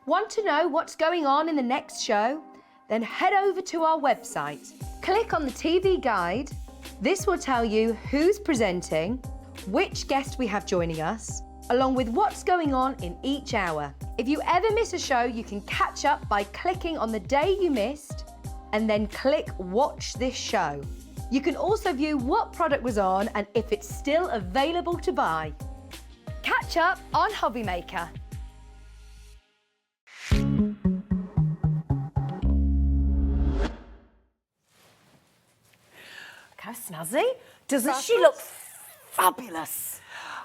Want to know what's going on in the next show? Then head over to our website. Click on the TV guide. This will tell you who's presenting, which guest we have joining us, along with what's going on in each hour. If you ever miss a show, you can catch up by clicking on the day you missed and then click Watch This Show. You can also view what product was on and if it's still available to buy. Catch up on HobbyMaker. How snazzy. Doesn't she look fabulous?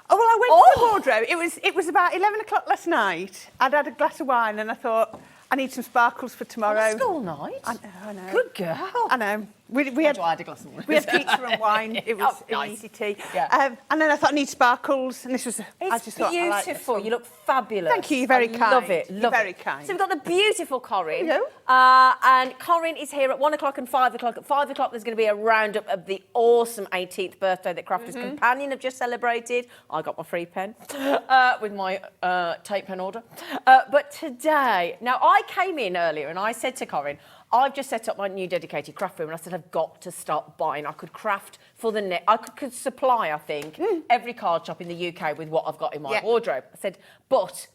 Oh, well, I went to the wardrobe. It was about 11 o'clock last night. I'd had a glass of wine and I thought, I need some sparkles for tomorrow. School night? I know. Good girl. I know. We had I had a glass of wine. We had pizza and wine. It was nice. easy tea. Yeah. And then I thought I need sparkles, and this was. I just thought, I like this beautiful. one. You look fabulous. Thank you. You're very kind. Love it. You're Love very it. kind. So we've got the beautiful Corinne. Hello. And Corinne is here at 1 o'clock and 5 o'clock. At 5 o'clock, there's going to be a roundup of the awesome 18th birthday that Crafters Companion have just celebrated. I got my free pen with my tape pen order. But today, now I came in earlier and I said to Corinne, I've just set up my new dedicated craft room and I said, I've got to start buying. I could craft for the net. I could supply, I think, every card shop in the UK with what I've got in my wardrobe. I said, but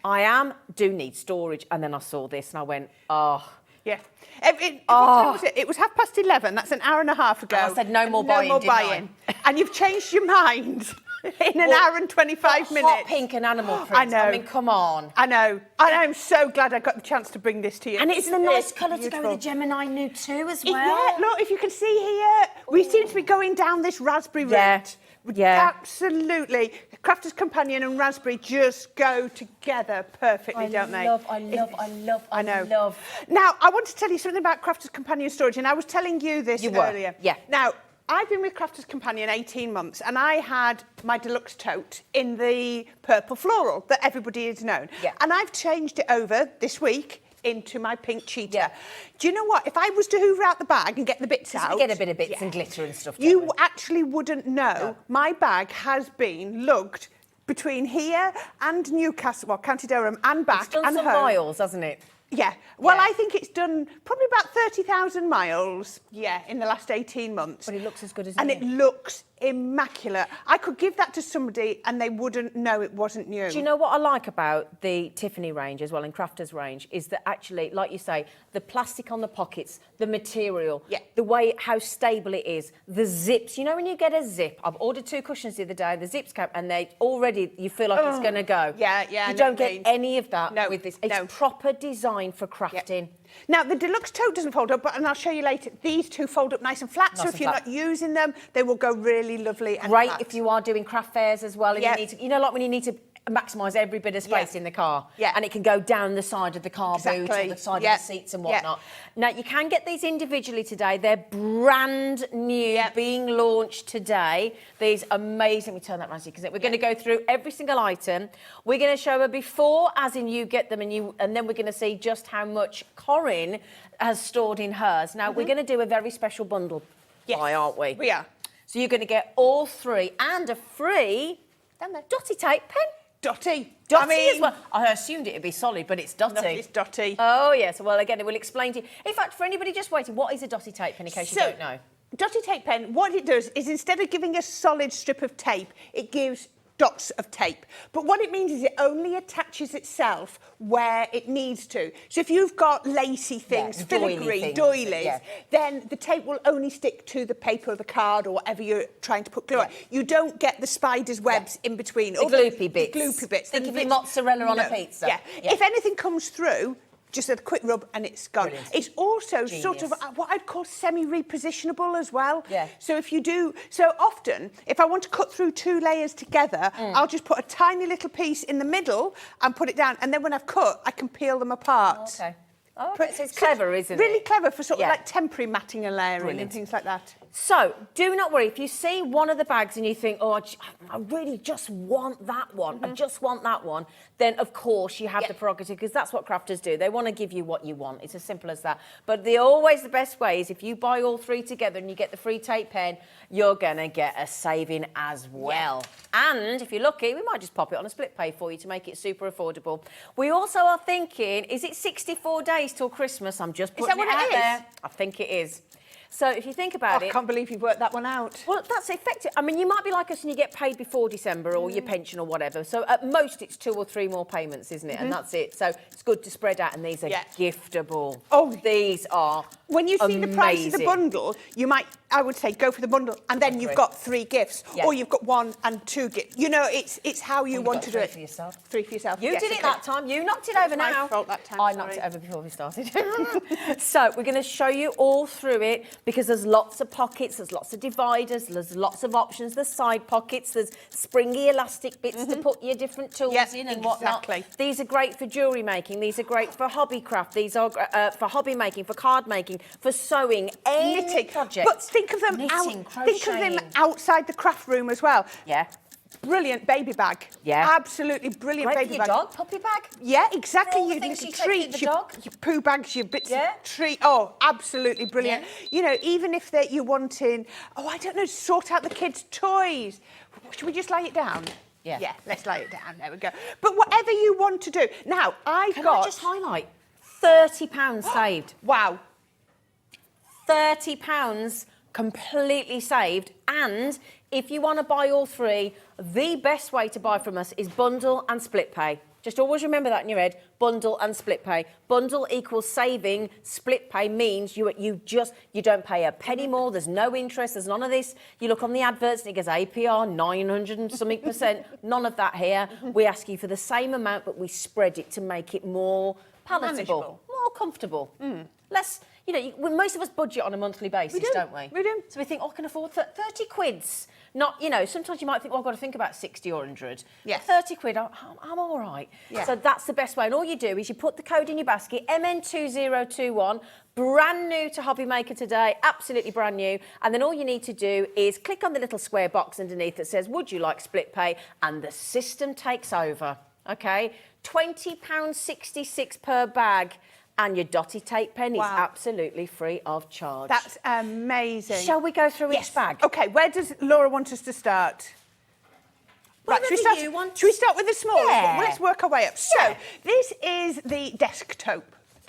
I do need storage. And then I saw this and I went, oh. Yeah. What time was it? It was 11:30. That's an hour and a half ago. And I said no more buying, No more didn't buying. And you've changed your mind in an hour and 25 minutes. Hot pink and animal print. I know. I mean, come on. I know. And I'm so glad I got the chance to bring this to you. And it's the nice colour to beautiful. go with the Gemini Nude too as well. Yeah, look, if you can see here, we seem to be going down this raspberry route. Yeah. Absolutely. Crafters Companion and raspberry just go together perfectly, don't they? I love. Now, I want to tell you something about Crafters Companion storage, and I was telling you this earlier. Yeah. Now, I've been with Crafters Companion 18 months, and I had my deluxe tote in the purple floral that everybody has known. Yeah. And I've changed it over this week into my pink cheetah. Yeah. Do you know what? If I was to hoover out the bag and get the bits out... We get a bit of bits and glitter and stuff, You actually wouldn't know. My bag has been lugged between here and Newcastle, well, County Durham, and back It's done and some home. miles, hasn't it? Yeah. Well, I think it's done probably about 30,000 miles, in the last 18 months. But it looks as good as And new. it looks immaculate. I could give that to somebody and they wouldn't know it wasn't new. Do you know what I like about the Tiffany range as well and Crafters range is that actually, like you say, the plastic on the pockets, the material, the way, how stable it is, the zips. You know when you get a zip, I've ordered 2 cushions the other day, the zips came and they already, you feel like it's going to go. Yeah. You don't get any of that with this. It's no. proper design for crafting. Now, the deluxe tote doesn't fold up, and I'll show you later. These two fold up nice and flat, so if you're not using them, they will go really lovely and Great flat. if you are doing craft fairs as well, and you need to, you know, like when you need to maximise every bit of space in the car, and it can go down the side of the car boot or the side of the seats and whatnot. Now, you can get these individually today. They're brand new, being launched today. These amazing, let me turn that around so you can see. We're going to go through every single item. We're going to show a before, as in you get them, and then we're going to see just how much Corinne has stored in hers. Now, we're going to do a very special bundle buy, aren't we? We are. So you're going to get all 3 and a free dotty tape pen. Dotty. Dotty as well. I assumed it would be solid, but it's dotty. No, it's dotty. Oh, yes. Well, again, we'll explain to you. In fact, for anybody just waiting, what is a dotty tape pen, in case you don't know? Dotty tape pen, what it does is instead of giving a solid strip of tape, it gives dots of tape. But what it means is it only attaches itself where it needs to. So if you've got lacy things, filigree, doilies, then the tape will only stick to the paper of the card or whatever you're trying to put glue on. You don't get the spider's webs in between. The gloopy bits. The gloopy bits. Think of your mozzarella on a pizza. If anything comes through, just a quick rub and it's gone. Brilliant. It's also sort of what I'd call semi-repositionable as well. Yeah. So if you do, so often, if I want to cut through 2 layers together, I'll just put a tiny little piece in the middle and put it down. And then when I've cut, I can peel them apart. Oh, okay. So it's clever, isn't it? Really clever for sort of like temporary matting and layering and things like that. So do not worry if you see one of the bags and you think, oh, I really just want that one. I just want that one. Then of course you have the prerogative, because that's what crafters do. They want to give you what you want. It's as simple as that. But always the best way is if you buy all three together and you get the free tape pen, you're gonna get a saving as well. And if you're lucky, we might just pop it on a split pay for you to make it super affordable. We also are thinking, is it 64 days till Christmas? I'm just putting it out there. I think it is. So if you think about it... I can't believe you've worked that one out. Well, that's effective. I mean, you might be like us and you get paid before December or your pension or whatever. So at most, it's 2 or 3 more payments, isn't it? And that's it. So it's good to spread out. And these are giftable. Oh, these are when you see the price of the bundle, you might, I would say, go for the bundle. And then you've got 3 gifts. Yeah. Or you've got 1 and 2 gifts. You know, it's how you want to do it. 3 for yourself. 3 for yourself. You did it that time. You knocked it over now. My fault that time, I knocked it over before we started. So we're going to show you all through it because there's lots of pockets, there's lots of dividers, there's lots of options, there's side pockets, there's springy elastic bits to put your different tools in and whatnot. These are great for jewellery making, these are great for hobby craft, these are for hobby making, for card making, for sewing, any knitting project. But think of them outside the craft room as well. Yeah. Brilliant baby bag. Yeah. Absolutely brilliant great baby for your bag. dog, puppy bag. Yeah, exactly. All the things you take to the dog. Your poo bags, your bits of treat. Oh, absolutely brilliant. Yeah. You know, even if you're wanting, I don't know, sort out the kids' toys. Should we just lay it down? Yeah. Yeah, let's lay it down. There we go. But whatever you want to do. Now, Can I just highlight? £30 saved. Wow. £30 completely saved. And if you want to buy all 3, the best way to buy from us is bundle and split pay. Just always remember that in your head, bundle and split pay. Bundle equals saving, split pay means you don't pay a penny more, there's no interest, there's none of this. You look on the adverts and it goes APR 900 and something %. None of that here. We ask you for the same amount, but we spread it to make it more palatable, more comfortable. Less, most of us budget on a monthly basis, don't we? We do. So we think, I can afford 30 quids. Not, sometimes you might think, I've got to think about 60 or 100. Yeah. 30 quid, I'm all right. Yeah. So that's the best way. And all you do is you put the code in your basket, MN2021, brand new to HobbyMaker today, absolutely brand new. And then all you need to do is click on the little square box underneath that says, would you like split pay? And the system takes over, okay? £20.66 per bag. And your dotty tape pen is absolutely free of charge. That's amazing. Shall we go through each bag? OK, where does Laura want us to start? Right, should we start with the smallest one? Well, let's work our way up. So, this is the desk tote.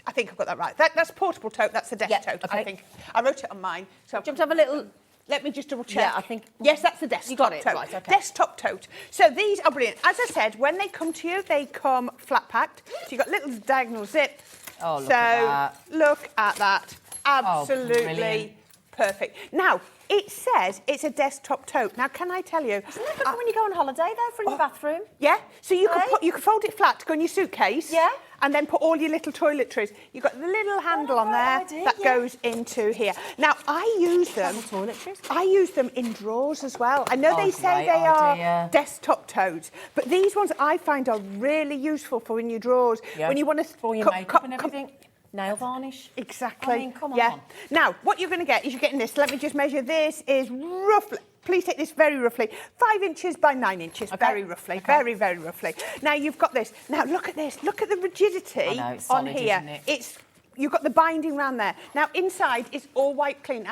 I think I've got that right. That's portable tote, that's the desk tote, I think. I wrote it on mine. So do you want to have a little... Let me just double check. Yeah, I think... Yes, that's the desktop tote. Right, OK. Desktop tote. So these are brilliant. As I said, when they come to you, they come flat packed. So you've got little diagonal zip. Oh, look at that. Look at that. Absolutely perfect. Now, it says it's a desktop tote. Now, can I tell you... Isn't that good when you go on holiday, though, for your bathroom? Yeah. So you can fold it flat to go in your suitcase. Yeah. And then put all your little toiletries. You've got the little handle on there that goes into here. Now, I use them... toiletries? I use them in drawers as well. I know they say they are desktop totes, but these ones I find are really useful for in your drawers. Yeah. When you want to... For your makeup and everything. Nail varnish. Exactly. I mean, come on. Now, what you're going to get is you're getting this. Let me just measure. This is roughly... Please take this very roughly. 5 inches by 9 inches, very roughly, very, very roughly. Now, you've got this. Now, look at this. Look at the rigidity it's solid, on here. Isn't it? You've got the binding around there. Now, inside, it's all white clean.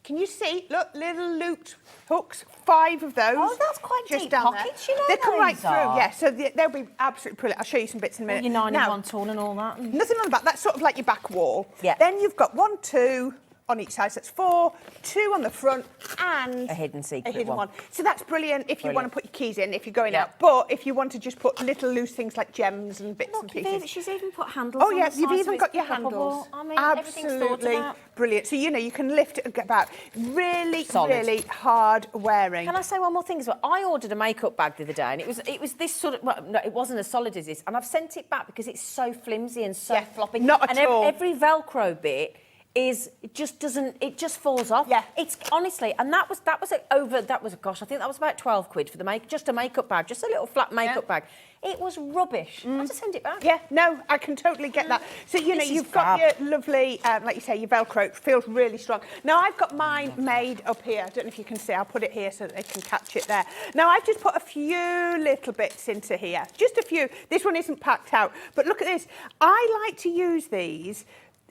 Can you see? Look, little looped hooks, 5 of those. Oh, that's quite just deep down pockets, there. They come right through, yeah. So they'll be absolutely brilliant. I'll show you some bits in a minute. Your 9-in-1 tool and all that. Nothing on the back. That's sort of like your back wall. Yeah. Then you've got 1, 2... on each side, so that's 4, 2 on the front, and a hidden secret one. So that's brilliant if you want to put your keys in, if you're going out. But if you want to just put little loose things like gems and bits and pieces. She's even put handles on yeah, the side, you've even so got your handles. I mean, absolutely brilliant. So, you can lift it and get about. Really, really hard wearing. Can I say one more thing as well? I ordered a makeup bag the other day, and it was this sort of, well, no, it wasn't as solid as this, and I've sent it back because it's so flimsy and so floppy. Not at all. Every Velcro bit is it just falls off. Yeah. It's honestly, and gosh, I think that was about 12 quid for just a makeup bag, just a little flat makeup bag. It was rubbish. I had to send it back. Yeah, no, I can totally get that. So, you know, you've got your lovely, like you say, your Velcro. It feels really strong. Now, I've got mine made up here. I don't know if you can see. I'll put it here so that they can catch it there. Now, I've just put a few little bits into here. Just a few. This one isn't packed out. But look at this. I like to use these.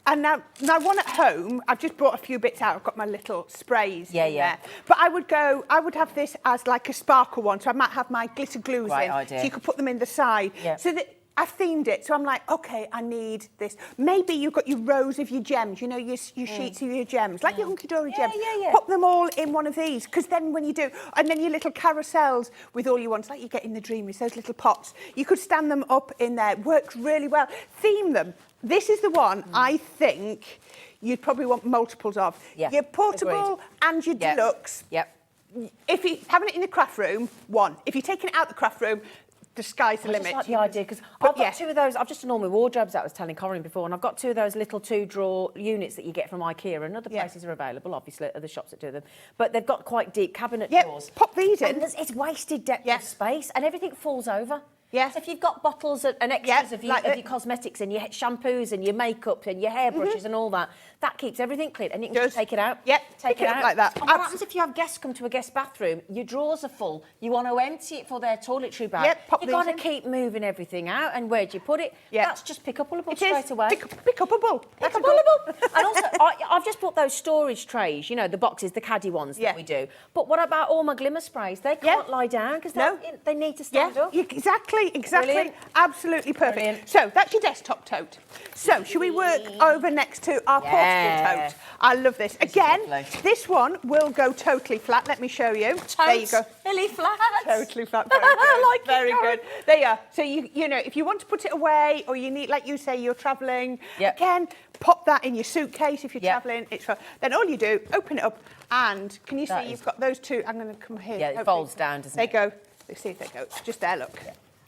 And now one at home, I've just brought a few bits out. I've got my little sprays in there. But I would have this as like a sparkle one. So I might have my glitter glues in. Idea. So you could put them in the side. Yeah. So that I've themed it. So I'm like, okay, I need this. Maybe you've got your rows of your gems, you know, your sheets of your gems, like your Hunkydory gems. Put them all in one of these. Because then when you do, and then your little carousels with all your ones, like you get in the Dreamies, those little pots. You could stand them up in there. Works really well. Theme them. This is the one I think you'd probably want multiples of. Yeah, your portable and your deluxe. Yep. If you're having it in the craft room, one. If you're taking it out the craft room, the sky's the limit. I just like the idea because I've got two of those. I've just done all my wardrobes. I was telling Corinne before, and I've got two of those little 2-drawer units that you get from IKEA, and other places are available, obviously, other shops that do them. But they've got quite deep cabinet drawers. Pop these in. And it's wasted depth of space, and everything falls over. Yeah. So if you've got bottles and extras of your cosmetics and your shampoos and your makeup and your hairbrushes and all that, that keeps everything clean, and you can just take it out. Yep, take it out like that. And what happens if you have guests come to a guest bathroom? Your drawers are full. You want to empty it for their toiletry bag. Yep, pop You've got to these in. keep moving everything out, and where do you put it? Yep. That's just pick-upable It straight is. away. Pick-upable. That's Pick-upable. And also, I've just bought those storage trays, you know, the boxes, the caddy ones that we do. But what about all my glimmer sprays? They can't lie down because they need to stand up. Exactly. Brilliant. Absolutely perfect. Brilliant. So that's your desktop tote. So should we work over next to our portable tote? I love this. Again, this one will go totally flat. Let me show you. There you go. Really flat. Totally flat. Very good. I like Very good. There you are. So you know, if you want to put it away, or you need, like you say, you're travelling. Again, pop that in your suitcase if you're travelling. It's fun. Then all you do, open it up, and can you see you've got those two? I'm going to come here. Yeah, it folds down, doesn't it? There you go. Let's see if they go. Just there, look.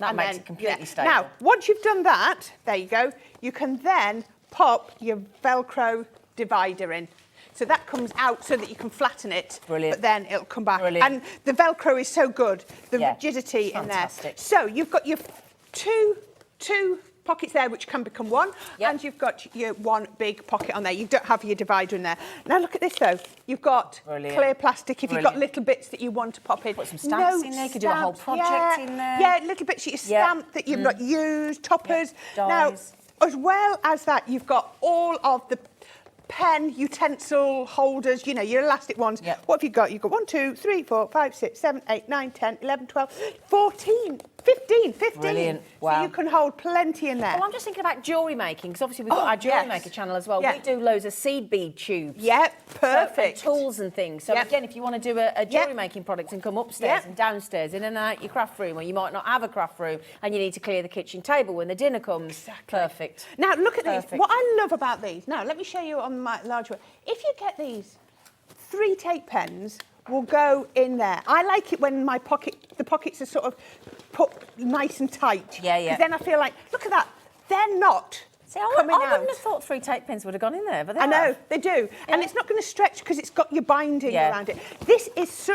That makes it completely stable. Now, once you've done that, there you go, you can then pop your Velcro divider in. So that comes out so that you can flatten it. Brilliant. But then it'll come back. Brilliant. And the Velcro is so good, the rigidity in there. So you've got your two pockets there, which can become one, and you've got your one big pocket on there. You don't have your divider in there. Now look at this though. You've got clear plastic if you've got little bits that you want to pop in. Put some stamps in there. You could do a whole project in there. Yeah, little bits of your stamp that you've not used, toppers. Now, as well as that, you've got all of the pen, utensil holders, you know, your elastic ones. What have you got? You've got 1, 2, 3, 4, 5, 6, 7, 8, 9, 10, 11, 12, 14, 15. Brilliant. So you can hold plenty in there. Well, I'm just thinking about jewellery making, because obviously we've got our jewellery maker channel as well. We do loads of seed bead tubes. Perfect. And tools and things. So again, if you want to do a jewellery making product and come upstairs and downstairs, in and out your craft room, or you might not have a craft room and you need to clear the kitchen table when the dinner comes. Perfect. Now look at these. What I love about these, now let me show you on my large one. If you get these 3 tape pens, will go in there. I like it when the pockets are sort of put nice and tight. Because then I feel like, look at that, they're not coming out. I wouldn't have thought 3 tape pens would have gone in there, but they I know, they do. And it's not going to stretch because it's got your binding around it. This is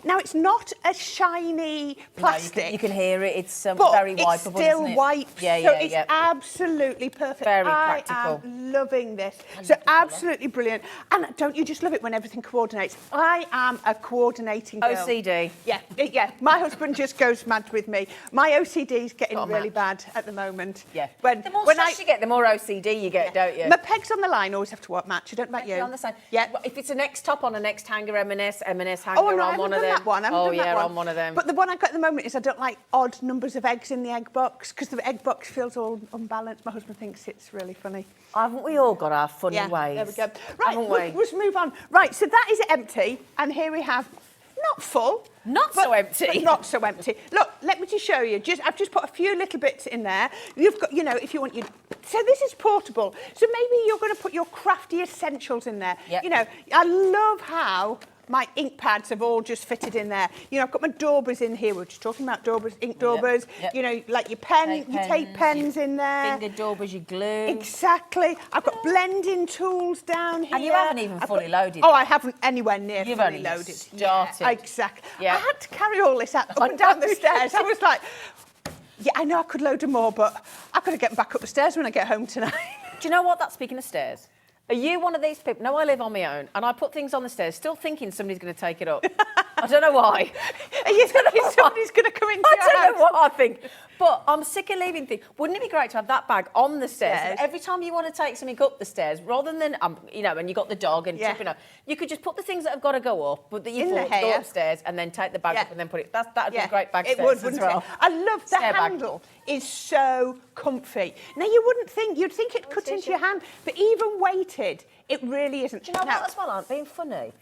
now it's not a shiny plastic. No, you can hear it. It's but very wipeable, it's still isn't it? wipes. So it's absolutely perfect. Very practical. I am loving this. So absolutely brilliant. And don't you just love it when everything coordinates? I am a coordinating girl. OCD. Yeah. My husband just goes mad with me. My OCD is getting really bad at the moment. Yeah. The more stress you get, the more OCD you get, don't you? My pegs on the line always have to match. I don't know about you. On the side. Yeah. If it's a next top on a next hanger M&S hanger on one of them. On one of them. But the one I've got at the moment is I don't like odd numbers of eggs in the egg box because the egg box feels all unbalanced. My husband thinks it's really funny. Haven't we all got our funny ways? There we go. Right, let's move on. Right, so that is empty, and here we have not full. So empty. But not so empty. Look, let me just show you. I've just put a few little bits in there. You've got, you know, if you want your... So this is portable. So maybe you're going to put your crafty essentials in there. You know, I love how my ink pads have all just fitted in there. You know, I've got my daubers in here. We were just talking about daubers, ink daubers. Yep. You know, like your tape pens in there. Finger daubers, your glue. Exactly. I've got blending tools down here. And you haven't even fully loaded. Oh, I haven't anywhere near You've fully only loaded. just started. Yeah, exactly. Yeah. I had to carry all this up and down the stairs. I was like, yeah, I know I could load them more, but I've got to get back up the stairs when I get home tonight. Do you know what? That's speaking of stairs. Are you one of these people? No, I live on my own, and I put things on the stairs, still thinking somebody's going to take it up. I don't know why. Are you thinking somebody's going to come into your house? I don't know what I think. But I'm sick of leaving things. Wouldn't it be great to have that bag on the stairs? So every time you want to take something up the stairs, rather than, you know, when you've got the dog and tripping up, you could just put the things that have got to go up, but that you thought go upstairs, and then take the bag up and then put it. That would be a great bag. It would, wouldn't it? I love the handle. Is so comfy. Now you wouldn't think, you'd think it cut into your hand, but even weighted, it really isn't. Do you know what as well, aren't being funny?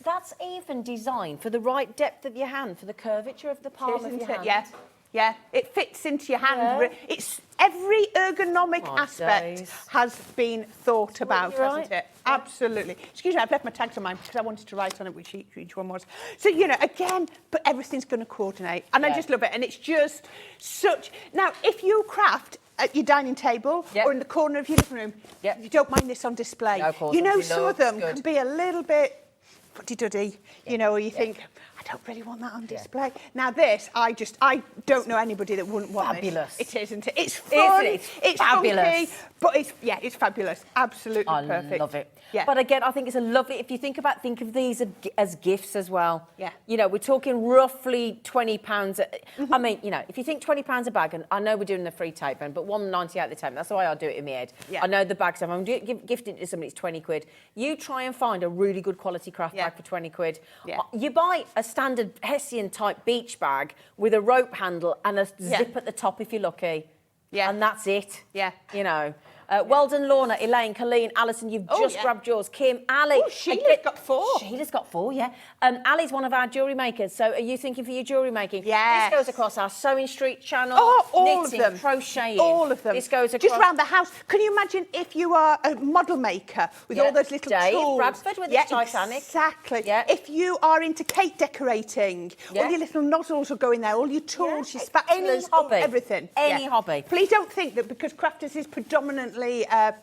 That's even designed for the right depth of your hand, for the curvature of the palm of your hand. Yeah, yeah. It fits into your hand. Yeah. It's every ergonomic aspect has been thought about, hasn't it? Yeah. Absolutely. Excuse me, I've left my tags on mine because I wanted to write on it which each one was. So, you know, again, but everything's going to coordinate. And I just love it. And it's just such... Now, if you craft at your dining table or in the corner of your living room, you don't mind this on display. No, of course, you know, some of them can be a little bit fuddy-duddy, you know, or you think, I don't really want that on display. Now this, I don't know anybody that wouldn't want this. It is, isn't it? It's fun, it's fabulous. Funky, but it's fabulous. Absolutely perfect. I love it. Yeah. But again, I think it's a lovely, if you think of these as gifts as well. Yeah. You know, we're talking roughly £20. I mean, you know, if you think £20 a bag, and I know we're doing the free tape, but $1.98 at the time, that's the way I do it in my head. Yeah. I know the bags, if I'm gifting it to somebody, it's 20 quid. You try and find a really good quality craft bag for 20 quid. Yeah. You buy a standard Hessian type beach bag with a rope handle and a zip at the top if you're lucky. Yeah. And that's it. Yeah. You know. Well done, Lorna, Elaine, Colleen, Alison, you've just grabbed yours. Kim, Ali. Oh, Sheila's got 4. Sheila's got 4, yeah. Ali's one of our jewellery makers, so are you thinking for your jewellery making? Yes. This goes across our Sewing Street channel. Oh, all knitting, of them. Crocheting. All of them. This goes across... Just around the house. Can you imagine if you are a model maker with all those little tools? Bradford with the Titanic. Exactly. Yeah. If you are into cake decorating, all your little nozzles will go in there, all your tools, your spatulas, any hobby. Everything. Any hobby. Please don't think that because Crafters is predominantly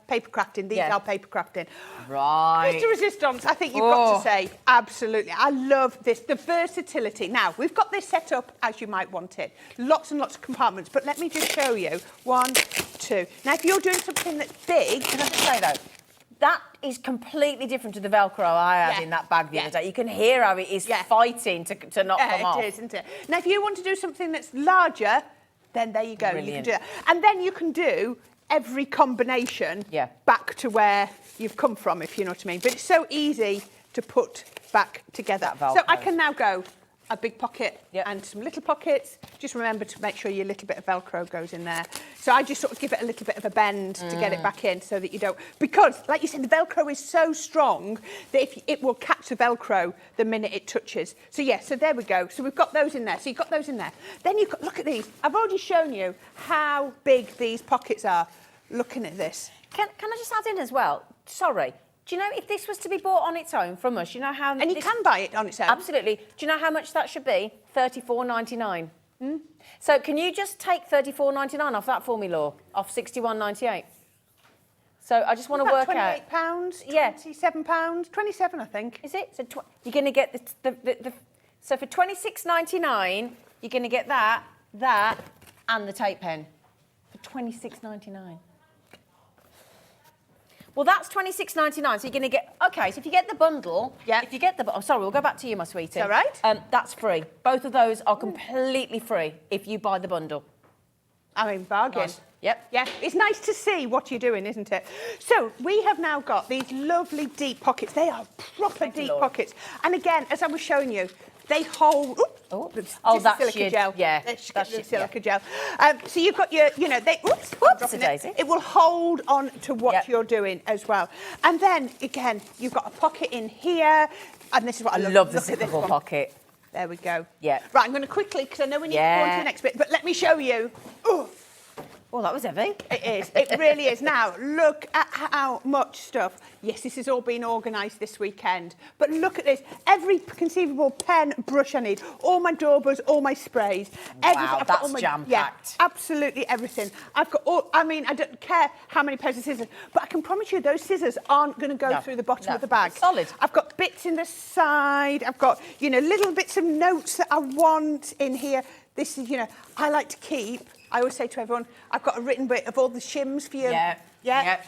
paper crafting, these are paper crafting. Right. Mr. Resistance, I think you've got to say, absolutely. I love this, the versatility. Now, we've got this set up as you might want it. Lots and lots of compartments, but let me just show you. 1, 2. Now, if you're doing something that's big... Can I just say, though, that is completely different to the Velcro I had in that bag the other day. You can hear how it is fighting to not come off. It is, isn't it? Now, if you want to do something that's larger, then there you go. Brilliant. You can do that. And then you can do every combination back to where you've come from, if you know what I mean. But it's so easy to put back together. So I can now go a big pocket and some little pockets. Just remember to make sure your little bit of Velcro goes in there. So I just sort of give it a little bit of a bend to get it back in so that you don't... Because, like you said, the Velcro is so strong that it will catch the Velcro the minute it touches. So, so there we go. So we've got those in there. So you've got those in there. Then you've got... Look at these. I've already shown you how big these pockets are. Looking at this. Can I just add in as well? Sorry. Do you know if this was to be bought on its own from us, you know how... And you can buy it on its own. Absolutely. Do you know how much that should be? $34.99. So can you just take $34.99 off that for me, Law? Off $61.98. So I just want to work out... £28, yeah. £27, 27 I think. Is it? So you're going to get the... So for $26.99, you're going to get that, and the tape pen. For $26.99. Well, that's $26.99, so you're going to get... OK, so if you get the bundle... Yeah. If you get the... Oh, sorry, we'll go back to you, my sweetie. All right. That's free. Both of those are completely free if you buy the bundle. I mean, bargain. Nice. Yep. Yeah, it's nice to see what you're doing, isn't it? So we have now got these lovely deep pockets. They are proper deep pockets. And again, as I was showing you, they hold... that's silica gel. Yeah, that's your silica gel. So you've got your, you know, they... It will hold on to what you're doing as well. And then, again, you've got a pocket in here. And this is what I love. Love the zippable pocket. There we go. Yeah. Right, I'm going to quickly, because I know we need to go on to the next bit, but let me show you. Oh, that was heavy. It is. It really is. Now, look at how much stuff. Yes, this has all been organised this weekend. But look at this. Every conceivable pen, brush I need. All my doorbells, all my sprays. Wow, that's jam-packed. Yeah, absolutely everything. I've got all... I mean, I don't care how many pairs of scissors, but I can promise you those scissors aren't going to go through the bottom of the bag. It's solid. I've got bits in the side. I've got, you know, little bits of notes that I want in here. This is, you know, I like to keep... I always say to everyone, I've got a written bit of all the shims for you.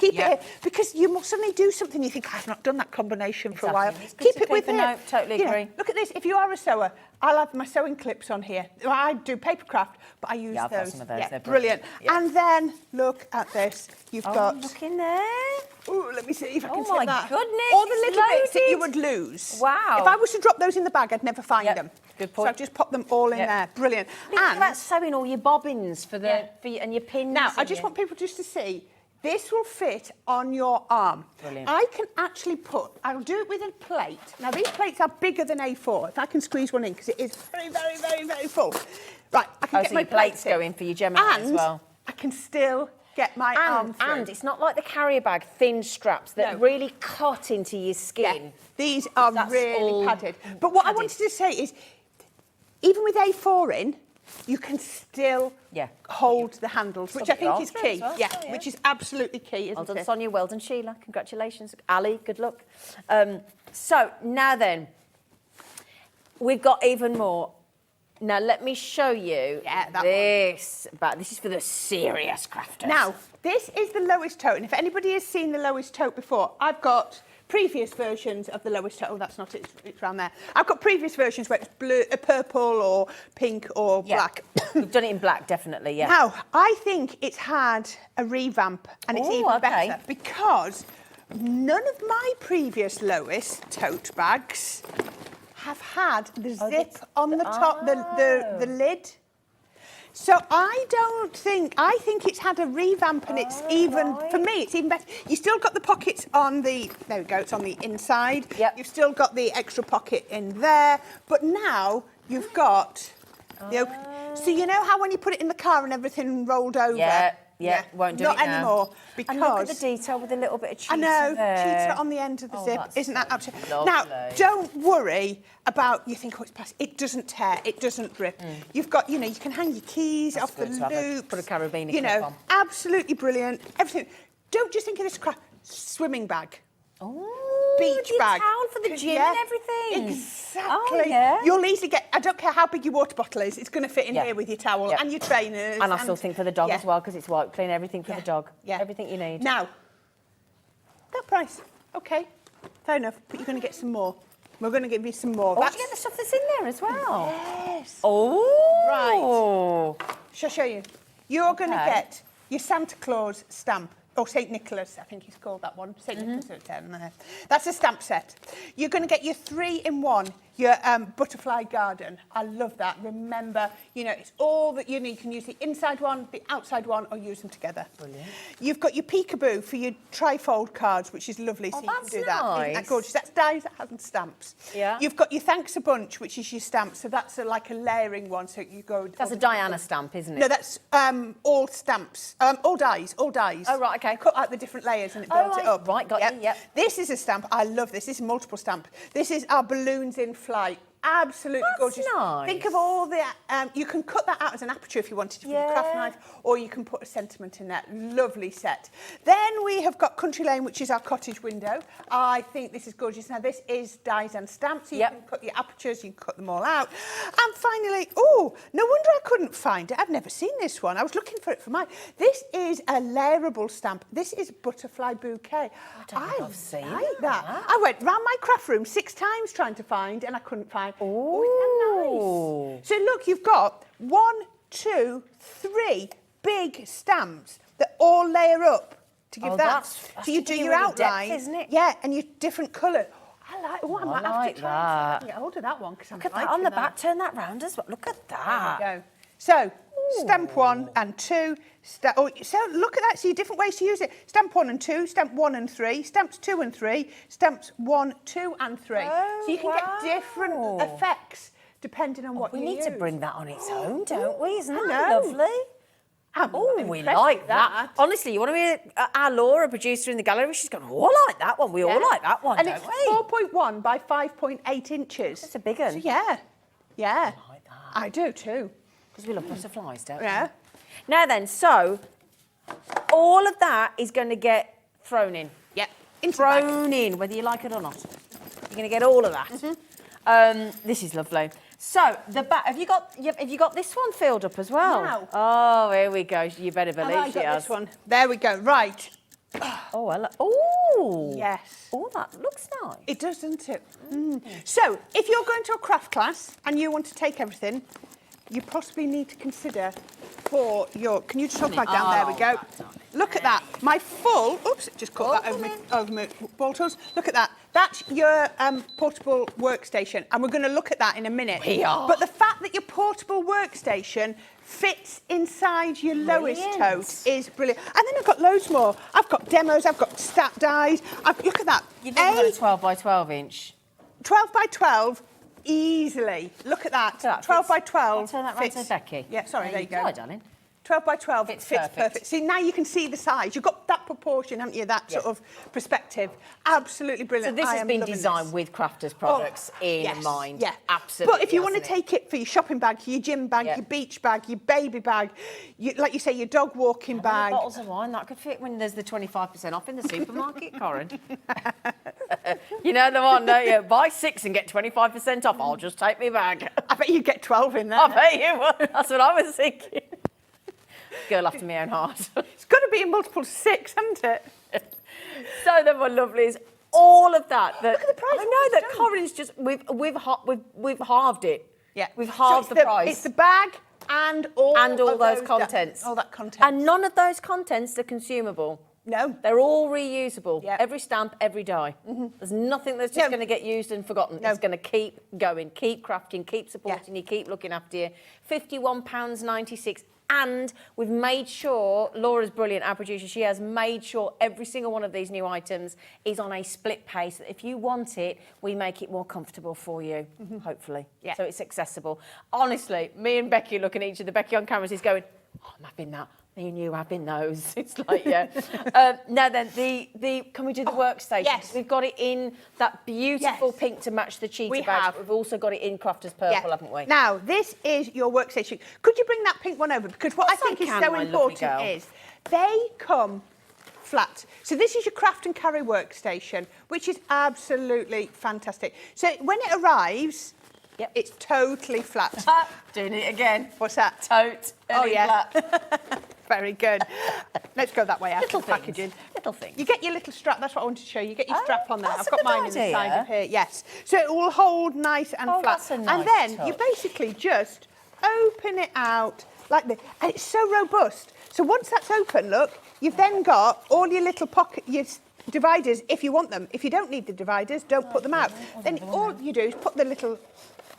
Keep it here. Because you must suddenly do something, you think, I've not done that combination for a while. Keep it with you. Totally agree. Know, look at this. If you are a sewer, I'll have my sewing clips on here. I do papercraft, but I use I've those. got some of those. They're brilliant. Yeah. And then, look at this. You've got... Look in there. Ooh, let me see if I can Oh my take that. goodness, All the it's little bits that you loaded. would lose. Wow. If I was to drop those in the bag, I'd never find them. Good point. So I've just popped them all in there. Brilliant. Think about sewing all your bobbins for and your pins. Now, I just want people just to see, this will fit on your arm. Brilliant. I can actually I'll do it with a plate. Now, these plates are bigger than A4. If I can squeeze one in, because it is very, very, very, very full. Right, I can get my plates going for your Gemini as well. I can still get my arm through. And it's not like the carrier bag thin straps that really cut into your skin. Yeah, these are really all padded. But what I wanted to say is, even with A4 in, you can still hold the handles, which I think is key. Which is absolutely key, isn't Well done, it? Sonia. Well done, Sheila. Congratulations. Ali, good luck. So now then, we've got even more. Now let me show you this. But this is for the serious crafters. Now, this is the lowest tote, and if anybody has seen the lowest tote before, I've got previous versions of the lowest tote. Oh, that's not it. It's around there. I've got previous versions where it's blue, purple or pink or black. We've done it in black, definitely, yeah. Now, I think it's had a revamp, and it's even better because none of my previous lowest tote bags have had the zip on the top, the lid. So I think it's had a revamp, and it's even, for me, it's even better. You still got the pockets on the, there we go, it's on the inside. You've still got the extra pocket in there, but now you've got the open. So you know how when you put it in the car and everything rolled over? Won't do it now. Not anymore, because... And look at the detail with a little bit of cheetah I know, there. cheetah on the end of the zip. Isn't that absolutely... lovely. Now, don't worry about, you think, oh, it's plastic. It doesn't tear, it doesn't rip. You've got, you know, you can hang your keys off the loop. Put a carabiner you clip know, on. absolutely brilliant. Everything. Don't just think of this swimming bag. Beach bag. Towel for the gym and everything. Exactly. You'll easily get, I don't care how big your water bottle is, it's going to fit in here with your towel and your trainers. And I still think for the dog as well, because it's wipe clean, everything for the dog. Everything you need. Now, that price, okay, fair enough, but you're going to get some more. We're going to give you some more. Oh, you get the stuff that's in there as well? Yes. Oh. Right. Shall I show you? You're going to get your Santa Claus stamp. Or St. Nicholas, I think he's called that one. St. Nicholas down there. That's a stamp set. You're going to get your 3-in-1, your butterfly garden. I love that. Remember, you know, it's all that you need. You can use the inside one, the outside one, or use them together. Brilliant. You've got your peekaboo for your trifold cards, which is lovely. So you can do that. Isn't that gorgeous? That's dies that hasn't stamps. Yeah. You've got your thanks a bunch, which is your stamp. So that's like a layering one. So you go. That's a Diana stamp, isn't it? No, that's all stamps. All dies. All dies. Oh, right, okay. Cut out the different layers and it builds it up. Right, got you, yep. This is a stamp. I love this. This is a multiple stamp. This is our balloons in flight. Absolutely gorgeous. Nice. Think of all the... you can cut that out as an aperture if you wanted to for your craft knife, or you can put a sentiment in that. Lovely set. Then we have got Country Lane, which is our cottage window. I think this is gorgeous. Now, this is dies and stamps. So you can cut your apertures, you can cut them all out. And finally, oh, no wonder I couldn't find it. I've never seen this one. I was looking for it for mine. This is a layerable stamp. This is Butterfly Bouquet. I like that. I went round my craft room 6 times trying to find, and I couldn't find. Oh, isn't that nice? So look, you've got 1, 2, 3 big stamps that all layer up to give that. So you do your outline, depth, isn't it? Yeah, and your different colours. I like. Oh, I might have to try and get hold of that one because I'm. Look at that on the back. Turn that round as well. Look at that. There we go. So. Stamp 1 and 2. So look at that. See different ways to use it. Stamp 1 and 2. Stamp 1 and 3. Stamps 2 and 3. Stamps 1, 2 and 3. So you can get different effects depending on what you use. We need to bring that on its own, don't we? Isn't that lovely? Oh, we like that. Honestly, you want to be our Laura, producer in the gallery? She's gone, oh, I like that one. We all like that one, and don't it's we? 4.1 by 5.8 inches. It's a big one. So, yeah. I like that. I do too. Because we love butterflies, don't we? Yeah. Now then, so all of that is going to get thrown in. Yep. Into the bag. Thrown in, whether you like it or not. You're going to get all of that. This is lovely. So the back, have you got this one filled up as well? Wow. Oh, here we go. You better believe I she got has. this one. There we go. Right. Oh, oh. Yes. Oh, that looks nice. It does, doesn't it? So, if you're going to a craft class and you want to take everything, you possibly need to consider for your... Can you just hold back down? There we go. Look at that. My full... Oops, just caught that over my ball tools. Look at that. That's your portable workstation, and we're going to look at that in a minute. We are. But the fact that your portable workstation fits inside your lowest tote is brilliant. And then I've got loads more. I've got demos, I've got stat dies. Look at that. You've even got a 12 by 12 inch. 12 by 12, easily. Look at that. 12 by 12. I'll turn that round to Becky. Yeah, sorry, there you go. Hi, darling. 12 by 12 Fits fits perfect. See, now you can see the size. You've got that proportion, haven't you? That sort of perspective. Absolutely So brilliant. this I has am been loving designed this. with crafters products in Yes, mind. Yeah, Absolutely. But if you want to hasn't it? take it for your shopping bag, your gym bag, Yeah. your beach bag, your baby bag, like you say, your dog walking bag. Bottles of wine, that could fit when there's the 25% off in the supermarket, Corin. You know the one, don't you? Buy 6 and get 25% off. I'll just take my bag. I bet you get 12 in there. I bet you would. That's what I was thinking. Girl after my own heart. It's got to be a multiple 6, hasn't it? So then what lovely is all of that. Look at the price I of know what that it's done. Corin's just we've halved it. Yeah. We've So halved it's the price. It's the bag and all of those contents. All that content. And none of those contents are consumable. No. They're all reusable. Yep. Every stamp, every die. There's nothing that's just No. going to get used and forgotten. No. It's going to keep going, keep crafting, keep supporting you, keep looking after you. £51.96. And we've made sure, Laura's brilliant, our producer, she has made sure every single one of these new items is on a split pay. So that if you want it, we make it more comfortable for you, hopefully. Yeah. So it's accessible. Honestly, me and Becky looking at each other, Becky on cameras is going, oh, I'm having that. Me and you having those. It's like, yeah. Now then, can we do the workstation? yes. We've got it in that beautiful Yes. pink to match the cheetah We badge. have. We've also got it in Crafter's Purple, haven't we? Now, this is your workstation. Could you bring that pink one over? Because what I Of course think I is can, so my lovely important girl. is they come flat. So this is your craft and carry workstation, which is absolutely fantastic. So when it arrives, Yep. it's totally flat. Doing it again. What's that? Tote. Oh, yeah. Flat. Very good. Let's go that way out Little of the packaging. things. Little things. You get your little strap, that's what I wanted to show you. You get your strap on there. that's I've a got good mine in the idea. side of here, yes. So it will hold nice and Oh, flat. that's a and nice then you touch. basically just open it out like this. And it's so robust. So once that's open, look, you've then got all your little your dividers if you want them. If you don't need the dividers, don't put them out. Then all you do is put the little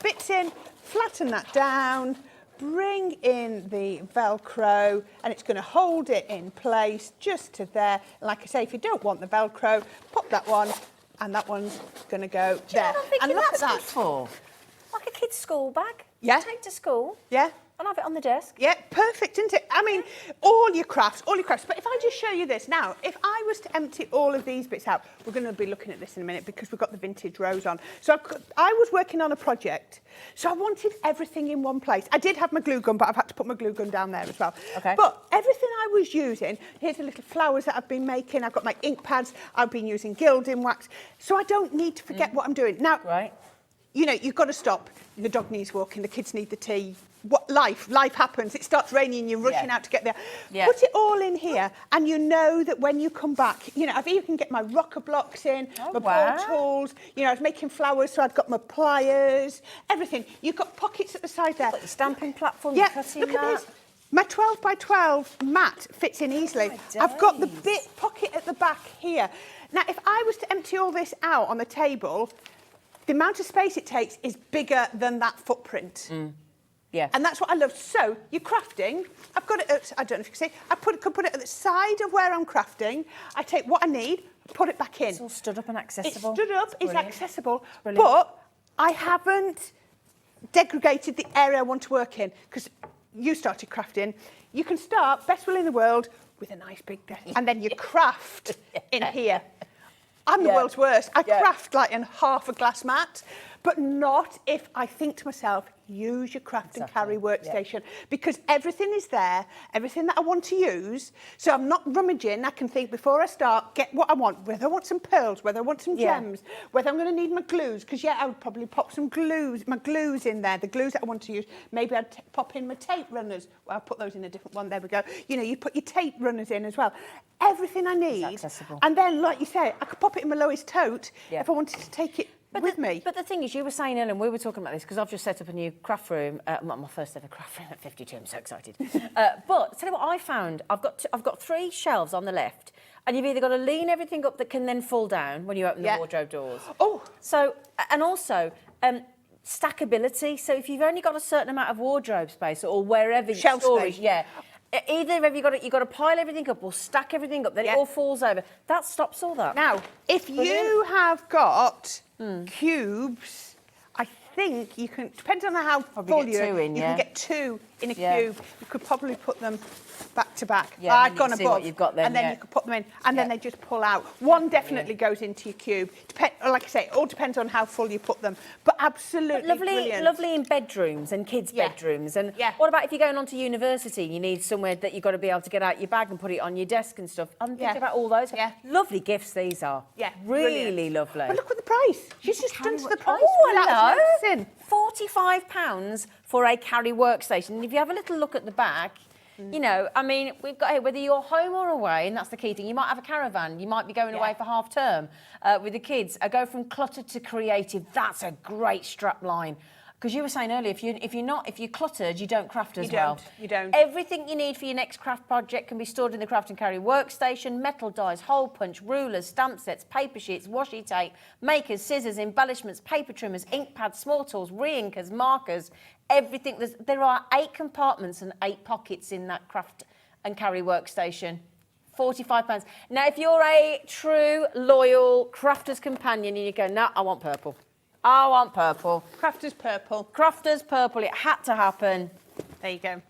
bits in, flatten that down, bring in the Velcro, and it's going to hold it in place just to there. Like I say, if you don't want the Velcro, pop that one, and that one's going to go Do you know there. what I'm thinking And look that's at good that. for? Like a kid's school bag. Yeah. Take to school Yeah. and have it on the desk. Yeah, perfect, isn't it? I mean, all your crafts. But if I just show you this now, if I was to empty all of these bits out, we're going to be looking at this in a minute because we've got the vintage rows on. So I was working on a project, so I wanted everything in one place. I did have my glue gun, but I've had to put my glue gun down there as well. Okay. But everything I was using, here's the little flowers that I've been making. I've got my ink pads. I've been using gilding wax. So I don't need to forget what I'm doing. Now, Right. you know, you've got to stop. The dog needs walking, the kids need the tea. Life happens. It starts raining, you're rushing out to get there. Yeah. Put it all in here, and you know that when you come back, you know, I've even get my rocker blocks in, Oh, my wow. ball tools. You know, I was making flowers, so I've got my pliers, everything. You've got pockets at the side there. Like the stamping platform, Yeah, cutting look at that. this. My 12 by 12 mat fits in easily. Oh, I've got the days. bit pocket at the back here. Now, if I was to empty all this out on the table, the amount of space it takes is bigger than that footprint. Yeah. And that's what I love. So, you're crafting. I've got it at, I don't know if you can see, I could put it at the side of where I'm crafting. I take what I need, put it back in. It's all stood up and It's accessible. stood up, it's brilliant. accessible, brilliant. but I haven't degraded the area I want to work in because you started crafting, you can start, best will in the world, with a nice big desk. And then you craft in here. I'm the world's worst. I craft like in half a glass mat, but not if I think to myself, use your craft and carry workstation, because everything is there, everything that I want to use. So I'm not rummaging. I can think before I start, get what I want, whether I want some pearls, whether I want some gems, whether I'm going to need my glues, because I would probably pop some glues, my glues in there, the glues that I want to use. Maybe I'd pop in my tape runners. Well, I'll put those in a different one. There we go. You know, you put your tape runners in as well. Everything I need. It's accessible. And then, like you say, I could pop it in my lowest tote if I wanted to take it with me. But the thing is, you were saying, Ellen, we were talking about this because I've just set up a new craft room, my first ever craft room at 52. I'm so excited. But tell you what I found. I've got 3 shelves on the left, and you've either got to lean everything up that can then fall down when you open the wardrobe doors. Oh, so and also. Stackability. So if you've only got a certain amount of wardrobe space or wherever your storage, either have you got to pile everything up or stack everything up, then it all falls over. That stops all that. Now, if you have got cubes, I think you can, depends on how full you are, you can get 2 in a cube. You could probably put them back to back. I've gone above, what you've got then, and then you could put them in, and then they just pull out. One definitely goes into your cube. Like I say, it all depends on how full you put them. But absolutely brilliant. Lovely in bedrooms and kids' bedrooms. And what about if you're going on to university? You need somewhere that you've got to be able to get out your bag and put it on your desk and stuff. I'm thinking about all those. Lovely gifts these are. Yeah, really lovely. But look at the price. She's just done to the price. Oh, hello. £45 for a carry workstation. And if you have a little look at the back, you know, I mean, we've got here, whether you're home or away, and that's the key thing, you might have a caravan, you might be going away for half term with the kids. I go from cluttered to creative. That's a great strap line. Because you were saying earlier, if you're cluttered, you don't craft as well. You don't. Everything you need for your next craft project can be stored in the craft and carry workstation. Metal dies, hole punch, rulers, stamp sets, paper sheets, washi tape, makers, scissors, embellishments, paper trimmers, ink pads, small tools, re-inkers, markers. Everything. There are 8 compartments and 8 pockets in that craft and carry workstation. £45. Now, if you're a true, loyal crafter's companion and you go, no, I want purple. I want purple. Crafter's purple. Crafter's purple. It had to happen. There you go.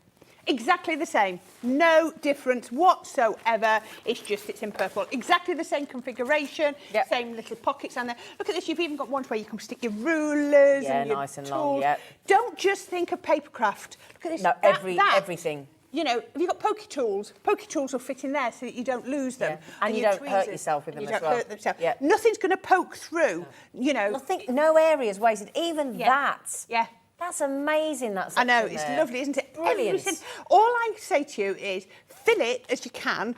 Exactly the same. No difference whatsoever. It's in purple. Exactly the same configuration. Same little pockets on there. Look at this. You've even got ones where you can stick your rulers and your nice and tools. long. Don't just think of papercraft. Look at this. No, everything. You know, if you've got pokey tools will fit in there so that you don't lose them. And you don't hurt yourself with them as well. You don't hurt themselves. Nothing's going to poke through, you know. No areas wasted. Even that. Yeah. That's amazing. I know, it's lovely, isn't it? Brilliant. All I say to you is fill it as you can,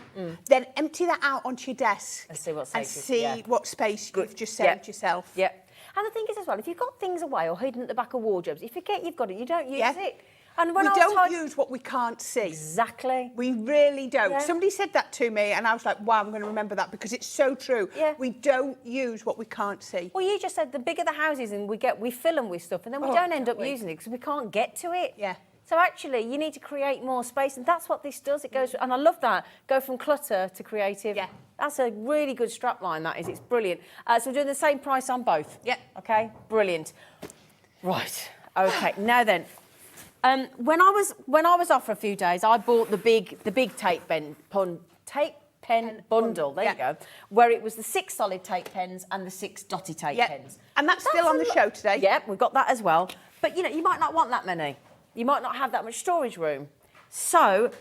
then empty that out onto your desk and see what space you've just saved yourself. Yeah. And the thing is as well, if you've got things away or hidden at the back of wardrobes, you forget you've got it, you don't use it. And when we don't use what we can't see. Exactly. We really don't. Yeah. Somebody said that to me and I was like, wow, I'm going to remember that because it's so true. Yeah. We don't use what we can't see. Well, you just said the bigger the houses and we fill them with stuff and then we don't end up using it because we can't get to it. Yeah. So actually, you need to create more space and that's what this does. It goes, and I love that, go from clutter to creative. Yeah. That's a really good strap line, that is. It's brilliant. So we're doing the same price on both. Yeah. Okay, brilliant. Right, okay, now then. When I was off for a few days, I bought the big tape pen bundle. There you go, where it was the 6 solid tape pens and the 6 dotty tape pens. And that's still on the show today. Yeah, we've got that as well. But you know, you might not want that many. You might not have that much storage room. So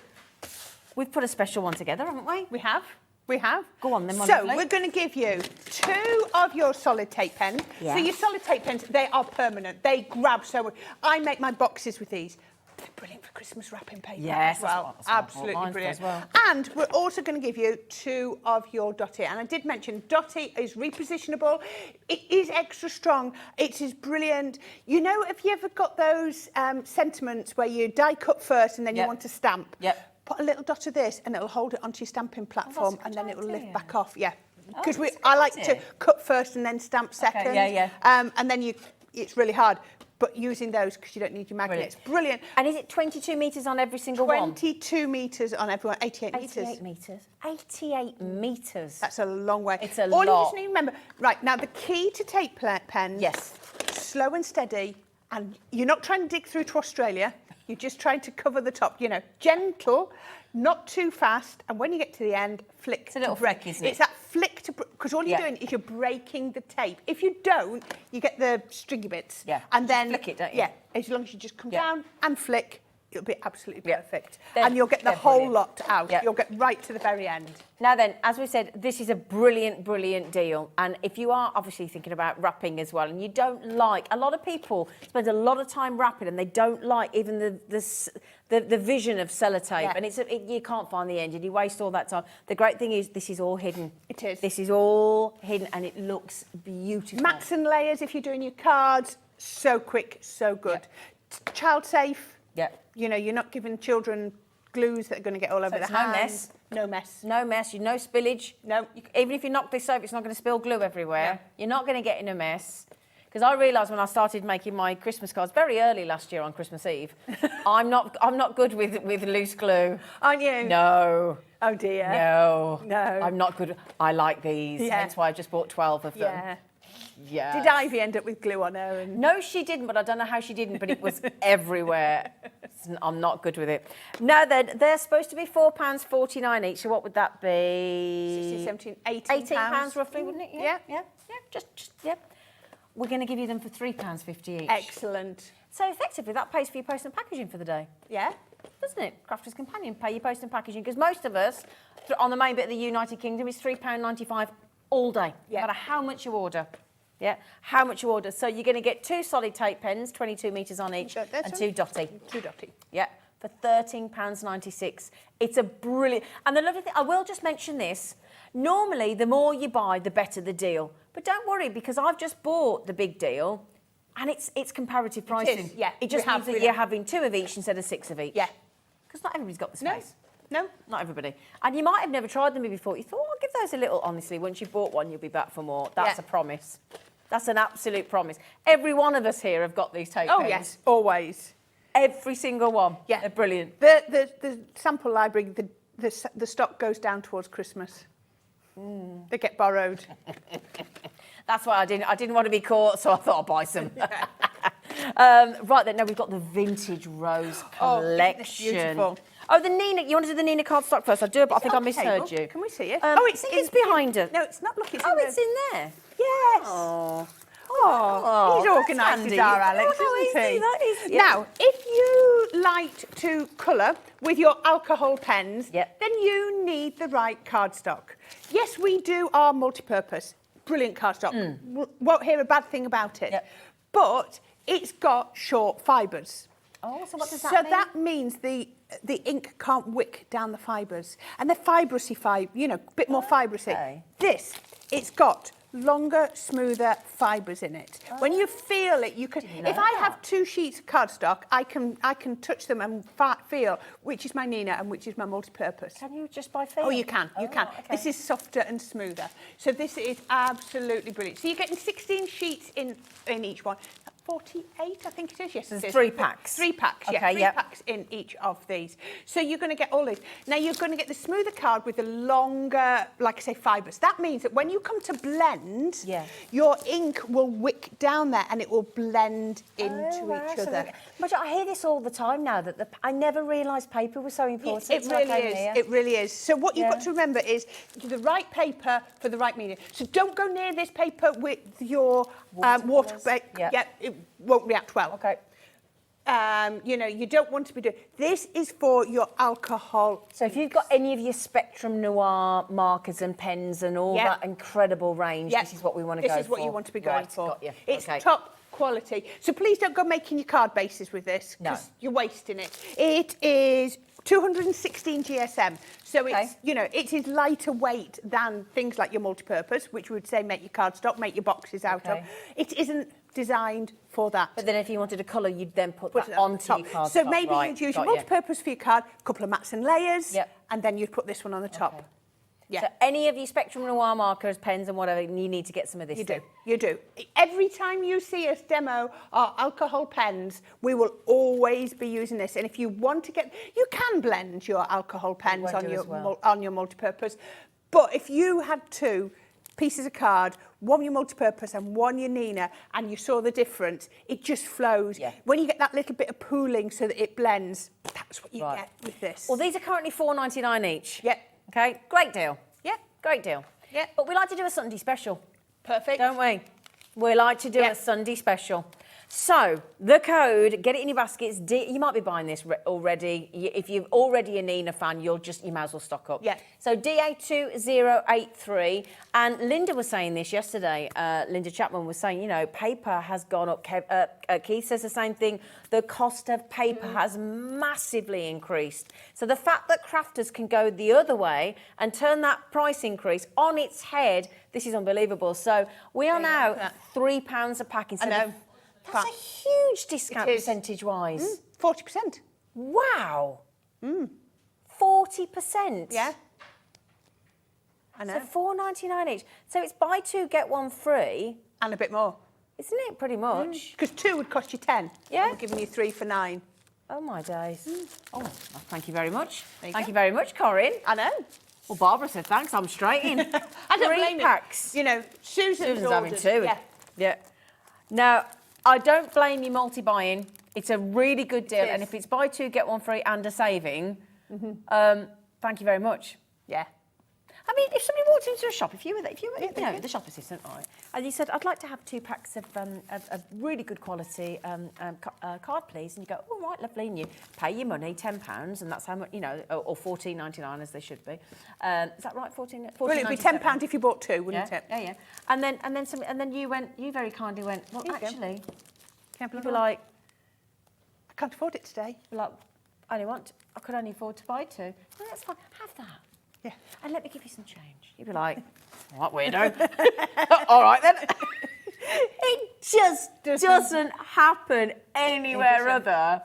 we've put a special one together, haven't we? We have. We have. Go on then, my So lovely. we're going to give you 2 of your solid tape pens. Yeah. So your solid tape pens, they are permanent. They grab so much. I make my boxes with these. They're brilliant for Christmas wrapping paper as well. Absolutely brilliant. As well. And we're also going to give you 2 of your dotty. And I did mention dotty is repositionable. It is extra strong. It is brilliant. You know, have you ever got those sentiments where you die cut first and then you want to stamp? Yep. Put a little dot of this and it'll hold it onto your stamping platform and then it will lift back off. Yeah. Because I like to cut first and then stamp second. Okay, and then it's really hard. But using those because you don't need your magnets. Brilliant. And is it 22 metres on every single one? 22 metres on everyone. 88 metres. 88 metres. 88 metres. That's a long way. It's a All lot. you just need to remember. Right, now the key to tape pens. Yes. Slow and steady. And you're not trying to dig through to Australia. You're just trying to cover the top, you know, gentle, not too fast. And when you get to the end, flick It's a little to break. flick, isn't it? It's that flick to, because all you're Yeah. doing is you're breaking the tape. If you don't, you get the stringy bits. Yeah. And Just then, flick it, don't you? yeah, as long as you just come Yeah. down and flick, it'll be absolutely Yeah. perfect. They're- And you'll get the they're whole brilliant. lot out. Yeah. You'll get right to the very end. Now then, as we said, this is a brilliant, brilliant deal. And if you are obviously thinking about wrapping as well, and you don't like, a lot of people spend a lot of time wrapping and they don't like even the vision of sellotape. Yeah. And you can't find the end and you waste all that time. The great thing is this is all hidden. It is. This is all hidden and it looks beautiful. Mats and layers, if you're doing your cards, so quick, so good. Child safe. Yeah. You know, you're not giving children glues that are going to get all over it's the no hands. mess. No mess. No mess, no spillage. No. Even if you knock this over, it's not going to spill glue everywhere. No. You're not going to get in a mess. Because I realised when I started making my Christmas cards very early last year on Christmas Eve, I'm not good with loose glue. Aren't you? No. Oh dear. No. No. I'm not good. I like these. Yeah. Hence why I just bought 12 of them. Yeah. Yeah. Did Ivy end up with glue on her? And No, she didn't, but I don't know how she didn't, but it was everywhere. I'm not good with it. Now then, they're supposed to be £4.49 each, so what would that be? 16, 17, £18 roughly, wouldn't it? Yeah. Yeah, just, yeah. We're going to give you them for £3.50 each. Excellent. So effectively, that pays for your post and packaging for the day, Yeah. doesn't it? Crafter's Companion, pay your post and packaging, because most of us, on the main bit of the United Kingdom, is £3.95 all day, Yeah. no matter how much you order. Yeah, how much you order. So you're going to get 2 solid tape pens, 22 metres on each, That's and right. 2 dotty. 2 dotty. Yeah, for £13.96. It's a brilliant... And the lovely thing, I will just mention this. Normally, the more you buy, the better the deal. But don't worry, because I've just bought the big deal, and it's comparative pricing. yeah. It just We have means that really- you're having 2 of each instead of 6 of each. Yeah. Because not everybody's got the No. space. No. Not everybody. And you might have never tried them before. You thought, oh, I'll give those a little... Honestly, once you've bought one, you'll be back for more. That's Yeah. a promise. That's an absolute promise. Every one of us here have got these tape Oh pens. yes, always. Every single one. Yeah. They're brilliant. The sample library, the stock goes down towards Christmas. They get borrowed. That's why I didn't want to be caught, so I thought I'd buy some. Right then, now we've got the vintage rose Oh, isn't collection. this beautiful? Oh, the Nina. You want to do the Nina cardstock first? I do, but I think I On the misheard table. you. Can we see it? I think it's behind us. No, it's not. Look, it's Oh, in the... it's in there. Yes. Oh. Oh, he's that's organised handy. as our Alex, Oh, how isn't easy he? that is. Yeah. Now, if you like to colour with your alcohol pens, Yep. then you need the right cardstock. Yes, we do our multi-purpose. Brilliant cardstock. Won't hear a bad thing about it. Yep. But it's got short fibres. Oh, so what does that So mean? that means the ink can't wick down the fibres. And they're fibrous-y, you know, a bit more fibrous-y. Okay. This, it's got longer, smoother fibres in it. When you feel it, you can... If I have 2 sheets of cardstock, I can touch them and feel which is my Nina and which is my multi-purpose. Can you just by feel? Oh, you can. Oh, okay. This is softer and smoother. So this is absolutely brilliant. So you're getting 16 sheets in each one. 48, I think it is. Yes, There's it is. 3 packs. 3 packs, yeah. Okay, 3 yep. packs in each of these. So you're going to get all these. Now you're going to get the smoother card with the longer, like I say, fibres. That means that when you come to blend, Yeah. your ink will wick down there and it will blend into wow, each so other. that- But I hear this all the time now, that I never realised paper was so important. It till I really came is. here. It really is. So what you've Yeah. got to remember is the right paper for the right medium. So don't go near this paper with your water. Yeah. It won't react well. Okay. You know, you don't want to be doing... This is for your alcohol. So if you've got any of your Spectrum Noir markers and pens and all Yep. that incredible range, Yep. this is what we want to go for. This is what you want to be going Right, for. got you. It's Okay. top quality. So please don't go making your card bases with this, No. because you're wasting it. It is 216 GSM. So it's, Okay. you know, it is lighter weight than things like your multi-purpose, which we would say make your cardstock, make your boxes out of. Okay. It isn't designed for that. But then if you wanted a colour, you'd then put Put that it on onto top. your card. So maybe right, you'd use got your you. multi-purpose for your card, a couple of mats and layers, Yep. and then you'd put this one on the top. Okay. Yeah. So any of your Spectrum Noir markers, pens and whatever, you need to get some of this. You then. do, you do. Every time you see us demo our alcohol pens, we will always be using this. And if you want to get, you can blend your alcohol pens won't on do your as well. on your multi-purpose. But if you had to pieces of card, one your multi-purpose and one your Nina, and you saw the difference, it just flows. Yeah. When you get that little bit of pooling so that it blends, that's what you Right. get with this. Well, these are currently $4.99 each. Yep. Okay, great deal. Yep. Great deal. Yep. But we like to do a Sunday special, Perfect. don't we? We like to do Yep. a Sunday special. So the code, get it in your baskets. You might be buying this already. If you're already a Nina fan, you might as well stock up. Yeah. So DA2083, and Linda was saying this yesterday. Linda Chapman was saying, you know, paper has gone up. Keith says the same thing. The cost of paper has massively increased. So the fact that crafters can go the other way and turn that price increase on its head, this is unbelievable. So we are now £3 a pack instead of. That's a huge discount percentage-wise. 40%. Wow. 40%. Yeah. I know. So $4.99 each. So it's buy two, get one free. And a bit more. Isn't it pretty much? Because 2 would cost you 10. Yeah. We're giving you 3 for 9. Oh, my days. Oh, well, thank you very much. There you Thank go. you very much, Corinne. I know. Well, Barbara said thanks. I'm straight in. I don't 3 blame you. packs. You know, Susan's having ordered. 2. Yeah. Yeah. Now, I don't blame you multi-buying. It's a really good deal. It is. And if it's buy two, get one free and a saving, thank you very much. Yeah. I mean, if somebody walked into a shop, if you were the shop assistant, right, and you said, "I'd like to have 2 packs of really good quality card, please," and you go, "All right, lovely," and you pay your money, £10, and that's how much, you know, or $14.99 as they should be. Is that right? 14. Well, it'd be £10 if you bought 2, wouldn't Yeah, it? yeah. And then you very kindly went, "Well, Here you go. actually," Can't you'd believe be like, I can't afford it today. I could only afford to buy 2. No, that's fine. Have that. Yeah. And let me give you some change. You'd be like, what weirdo? All right then. It just doesn't happen anywhere other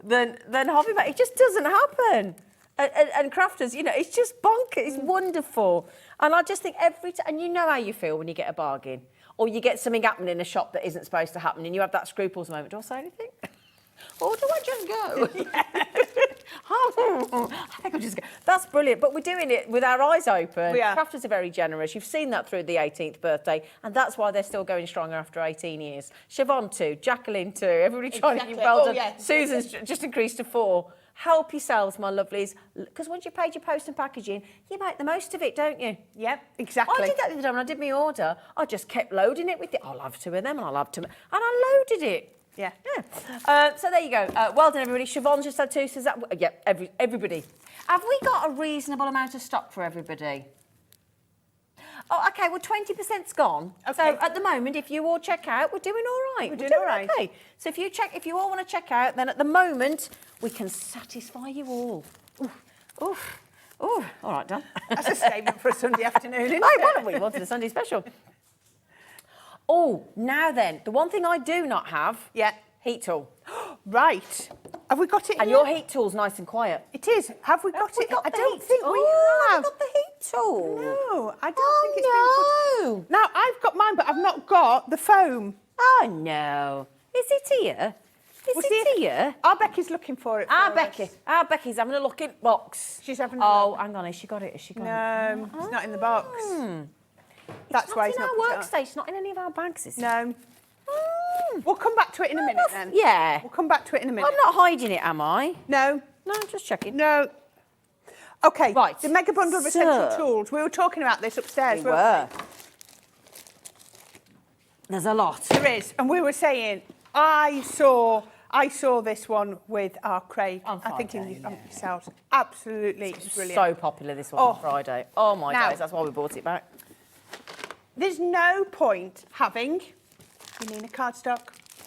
than HobbyMaker. It just doesn't happen. And crafters, you know, it's just bonkers. It's wonderful. And I just think every time, and you know how you feel when you get a bargain or you get something happening in a shop that isn't supposed to happen and you have that scruples moment. Do I say anything? Or do I just go? I think I'll just go. That's brilliant. But we're doing it with our eyes open. We are. Crafters are very generous. You've seen that through the 18th birthday, and that's why they're still going stronger after 18 years. Siobhan too, Jacqueline too, everybody trying to Exactly. well Oh, done. yeah. Susan's just increased to 4. Help yourselves, my lovelies, because once you paid your post and packaging, you make the most of it, don't you? Yep, exactly. I did that the other day when I did my order. I just kept loading it with it. I'll have 2 of them, and I'll have 2, and I loaded it. Yeah. So there you go. Well done, everybody. Siobhan just had 2. Says that. Yeah, everybody. Have we got a reasonable amount of stock for everybody? Oh, okay. Well, 20%'s gone. Okay. So at the moment, if you all check out, we're doing all right. We're doing all right. Okay. So if you all want to check out, then at the moment we can satisfy you all. Oof. All right, Dan. That's a statement for a Sunday afternoon, isn't Hey, it? why don't we wanted a Sunday special? Oh, now then, the one thing I do not have, Yeah. heat tool. Right. Have we got it And here? your heat tool's nice and quiet. It is. Have we got We it? got I the don't heat- think we Oh, have. we got the heat tool. No, I don't think it's been Oh, put. Now, I've got mine, but I've not got the foam. no. Oh, no. Is it here? Is We'll see it if- here? Our Becky's looking for it. Our for Becky. us. Our Becky's having a look in box. She's having a Oh, look. hang on. Has she got it? Has she got it? No, it's not in the box. That's why It's it's not not in put our it on. workstation. It's not in any of our bags, is it? No. Mm. We'll come back to it in a minute then. Yeah. We'll come back to it in a minute. I'm not hiding it, am I? No. No, I'm just checking. No. Okay. Right, The mega bundle of so- essential tools. We were talking about this upstairs. We weren't were. There's a lot. There is, and we were saying, I saw this one with our Craig. On I think Friday, on yourselves. Absolutely brilliant. So popular this one Oh. on Friday. Oh my Now- days, that's why we bought it back. There's no point having your Nina cardstock,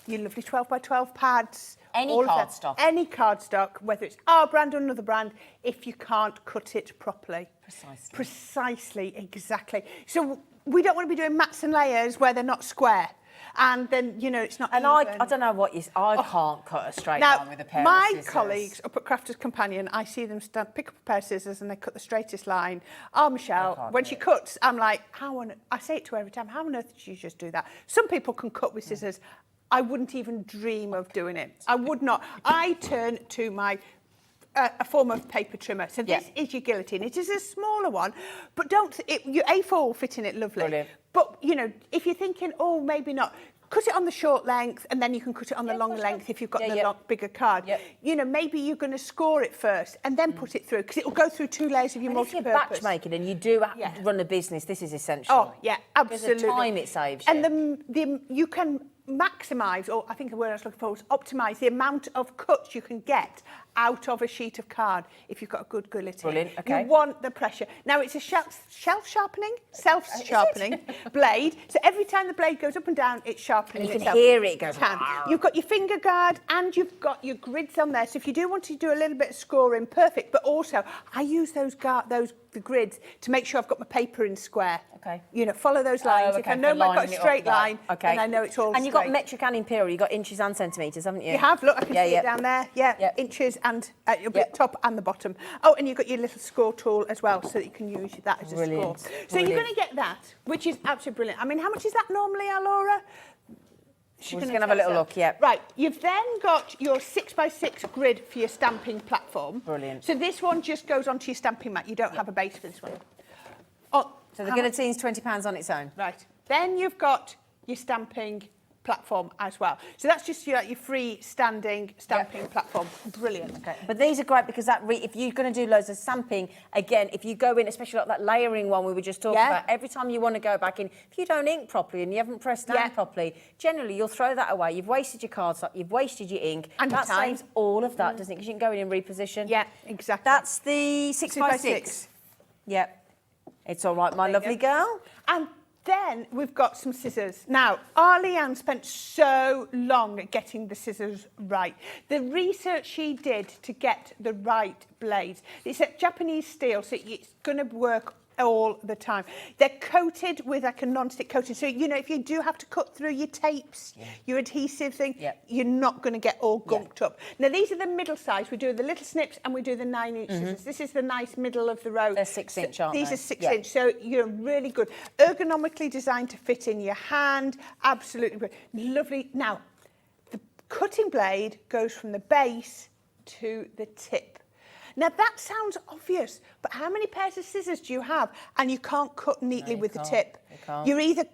your lovely 12 by 12 pads. Any all of them. cardstock. Any cardstock, whether it's our brand or another brand, if you can't cut it properly. Precisely. Precisely, exactly. So we don't want to be doing mats and layers where they're not square. And then, you know, it's not And even. I don't know what you. I can't cut a straight Now, line with a pair my of scissors. colleagues up at Crafter's Companion, I see them pick up a pair of scissors and they cut the straightest line. Oh, Michelle, can't when do she it. cuts, I'm like, I say it to her every time, how on earth did you just do that? Some people can cut with scissors. I wouldn't even dream of doing it. I would not. I turn to my a form of paper trimmer. So this is your guillotine. It is a smaller one, but your A4 will fit in it lovely. Brilliant. But, you know, if you're thinking, oh, maybe not, cut it on the short length and then you can cut it on the long length if you've got the bigger card. You know, maybe you're going to score it first and then put it through, because it will go through 2 layers of your multi-purpose. If you're batch making and you do run a business, this is essential. Oh, yeah, absolutely. Because the time it saves you. And you can maximise, or I think the word I was looking for was optimise, the amount of cuts you can get out of a sheet of card if you've got a good guillotine. Brilliant, okay. You want the pressure. Now, it's a self-sharpening blade, so every time the blade goes up and down, it's sharpening and you itself. can hear it go. You've got your finger guard and you've got your grids on there, so if you do want to do a little bit of scoring, perfect, but also I use the grids to make sure I've got my paper in square. Okay. You know, follow those lines. If I know I've got a straight line, then I know it's all And you've got straight. metric and imperial, you've got inches and centimetres, haven't you? You have, look, I can see it down there. Yeah, inches and your top and the bottom. Oh, and you've got your little score tool as well, so that you can use that as a score. So you're going to get that, which is absolutely brilliant. I mean, how much is that normally, Laura? We're just going to have a little look, Right, you've then got your 6x6 grid for your stamping platform. Brilliant. So this one just goes onto your stamping mat. You don't have a base for this one. Oh, so the guillotine's £20 on its own. Right. Then you've got your stamping platform as well. So that's just your free-standing stamping platform. Brilliant. Okay. But these are great because if you're going to do loads of stamping, again, if you go in, especially like that layering one we were just talking about, every time you want to go back in, if you don't ink properly and you haven't pressed down properly, generally you'll throw that away. You've wasted your cardstock, you've wasted your ink. And that time. saves all of that, doesn't it? Because you can go in and reposition. Yeah, exactly. That's the 6x6. Yeah. It's all right, my lovely girl. And then we've got some scissors. Now, Arlie-Ann spent so long at getting the scissors right. The research she did to get the right blades. It's a Japanese steel, so it's going to work all the time. They're coated with like a non-stick coating. So, you know, if you do have to cut through your tapes, your adhesive thing, you're not going to get all gunked up. Now, these are the middle size. We do the little snips and we do the 9-inch scissors. This is the nice middle of the road. They're 6-inch, aren't they? These are 6-inch, so you're really good. Ergonomically designed to fit in your hand. Absolutely good. Lovely. Now, the cutting blade goes from the base to the tip. Now, that sounds obvious, but how many pairs of scissors do you have? And you can't cut neatly with the tip. You can't. You're either,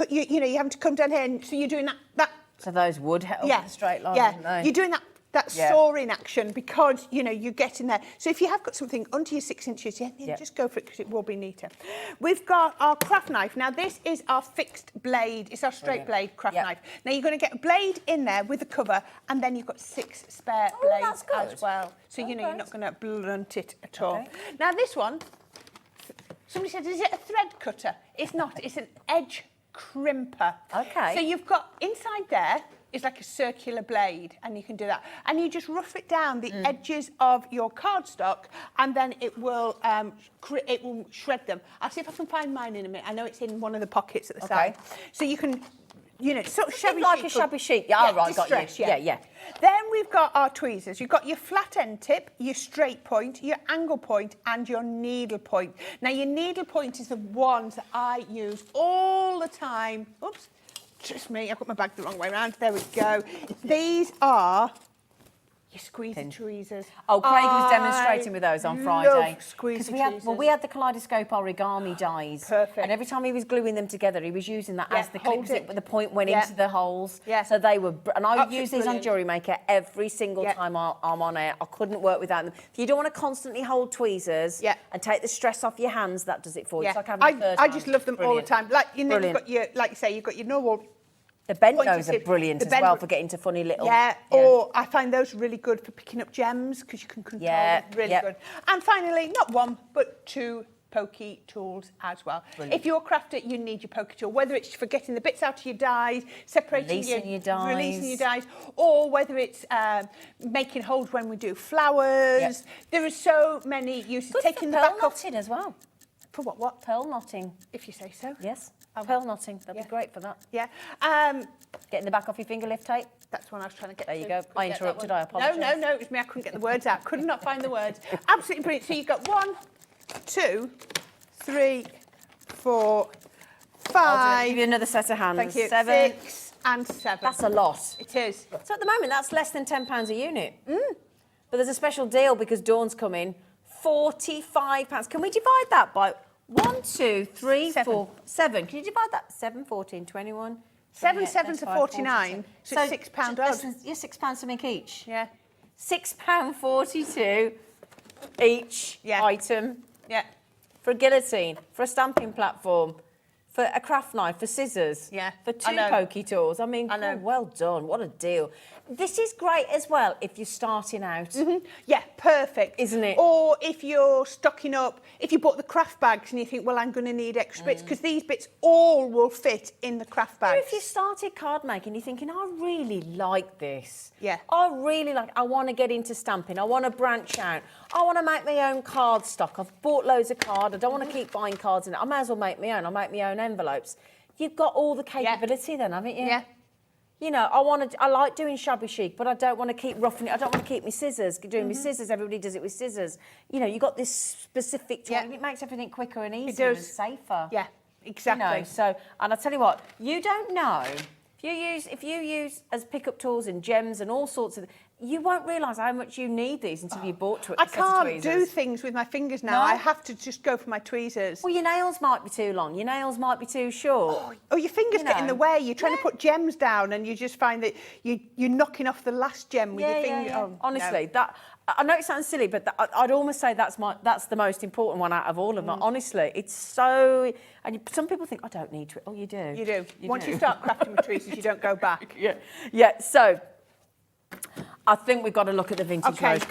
you know, you have to come down here, and so you're doing that. So those would help the straight line, wouldn't they? You're doing that sawing action because, you know, you get in there. So if you have got something under your 6 inches, just go for it because it will be neater. We've got our craft knife. Now, this is our fixed blade. It's our straight blade craft knife. Now, you're going to get a blade in there with a cover, and then you've got 6 spare blades as well. So, you know, you're not going to blunt it at all. Now, this one, somebody said, is it a thread cutter? It's not. It's an edge crimper. Okay. So you've got inside there is like a circular blade, and you can do that. And you just rough it down the edges of your cardstock, and then it will shred them. I'll see if I can find mine in a minute. I know it's in one of the pockets at the side. So you can, you know, sort of shabby like sheet. a shabby sheet. Yeah, right, got stretch, you. Yeah. Then we've got our tweezers. You've got your flat end tip, your straight point, your angle point, and your needle point. Now, your needle point is the ones that I use all the time. Oops. Trust me, I've got my bag the wrong way around. There we go. These are your squeezy tweezers. Oh, Craig was demonstrating with those on Friday. Love squeezy tweezers. We had the kaleidoscope origami dies. Perfect. And every time he was gluing them together, he was using that as the clips. The point went into the holes. Yeah. So they were... And I Absolutely use these on HobbyMaker every single time I'm on air. I couldn't work without them. If you don't want to constantly hold tweezers and take the stress off your hands, that does it for you. It's like having a third I just love them all the time. Like, you know, Brilliant. you've got your, like you say, you've got your normal... The bent nose are brilliant as well for getting to funny little... Yeah, or I find those really good for picking up gems because you can control them. Really good. And finally, not one, but 2 pokey tools as well. Brilliant. If you're a crafter, you need your pokey tool, whether it's for getting the bits out of your dies, separating releasing your dies, or whether it's making holes when we do flowers. There are so many uses. Good Taking for the pearl back knotting as well. For what? Pearl knotting. If you say so. Yes. Pearl knotting. That'd be great for that. Yeah. Getting the back off your finger lift tape. That's one I was trying to get There to. you go. I interrupted, I apologise. No, it was me. I couldn't get the words out. Could not find the words. Absolutely brilliant. So you've got 1, 2, 3, 4, 5. I'll give you another set of hands. Thank you. 7. 6 and 7. That's a lot. It is. So at the moment, that's less than £10 a unit. But there's a special deal because Dawn's coming. £45. Can we divide that by 1, 2, 3, 4, 7? Can you divide that? 7, 14, 21. 7 sevens are 49, so it's £6 odd. Yeah, £6 something each. Yeah. £6.42 each item. Yeah. For a guillotine, for a stamping platform, for a craft knife, for scissors, for 2 pokey tools. I mean, well done. What a deal. This is great as well if you're starting out. Yeah, perfect. Isn't it? Or if you're stocking up, if you bought the craft bags and you think, well, I'm going to need extra bits, because these bits all will fit in the craft bags. Or if you started card making, you're thinking, I really like this. Yeah. I want to get into stamping. I want to branch out. I want to make my own card stock. I've bought loads of cards. I don't want to keep buying cards in it. I may as well make my own. I'll make my own envelopes. You've got all the capability then, haven't you? Yeah. You know, I like doing shabby chic, but I don't want to keep roughing it. I don't want to keep my scissors, doing my scissors. Everybody does it with scissors. You know, you've got this specific tool, and it makes everything quicker and easier and safer. Yeah, exactly. You know, so, and I tell you what, you don't know, if you use as pickup tools and gems and all sorts of, you won't realise how much you need these until you bought to it. I can't do things with my fingers now. No? I have to just go for my tweezers. Well, your nails might be too long. Your nails might be too short. Oh, your fingers get in the way. You're trying to put gems down and you just find that you're knocking off the last gem with your finger. Yeah. Oh, honestly, I know it sounds silly, but I'd almost say that's the most important one out of all of them. Honestly, it's so... And some people think, I don't need to... Oh, you do. You do. Once you start crafting with tweezers, you don't go back. Yeah, so... I think we've got to look at the Vintage Rose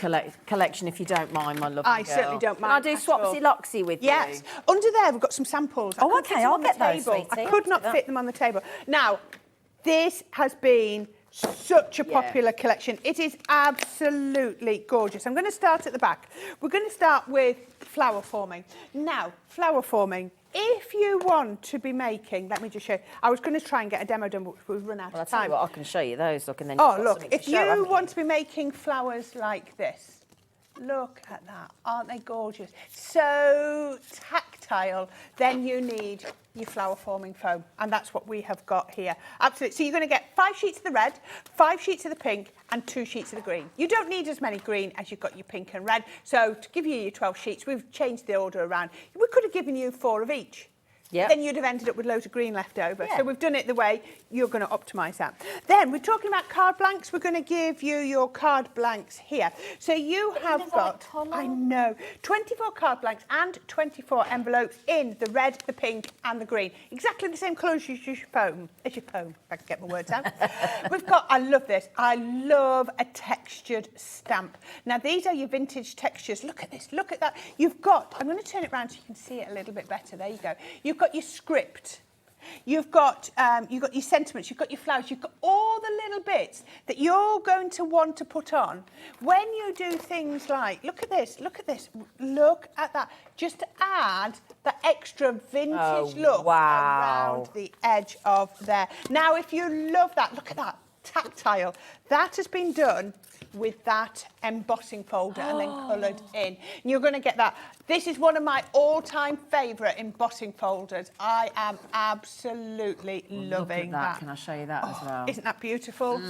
collection, if you don't mind, my lovely girl. I certainly don't mind. Can I do Swapsy-Loxy with you? Yes. Under there, we've got some samples. Oh, okay, I'll get those, sweetie. I could not fit them on the table. Now, this has been such a popular collection. It is absolutely gorgeous. I'm going to start at the back. We're going to start with flower forming. Now, flower forming. If you want to be making, let me just show you. I was going to try and get a demo done, but we've run out of time. I'll tell you what, I can show you those. Look, and then look, if you want to be making flowers like this, look at that. Aren't they gorgeous? So tactile. Then you need your flower forming foam, and that's what we have got here. Absolutely. So you're going to get 5 sheets of the red, 5 sheets of the pink, and 2 sheets of the green. You don't need as many green as you've got your pink and red. So to give you your 12 sheets, we've changed the order around. We could have given you 4 of each. Yep. Then you'd have ended up with loads of green left over. Yeah. So we've done it the way you're going to optimise that. Then we're talking about card blanks. We're going to give you your card blanks here. So you have got, I know, 24 card blanks and 24 envelopes in the red, the pink and the green. Exactly the same colours as your foam. If I can get my words out. We've got, I love this. I love a textured stamp. Now these are your vintage textures. Look at this. Look at that. You've got, I'm going to turn it around so you can see it a little bit better. There you go. You've got your script, you've got your sentiments, you've got your flowers, you've got all the little bits that you're going to want to put on when you do things like, look at this, look at that, just to add the extra vintage look around the edge of there. Now, if you love that, look at that, tactile, that has been done with that embossing folder and then coloured in. And you're going to get that. This is one of my all-time favourite embossing folders. I am absolutely loving that. Can I show you that as well? Isn't that beautiful?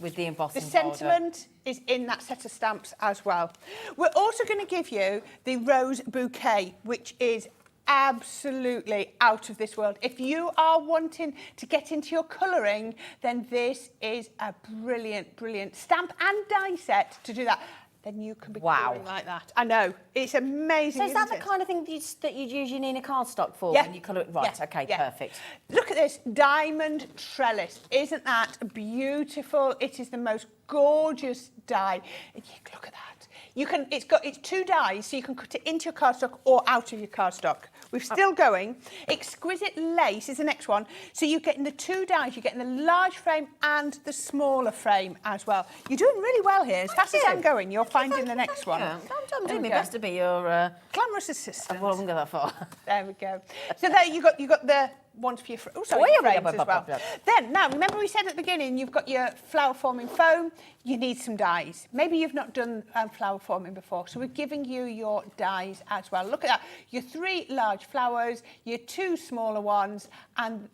With the embossing The sentiment is in that set of stamps as well. We're also going to give you the rose bouquet, which is absolutely out of this world. If you are wanting to get into your colouring, then this is a brilliant, brilliant stamp and die set to do that. Then you can be colouring like that. I know, it's amazing. So is that the kind of thing that you'd use your Nina cardstock for when you colour it? Right, okay, perfect. Look at this diamond trellis. Isn't that beautiful? It is the most gorgeous die. Look at that. It's 2 dies, so you can cut it into your cardstock or out of your cardstock. We're still going. Exquisite lace is the next one. So you're getting the 2 dies. You're getting the large frame and the smaller frame as well. You're doing really well here. As fast as I'm going, you're finding the next one. I'm doing my best to be your glamorous assistant. Well, I won't go that far. There we go. So there you got the ones for your frames as well. Then, now, remember we said at the beginning, you've got your flower forming foam, you need some dies. Maybe you've not done flower forming before, so we're giving you your dies as well. Look at that. Your 3 large flowers, your 2 smaller ones, and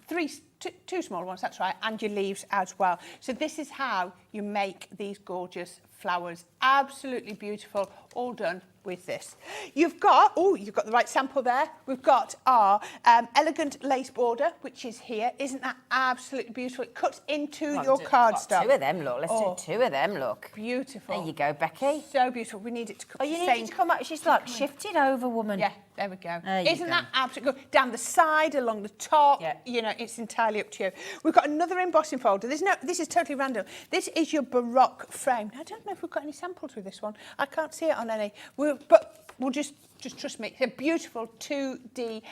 two smaller ones, that's right, and your leaves as well. So this is how you make these gorgeous flowers. Absolutely beautiful, all done with this. You've got the right sample there. We've got our elegant lace border, which is here. Isn't that absolutely beautiful? It cuts into your cardstock. Two of them, look. Let's do two of them, look. Beautiful. There you go, Becky. So beautiful. We need it to come. Oh, you need it to come out. She's like shifted over, woman. Yeah, there we go. There Isn't that absolutely good? Down the side, along the top. Yeah. You know, it's entirely up to you. We've got another embossing folder. This is totally random. This is your Baroque frame. I don't know if we've got any samples with this one. I can't see it on any. But we'll just trust me. It's a beautiful 2D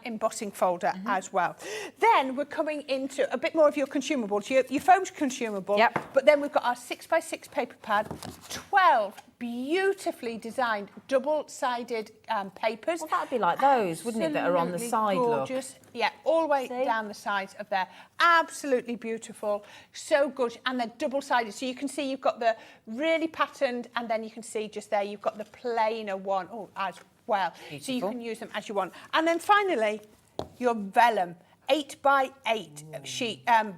embossing folder as well. Then we're coming into a bit more of your consumables. Your foam's consumable. Yep. But then we've got our 6x6 paper pad, 12 beautifully designed double-sided papers. Well, that'd be like those, wouldn't it, that are on the side, gorgeous. Look. Yeah, all the way down the sides of there. Absolutely beautiful. So good. And they're double-sided. So you can see you've got the really patterned, and then you can see just there you've got the plainer one as well. Beautiful. So you can use them as you want. And then finally, your vellum. 8x8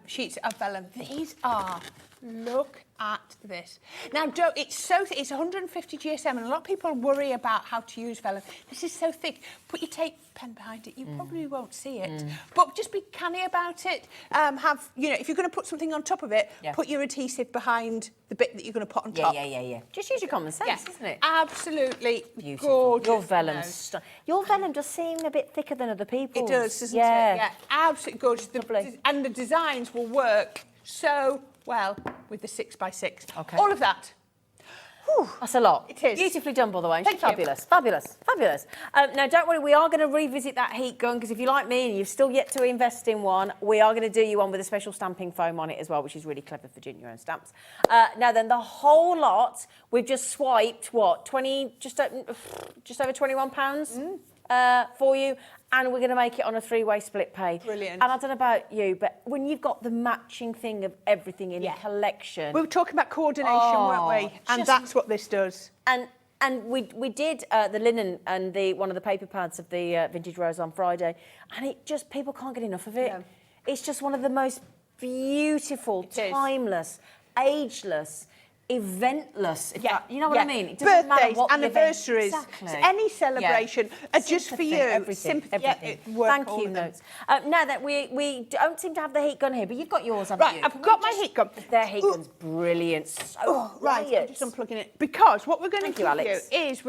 sheets of vellum. These are, look at this. Now, it's 150 GSM, and a lot of people worry about how to use vellum. This is so thick. Put your tape pen behind it. You probably won't see it, but just be canny about it. If you're going to put something on top of it, put your adhesive behind the bit that you're going to put on top. Yeah. Just use your common sense, isn't it? Absolutely beautiful. Gorgeous. Your vellum does seem a bit thicker than other people's. It does, doesn't it? Yeah, absolutely gorgeous. And the designs will work so well with the 6x6. Okay. All of that. Whew. That's a lot. It is. Beautifully done, by the way. Thank you. Fabulous. Now, don't worry, we are going to revisit that heat gun, because if you're like me and you've still yet to invest in one, we are going to do you one with a special stamping foam on it as well, which is really clever for doing your own stamps. Now then, the whole lot, we've just swiped, just over £21 for you. And we're going to make it on a 3-way split pay. Brilliant. And I don't know about you, but when you've got the matching thing of everything in a collection... We were talking about coordination, weren't we? And that's what this does. And we did the linen and one of the paper pads of the Vintage Rose on Friday, and people can't get enough of it. No. It's just one of the most beautiful, timeless, ageless, eventless. You know what I mean? It doesn't matter what anniversaries, exactly. any celebration are just for you. Everything. Thank you, notes. Now that we don't seem to have the heat gun here, but you've got yours, haven't you? Right, I've got my heat gun. Their heat gun's brilliant. So right, I'm just unplugging it. Because what we're going to give you is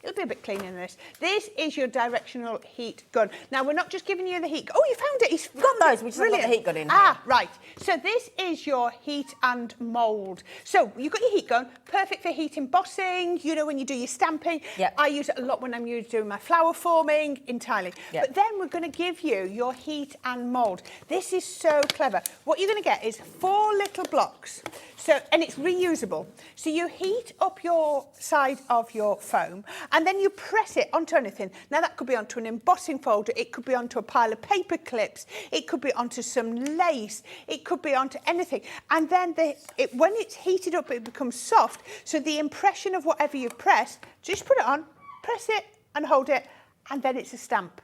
it'll be a bit cleaner than this. This is your directional heat gun. Now, we're not just giving you the heat gun. Oh, you found it. He's got those. We just got the heat gun in here. Right. So this is your heat and mould. So you've got your heat gun, perfect for heat embossing, when you do your stamping. Yep. I use it a lot when I'm doing my flower forming, entirely. Yep. But then we're going to give you your heat and mould. This is so clever. What you're going to get is 4 little blocks. And it's reusable. So you heat up your side of your foam, and then you press it onto anything. Now, that could be onto an embossing folder. It could be onto a pile of paper clips. It could be onto some lace. It could be onto anything. And then when it's heated up, it becomes soft. So the impression of whatever you've pressed, just put it on, press it and hold it, and then it's a stamp.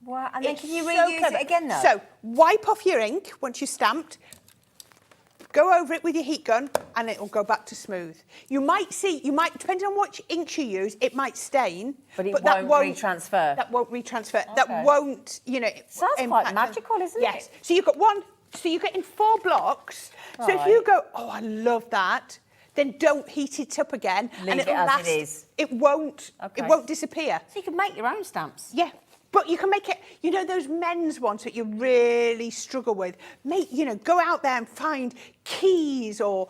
Wow. And then can you reuse it again, though? So wipe off your ink once you've stamped. Go over it with your heat gun, and it will go back to smooth. You might, depending on which inks you use, it might stain. But that won't retransfer. That won't retransfer. Okay. That won't, Sounds quite magical, isn't it? Yes. So you've got so you're getting 4 blocks. Right. So if you go, I love that, then don't heat it up again. Leave it as it is. It won't disappear. So you can make your own stamps. Yeah. But you can make it, those men's ones that you really struggle with. Go out there and find keys or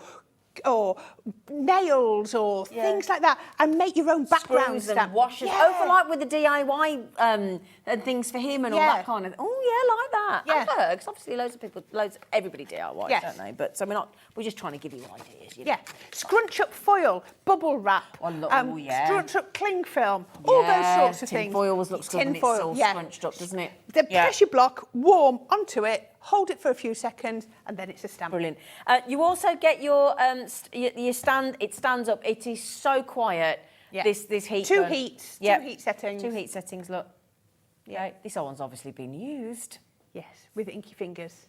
nails or things like that, and make your own background stamp. And washers. Yeah. Over like with the DIY and things for him and all that kind of. Like that. Yeah. And Bergs. Obviously, everybody DIYs, don't they? But so we're just trying to give you ideas. Yeah. Scrunch up foil, bubble wrap. Scrunch up cling film. All those sorts of things. Tin foil looks good when it's all scrunched up, doesn't it? The pressure block, warm onto it. Hold it for a few seconds, and then it's a stamp. Brilliant. You also get your stand. It stands up. It is so quiet. Yeah. This heat. Two heat settings. 2 heat settings. Look. Yeah. This one's obviously been used. Yes, with inky fingers.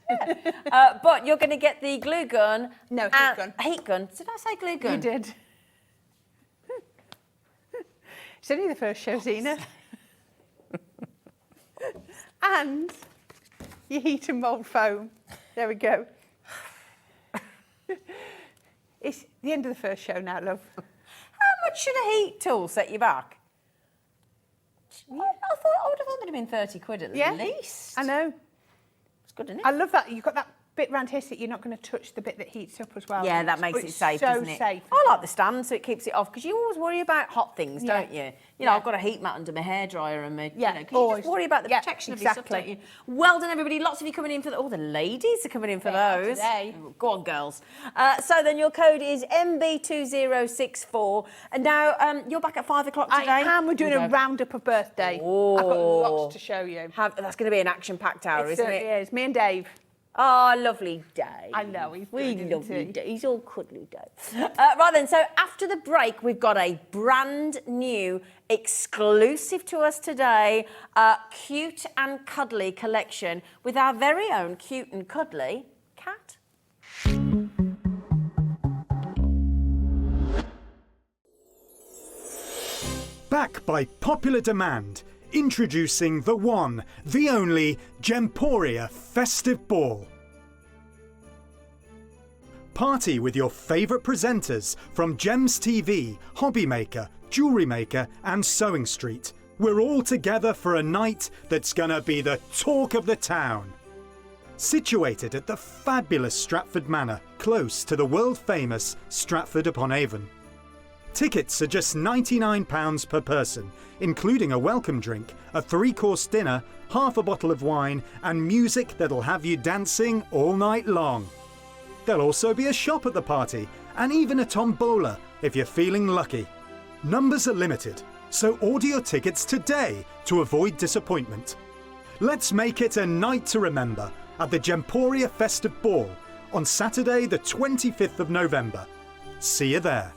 But you're going to get the glue gun. No, heat gun. Heat gun. Did I say glue gun? You did. It's only the first show, Zena. And your heat and mould foam. There we go. It's the end of the first show now, love. How much should a heat tool set you back? I would have thought it'd have been 30 quid at least. I know. It's good, isn't it? I love that. You've got that bit round here so you're not going to touch the bit that heats up as well. Yeah, that makes it safe, so doesn't it? safe. I like the stand so it keeps it off because you always worry about hot things, Yeah. don't you? You know, I've got a heat mat under my hairdryer and my, Yeah, you know, 'cause you always. just worry about the Yeah, protection of your stuff, exactly. don't you? Well done, everybody. Lots of you coming in for the ladies are coming in for They are those. today. Go on, girls. So then your code is MB2064. And now you're back at 5 o'clock today. I am. We're doing a roundup of birthday. I've got lots to show you. That's going to be an action-packed hour, isn't it? It is. Me and Dave. Oh, lovely Dave. I know, he's We good, isn't lovely he? Dave. He's all cuddly Dave. Right then, so after the break, we've got a brand new, exclusive to us today, Cute and Cuddly collection with our very own Cute and Cuddly cat. Back by popular demand, introducing the one, the only Gemporia Festive Ball. Party with your favourite presenters from Gems TV, HobbyMaker, Jewellery Maker and Sewing Street. We're all together for a night that's gonna be the talk of the town. Situated at the fabulous Stratford Manor, close to the world-famous Stratford-upon-Avon. Tickets are just £99 per person, including a welcome drink, a 3-course dinner, half a bottle of wine and music that'll have you dancing all night long. There'll also be a shop at the party and even a tombola if you're feeling lucky. Numbers are limited, so order your tickets today to avoid disappointment. Let's make it a night to remember at the Gemporia Festive Ball on Saturday the 25th of November. See you there.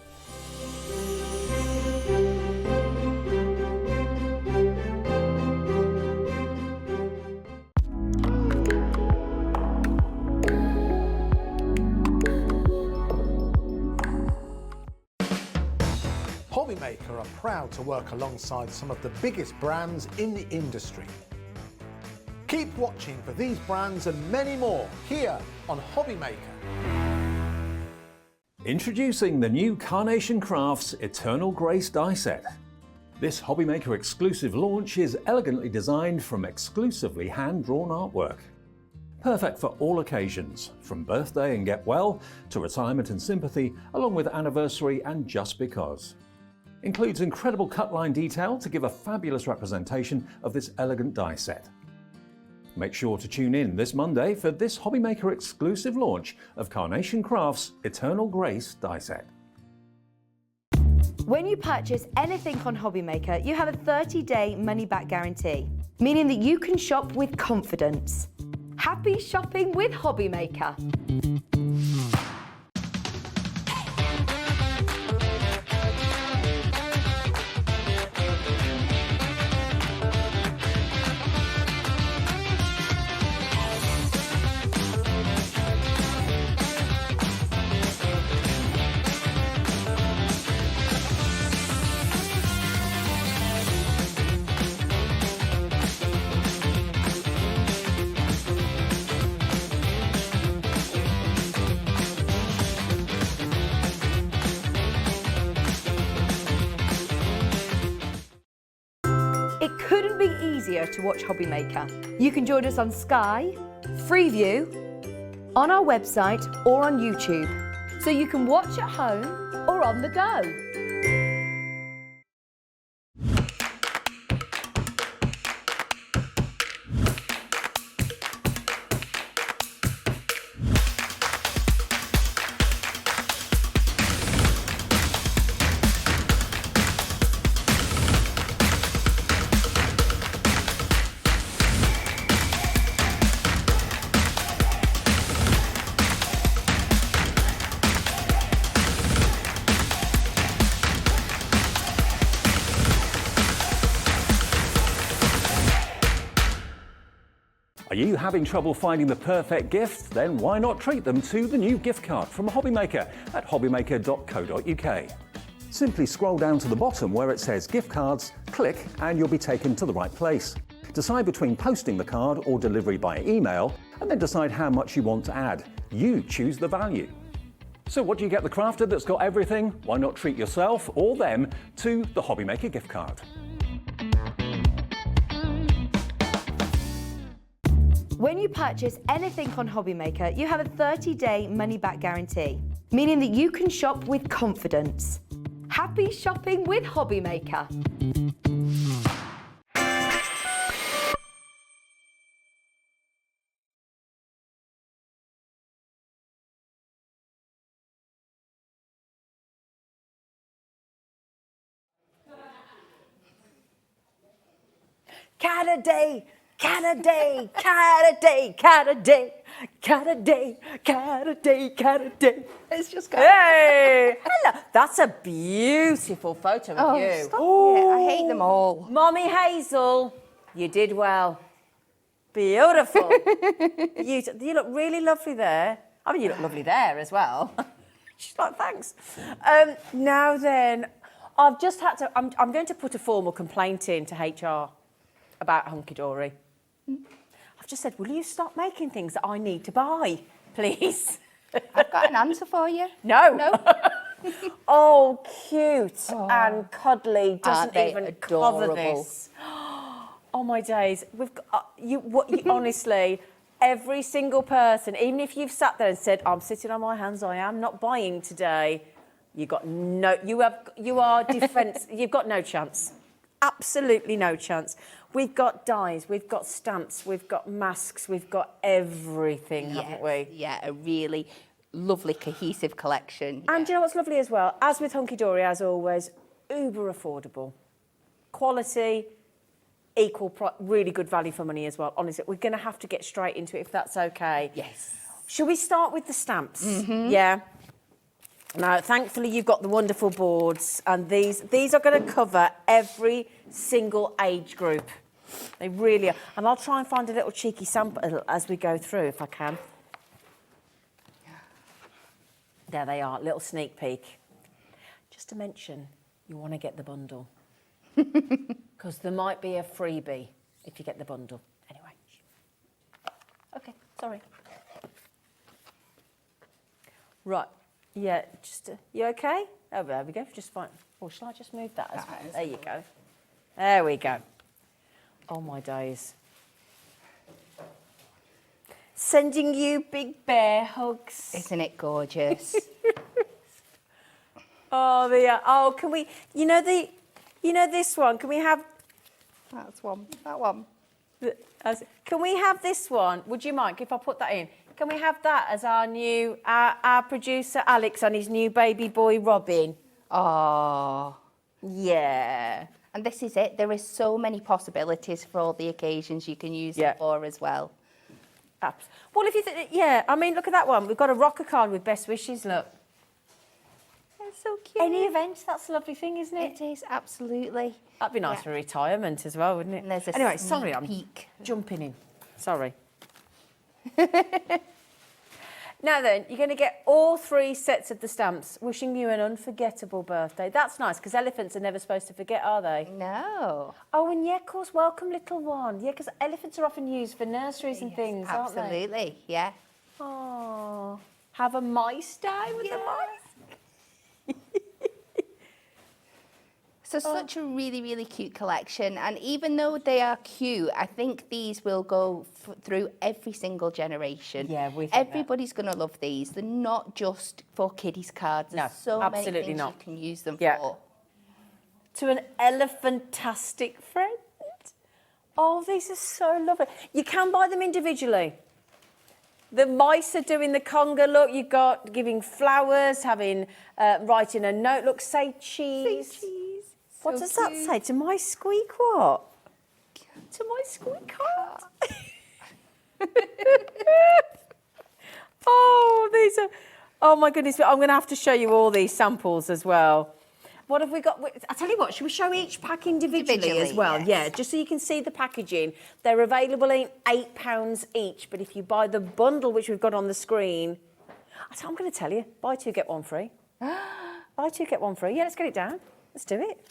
HobbyMaker are proud to work alongside some of the biggest brands in the industry. Keep watching for these brands and many more here on HobbyMaker. Introducing the new Carnation Crafts Eternal Grace die set. This HobbyMaker exclusive launch is elegantly designed from exclusively hand-drawn artwork. Perfect for all occasions, from birthday and get well to retirement and sympathy, along with anniversary and just because. Includes incredible cut line detail to give a fabulous representation of this elegant die set. Make sure to tune in this Monday for this HobbyMaker exclusive launch of Carnation Crafts Eternal Grace die set. When you purchase anything on HobbyMaker, you have a 30-day money-back guarantee, meaning that you can shop with confidence. Happy shopping with HobbyMaker. It couldn't be easier to watch HobbyMaker. You can join us on Sky, Freeview, on our website or on YouTube. So you can watch at home or on the go. Are you having trouble finding the perfect gift? Then why not treat them to the new gift card from HobbyMaker at hobbymaker.co.uk. Simply scroll down to the bottom where it says gift cards, click and you'll be taken to the right place. Decide between posting the card or delivery by email and then decide how much you want to add. You choose the value. So what do you get the crafter that's got everything? Why not treat yourself or them to the HobbyMaker gift card? When you purchase anything on HobbyMaker, you have a 30-day money-back guarantee, meaning that you can shop with confidence. Happy shopping with HobbyMaker. Cat a day, cat a day, cat a day, cat a day, cat a day, cat a day, cat a day. It's just going. Hey, hello. That's a beautiful photo of you. Stop it. I hate them all. Mommy Hazel, you did well. Beautiful. You look really lovely there. I mean, you look lovely there as well. She's like, thanks. Now then, I've just had to, I'm going to put a formal complaint in to HR about Hunkydory. I've just said, will you stop making things that I need to buy, please? I've got an answer for you. No. No. Oh, cute and cuddly. Doesn't Aren't they even cover adorable? this. Oh my days. We've got, honestly, every single person, even if you've sat there and said, I'm sitting on my hands, I am not buying today, you are defense, you've got no chance. Absolutely no chance. We've got dies, we've got stamps, we've got masks, we've got everything, haven't we? Yeah, a really lovely cohesive collection. And do you know what's lovely as well? As with Hunkydory, as always, uber affordable. Quality, really good value for money as well. Honestly, we're going to have to get straight into it if that's okay. Yes. Shall we start with the stamps? Yeah. Now, thankfully, you've got the wonderful boards, and these are going to cover every single age group. They really are. And I'll try and find a little cheeky sample as we go through, if I can. There they are, little sneak peek. Just to mention, you want to get the bundle. Because there might be a freebie if you get the bundle. Anyway. Okay, sorry. Right. Yeah, just, you okay? Oh, there we go, just fine. Or shall I just move that as well? There you go. There we go. Oh, my days. Sending you big bear hugs. Isn't it gorgeous? Oh, can we, this one, can we have, That's one. That one. can we have this one? Would you mind if I put that in? Can we have that as our new, our producer Alex and his new baby boy Robin? Oh. Yeah. And this is it. There is so many possibilities for all the occasions you can use it for as well. Well, if you think, I mean, look at that one. We've got a rocker card with best wishes, look. It's so cute. Any event, that's a lovely thing, isn't it? It is, absolutely. That'd be nice for retirement as well, wouldn't it? And there's a anyway, sneak sorry, I'm peek. jumping in. Sorry. Now then, you're going to get all 3 sets of the stamps, wishing you an unforgettable birthday. That's nice, because elephants are never supposed to forget, are they? No. Oh, and yeah, of course, welcome, little one. Yeah, because elephants are often used for nurseries and things, aren't they? Absolutely, yeah. Oh, have a mice day with the mice? So such a really, really cute collection. And even though they are cute, I think these will go through every single generation. Yeah, we think Everybody's going to love these. They're not just for kiddies' cards. There's so many absolutely things not. you can use them Yeah. for. To an elephantastic friend. Oh, these are so lovely. You can buy them individually. The mice are doing the conga look. You've got giving flowers, having, writing a note. Look, say cheese. Say cheese. What So does that cute. say? To my squeak what? To my squeak heart. Oh, these are... Oh, my goodness. I'm going to have to show you all these samples as well. What have we got? I tell you what, should we show each pack individually as well? Yes. Yeah, just so you can see the packaging. They're available in £8 each, but if you buy the bundle, which we've got on the screen, I'm going to tell you, buy two, get one free. Buy two, get one free. Yeah, let's get it down. Let's do it.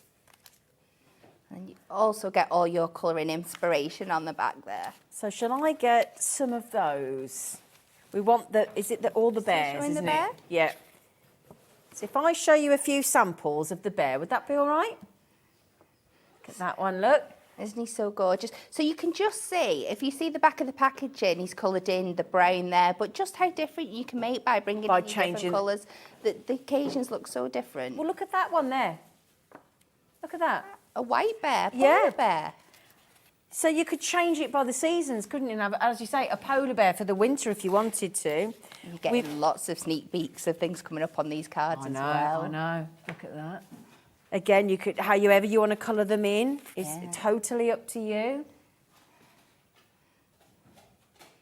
And you also get all your colouring inspiration on the back there. So shall I get some of those? We want is it all the bears, showing isn't the bear? it? Yeah. So if I show you a few samples of the bear, would that be all right? Look at that one, look. Isn't he so gorgeous? So you can just see, if you see the back of the packaging, he's coloured in the brown there, but just how different you can make by bringing in changing different colours. The occasions look so different. Well, look at that one there. Look at that. A white bear, Yeah. polar bear. So you could change it by the seasons, couldn't you? And have, as you say, a polar bear for the winter if you wanted to. You're getting lots of sneak peeks of things coming up on these cards as well. I know. Look at that. Again, you could, however you want to colour them in, is totally up to you.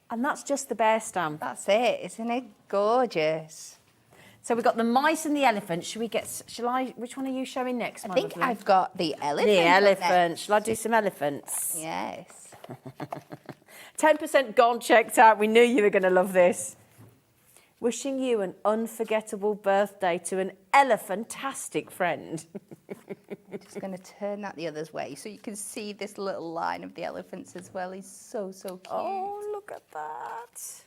And that's just the bear stamp. That's it, isn't it gorgeous? So we've got the mice and the elephant. Which one are you showing next, I my think lovely? I've got the elephant. The on elephant. next. Shall I do some elephants? Yes. 10% gone, checked out. We knew you were going to love this. Wishing you an unforgettable birthday to an elephantastic friend. I'm just going to turn that the other's way so you can see this little line of the elephants as well. He's so, so cute. Oh, look at that.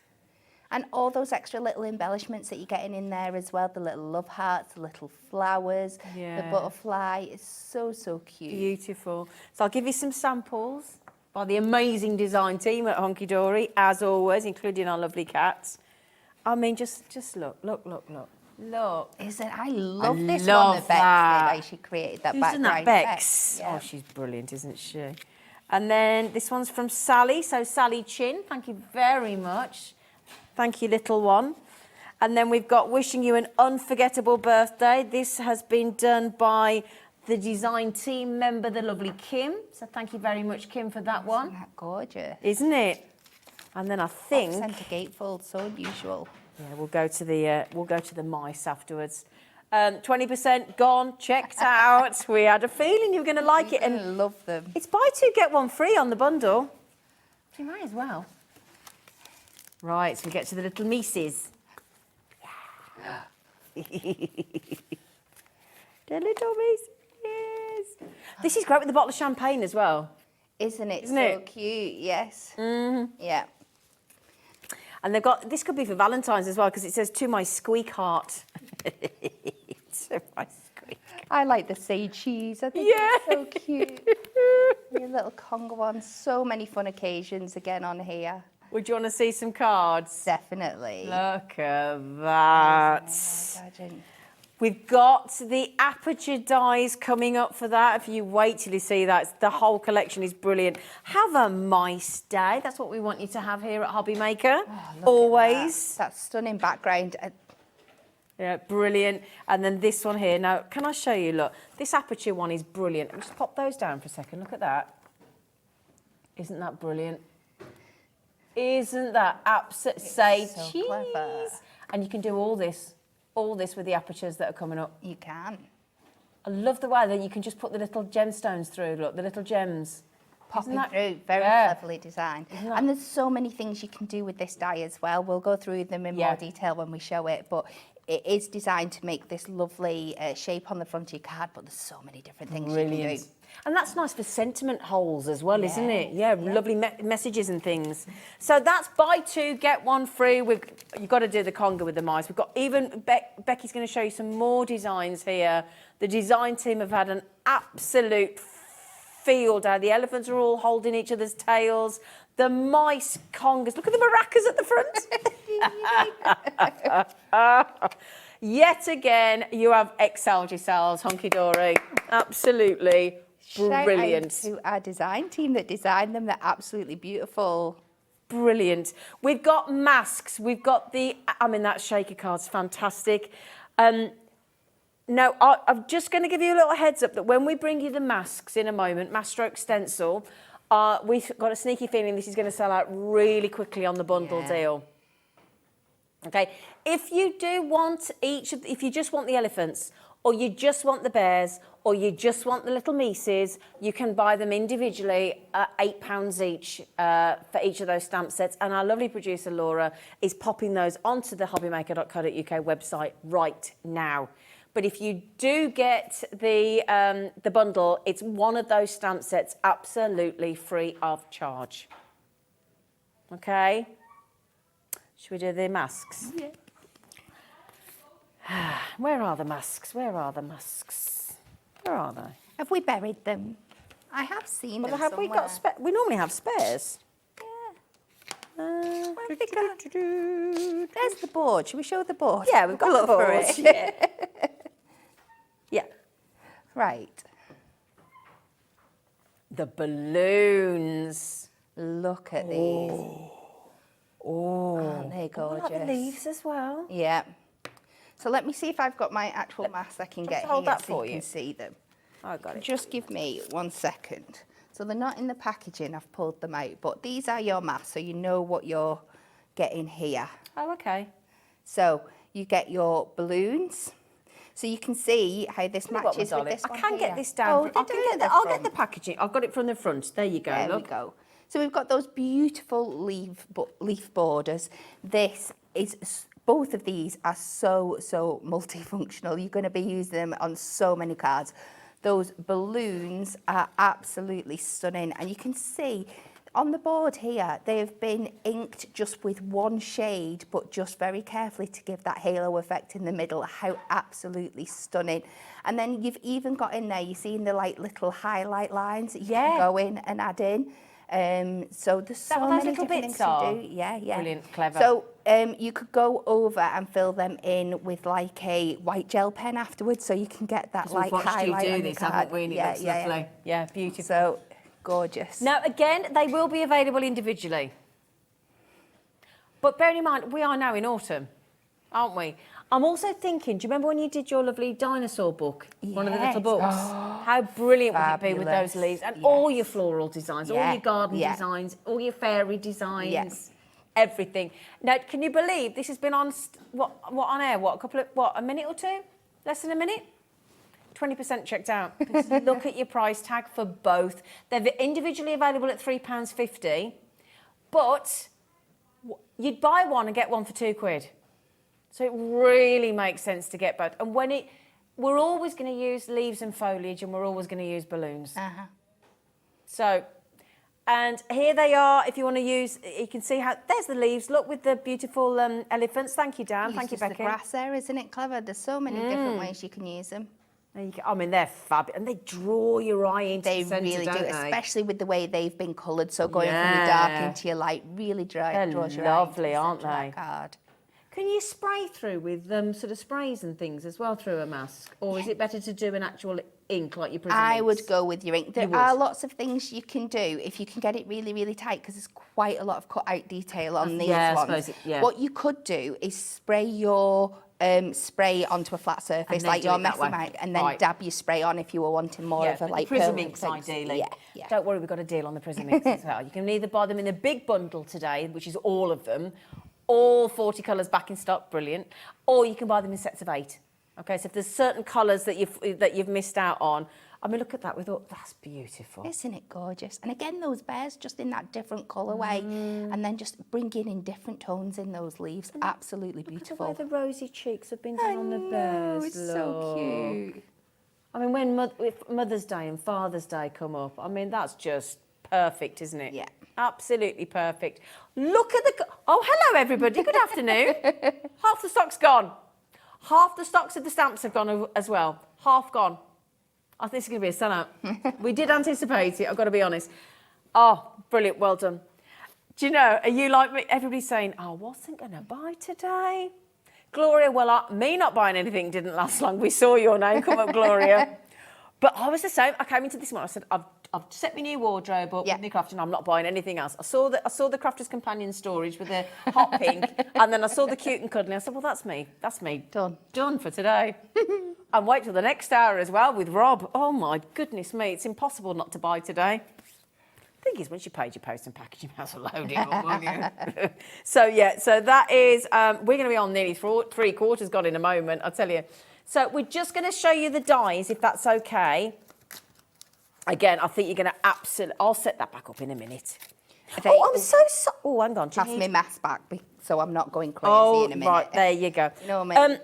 And all those extra little embellishments that you're getting in there as well, the little love hearts, the little flowers, the butterfly. It's so, so cute. Beautiful. So I'll give you some samples by the amazing design team at Hunkydory, as always, including our lovely cats. I mean, just look. Look. Is it? I love this love one that Bex that. did. How she created that Who's done background. that, Bex? Yeah. Oh, she's brilliant, isn't she? And then this one's from Sally. So Sally Chin, thank you very much. Thank you, little one. And then we've got wishing you an unforgettable birthday. This has been done by the design team member, the lovely Kim. So thank you very much, Kim, for that one. Isn't that gorgeous? Isn't it? And then I think Centre gatefold, so unusual. yeah, we'll go to the mice afterwards. 20% gone, checked out. We had a feeling you were going to like it, I and love them. it's buy two get one free on the bundle. You might as well. Right, so we get to the little Mises. The little Mises. This is great with the bottle of champagne as well. Isn't it Isn't so it? cute? Yes. Mm-hmm. Yeah. And they've got, this could be for Valentine's as well, because it says, to my squeak heart. To my squeak. I like the sage cheese. I think it's so cute. Your little Congo one. So many fun occasions again on here. Would you want to see some cards? Definitely. Look at that. Imagine. We've got the aperture dies coming up for that. If you wait till you see that, the whole collection is brilliant. Have a mice day. That's what we want you to have here at HobbyMaker. Always. That stunning background. Yeah, brilliant. And then this one here. Now, can I show you? Look, this aperture one is brilliant. Just pop those down for a second. Look at that. Isn't that brilliant? Isn't that absolute say so cheese? clever. And you can do all this with the apertures that are coming up. You can. I love the way that you can just put the little gemstones through. Look, the little gems. Popping that- through, very yeah. cleverly designed. that- And there's so many things you can do with this die as well. We'll go through them in more detail when we show it, but it is designed to make this lovely shape on the front of your card, but there's so many different things you can do. And that's nice for sentiment holes as well, isn't it? Yeah, lovely messages and things. So that's buy two, get one free. You've got to do the conga with the mice. We've got even, Becky's going to show you some more designs here. The design team have had an absolute field day. The elephants are all holding each other's tails. The mice congas. Look at the maracas at the front. Yet again, you have excelled yourselves, Hunkydory. Absolutely brilliant. Shout out to our design team that designed them. They're absolutely beautiful. Brilliant. We've got masks. We've got that shaker card's fantastic. Now, I'm just going to give you a little heads up that when we bring you the masks in a moment, mask stroke stencil, we've got a sneaky feeling this is going to sell out really quickly on the bundle deal. Okay, if you do want if you just want the elephants, or you just want the bears, or you just want the little Mises, you can buy them individually at £8 each for each of those stamp sets. And our lovely producer, Laura, is popping those onto the hobbymaker.co.uk website right now. But if you do get the bundle, it's one of those stamp sets absolutely free of charge. Okay? Should we do the masks? Yeah. Where are the masks? Where are the masks? Where are they? Have we buried them? I have seen them Have we got we normally have spares. Yeah. Where have they gone? There's the board. Should we show the board? Yeah, we've got the for board. it. Yeah. Yeah. Right. The balloons. Look at these. Oh, Aren't they gorgeous? I like the leaves as well. Yeah. So let me see if I've got my actual masks I can get hold here that so for you you. can see them. I got it. Just give me 1 second. So they're not in the packaging, I've pulled them out, but these are your masks, so you know what you're getting here. Oh, okay. So you get your balloons. So you can see how this matches with this I one can here. get this down. Oh, I'll, they do at the I'll get front. the packaging. I've got it from the front. There you go. There look. we go. So we've got those beautiful leaf borders. This is, both of these are so multifunctional. You're going to be using them on so many cards. Those balloons are absolutely stunning. And you can see on the board here, they've been inked just with one shade, but just very carefully to give that halo effect in the middle. How absolutely stunning. And then you've even got in there, you're seeing the like little highlight lines that you can go in and add in. So there's so what those many little different bits things are? to do. Yeah, yeah. Brilliant, clever. So you could go over and fill them in with like a white gel pen afterwards, so you can get that like We've watched highlight you on do your this, card. haven't we? And it looks yeah, lovely. Yeah, beautiful. So gorgeous. Now, again, they will be available individually. But bearing in mind, we are now in autumn, aren't we? I'm also thinking, do you remember when you did your lovely dinosaur book? One of the little Yes. books? How brilliant would it be with Fabulous. those leaves? And Yes. all your floral designs, all Yeah, your garden yeah. designs, all your fairy designs, Yes. everything. Now, can you believe this has been on, what on air? A minute or two? Less than a minute? 20% checked out. Because look at your price tag for both. They're individually available at £3.50, but you'd buy one and get one for £2. So it really makes sense to get both. And we're always going to use leaves and foliage, and we're always going to use balloons. Uh-huh. So, and here they are. If you want to use, you can see how there's the leaves. Look with the beautiful elephants. Thank you, Dan. Thank you, Use just Becky. the grass there, isn't it clever? There's so many different ways you can use them. There you go. I mean, they're fabulous, and they draw your eye into They the centre, really do, don't they? especially with the way they've been coloured. So going from your dark Yeah. into your light really They're draws your lovely, eye into the aren't centre of they? that card. Can you spray through with sort of sprays and things as well through a mask? Or is it better to do an actual ink like your prism I would inks? go with your ink. There You are would? lots of things you can do if you can get it really, really tight, because there's quite a lot of cut out detail on these yeah, I ones. suppose yeah. What you could do is spray your spray onto a flat surface, then like do your it that messy way. mount, and then Right. dab your spray on if you were wanting more of a but like the prism pearl inks things. ideally. Yeah, yeah. Don't worry, we've got a deal on the prism inks as well. You can either buy them in a big bundle today, which is all of them, all 40 colours back in stock, brilliant, or you can buy them in sets of 8. Okay, so if there's certain colours that you've missed out on, I mean, look at that. We thought that's beautiful. Isn't it gorgeous? And again, those bears just in that different colourway, and then just bringing in different tones in those leaves. Absolutely beautiful. Look at the way the rosy cheeks have been done I on the know, bears. it's so Look. cute. I mean, when if Mother's Day and Father's Day come up, I mean, that's just perfect, isn't it? Yeah. Absolutely perfect. Look at the... Oh, hello, everybody. Good afternoon. Half the stock's gone. Half the stocks of the stamps have gone as well. Half gone. I think it's going to be a sellout. We did anticipate it, I've got to be honest. Oh, brilliant. Well done. Do you know, are you like me? Everybody's saying, I wasn't going to buy today. Gloria, well, me not buying anything didn't last long. We saw your name come up, Gloria. But I was the same. I came into this morning, I said, I've set my new wardrobe up with my crafting, I'm not buying anything else. I saw the Crafter's Companion storage with the hot pink, and then I saw the Cute and Cuddly. I said, well, that's me. That's me. Done for today. And wait till the next hour as well with Rob. Oh, my goodness me. It's impossible not to buy today. The thing is, once you paid your post and packaging, you might as well load it up, won't you? So, yeah, so that is... we're going to be on nearly 3/4 gone in a moment, I'll tell you. So we're just going to show you the dies, if that's okay. Again, I think you're going to absolutely... I'll set that back up in a minute. Oh, I'm so sorry. Oh, hang on. Pass me mask back so I'm not going crazy in a minute. Right, there you go. You know what I mean?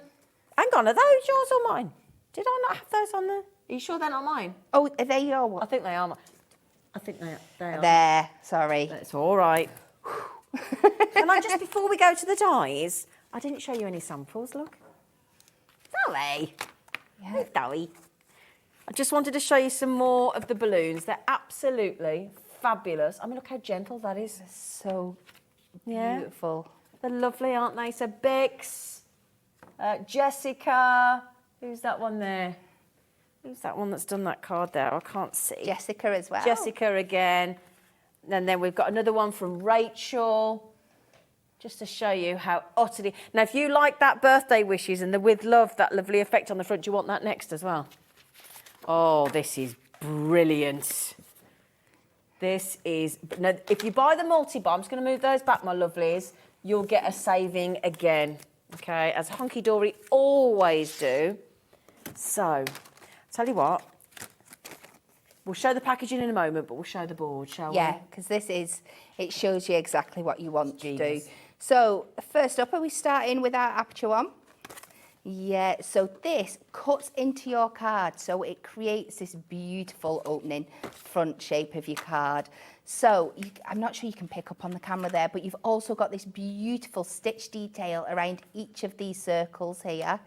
Hang on, are those yours or mine? Did I not have those on there? Are you sure they're not mine? Oh, are they your... I think they are. I think they are. There, sorry. That's all right. Can I just, before we go to the dies, I didn't show you any samples, look. Dolly. Yeah. Dolly. I just wanted to show you some more of the balloons. They're absolutely fabulous. I mean, look how gentle that is. So Yeah. beautiful. They're lovely, aren't they? So Bix, Jessica, who's that one there? Who's that one that's done that card there? I can't see. Jessica as well. Jessica again. And then we've got another one from Rachel, just to show you how utterly... Now, if you like that birthday wishes and the with love, that lovely effect on the front, do you want that next as well? Oh, this is brilliant. This is... Now, if you buy the multi-bar, I'm just going to move those back, my lovelies, you'll get a saving again, okay, as Hunkydory always do. So, tell you what, we'll show the packaging in a moment, but we'll show the board, shall we? Yeah, because it shows you exactly what you want to do. So, first up, are we starting with our aperture one? Yeah, so this cuts into your card, so it creates this beautiful opening front shape of your card. So, I'm not sure you can pick up on the camera there, but you've also got this beautiful stitch detail around each of these circles here.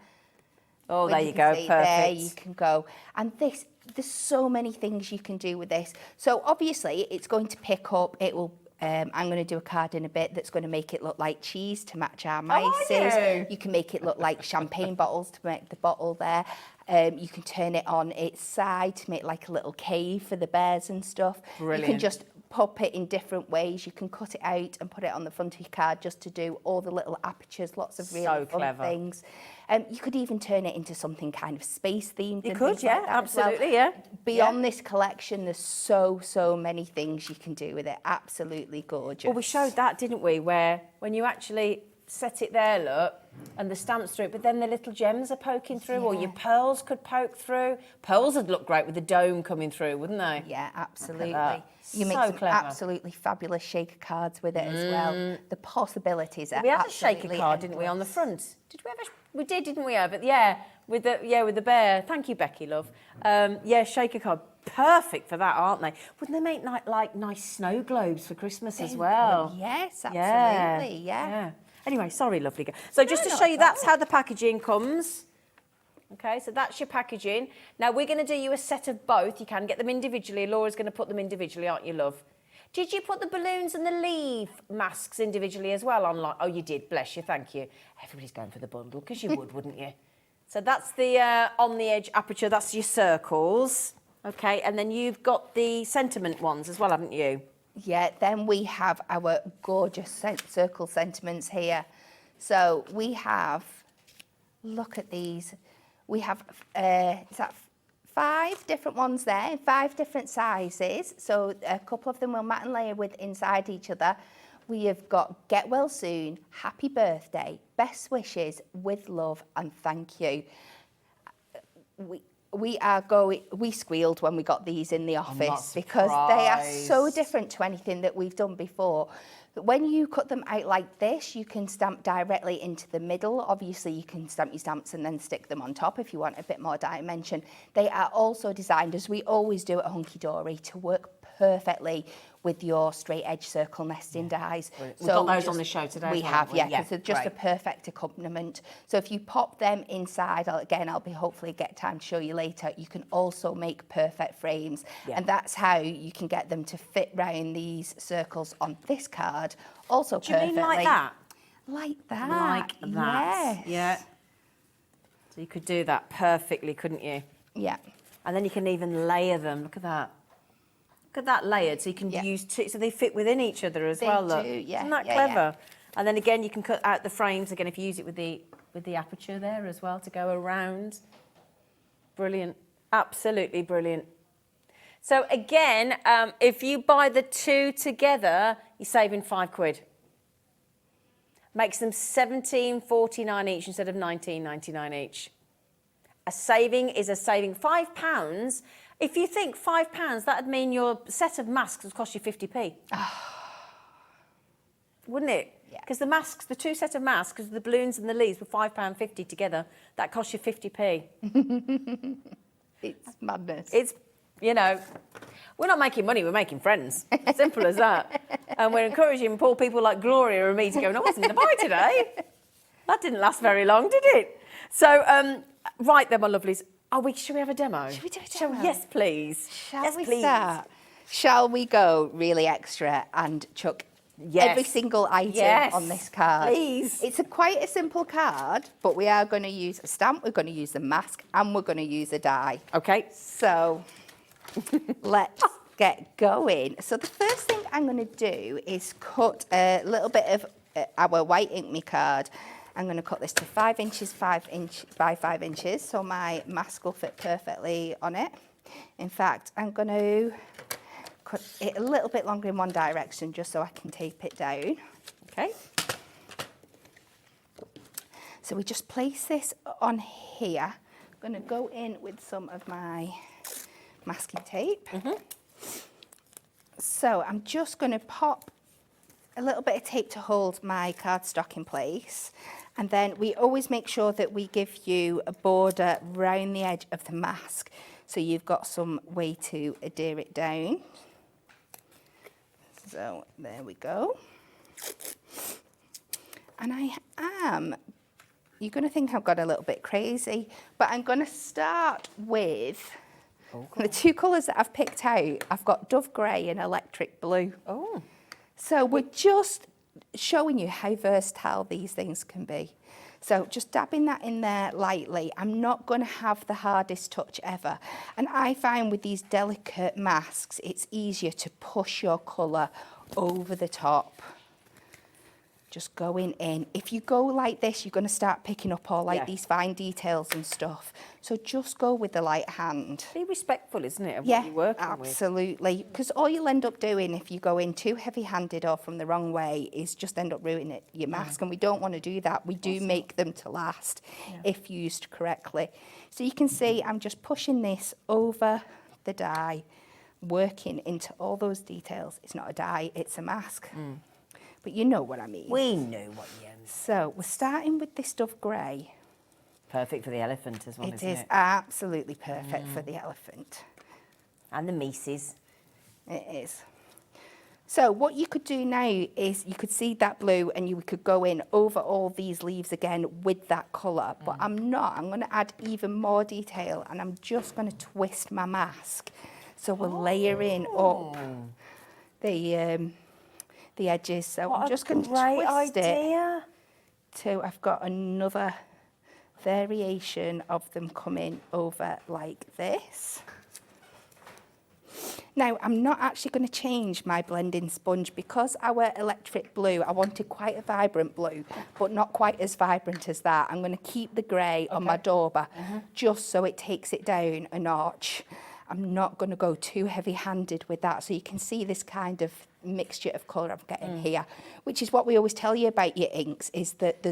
Oh, there you go, perfect. There you can go. And this, there's so many things you can do with this. So obviously it's going to pick up, it will, I'm going to do a card in a bit that's going to make it look like cheese to match our mices. You can make it look like champagne bottles to make the bottle there. You can turn it on its side to make like a little cave for the bears and stuff. Brilliant. You can just pop it in different ways. You can cut it out and put it on the front of your card just to do all the little apertures, lots of really fun things. You could even turn it into something kind of space themed. You could, yeah, absolutely, yeah. Beyond this collection, there's so many things you can do with it. Absolutely gorgeous. Well, we showed that, didn't we, where when you actually set it there, look, and the stamps through it, but then the little gems are poking through, or your pearls could poke through. Pearls would look great with the dome coming through, wouldn't they? Yeah, absolutely. So You make some clever. absolutely fabulous shaker cards with it as well. The possibilities are We had a absolutely shaker card, didn't we, on the endless. front? Did we have a... We did, didn't we? But yeah, with the bear. Thank you, Becky, love. Yeah, shaker card. Perfect for that, aren't they? Wouldn't they make like nice snow globes for Christmas as well? Yes, absolutely. Yeah. Anyway, sorry, lovely girl. So just to show you, that's how the packaging comes. Okay, so that's your packaging. Now we're going to do you a set of both. You can get them individually. Laura's going to put them individually, aren't you, love? Did you put the balloons and the leaf masks individually as well online? Oh, you did. Bless you. Thank you. Everybody's going for the bundle because you would, wouldn't you? So that's the on the edge aperture. That's your circles. Okay, and then you've got the sentiment ones as well, haven't you? Yeah, then we have our gorgeous circle sentiments here. So we have, look at these. We have, is that 5 different ones there in 5 different sizes. So a couple of them will mat and layer with inside each other. We have got get well soon, happy birthday, best wishes, with love and thank you. We squealed when we got these in the office because they are so different to anything that we've done before. But when you cut them out like this, you can stamp directly into the middle. Obviously, you can stamp your stamps and then stick them on top if you want a bit more dimension. They are also designed, as we always do at Hunkydory, to work perfectly with your straight edge circle nesting dies. We've got those on the show today. We have, yeah, because they're just a perfect accompaniment. So if you pop them inside, I'll be hopefully get time to show you later, you can also make perfect frames. And that's how you can get them to fit round these circles on this card. Also perfectly. Do you mean like that? Like that. Like that. Yes. Yeah. So you could do that perfectly, couldn't you? Yeah. And then you can even layer them. Look at that. Look at that layered, so you can use two, so they fit within each other as well. Look, yeah. Isn't that clever? And then again, you can cut out the frames again if you use it with the aperture there as well to go around. Brilliant, absolutely brilliant. So again, if you buy the 2 together, you're saving £5. Makes them £17.49 each instead of £19.99 each. A saving is a saving. £5. If you think £5, that'd mean your set of masks would cost you 50p. Wouldn't it? Yeah. Because the masks, the 2 sets of masks, the balloons and the leaves were £5.50 together. That costs you 50p. It's madness. It's, you know, we're not making money, we're making friends. Simple as that. And we're encouraging poor people like Gloria and me to go, no, I wasn't going to buy today. That didn't last very long, did it? So, right then, my lovelies. Should we have a demo? Should we do a demo? Yes, please. Shall we start? Shall we go really extra and chuck every single item on this card? Please. It's quite a simple card, but we are going to use a stamp, we're going to use the mask, and we're going to use a die. Okay. So let's get going. So the first thing I'm going to do is cut a little bit of our white ink me card. I'm going to cut this to 5 inches, 5 inch by 5 inches, so my mask will fit perfectly on it. In fact, I'm going to cut it a little bit longer in one direction just so I can tape it down. Okay. So we just place this on here. I'm going to go in with some of my masking tape. So I'm just going to pop a little bit of tape to hold my cardstock in place. And then we always make sure that we give you a border round the edge of the mask so you've got some way to adhere it down. So there we go. And you're going to think I've got a little bit crazy, but I'm going to start with the 2 colours that I've picked out. I've got Dove Grey and Electric Blue. Oh. So we're just showing you how versatile these things can be. So just dabbing that in there lightly. I'm not going to have the hardest touch ever. And I find with these delicate masks, it's easier to push your colour over the top. Just going in. If you go like this, you're going to start picking up all these fine details and stuff. So just go with the light hand. Be respectful, isn't it, of what you're working with? Absolutely. Because all you'll end up doing if you go in too heavy-handed or from the wrong way is just end up ruining your mask. And we don't want to do that. We do make them to last if used correctly. So you can see I'm just pushing this over the die, working into all those details. It's not a die, it's a mask. But you know what I mean. We know what you mean. So we're starting with this Dove Grey. Perfect for the elephant as well, It isn't is it? absolutely perfect for the elephant. And the Mises. It is. So what you could do now is you could see that blue and you could go in over all these leaves again with that colour. But I'm not. I'm going to add even more detail and I'm just going to twist my mask. So we're layering up the edges. So I'm just going to twist it till I've got another variation of them coming over like this. Now, I'm not actually going to change my blending sponge because our electric blue, I wanted quite a vibrant blue, but not quite as vibrant as that. I'm going to keep the grey on my dauber just so it takes it down a notch. I'm not going to go too heavy-handed with that. So you can see this kind of mixture of colour I'm getting here, which is what we always tell you about your inks, is that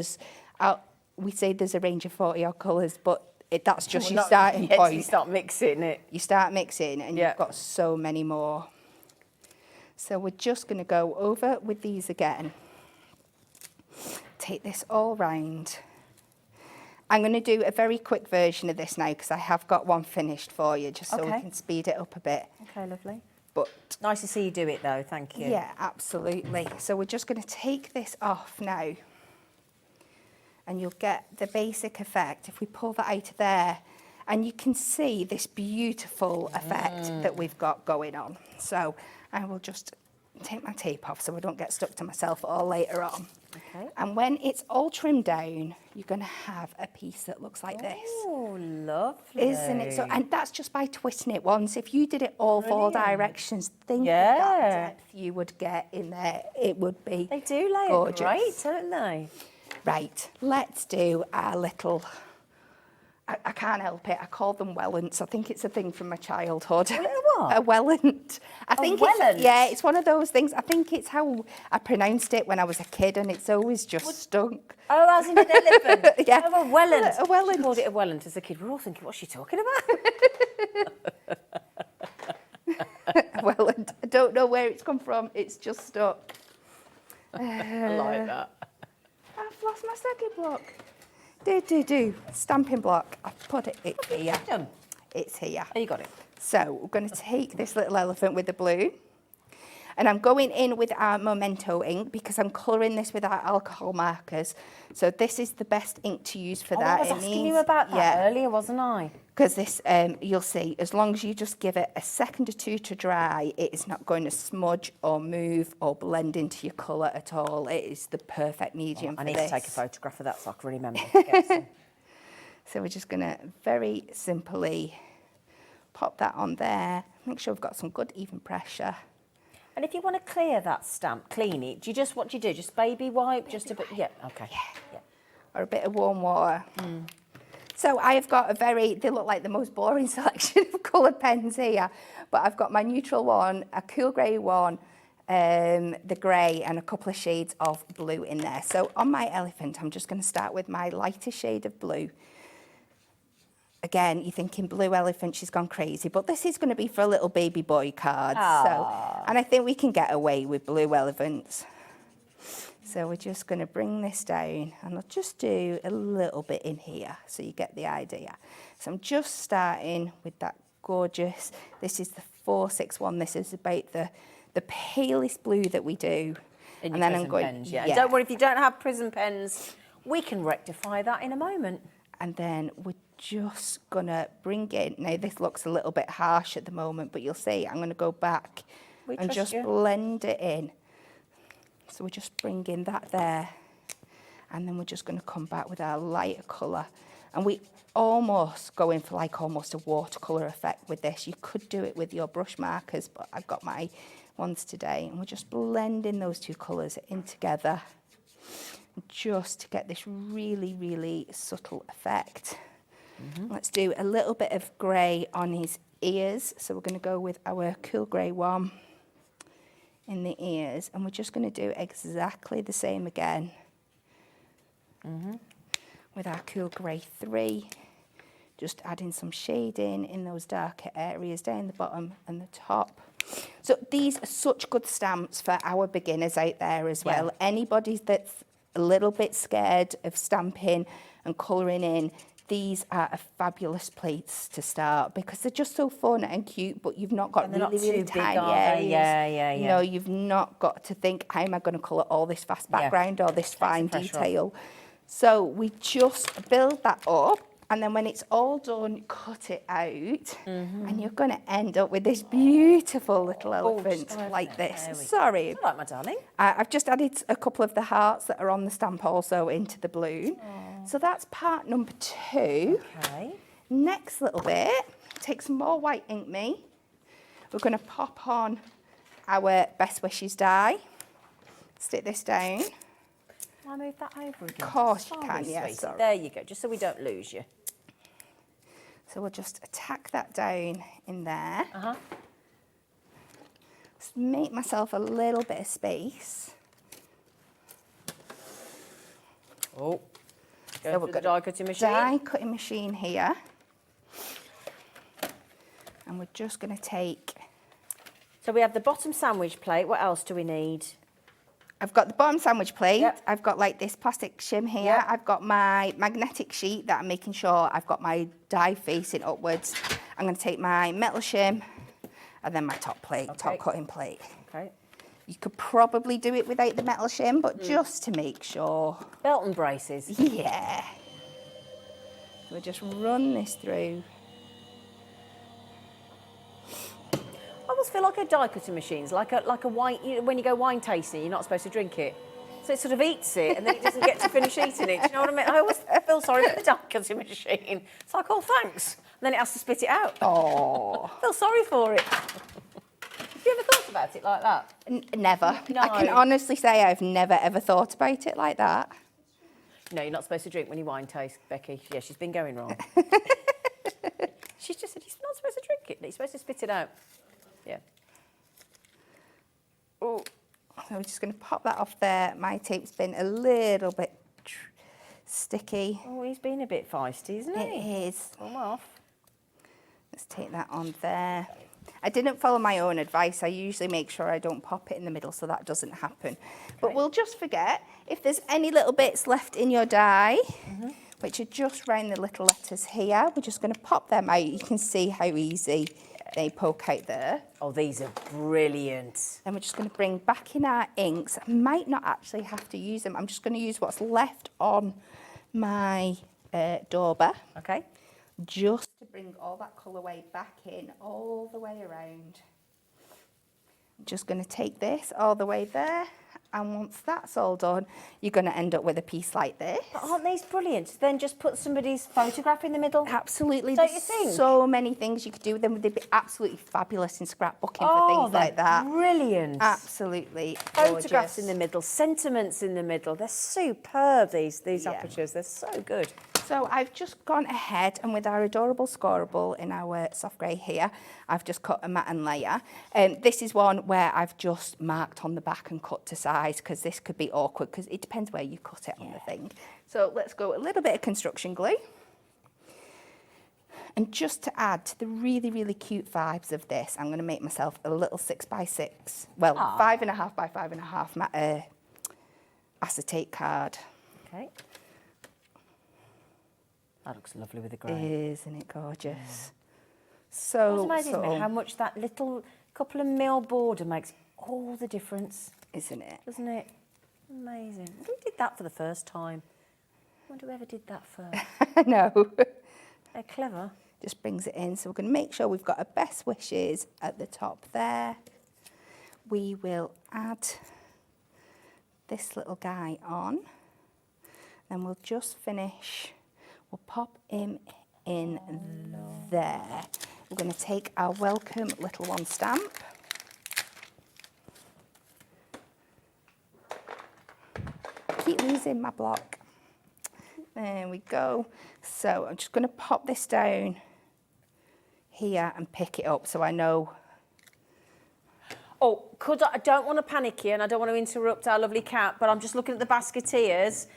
we say there's a range of 40-odd colours, but that's just your starting point. You start mixing it. You start mixing and you've got so many more. So we're just going to go over with these again. Take this all round. I'm going to do a very quick version of this now because I have got one finished for you, just so we can speed it up a bit. Okay, lovely. But nice to see you do it though, thank you. Yeah, absolutely. So we're just going to take this off now. And you'll get the basic effect if we pull that out of there. And you can see this beautiful effect that we've got going on. So I will just take my tape off so I don't get stuck to myself all later on. Okay. And when it's all trimmed down, you're going to have a piece that looks like this. Oh, lovely. Isn't it? So, and that's just by twisting it once. If you did it all 4 directions, think of that depth you would get in there. It would be They do lay gorgeous. it great, don't they? Right, let's do our little, I can't help it, I call them wellants. I think it's a thing from my childhood. Little A Welland. I think Welland? it's one of those things. I think it's how I pronounced it when I was a kid, and it's always just stunk. Oh, as in an elephant? Yeah. Oh, a Welland. A Welland. She called it a Welland as a kid. We're all thinking, what's she talking about? A Welland. I don't know where it's come from. It's just stuck. I like that. I've lost my second block. Stamping block. I've put it here. Done. It's here. Oh, you got it. So we're going to take this little elephant with the blue, and I'm going in with our Memento ink because I'm colouring this with our alcohol markers. So this is the best ink to use for that. I was asking you about that earlier, wasn't I? Because this, you'll see, as long as you just give it a second or two to dry, it is not going to smudge or move or blend into your colour at all. It is the perfect medium for this. I need to take a photograph of that so I can remember. So we're just going to very simply pop that on there. Make sure we've got some good even pressure. And if you want to clear that stamp, clean it, do you just, what do you do? Just baby wipe? Just a bit? Yeah, okay. Yeah. Or a bit of warm water. So I've got they look like the most boring selection of coloured pens here, but I've got my neutral one, a cool grey one, the grey, and a couple of shades of blue in there. So on my elephant, I'm just going to start with my lighter shade of blue. Again, you're thinking blue elephant, she's gone crazy, but this is going to be for a little baby boy card. And I think we can get away with blue elephants. So we're just going to bring this down, and I'll just do a little bit in here so you get the idea. So I'm just starting with that gorgeous, this is the 461, this is about the palest blue that we do. And then I'm going, pens, yeah. And don't worry, if you don't have prism pens, we can rectify that in a moment. And then we're just going to bring in, now this looks a little bit harsh at the moment, but you'll see I'm going to go back and just blend it in. So we're just bringing that there, and then we're just going to come back with our lighter colour. And we almost go in for like almost a watercolour effect with this. You could do it with your brush markers, but I've got my ones today. And we're just blending those two colours in together just to get this really, really subtle effect. Let's do a little bit of grey on his ears. So we're going to go with our cool grey one in the ears, and we're just going to do exactly the same again with our cool grey 3, just adding some shading in those darker areas down the bottom and the top. So these are such good stamps for our beginners out there as well. Anybody that's a little bit scared of stamping and colouring in, these are a fabulous place to start because they're just so fun and cute, but you've not got really tiny areas. Yeah. You know, you've not got to think, how am I going to colour all this fast background or this fine detail? So we just build that up, and then when it's all done, cut it out, and you're going to end up with this beautiful little elephant like this. Sorry. All right, my darling. I've just added a couple of the hearts that are on the stamp also into the balloon. So that's part number 2. Okay. Next little bit, take some more white ink me. We're going to pop on our Best Wishes die. Stick this down. Can I move that over again? Of course you can, yeah, sorry. There you go, just so we don't lose you. So we'll just tack that down in there. Just make myself a little bit of space. Oh, So go we've to the got die cutting machine. Die cutting machine here. And we're just going to take... So we have the bottom sandwich plate. What else do we need? I've got the bottom sandwich plate. Yep. I've got like this plastic shim here. Yep. I've got my magnetic sheet that I'm making sure I've got my die facing upwards. I'm going to take my metal shim and then my top plate, top cutting plate. Okay. You could probably do it without the metal shim, but just to make sure. Belt and braces. Yeah. We'll just run this through. I almost feel like a die cutting machine's like a wine. You know, when you go wine tasting, you're not supposed to drink it, so it sort of eats it, and then it doesn't get to finish eating it. Do you know what I mean? I always feel sorry for the die cutting machine. It's like, oh, thanks, and then it has to spit it out. Oh. I feel sorry for it. Have you ever thought about it like that? Never. No. I can honestly say I've never ever thought about it like that. No, you're not supposed to drink when you wine taste, Becky. Yeah, she's been going wrong. She's just said you're not supposed to drink it. You're supposed to spit it out. we're just going to pop that off there. My tape's been a little bit sticky. Oh, he's been a bit feisty, isn't he? It is. Come off. Let's take that on there. I didn't follow my own advice. I usually make sure I don't pop it in the middle so that doesn't happen. But we'll just forget if there's any little bits left in your die, which are just round the little letters here. We're just going to pop them out. You can see how easy they poke out there. Oh, these are brilliant. Then we're just going to bring back in our inks. I might not actually have to use them. I'm just going to use what's left on my dauber. Okay. Just to bring all that colourway back in, all the way around. I'm just going to take this all the way there, and once that's all done, you're going to end up with a piece like this. But aren't these brilliant? Then just put somebody's photograph in the middle. Absolutely. Don't you There's think? so many things you could do with them. They'd be absolutely fabulous in scrapbooking for things like that. Brilliant. Absolutely Photographs gorgeous. in the middle, sentiments in the middle. They're superb, these apertures. They're so good. So I've just gone ahead and with our adorable scoreable in our soft grey here, I've just cut a matten layer. This is one where I've just marked on the back and cut to size because this could be awkward because it depends where you cut it on the thing. So let's go a little bit of construction glue. And just to add to the really, really cute vibes of this, I'm going to make myself a little 6x6, well, 5.5 by 5.5 acetate card. Okay. That looks lovely with the grey. Isn't it gorgeous? So It's amazing isn't it, how much that little couple of mil border makes all the difference, isn't it? doesn't it? Amazing. Who did that for the first time? I wonder whoever did that first. I know. They're clever. Just brings it in. So we're going to make sure we've got our best wishes at the top there. We will add this little guy on. Then we'll just finish. We'll pop him in there. We're going to take our welcome little one stamp. Keep losing my block. There we go. So I'm just going to pop this down here and pick it up so I know. Oh, I don't want to panic you and I don't want to interrupt our lovely cat, but I'm just looking at the basketeers.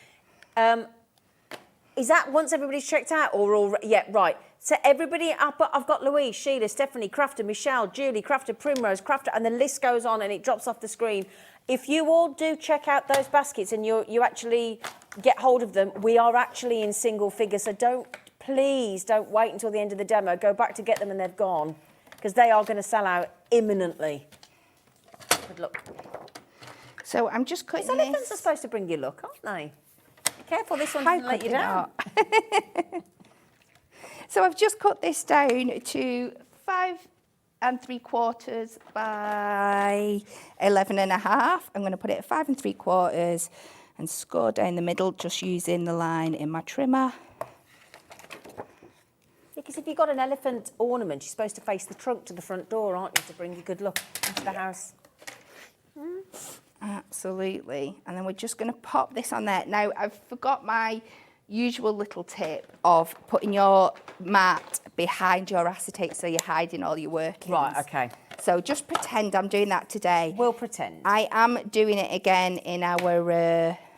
Is that once everybody's checked out or all? Yeah, right. So everybody up, I've got Louise, Sheila, Stephanie, Crafter, Michelle, Julie, Crafter, Primrose, Crafter, and the list goes on and it drops off the screen. If you all do check out those baskets and you actually get hold of them, we are actually in single figures. So please don't wait until the end of the demo. Go back to get them and they've gone because they are going to sell out imminently. Good luck. So I'm just cutting These elephants this. are supposed to bring you luck, aren't they? Be careful, this one doesn't let you down. So I've just cut this down to 5 3/4 by 11.5. I'm going to put it at 5 3/4 and score down the middle, just using the line in my trimmer. Because if you've got an elephant ornament, you're supposed to face the trunk to the front door, aren't you, to bring you good luck into the house? Absolutely. And then we're just going to pop this on there. Now, I've forgot my usual little tip of putting your mat behind your acetate so you're hiding all your workings. Right, okay. So just pretend I'm doing that today. We'll pretend. I am doing it again in our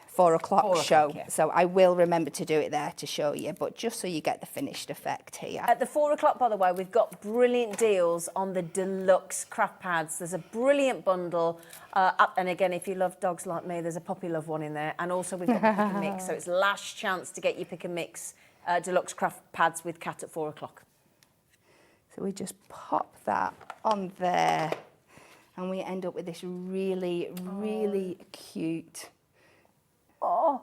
4 o'clock show. yeah. So I will remember to do it there to show you, but just so you get the finished effect here. At the 4 o'clock, by the way, we've got brilliant deals on the Deluxe Craft Pads. There's a brilliant bundle. And again, if you love dogs like me, there's a puppy love one in there. And also we've got the pick and mix. So it's last chance to get your pick and mix Deluxe Craft Pads with Cat at 4 o'clock. So we just pop that on there and we end up with this really, really cute. Oh,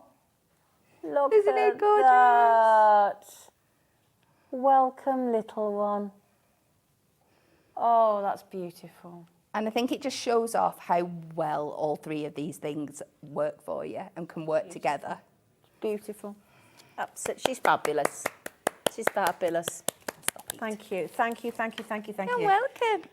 look Isn't at it gorgeous? that. Welcome, little one. Oh, that's beautiful. And I think it just shows off how well all 3 of these things work for you and can work together. Beautiful. Absolutely. She's fabulous. She's fabulous. Thank you. Thank you. Thank you. Thank you. Thank you. You're welcome.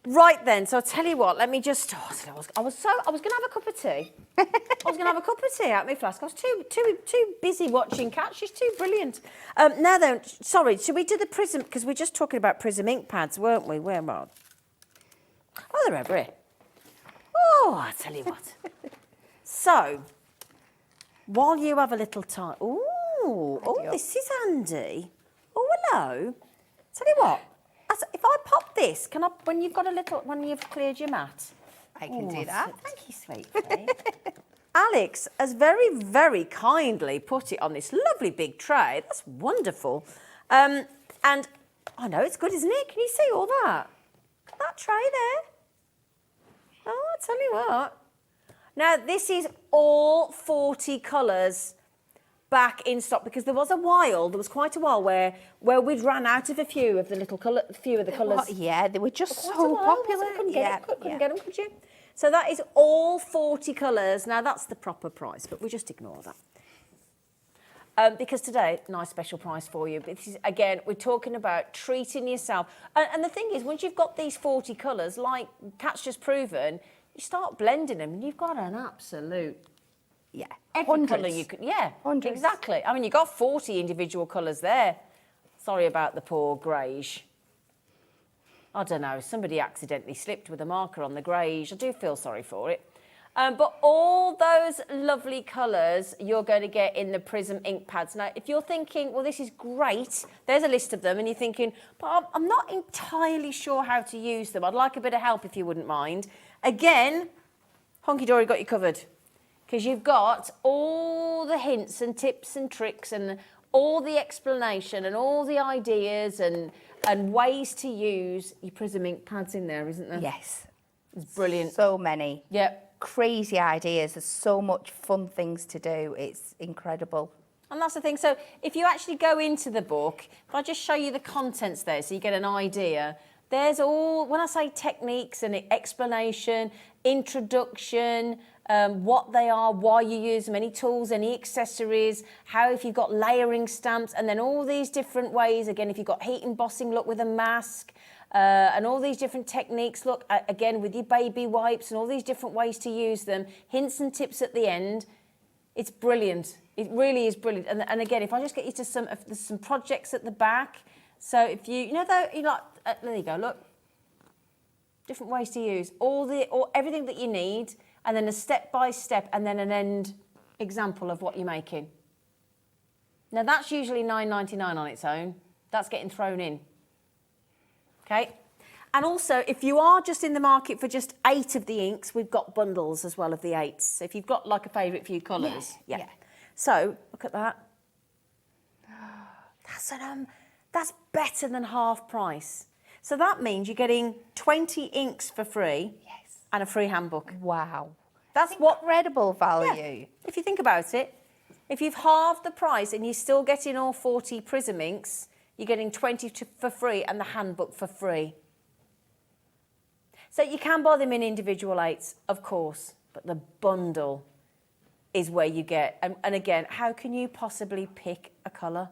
Right then, so I'll tell you what, let me just, I was going to have a cup of tea. I was going to have a cup of tea out of my flask. I was too busy watching Cat. She's too brilliant. Now then, sorry, should we do the Prism, because we're just talking about Prism ink pads, weren't we? Where are they? Oh, they're over here. Oh, I tell you what. So, while you have a little time... Oh, this is handy. Oh, hello. Tell you what, if I pop this, can I, when you've cleared your mat? I can do that. Thank you, sweetie. Alex has very, very kindly put it on this lovely big tray. That's wonderful. And I know it's good, isn't it? Can you see all that? Look at that tray there. Oh, I'll tell you what. Now, this is all 40 colours back in stock, because there was quite a while where we'd ran out of a few of the colours. Yeah, they were just so popular. popular. Couldn't get them, could you? So that is all 40 colours. Now, that's the proper price, but we just ignore that. Because today, nice special price for you. But this is, again, we're talking about treating yourself. And the thing is, once you've got these 40 colours, like Kat's just proven, you start blending them and you've got an absolute... Yeah. Every colour you could... Yeah, Hundreds. exactly. I mean, you've got 40 individual colours there. Sorry about the poor greige. I don't know, somebody accidentally slipped with a marker on the greige. I do feel sorry for it. But all those lovely colours you're going to get in the Prism ink pads. Now, if you're thinking, well, this is great, there's a list of them, and you're thinking, but I'm not entirely sure how to use them. I'd like a bit of help if you wouldn't mind. Again, Hunkydory got you covered, because you've got all the hints and tips and tricks and all the explanation and all the ideas and ways to use your Prism ink pads in there, isn't there? Yes. It's brilliant. So many. Yep. Crazy ideas. There's so much fun things to do. It's incredible. And that's the thing. So if you actually go into the book, if I just show you the contents there so you get an idea, there's all, when I say techniques and explanation, introduction, what they are, why you use them, any tools, any accessories, how if you've got layering stamps, and then all these different ways, again, if you've got heat embossing, look, with a mask, and all these different techniques, look, again, with your baby wipes and all these different ways to use them, hints and tips at the end. It's brilliant. It really is brilliant. And again, if I just get you to there's some projects at the back. So if there you go, look. Different ways to use everything that you need, and then a step-by-step, and then an end example of what you're making. Now, that's usually $9.99 on its own. That's getting thrown in. Okay? And also, if you are just in the market for just 8 of the inks, we've got bundles as well of the 8s. So if you've got, like, a favourite few colours. Yeah. So, look at that. That's better than half price. So that means you're getting 20 inks for free. Yes. And a free handbook. Wow. That's incredible value. Yeah. If you think about it, if you've halved the price and you're still getting all 40 Prism inks, you're getting 20 for free and the handbook for free. So you can buy them in individual 8s, of course, but the bundle is where you get. And again, how can you possibly pick a colour?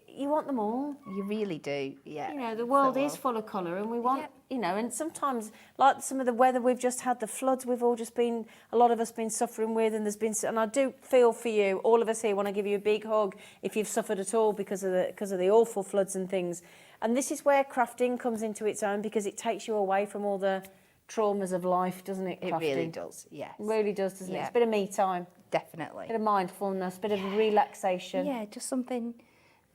You want them all. You really do, yeah. You know, the world is full of colour, and we want, and sometimes, like some of the weather we've just had, the floods we've all just been, a lot of us been suffering with, and I do feel for you, all of us here want to give you a big hug if you've suffered at all because of the awful floods and things. And this is where crafting comes into its own, because it takes you away from all the traumas of life, doesn't it, crafting? It really does, yes. It really does, doesn't it? It's a bit of me time. Definitely. A bit of mindfulness, a bit of relaxation. Yeah, just something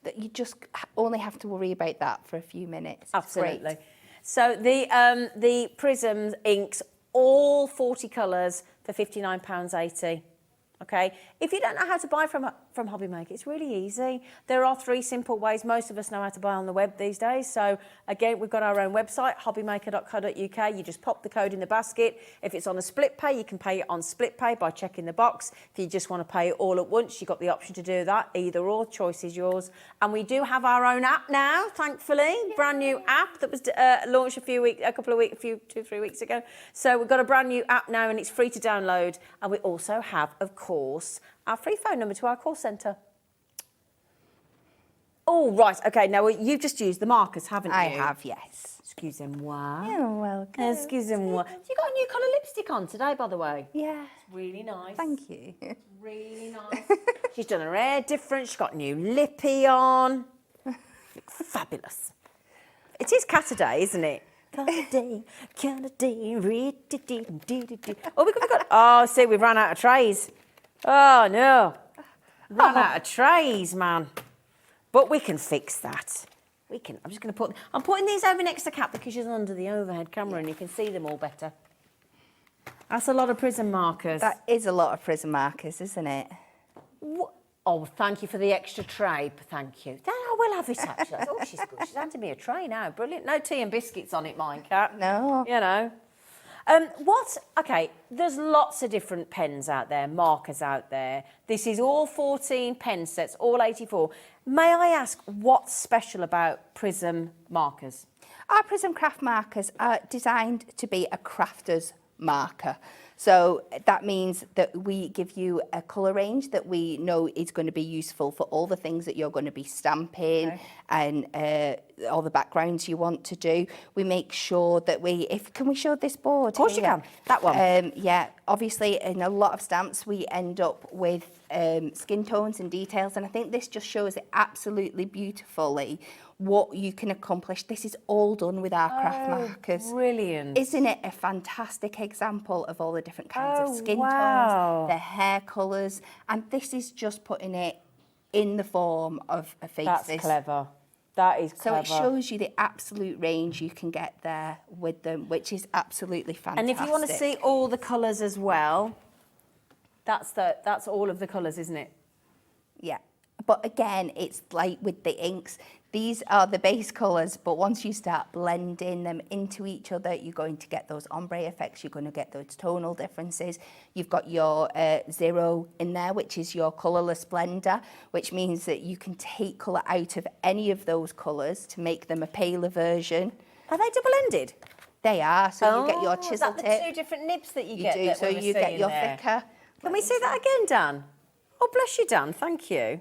that you just only have to worry about that for a few minutes. Absolutely. Great. So the Prism inks, all 40 colours for £59.80. Okay, if you don't know how to buy from HobbyMaker, it's really easy. There are 3 simple ways. Most of us know how to buy on the web these days. So again, we've got our own website, hobbymaker.co.uk. You just pop the code in the basket. If it's on a split pay, you can pay it on split pay by checking the box. If you just want to pay it all at once, you've got the option to do that. Either or, choice is yours. And we do have our own app now, thankfully. Yay. Brand new app that was launched 2 or 3 weeks ago. So we've got a brand new app now, and it's free to download. And we also have, of course, our free phone number to our call centre. Oh, right, OK, now you've just used the markers, haven't you? I have, yes. Excusez-moi. You're welcome. Excusez-moi. You got a new colour lipstick on today, by the way. Yeah. It's really nice. Thank you. Really nice. She's done her hair different. She's got new lippy on. Fabulous. It is Saturday, isn't it? Cuddly, oh, we got. Oh, see, we've run out of trays. Oh no, run out of trays, man. But we can fix that. We can. I'm just going to put. I'm putting these over next to Kat because she's under the overhead camera and you can see them all better. That's a lot of prism markers. That is a lot of prism markers, isn't it? What? Oh, thank you for the extra tray. Thank you. Then I will have it actually. Oh, she's good. She's handed me a tray now. Brilliant. No tea and biscuits on it, mine, Kat. No. You know. Okay, there's lots of different pens out there, markers out there. This is all 14 pen sets, all 84. May I ask what's special about prism markers? Our prism craft markers are designed to be a crafter's marker. So that means that we give you a colour range that we know is going to be useful for all the things that you're going to be stamping and all the backgrounds you want to do. We make sure that can we show this board? Of course you can. That one. Yeah, obviously in a lot of stamps we end up with skin tones and details, and I think this just shows it absolutely beautifully what you can accomplish. This is all done with our craft markers. Brilliant. Isn't it a fantastic example of all the different kinds of skin wow. tones, the hair colours, and this is just putting it in the form of a face. That's clever. That is clever. So it shows you the absolute range you can get there with them, which is absolutely fantastic. And if you want to see all the colours as well, that's all of the colours, isn't it? Yeah. But again, it's like with the inks, these are the base colours, but once you start blending them into each other, you're going to get those ombre effects, you're going to get those tonal differences. You've got your 0 in there, which is your colourless blender, which means that you can take colour out of any of those colours to make them a paler version. Are they double-ended? They are, so you get your chisel is that tip. the 2 different nibs that you You get? do, that so we were you get seeing your there? thicker. Can we see that again, Dan? Oh, bless you, Dan. Thank you.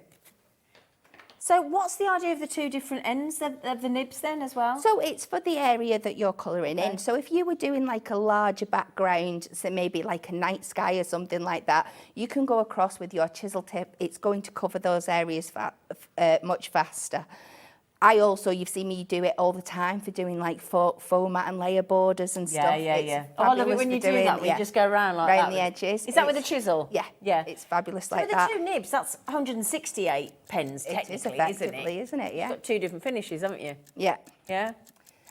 So what's the idea of the 2 different ends of the nibs then as well? So it's for the area that you're colouring in. So if you were doing like a larger background, so maybe like a night sky or something like that, you can go across with your chisel tip. It's going to cover those areas much faster. I also, you've seen me do it all the time for doing like faux mat and layer borders and stuff. Yeah. Oh, I love it when you do that, when you just go around like that. Around the edges. Is that with a chisel? Yeah. It's fabulous like with that. the 2 nibs, that's 168 pens technically, isn't it? Yeah. You've got 2 different finishes, haven't you? Yeah. Yeah.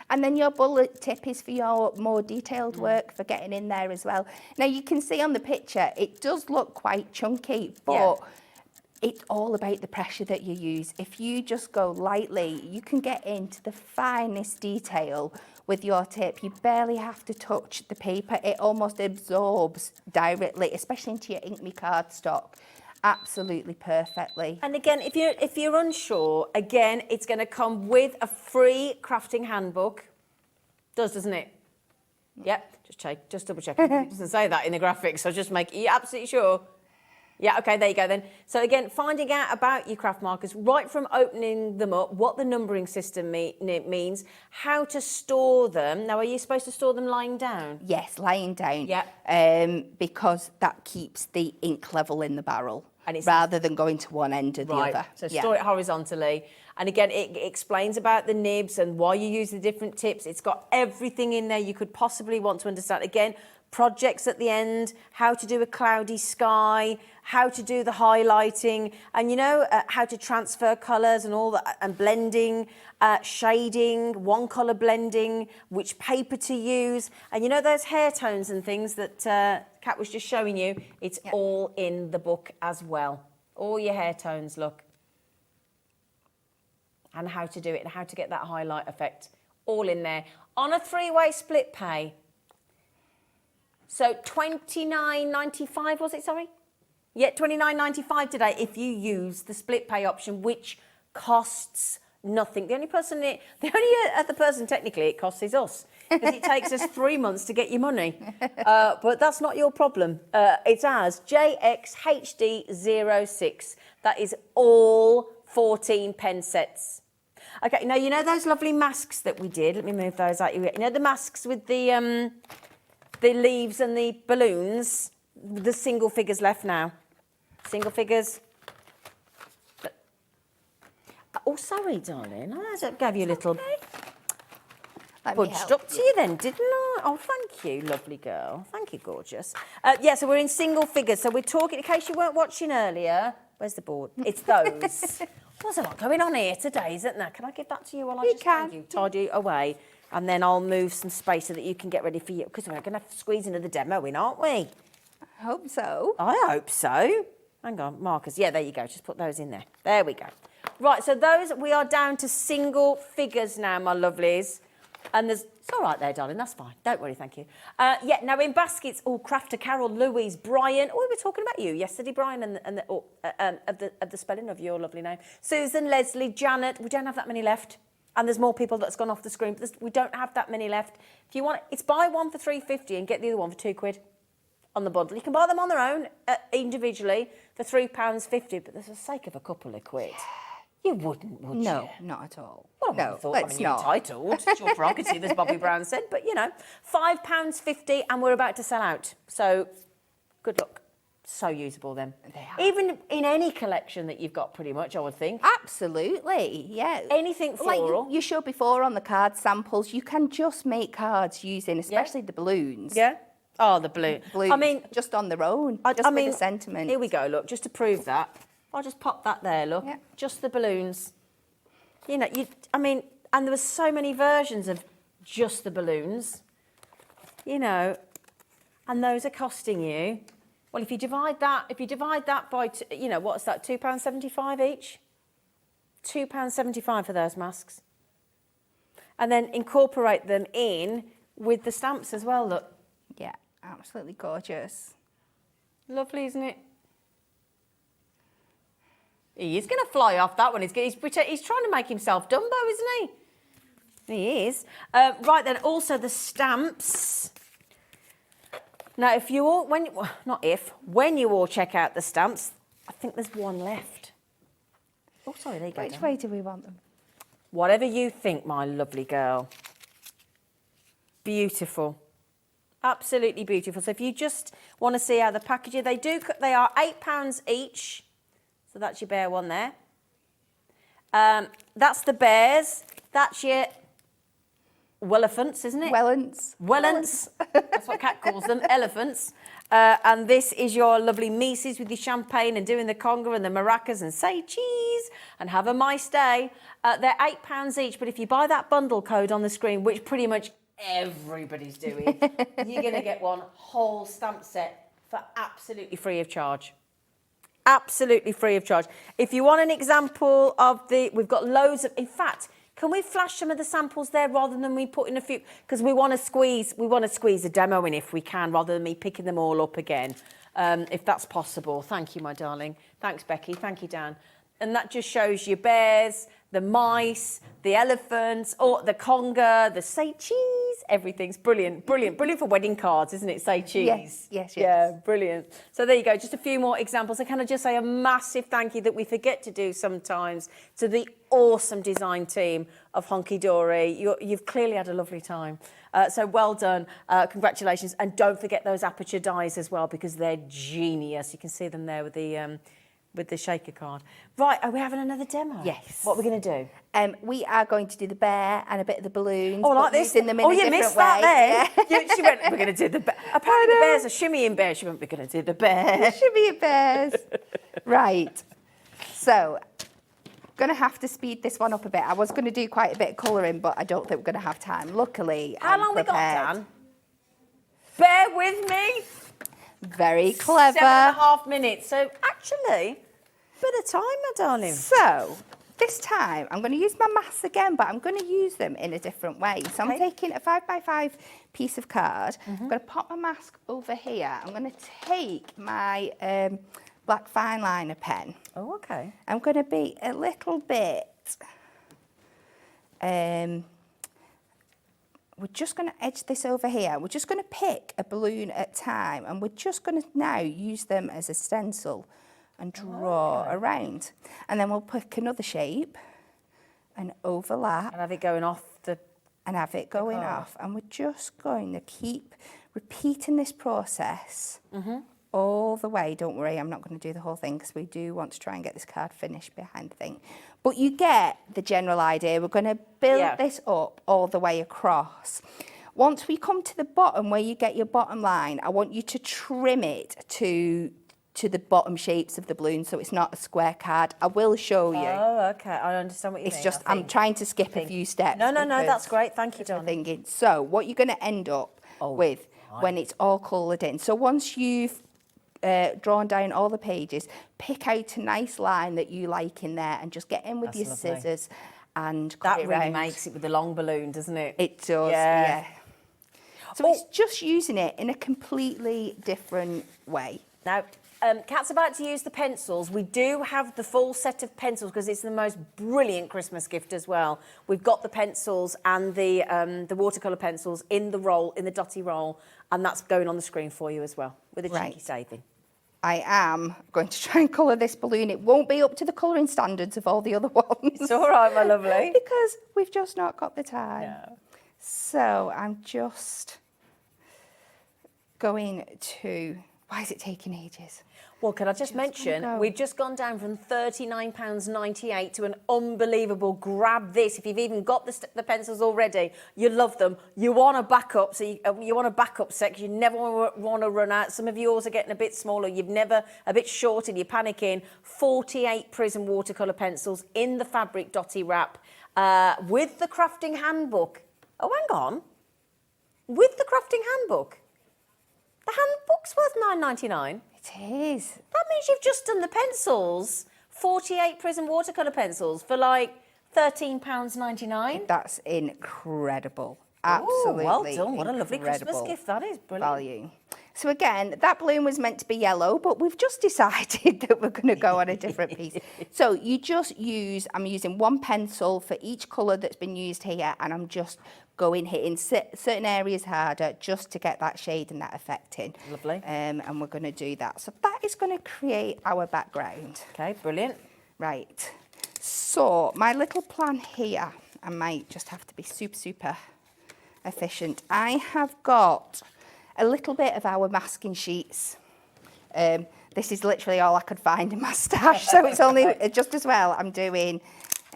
And then your bullet tip is for your more detailed work, for getting in there as well. Now you can see on the picture, it does look quite chunky, but it's all about the pressure that you use. If you just go lightly, you can get into the finest detail with your tip. You barely have to touch the paper. It almost absorbs directly, especially into your Ink Me cardstock, absolutely perfectly. And again, if you're unsure, again, it's going to come with a free crafting handbook. Doesn't it? Yep, just double check. It doesn't say that in the graphics, so just make you absolutely sure. Yeah, okay, there you go then. So again, finding out about your craft markers, right from opening them up, what the numbering system means, how to store them. Now, are you supposed to store them lying down? Yes, lying down. Yeah. Because that keeps the ink level in the barrel, and it's rather than going to one end or the other. So store it horizontally. And again, it explains about the nibs and why you use the different tips. It's got everything in there you could possibly want to understand. Again, projects at the end, how to do a cloudy sky, how to do the highlighting, and how to transfer colours and all that, and blending, shading, one colour blending, which paper to use, and those hair tones and things that Kat was just showing you. It's all in the book as well. All your hair tones, look, and how to do it and how to get that highlight effect, all in there on a 3-way split pay. So $29.95 was it? Sorry, yeah, $29.95 today if you use the split pay option, which costs nothing. The only other person technically it costs is us, because it takes us 3 months to get your money. But that's not your problem. It's ours. JXHD06. That is all 14 pen sets. Okay, now those lovely masks that we did. Let me move those out. The masks with the leaves and the balloons, the single figures left now. Single figures. Oh, sorry, darling. I gave you a little... Let me Bunched help up to you then, didn't I? Oh, thank you, lovely girl. Thank you, gorgeous. Yeah, so we're in single figures. So we're talking, in case you weren't watching earlier, where's the board? It's those. There's a lot going on here today, isn't there? Can I give that to you while I just tidy away? And then I'll move some space so that you can get ready for you. Because we're going to have to squeeze into the demo in, aren't we? I hope so. I hope so. Hang on, markers. Yeah, there you go. Just put those in there. There we go. Right, so those, we are down to single figures now, my lovelies. And there's, it's all right there, darling, that's fine. Don't worry, thank you. Yeah, now in baskets, Crafter Carol, Louise, Brian. Oh, we were talking about you yesterday, Brian, and of the spelling of your lovely name. Susan, Leslie, Janet. We don't have that many left. And there's more people that's gone off the screen, but we don't have that many left. If you want, it's buy one for £3.50 and get the other one for £2 on the bundle. You can buy them on their own, individually, for £3.50, but there's the sake of a couple of quid. You wouldn't, would you? No, not at all. Well, no, let's not. You're entitled. It's your prerogative, as Bobby Brown said. But, you know, £5.50 and we're about to sell out. So, good luck. So usable then. They are. Even in any collection that you've got, pretty much, I would think. Absolutely, yeah. Anything floral. Like you showed before on the card samples, you can just make cards using, especially the balloons. Yeah. Oh, the balloons. I mean, just on their own, just with the sentiment. Here we go, look, just to prove that. I'll just pop that there, look. Yeah. Just the balloons. You know, and there were so many versions of just the balloons, you know, and those are costing you, well, if you divide that by, you know, what's that, £2.75 each? £2.75 for those masks. And then incorporate them in with the stamps as well, look. Yeah, absolutely gorgeous. Lovely, isn't it? He is going to fly off that one. He's trying to make himself Dumbo, isn't he? He is. Right then, also the stamps. Now, if you all, when you all check out the stamps, I think there's one left. Oh, sorry, there you go. Which way do we want them? Whatever you think, my lovely girl. Beautiful. Absolutely beautiful. So if you just want to see how the packaging, they are £8 each. So that's your bear one there. That's the bears. That's your elephants, isn't it? Wellants. That's what Kat calls them, elephants. And this is your lovely Mises with your champagne and doing the conga and the maracas and say cheese and have a nice day. They're £8 each, but if you buy that bundle code on the screen, which pretty much everybody's doing, you're going to get one whole stamp set for absolutely free of charge. Absolutely free of charge. If you want an example of we've got loads of, in fact, can we flash some of the samples there rather than me putting a few, because we want to squeeze a demo in if we can, rather than me picking them all up again, if that's possible. Thank you, my darling. Thanks, Becky. Thank you, Dan. And that just shows you bears, the mice, the elephants, or the conga, the say cheese. Everything's brilliant, brilliant, brilliant for wedding cards, isn't it? Say cheese. Yes. Yeah, brilliant. So there you go. Just a few more examples. And can I just say a massive thank you that we forget to do sometimes to the awesome design team of Hunkydory. You've clearly had a lovely time. So well done. Congratulations. And don't forget those aperture dies as well, because they're genius. You can see them there with the shaker card. Right, are we having another demo? Yes. What are we going to do? We are going to do the bear and a bit of the balloons. Oh, like this? Using them in a you different missed that way. then. She went, we're going to do the bear. Apparently the bear's a shimmying bear. She went, we're going to do the bear. Shimmy bears. Right. So, going to have to speed this one up a bit. I was going to do quite a bit of colouring, but I don't think we're going to have time. Luckily, How long we got, Dan? Bear with me. Very clever. 7.5 minutes. So, actually, bit of time, my darling. So, this time, I'm going to use my masks again, but I'm going to use them in a different way. So I'm taking a 5x5 piece of card. I'm going to pop my mask over here. I'm going to take my black fine liner pen. Oh, okay. I'm going to be a little bit... we're just going to edge this over here. We're just going to pick a balloon at a time, and we're just going to now use them as a stencil and draw around. And then we'll pick another shape and overlap. And have it going off the... And have it going off. And we're just going to keep repeating this process all the way. Don't worry, I'm not going to do the whole thing because we do want to try and get this card finished behind the thing. But you get the general idea. We're going to build this up all the way across. Once we come to the bottom where you get your bottom line, I want you to trim it to the bottom shapes of the balloon so it's not a square card. I will show you. Oh, okay. I understand what you mean. It's just, I'm trying to skip a few steps. No, that's great. Thank you, darling. So what you're going to end up with when it's all coloured in. So once you've drawn down all the pages, pick out a nice line that you like in there and just get in with your scissors and cut it that really round. makes it with the long balloon, doesn't it? It does, yeah. So it's just using it in a completely different way. Now, Kat's about to use the pencils. We do have the full set of pencils because it's the most brilliant Christmas gift as well. We've got the pencils and the watercolour pencils in the roll, in the dotty roll, and that's going on the screen for you as well with a cheeky saving. I am going to try and colour this balloon. It won't be up to the colouring standards of all the other ones. It's all right, my lovely. Because we've just not got the time. No. So I'm just going to... Why is it taking ages? Well, can I just mention, we've just gone down from £39.98 to an unbelievable grab this. If you've even got the pencils already, you love them. You want a backup, so you want a backup set because you never want to run out. Some of yours are getting a bit smaller. You've never, a bit short and you're panicking. 48 Prism watercolour pencils in the fabric dotty wrap with the crafting handbook. Oh, hang on. With the crafting handbook. The handbook's worth £9.99. It is. That means you've just done the pencils, 48 Prism watercolour pencils for like £13.99. That's incredible. Absolutely. Ooh, well done. What a lovely Christmas gift that is. Brilliant. Value. So again, that balloon was meant to be yellow, but we've just decided that we're going to go on a different piece. So you just use, I'm using one pencil for each colour that's been used here, and I'm just hitting certain areas harder just to get that shade and that effect in. Lovely. And we're going to do that. So that is going to create our background. Okay, brilliant. Right. So my little plan here, I might just have to be super efficient. I have got a little bit of our masking sheets. This is literally all I could find in my stash, so it's only just as well I'm doing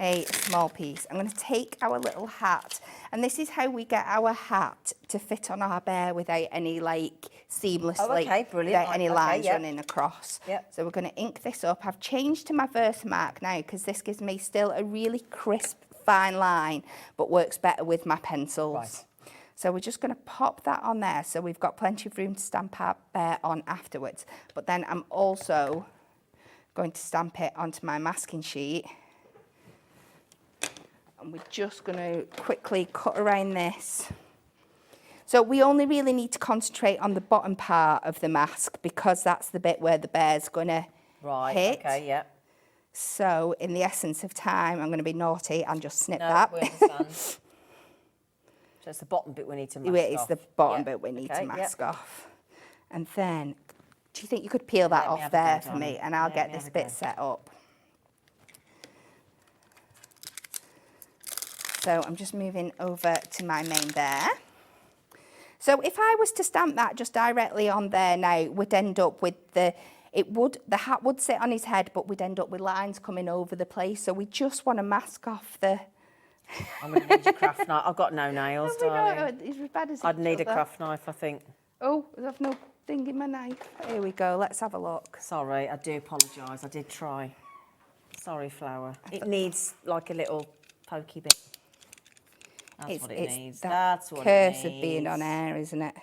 a small piece. I'm going to take our little hat, and this is how we get our hat to fit on our bear without any seamlessly, without any lines running across. So we're going to ink this up. I've changed to my Versamark now because this gives me still a really crisp, fine line, but works better with my pencils. Right. So we're just going to pop that on there so we've got plenty of room to stamp our bear on afterwards. But then I'm also going to stamp it onto my masking sheet. And we're just going to quickly cut around this. So we only really need to concentrate on the bottom part of the mask because that's the bit where the bear's going to hit. Okay, yeah. So in the essence of time, I'm going to be naughty and just snip that. We understand. So it's the bottom bit we need to mask off. It's the bottom bit we need to mask off. And then, do you think you could peel that off there for me? And I'll get this bit set up. So I'm just moving over to my main bear. So if I was to stamp that just directly on there now, we'd end up with the hat would sit on his head, but we'd end up with lines coming over the place. So we just want to mask off the... I'm going to need your craft knife. I've got no nails, darling. It's as bad as I'd need a craft knife, I think. Oh, I've no thing in my knife. Here we go. Let's have a look. Sorry, I do apologise. I did try. Sorry, Flower. It needs like a little pokey bit. That's what it needs. That's what it needs. Curse of being on air, isn't it?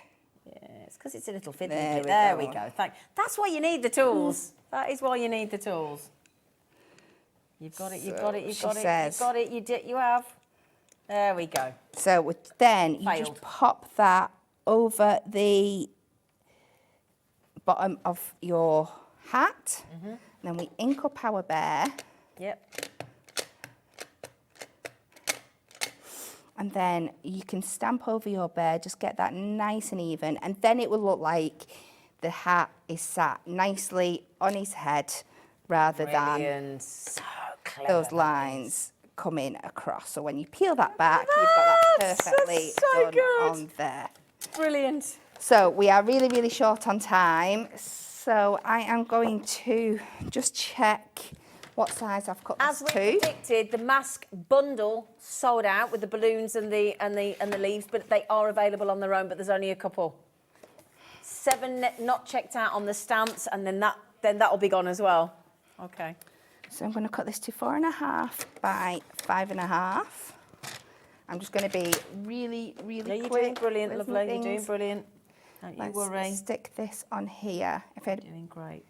Yeah, it's because it's a little fiddly. There we go. That's why you need the tools. That is why you need the tools. You've got it, you've got it, you've got it, you've got it, you have. There we go. So then you just pop that over the bottom of your hat. And then we ink up our bear. Yep. And then you can stamp over your bear, just get that nice and even. And then it will look like the hat is sat nicely on his head rather than so clever, those lines coming across. So when you peel that back, you've got that perfectly done on there. Brilliant. So we are really short on time. So I am going to just check what size I've cut As this we to. predicted, the mask bundle sold out with the balloons and the leaves, but they are available on their own. But there's only a couple. 7 not checked out on the stamps, and then that'll be gone as well. Okay. So I'm going to cut this to 4.5 by 5.5. I'm just going to be really, really You're quick. doing brilliant, with lovely. my You're doing things. brilliant. Don't you Let's worry. stick this on here. If I Doing great.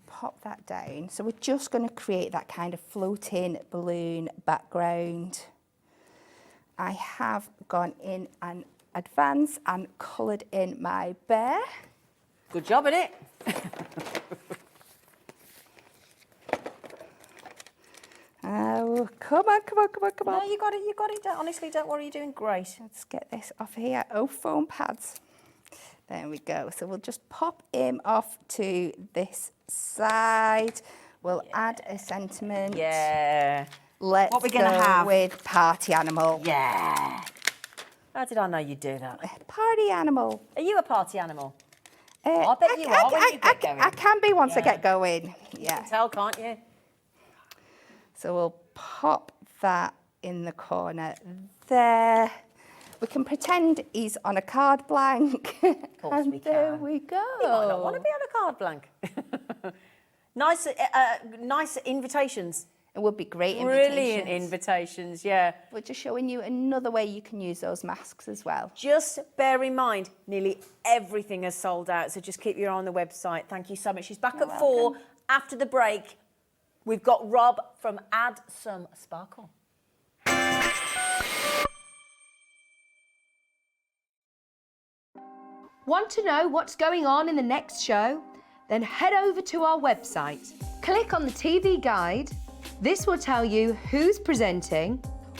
pop that down. So we're just going to create that kind of floating balloon background. I have gone in and advanced and coloured in my bear. Good job, innit? Oh, come on, come on, come on, come on. No, you got it. You got it. Honestly, don't worry. You're doing great. Let's get this off here. Oh, foam pads. There we go. So we'll just pop him off to this side. We'll add a sentiment. Yeah. Let's What we gonna go have? with party animal. Yeah. How did I know you'd do that? Party animal. Are you a party animal? I bet you are when you get going. I can be once I Yeah. get going. Yeah. Tell, can't you? So we'll pop that in the corner there. We can pretend he's on a card blank. Of course and we there can. we go. You might not want to be on a card blank. nice invitations. It would be great Brilliant invitations. invitations, yeah. We're just showing you another way you can use those masks as well. Just bear in mind, nearly everything has sold out, so just keep your eye on the website. Thank you so much. She's back You're at 4 welcome. after the break. We've got Rob from Add Some Sparkle. Want to know what's going on in the next show? Then head over to our website. Click on the TV guide. This will tell you who's presenting,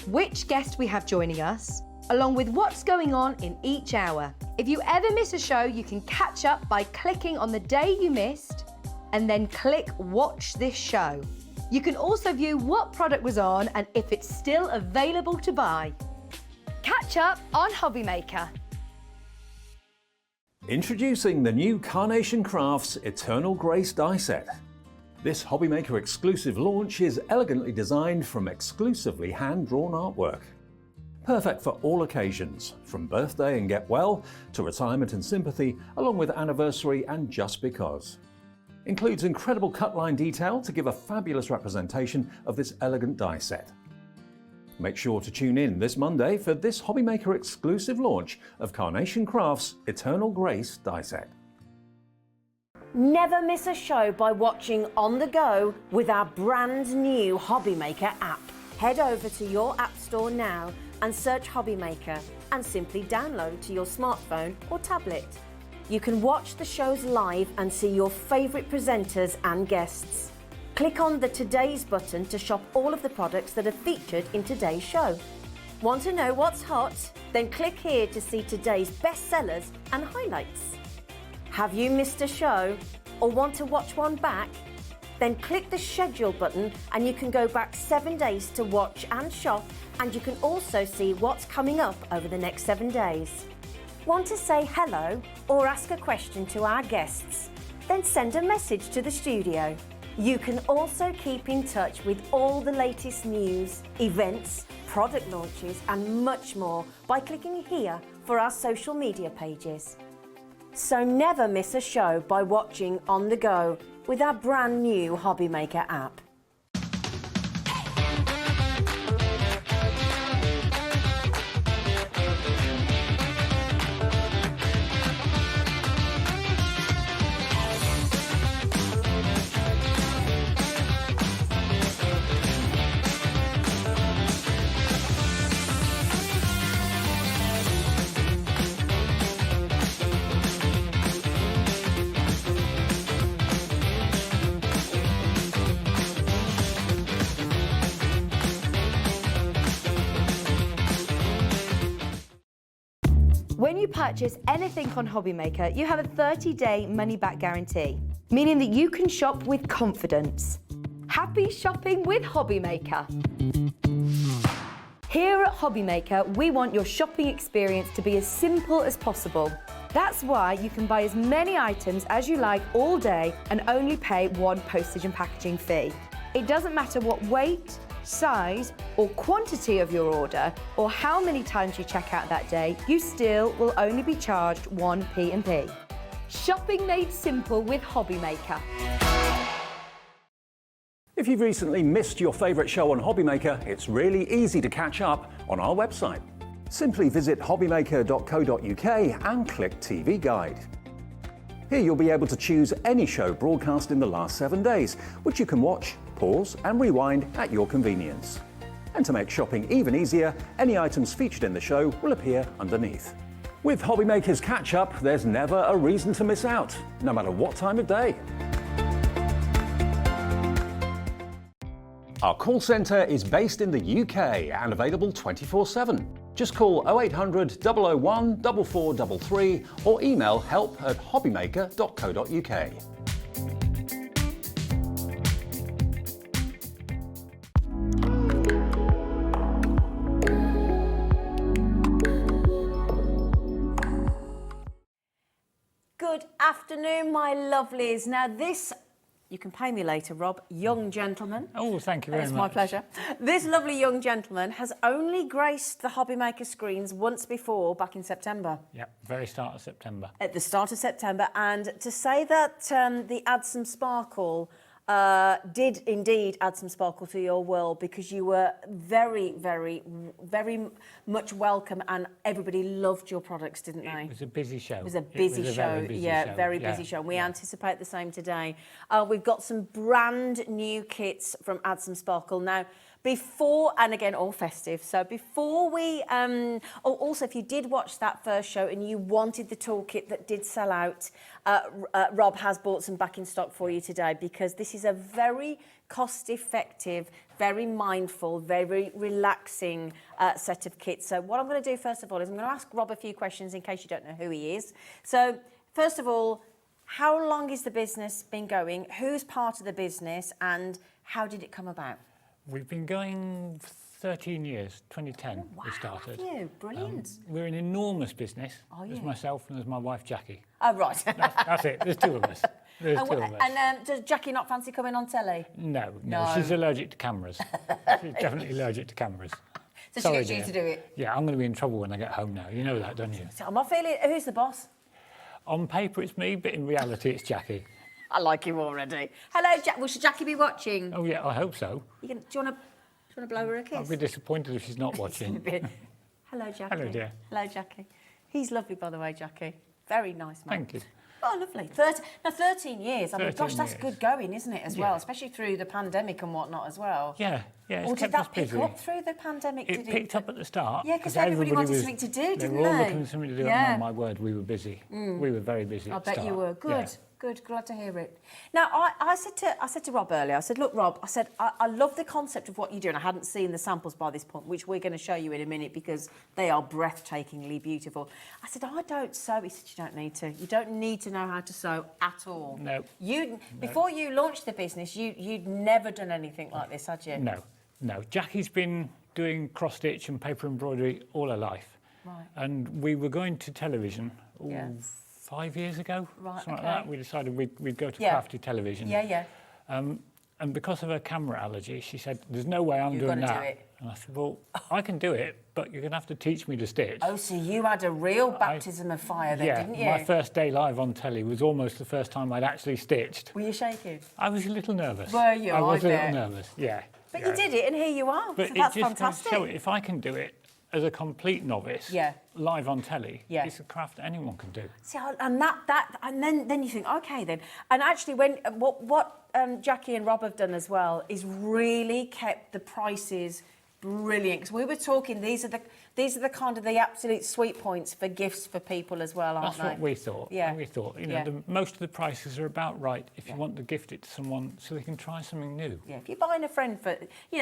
which guest we have joining us, along with what's going on in each hour. If you ever miss a show, you can catch up by clicking on the day you missed and then click Watch This Show. You can also view what product was on and if it's still available to buy. Catch up on HobbyMaker. Introducing the new Carnation Crafts Eternal Grace die set. This HobbyMaker exclusive launch is elegantly designed from exclusively hand-drawn artwork. Perfect for all occasions, from birthday and get well to retirement and sympathy, along with anniversary and just because. Includes incredible cut line detail to give a fabulous representation of this elegant die set. Make sure to tune in this Monday for this HobbyMaker exclusive launch of Carnation Crafts Eternal Grace die set. Never miss a show by watching on the go with our brand new HobbyMaker app. Head over to your app store now and search HobbyMaker and simply download to your smartphone or tablet. You can watch the shows live and see your favourite presenters and guests. Click on the Today's button to shop all of the products that are featured in today's show. Want to know what's hot? Then click here to see today's bestsellers and highlights. Have you missed a show or want to watch one back? Then click the schedule button and you can go back 7 days to watch and shop, and you can also see what's coming up over the next 7 days. Want to say hello or ask a question to our guests? Then send a message to the studio. You can also keep in touch with all the latest news, events, product launches and much more by clicking here for our social media pages. So never miss a show by watching on the go with our brand new HobbyMaker app. When you purchase anything on HobbyMaker, you have a 30-day money-back guarantee, meaning that you can shop with confidence. Happy shopping with HobbyMaker. Here at HobbyMaker, we want your shopping experience to be as simple as possible. That's why you can buy as many items as you like all day and only pay one postage and packaging fee. It doesn't matter what weight, size or quantity of your order or how many times you check out that day, you still will only be charged 1 P&P. Shopping made simple with HobbyMaker. If you've recently missed your favourite show on HobbyMaker, it's really easy to catch up on our website. Simply visit hobbymaker.co.uk and click TV Guide. Here you'll be able to choose any show broadcast in the last 7 days, which you can watch, pause and rewind at your convenience. And to make shopping even easier, any items featured in the show will appear underneath. With HobbyMaker's catch-up, there's never a reason to miss out, no matter what time of day. Our call centre is based in the UK and available 24/7. Just call 0800 001 4433 or email help@hobbymaker.co.uk. Good afternoon, my lovelies. Now this, you can pay me later, Rob, young gentleman. Oh, thank you very much. It's my pleasure. This lovely young gentleman has only graced the HobbyMaker screens once before, back in September. Yep, very start of September. At the start of September, and to say that the Add Some Sparkle did indeed add some sparkle to your world, because you were very, very, very much welcome and everybody loved your products, didn't they? It was a busy show. It was a busy show. Very busy yeah, show. very busy show. We anticipate the same today. We've got some brand new kits from Add Some Sparkle. Now, before, and again, all festive, so before we, also if you did watch that first show and you wanted the toolkit that did sell out, Rob has bought some back in stock for you today, because this is a very cost-effective, very mindful, very relaxing set of kits. So what I'm going to do first of all is I'm going to ask Rob a few questions in case you don't know who he is. So first of all, how long has the business been going? Who's part of the business and how did it come about? We've been going 13 years, 2010 we started. Have you? Brilliant. We're an enormous business. Are There's you? myself and there's my wife Jackie. Oh, right. That's it, there's two of us. There's two of us. And does Jackie not fancy coming on telly? No, No. she's allergic to cameras. She's definitely allergic to cameras. So Sorry, she gets you dear. to do it? Yeah, I'm going to be in trouble when I get home now. You know that, don't you? So am I feeling, who's the boss? On paper it's me, but in reality it's Jackie. I like you already. Hello, Jack. Well, should Jackie be watching? Oh yeah, I hope so. Do you want to blow her a kiss? I'll be disappointed if she's not watching. Hello, Jackie. Hello, dear. Hello, Jackie. He's lovely, by the way, Jackie. Very nice man. Thank you. Oh, lovely. 13 years. I mean, 13 gosh, that's years. good going, isn't it, as well? Yeah. Especially through the pandemic and whatnot as well. Yeah, it's Or did kept us that pick busy. up through the pandemic? It picked up at the start. Yeah, because everybody wanted something to do, didn't They were all they? looking for something to do. Yeah. And my word, we were busy. We were very busy I at the bet you start. were. Good. Yeah. Good, glad to hear it. Now, I said to Rob earlier, I said, look, Rob, I love the concept of what you do, and I hadn't seen the samples by this point, which we're going to show you in a minute because they are breathtakingly beautiful. I said, I don't sew. He said, you don't need to. You don't need to know how to sew at all. No. Before you launched the business, you'd never done anything like this, had you? No. Jackie's been doing cross-stitch and paper embroidery all her life. Right. And we were going to television. Yeah. 5 years ago, Right, something okay. like that. We decided we'd go to Yeah. crafty television. Yeah. And because of her camera allergy, she said, there's no way I'm You've doing gotta that. do it. And I said, well, I can do it, but you're going to have to teach me to stitch. Oh, so you had a real baptism of fire then, yeah, didn't you? my first day live on telly was almost the first time I'd actually stitched. Were you shaking? I was a little nervous. Were you? I was I a bet. little nervous, yeah. But yeah. you did it, and here you are. But So it that's just goes to fantastic. show if I can do it as a complete novice, Yeah. live on telly, Yeah. it's a craft anyone can do. See, and then you think, okay, then. And actually, when what Jackie and Rob have done as well is really kept the prices brilliant. Because we were talking, these are the kind of the absolute sweet points for gifts for people as well, aren't That's they? what we thought. Yeah. We thought, Yeah. most of the prices are about right if you want to gift it to someone so they can try something new. Yeah, if you're buying a friend for,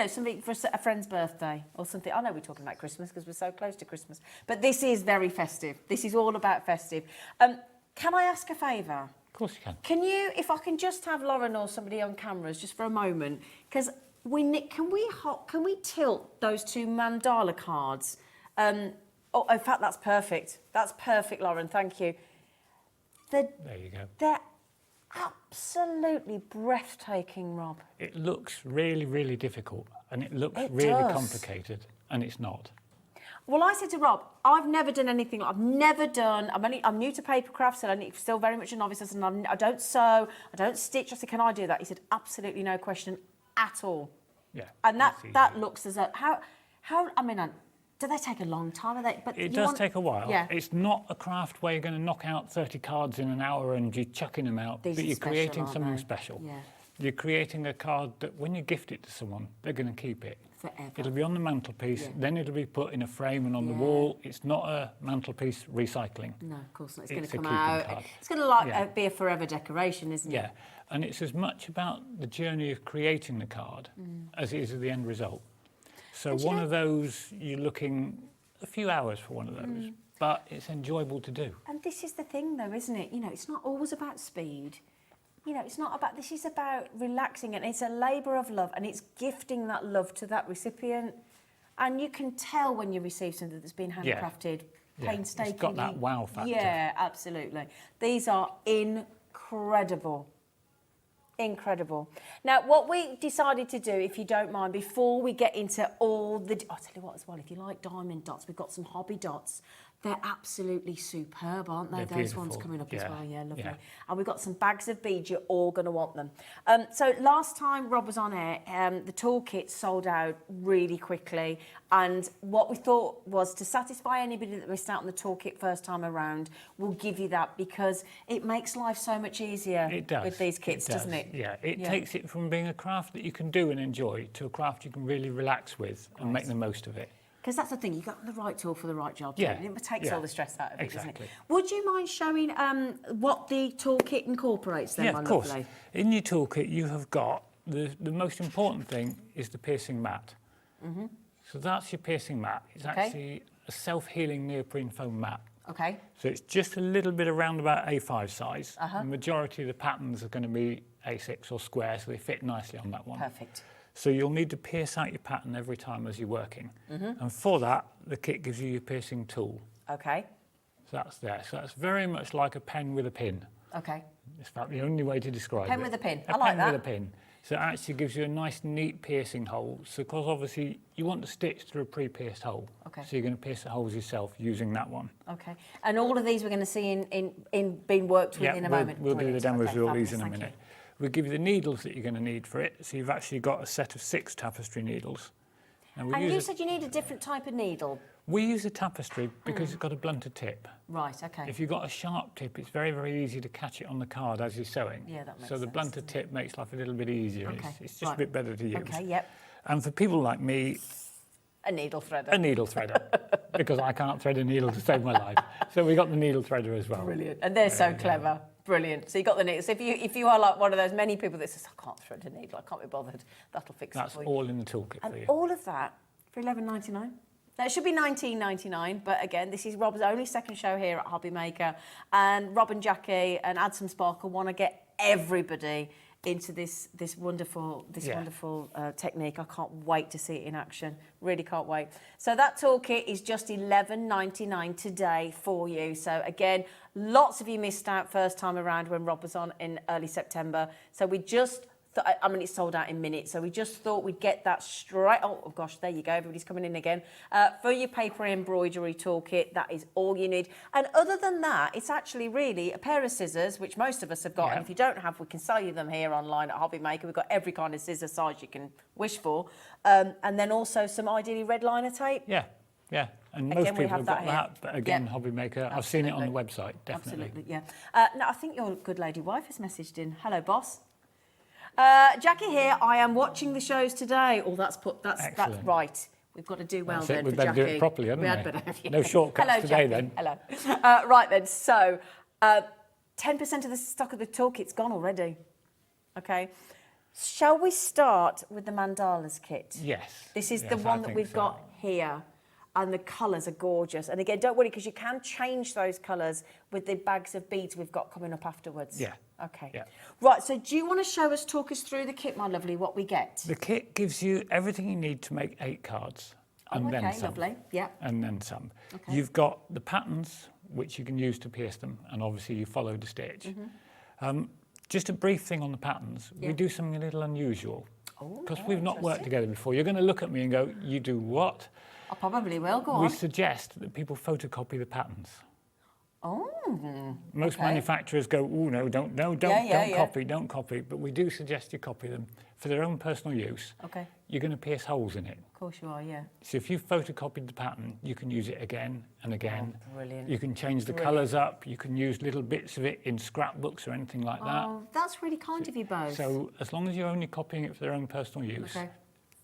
something for a friend's birthday or something. I know we're talking about Christmas because we're so close to Christmas, but this is very festive. This is all about festive. Can I ask a favour? Of course you can. Can you, if I can just have Lauren or somebody on cameras just for a moment, because can we tilt those two mandala cards Oh, in fact, that's perfect. That's perfect, Lauren. Thank you. There you go. They're absolutely breathtaking, Rob. It looks really, really difficult, and it looks It really does. complicated, and it's not. Well, I said to Rob, I've never done anything. I'm new to papercraft, so I'm still very much a novice. I said, I don't sew, I don't stitch. I said, can I do that? He said, absolutely no question at all. Yeah. And it's easy. that looks as a do they take a long time? Are they? But It does take a while. Yeah. It's not a craft where you're going to knock out 30 cards in an hour and you're chucking them out, These but are you're special, creating aren't something they? special. Yeah. You're creating a card that when you gift it to someone, they're going to keep it. Forever. It'll be on the mantelpiece, Yeah. then it'll be put in a frame and on the wall. It's not a mantelpiece recycling. No, of course not. It's It's going a to come keeping out. card. It's going to Yeah. be a forever decoration, isn't it? Yeah, and it's as much about the journey of creating the card as it is of the end result. So And do you one know- of those, you're looking a few hours for one of those, but it's enjoyable to do. And this is the thing, though, isn't it? You know, it's not always about speed. You know, it's not about. This is about relaxing, and it's a labour of love, and it's gifting that love to that recipient. And you can tell when you receive something that's been Yeah. handcrafted, Yeah, it's painstakingly. got that wow factor. Yeah, absolutely. These are incredible. Incredible. Now, what we decided to do, if you don't mind, before we get into all the... I'll tell you what as well, if you like diamond dots, we've got some hobby dots. They're absolutely superb, aren't they? They're Those ones beautiful. coming up as Yeah, well. Yeah, lovely. yeah. And we've got some bags of beads. You're all going to want them. So last time Rob was on air, the toolkit sold out really quickly. And what we thought was to satisfy anybody that missed out on the toolkit first time around, we'll give you that because it makes life so much easier It does. with these kits, doesn't it? Yeah, it takes it from being a craft that you can do and enjoy to a craft you can really relax with and make the most of it. Because that's the thing, you've got the right tool for the right job. Yeah, And it takes yeah, all the stress out of it, doesn't exactly. it? Would you mind showing what the toolkit incorporates then, Yeah, my of course. lovely? In your toolkit, you have got the most important thing is the piercing mat. So that's your piercing mat. It's Okay. actually a self-healing neoprene foam mat. Okay. So it's just a little bit around about A5 size. The majority of the patterns are going to be A6 or square, so they fit nicely on that one. Perfect. So you'll need to pierce out your pattern every time as you're working. And for that, the kit gives you your piercing tool. Okay. So that's there. So that's very much like a pen with a pin. Okay. It's about the only way to describe it. Pen with a pin. A I like pen that. with a pin. So it actually gives you a nice, neat piercing hole. So, because obviously you want to stitch through a pre-pierced hole. Okay. So you're going to pierce the holes yourself using that one. Okay. And all of these we're going to see in being worked with in a moment. We'll do the Brilliant. demos Okay, with all these fabulous, in a thank minute. you. We'll give you the needles that you're going to need for it. So you've actually got a set of 6 tapestry needles. And And you said you need a different type of needle. we use a tapestry because it's got a blunted tip. Right, okay. If you've got a sharp tip, it's very, very easy to catch it on the card as you're sewing. Yeah, that makes So the sense, blunted tip makes life a little bit easier. Okay, It's just right. a bit better to use. Okay, yep. And for people like me, A needle threader. a needle threader, because I can't thread a needle to save my life. So we got the needle threader as well. Brilliant. And they're so clever. Brilliant. So you got the needle. So if you are like one of those many people that says, I can't thread a needle, I can't be bothered, that'll fix That's it for you. all in the toolkit for And you. all of that for $11.99. Now, it should be $19.99, but again, this is Rob's only second show here at HobbyMaker, and Rob and Jackie and Add Some Sparkle want to get everybody into this wonderful technique. I can't wait to see it in action. Really can't wait. So that toolkit is just $11.99 today for you. So again, lots of you missed out first time around when Rob was on in early September. So we just I mean, it's sold out in minutes, so we just thought we'd get that straight. Oh gosh, there you go. Everybody's coming in again. For your paper embroidery toolkit, that is all you need. And other than that, it's actually really a pair of scissors, which most of us have got. Yeah. And if you don't have, we can sell you them here online at HobbyMaker. We've got every kind of scissor size you can wish for. And then also some ideally red liner tape. Yeah, yeah. And Again, most we people have have got that here. that, but again, Yeah. HobbyMaker, I've seen it on the Absolutely. website, definitely. Absolutely, yeah. No, I think your good lady wife has messaged in. Hello, boss. Jackie here. I am watching the shows today. Oh, that's Excellent. right. We've got to do well That's it. then We for better do it Jackie. properly, haven't had we? better, yeah. No shortcuts Hello, today, Jackie. then. Hello. Right then. So, 10% of the stock of the toolkit's gone already. Okay. Shall we start with the mandalas kit? Yes. This is yes, the I one that think we've so. got here. And the colours are gorgeous. And again, don't worry, because you can change those colours with the bags of beads we've got coming up afterwards. Yeah. Okay. Yeah. Right, so do you want to talk us through the kit, my lovely, what we get? The kit gives you everything you need to make 8 cards. and then okay, some. lovely. Yeah. And then some. Okay. You've got the patterns, which you can use to pierce them, and obviously you follow the stitch. Just a brief thing on the patterns. Yeah. We do something a little unusual. Oh, Because we've not worked interesting. together before. You're going to look at me and go, you do what? I probably will. Go We on. suggest that people photocopy the patterns. Oh. Most Okay. manufacturers go, oh no, don't copy. But we do suggest you copy them for their own personal use. Okay. You're going to pierce holes in it. Of course you are. Yeah. So if you've photocopied the pattern, you can use it again and again. Oh, brilliant. You can change the Brilliant. colours up. You can use little bits of it in scrapbooks or anything like that. Oh, that's really kind of you both. So as long as you're only copying it for their own personal use, Okay.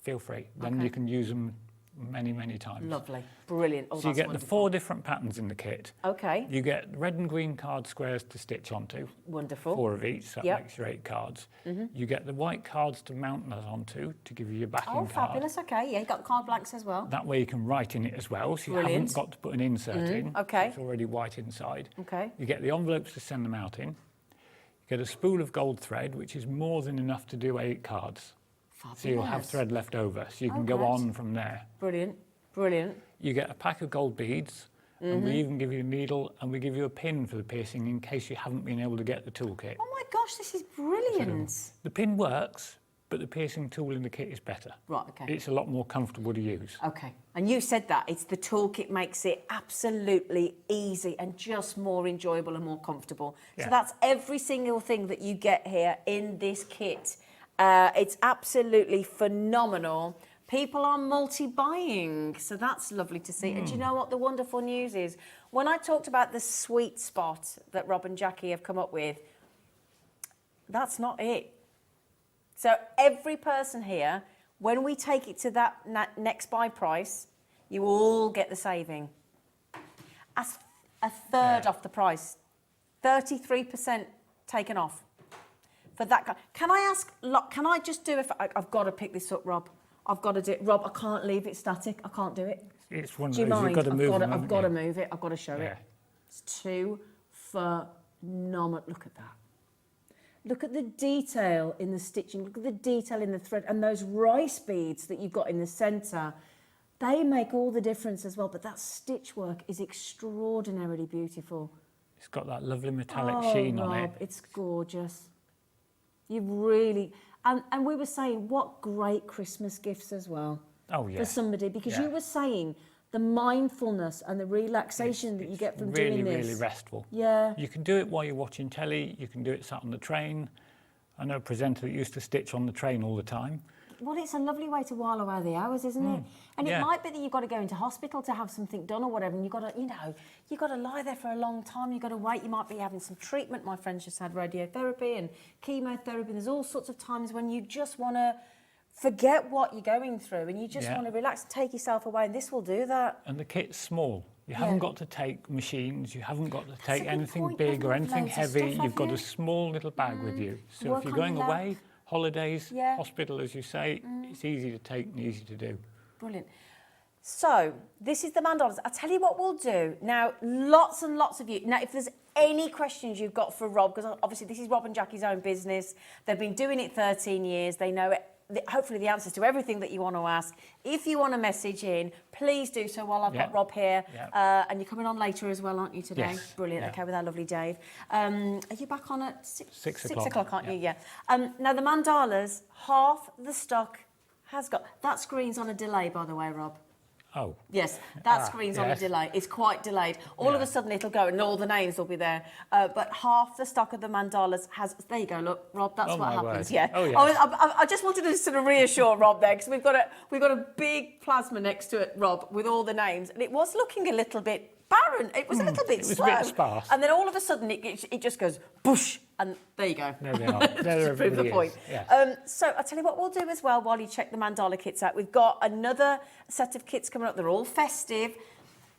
feel free. Then Okay. you can use them many, many times. Lovely. Brilliant. Oh, So you that's get wonderful. the 4 different patterns in the kit. Okay. You get red and green card squares to stitch onto. Wonderful. 4 of each, so that Yep. makes your 8 cards. You get the white cards to mount that onto to give you your backing Oh, card. fabulous. Okay. Yeah, you got the card blanks as well. That way you can write in it as well, so you Brilliant. haven't got to put an insert in. okay. It's already white inside. Okay. You get the envelopes to send them out in. You get a spool of gold thread, which is more than enough to do 8 cards. Fabulous. So you'll have thread left over, so you can go great. on from there. Brilliant. Brilliant. You get a pack of gold beads, and we even give you a needle, and we give you a pin for the piercing in case you haven't been able to get the toolkit. Oh my gosh, this is brilliant. The pin works, but the piercing tool in the kit is better. Right, okay. It's a lot more comfortable to use. Okay. And you said that. It's the toolkit makes it absolutely easy and just more enjoyable and more comfortable. Yeah. So that's every single thing that you get here in this kit. It's absolutely phenomenal. People are multi-buying, so that's lovely to see. And do you know what the wonderful news is? When I talked about the sweet spot that Rob and Jackie have come up with, that's not it. So every person here, when we take it to that next buy price, you all get the saving. As a third off the price, 33% taken off for that. Can I ask, can I just do it? I've got to pick this up, Rob. I've got to do it. Rob, I can't leave it static. I can't do it. It's one of Do you those, mind? you've got to move them, I've got to haven't you? move it. I've got to show Yeah. it. It's too phenomenal. Look at that. Look at the detail in the stitching. Look at the detail in the thread and those rice beads that you've got in the centre. They make all the difference as well. But that stitch work is extraordinarily beautiful. It's got that lovely metallic sheen Rob, on it. it's gorgeous. You've really... And we were saying, what great Christmas gifts as well. Oh, yeah. For somebody, because Yeah. you were saying the mindfulness and the relaxation that you get from really, doing this. really restful. Yeah. You can do it while you're watching telly. You can do it sat on the train. I know a presenter that used to stitch on the train all the time. Well, it's a lovely way to while away the hours, isn't it? And yeah. it might be that you've got to go into hospital to have something done or whatever, and you've got to, you've got to lie there for a long time. You've got to wait. You might be having some treatment. My friend's just had radiotherapy and chemotherapy. There's all sorts of times when you just want to forget what you're going through and you just Yeah. want to relax and take yourself away, and this will do that. And the kit's small. You Yeah. haven't got to take machines. You haven't got to a take good anything point. big or Haven't got anything loads of heavy. stuff, You've got have a you? small little bag with you. So Work if you're on going your lap. away, holidays, Yeah. hospital, as you say, it's easy to take and easy to do. Brilliant. So, this is the mandalas. I'll tell you what we'll do. Now, lots and lots of you. Now, if there's any questions you've got for Rob, because obviously this is Rob and Jackie's own business. They've been doing it 13 years. They know it. Hopefully the answers to everything that you want to ask. If you want to message in, please do so while I've got Yeah. Rob here. Yeah. And you're coming on later as well, aren't you, today? Yes. Brilliant. Yeah. Okay, with our lovely Dave. Are you back on at 6 6 o'clock. o'clock, aren't Yeah. you? Yeah. Now, the mandalas, half the stock has got... That screen's on a delay, by the way, Rob. Oh, Yes, that screen's on a yes. delay. It's quite delayed. All of Yeah. a sudden it'll go and all the names will be there. But half the stock of the mandalas has... There you go, look, Rob, that's Oh, what my happens. word. Yeah. Oh, yes. I just wanted to sort of reassure Rob there, because we've got a big plasma next to it, Rob, with all the names. And it was looking a little bit barren. It was a little bit it was a slow. bit sparse. And then all of a sudden it just goes, boosh, and there you go. there they are. There To prove the everybody point. is. Yes. So I'll tell you what we'll do as well while you check the mandala kits out. We've got another set of kits coming up. They're all festive.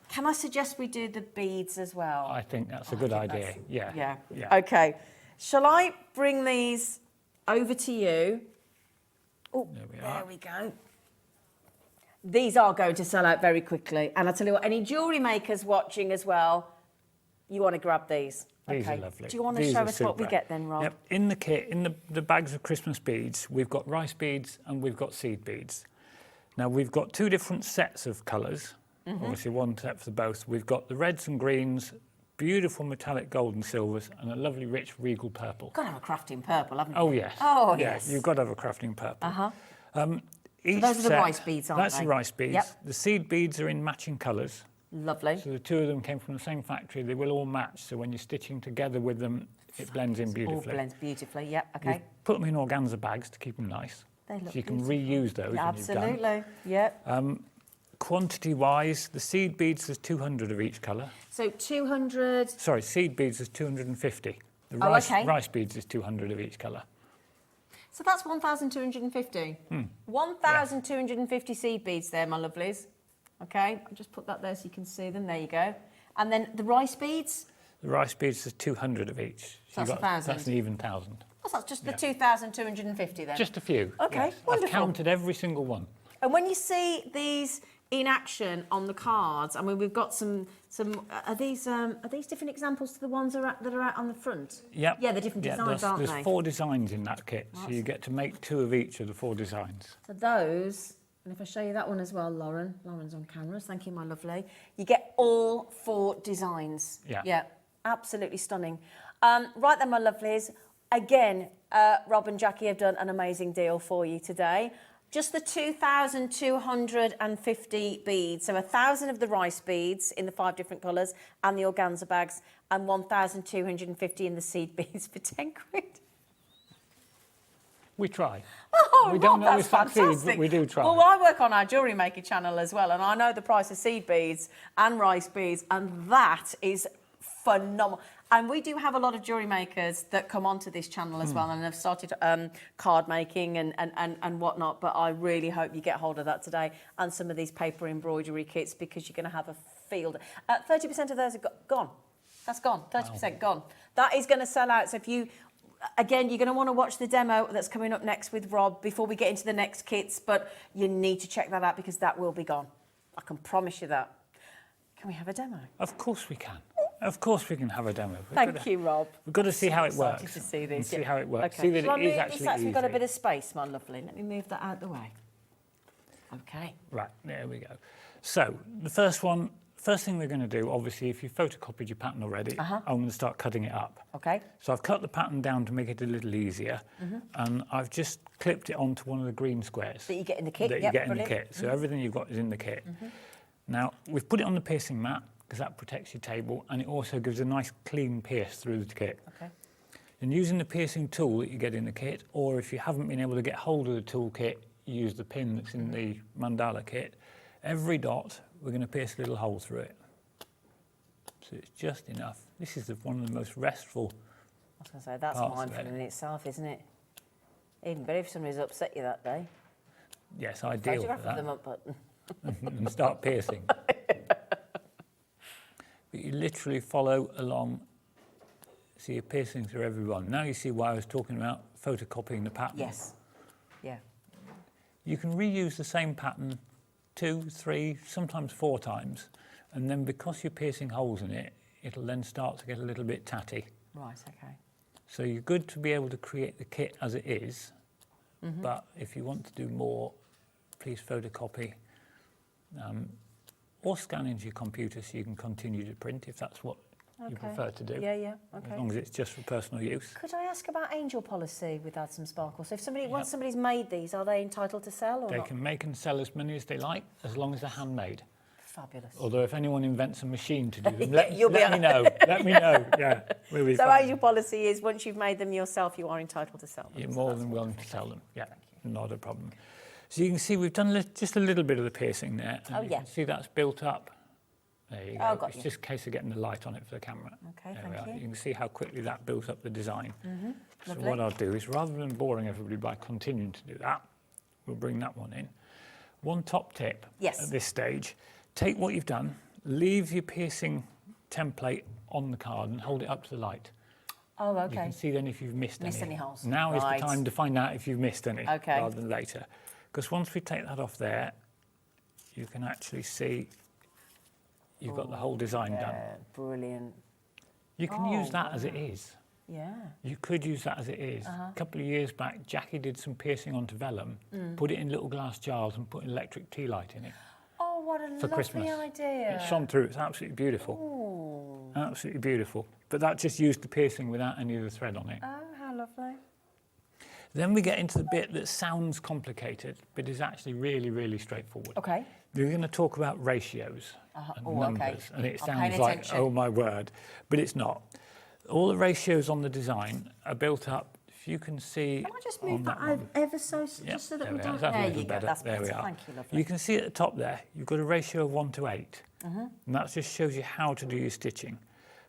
Can I suggest we do the beads as well? I think that's a good idea. Yeah. Yeah. Yeah. Okay. Shall I bring these over to you? Oh, there we go. These are going to sell out very quickly. And I'll tell you what, any jewellery makers watching as well, you want to grab these. These Okay. are lovely. Do you want to These show are us what we super. get then, Rob? Yep. In the kit, in the bags of Christmas beads, we've got rice beads and we've got seed beads. Now we've got two different sets of colours, obviously one set for both. We've got the reds and greens, beautiful metallic gold and silvers, and a lovely rich regal purple. Got to have a crafting purple, haven't you? Oh yes. Oh yeah, yes. You've got to have a crafting purple. So those are the rice beads, aren't That's they? the rice beads. Yep. The seed beads are in matching colours. Lovely. So the two of them came from the same factory. They will all match. So when you're stitching together with them, it blends in beautifully. All blends beautifully. Yep. Okay. We've put them in organza bags to keep them nice. They look so you can beautiful. reuse those when you've done. Absolutely. Yep. Quantity-wise, the seed beads, there's 200 of each colour. So 200. Sorry, seed beads is 250. The Oh, rice, okay. rice beads is 200 of each colour. So that's 1,250. 1,250 seed beads there, my lovelies. Okay, I'll just put that there so you can see them. There you go. And then the rice beads. The rice beads is 200 of each. So that's 1,000. That's an even 1,000. Oh, that's just the 2,250 then. Just a few. Okay, yes. wonderful. I've counted every single one. And when you see these in action on the cards, I mean, we've got some. Are these different examples to the ones that are out on the front? Yep. Yeah, they're different designs, aren't there's they? 4 designs in that kit, so you get to make 2 of each of the 4 designs. So those, and if I show you that one as well, Lauren's on camera. Thank you, my lovely. You get all 4 designs. Yeah. Yeah, absolutely stunning. Right then, my lovelies. Again, Rob and Jackie have done an amazing deal for you today. Just the 2,250 beads. So 1,000 of the rice beads in the 5 different colours and the organza bags, and 1,250 in the seed beads for 10 quid. We try. Oh, We don't Rob, always that's succeed, but fantastic. we do try. Well, I work on our Jewellery Maker channel as well, and I know the price of seed beads and rice beads, and that is phenomenal. And we do have a lot of jewellery makers that come onto this channel as well, and have started card making and whatnot. But I really hope you get hold of that today, and some of these paper embroidery kits, because you're going to have a field. 30% of those are gone. That's gone. 30% gone. That is going to sell out. So if you, again, you're going to want to watch the demo that's coming up next with Rob before we get into the next kits. But you need to check that out, because that will be gone. I can promise you that. Can we have a demo? Of course we can. Of course we can have a demo. Thank you, Rob. We've got to see how it Excited works. to see this. And see yeah. how it works. Okay. See that Shall I it is move this actually out so we've got a easy. bit of space, my lovely. Let me move that out the way. Okay. Right, there we go. So the first thing we're going to do, obviously, if you photocopied your pattern already, I'm going to start cutting it up. Okay. So I've cut the pattern down to make it a little easier, and I've just clipped it onto one of the green squares. That you get in the kit. That you Yep, get in the brilliant. kit. So everything you've got is in the kit. Now, we've put it on the piercing mat, because that protects your table, and it also gives a nice clean pierce through the kit. Okay. And using the piercing tool that you get in the kit, or if you haven't been able to get hold of the tool kit, use the pin that's in the mandala kit. Every dot, we're going to pierce a little hole through it. So it's just enough. This is one of the most restful. I was going to say, that's Parts of mindful it. in itself, isn't it? Even better if somebody's upset you that day. Yes, I deal with Photograph that. them up button. And start piercing. But you literally follow along. So you're piercing through every one. Now you see why I was talking about photocopying the pattern. Yes. Yeah. You can reuse the same pattern 2, 3, sometimes 4 times, and then because you're piercing holes in it, it'll then start to get a little bit tatty. Right, okay. So you're good to be able to create the kit as it is, but if you want to do more, please photocopy or scan into your computer so you can continue to print if that's what you prefer to do. Yeah, yeah, okay. As long as it's just for personal use. Could I ask about angel policy with Add Some Sparkle? So if once somebody's made these, are they entitled to sell or They not? can make and sell as many as they like, as long as they're handmade. Fabulous. Although if anyone invents a machine to do them, Yeah, let me know. Let me know. Yeah, we'll be So fine. angel policy is once you've made them yourself, you are entitled to sell them. You're So more that's than what willing it's to for. sell them. Yeah, not a problem. So you can see we've done just a little bit of the piercing there. And Oh, you yeah. can see that's built up. There you go. Oh, got it's you. just a case of getting the light on it for the camera. Okay, There we thank are. you. You can see how quickly that builds up the design. So lovely. what I'll do is, rather than boring everybody by continuing to do that, we'll bring that one in. One top tip Yes. at this stage, take what you've done, leave your piercing template on the card and hold it up to the light. Oh, You okay. can see then if you've missed any holes. Now is Right. the time to find out if you've missed any, Okay. rather than later. Because once we take that off there, you can actually see you've got the whole design done. Yeah, brilliant. You can use that as it is. Yeah. You could use that as it is. A couple of years back, Jackie did some piercing onto vellum, put it in little glass jars and put an electric tea light in it Oh, what a for lovely Christmas. idea. It shone through. It's absolutely beautiful. Ooh. Absolutely beautiful. But that just used the piercing without any of the thread on it. Oh, how lovely. Then we get into the bit that sounds complicated, but is actually really, really straightforward. Okay. We're going to talk about ratios and Oh, numbers, okay. and it I'm sounds paying like, attention. oh my word, but it's not. All the ratios on the design are built up. If you can see, Can I just on move that one. ever so, Yeah, just so that there we we are. don't... That's a There little you go, better. that's There we better. are. Thank you, lovely. You can see at the top there, you've got a ratio of 1 to 8, and that just shows you how to do your stitching.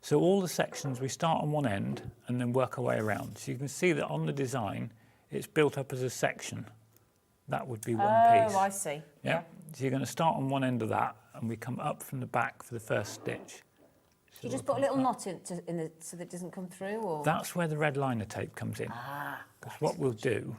So all the sections, we start on one end and then work our way around. So you can see that on the design, it's built up as a section. That would be one piece. Oh, I see. Yeah. So you're going to start on one end of that, and we come up from the back for the first stitch. You just put a little knot in so that it doesn't come through, or...? That's where the red liner tape comes in. Because what we'll do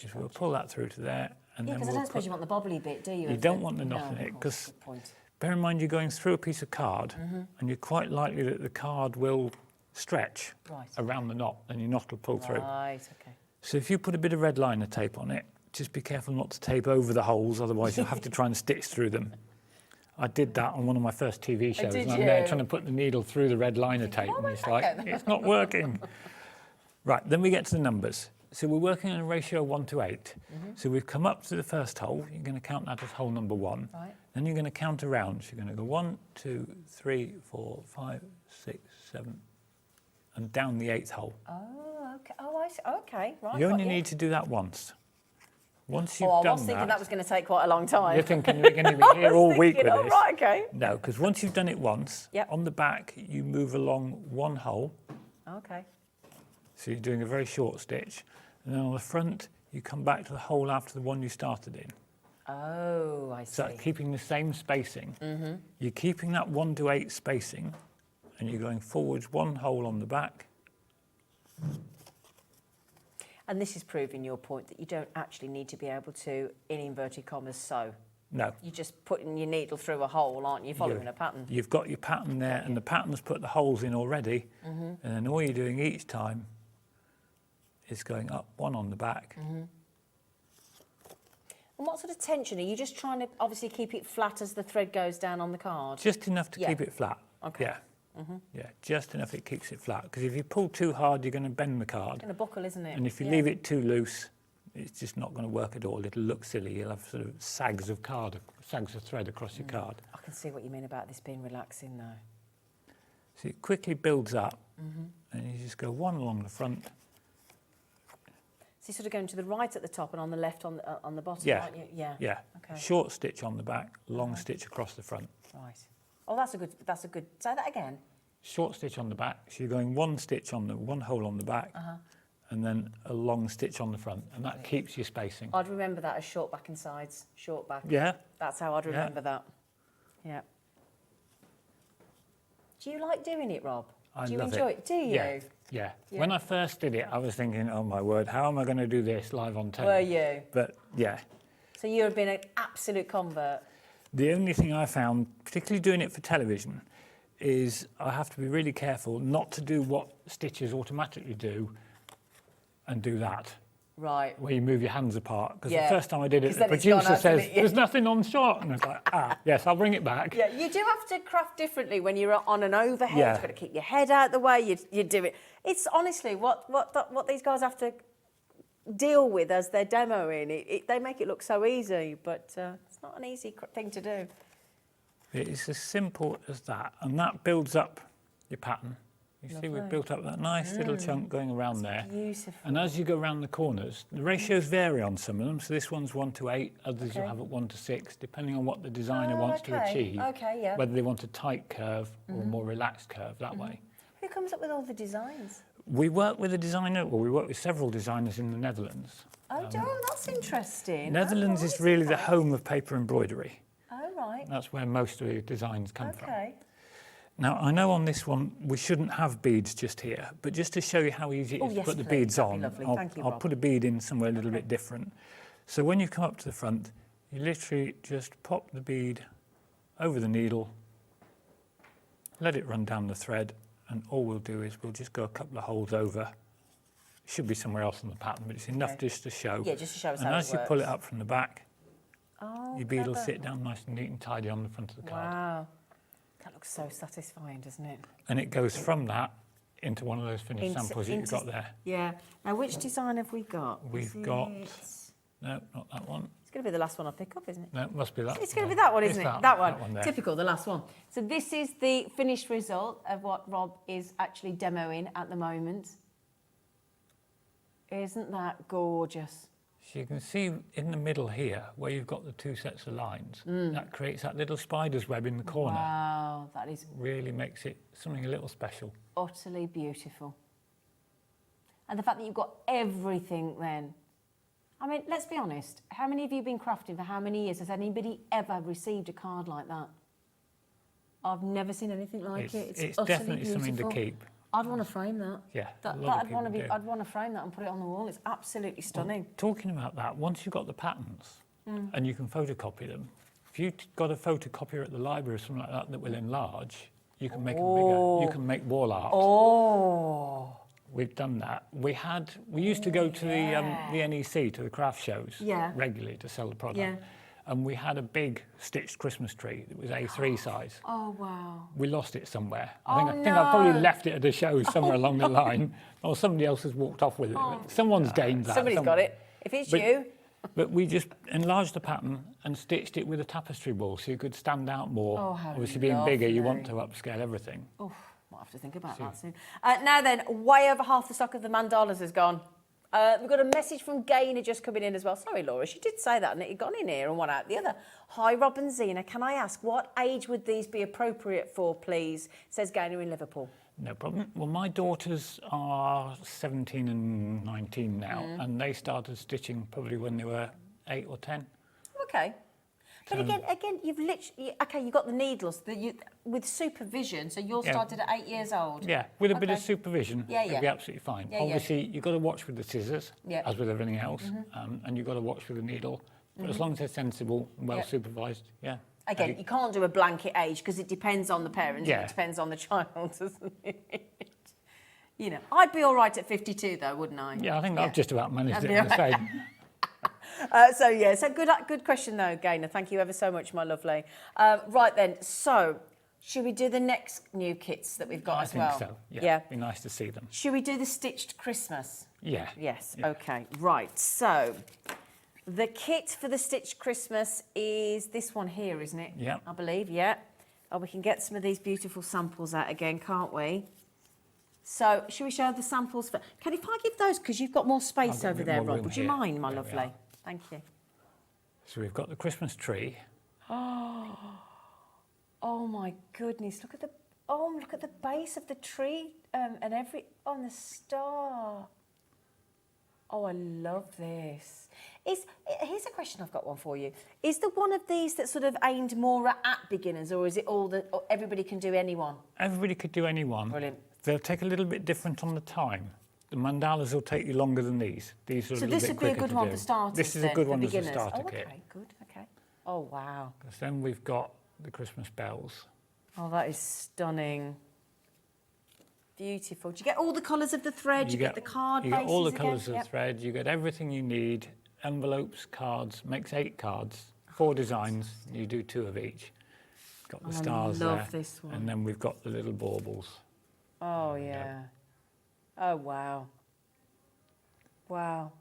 is we'll pull that through to there, and Yeah, then because I we'll don't suppose put... you want the bobbly bit, do you? You of don't want the knot in No, it, of course, because good point. bear in mind you're going through a piece of card, and you're quite likely that the card will stretch around the knot, and your knot will pull through. Right, okay. So if you put a bit of red liner tape on it, just be careful not to tape over the holes, otherwise you'll have to try and stitch through them. I did that on one of my first TV shows, did and I'm there you? trying to put the needle through the red liner tape, and it's like, it's not working. Right, then we get to the numbers. So we're working on a ratio of 1 to 8. So we've come up to the first hole. You're going to count that as hole number 1. Right. Then you're going to count around. So you're going to go 1, 2, 3, 4, 5, 6, 7, and down the 8th hole. Oh, okay. Oh, I see. Okay, right. You only got need to do that once. Once you've I done was thinking that was going to take quite a long time. you're thinking we're going to be here all week with oh, this. right, okay. No, because once you've done it once, Yep. on the back you move along one hole. Okay. So you're doing a very short stitch. And then on the front, you come back to the hole after the one you started in. Oh, I see. So keeping the same spacing. You're keeping that 1 to 8 spacing, and you're going forwards one hole on the back. And this is proving your point that you don't actually need to be able to, in inverted commas, sew. No. You're just putting your needle through a hole, aren't you? Following a pattern. You've got your pattern there, and the pattern's put the holes in already. And then all you're doing each time is going up one on the back. And what sort of tension? Are you just trying to obviously keep it flat as the thread goes down on the card? Just enough to Yeah. keep it flat. Okay. Yeah. Yeah, just enough it keeps it flat. Because if you pull too hard, you're going to bend the card. It's going to buckle, isn't it? And if you leave it too loose, it's just not going to work at all. It'll look silly. You'll have sort of sags of thread across your card. I can see what you mean about this being relaxing, though. So it quickly builds up, and you just go one along the front. So you're sort of going to the right at the top and on the left on the bottom, Yeah. aren't you? Yeah. Yeah. Okay. Short stitch on the back, long stitch across the front. Right. Oh, that's a good. Say that again. Short stitch on the back. So you're going one stitch on the one hole on the back, and then a long stitch on the front, and that keeps your spacing. I'd remember that as short back and sides, short back. Yeah. That's how I'd remember that. Yeah. Do you like doing it, Rob? I Do you love enjoy it? Do you? Yeah. Yeah. When I first did it, I was thinking, oh my word, how am I going to do this live on telly? Were you? But yeah. So you have been an absolute convert. The only thing I found, particularly doing it for television, is I have to be really careful not to do what stitches automatically do and do that, Right. where you move your hands apart. Because Yeah. the first time I did it, 'Cause the then it's gone, producer hasn't says, it? Yeah. there's nothing on shot. And I was like, yes, I'll bring it back. Yeah, you do have to craft differently when you're on an overhead. Yeah. You've got to keep your head out the way. You do it. It's honestly what these guys have to deal with as they're demoing. They make it look so easy, but it's not an easy thing to do. It's as simple as that. And that builds up your pattern. You see, we've built up that nice little chunk going around there. Beautiful. And as you go around the corners, the ratios vary on some of them. So this one's 1 to 8, others you'll have at 1 to 6, depending on what the designer wants to achieve. Okay, yeah. Whether they want a tight curve or a more relaxed curve that way. Who comes up with all the designs? We work with a designer, well, we work with several designers in the Netherlands. Oh, that's interesting. Netherlands is really the home of paper embroidery. Oh, right. That's where most of the designs come from. Okay. Now, I know on this one we shouldn't have beads just here, but just to show you how easy it is to put the beads That'd be on, lovely. I'll, Thank you, I'll Rob. put a bead in somewhere a little bit different. So when you come up to the front, you literally just pop the bead over the needle, let it run down the thread, and all we'll do is we'll just go a couple of holes over. It should be somewhere else on the pattern, but it's enough just to show. Yeah, just to show us and how it as you pull it works. up from the back, your bead will clever. sit down nice and neat and tidy on the front of the card. Wow. That looks so satisfying, doesn't it? And it goes from that into one of those finished samples that you've got there. Yeah. Now, which design have we got? We've got, no, not that one. It's going to be the last one I pick up, isn't it? No, it must be that. It's going to be that one, isn't It's it? That one. there. Typical, the last one. So this is the finished result of what Rob is actually demoing at the moment. Isn't that gorgeous? So you can see in the middle here, where you've got the two sets of lines, that creates that little spider's web in the corner. Wow, that is Really makes it something a little special. utterly beautiful. And the fact that you've got everything then. I mean, let's be honest. How many of you have been crafting for how many years? Has anybody ever received a card like that? I've never seen anything like it. It's utterly definitely beautiful. something to keep. I'd want to frame that. Yeah, That, a lot of I'd want to people be. do. I'd want to frame that and put it on the wall. It's absolutely stunning. Talking about that, once you've got the patterns and you can photocopy them, if you've got a photocopier at the library or something like that that will enlarge, you can make them bigger. You can make wall art. Oh. We've done that. We used to go to the NEC, to the craft shows, regularly to sell the product. Yeah. And we had a big stitched Christmas tree that was A3 size. Oh wow. We lost it somewhere. I think I probably left it at a show somewhere along the line, or somebody else has walked off with it. Someone's gained that. Somebody's got it. If it's you. But we just enlarged the pattern and stitched it with a tapestry wall so you could stand out more. Oh, how Obviously, being bigger, you want to lovely. upscale everything. Oh, might have to think about that soon. Now then, way over half the stock of the mandalas has gone. We've got a message from Gaynor just coming in as well. Sorry, Laura, she did say that, and it had gone in here and one out the other. Hi, Rob and Zena. Can I ask, what age would these be appropriate for, please? Says Gaynor in Liverpool. No problem. Well, my daughters are 17 and 19 now, and they started stitching probably when they were 8 or 10. Okay. But again, you've literally, okay, you've got the needles with supervision, so you're started at 8 years old. Yeah, with a bit of supervision, it'll be absolutely fine. Yeah, Obviously, you've got to watch with the scissors, as with everything else, and you've got to watch with the needle. But as long as they're sensible and well supervised, Again, you can't do a blanket age because it depends on the parents, Yeah. it depends on the child, doesn't it? You know, I'd be all right at 52 though, wouldn't I? Yeah, I think I've just about managed That'd it be the same. So good question though, Gaynor. Thank you ever so much, my lovely. Right then, so should we do the next new kits that we've got as well? I think so, yeah. Be nice to see them. Should we do the stitched Christmas? Yeah. Yes, Yeah. okay, right. So the kit for the stitched Christmas is this one here, isn't it? Yeah. I believe, yeah. Oh, we can get some of these beautiful samples out again, can't we? So, should we show the samples? Can if I give those, because you've got more space got a over bit there, more Rob? room Would you here. mind, my There we lovely? are. Thank you. So we've got the Christmas tree. Oh my goodness! Look at the base of the tree and on the star. Oh, I love this. Here's a question I've got one for you. Is there one of these that's sort of aimed more at beginners, or is it all that everybody can do any one? Everybody could do any one. Brilliant. They'll take a little bit different on the time. The mandalas will take you longer than these. These are a So little this bit would be a quicker good to one do. for starters. This is then, a good for one as a beginners. starter Oh, kit. okay, good. Okay. Oh wow. Because then we've got the Christmas bells. Oh, that is stunning. Beautiful. Do you get all the colours of the thread? You get the card You bases get all the again? colours of Yep. the thread. You get everything you need. Envelopes, cards. Makes 8 cards. 4 designs. You do 2 of each. Got the stars love there. this one. And then we've got the little baubles. Oh, yeah. Oh, wow. Wow.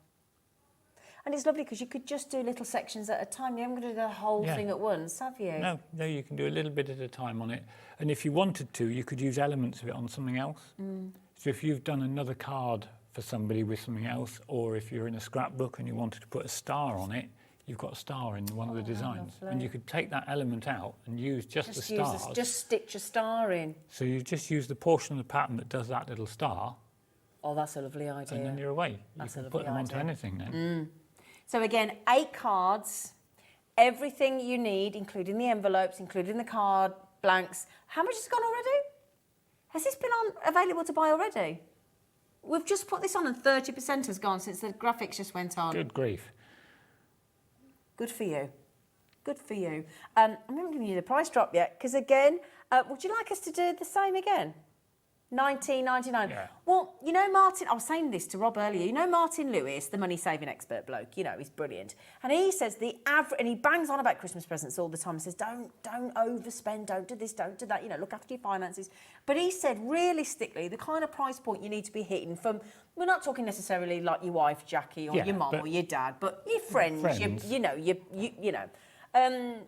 And it's lovely because you could just do little sections at a time. You haven't got to do the whole Yeah. thing at once, have you? No, you can do a little bit at a time on it. And if you wanted to, you could use elements of it on something else. So if you've done another card for somebody with something else, or if you're in a scrapbook and you wanted to put a star on it, you've got a star in one of the designs. And you could take that element out and use just the stars. Just stitch a star in. So you just use the portion of the pattern that does that little star, Oh, that's a lovely idea. and then you're away. You That's a can put lovely them onto idea. anything then. So again, 8 cards, everything you need, including the envelopes, including the card blanks. How much has gone already? Has this been available to buy already? We've just put this on and 30% has gone since the graphics just went on. Good grief. Good for you. Good for you. I'm not giving you the price drop yet, because again, would you like us to do the same again? $19.99. Yeah. Well, you know, Martin, I was saying this to Rob earlier. You know, Martin Lewis, the money-saving expert bloke. You know, he's brilliant, and he says the average, and he bangs on about Christmas presents all the time. He says, don't overspend, don't do this, don't do that. You know, look after your finances. But he said, realistically, the kind of price point you need to be hitting from, we're not talking necessarily like your wife Jackie or your mum or your dad, but your friends. You know,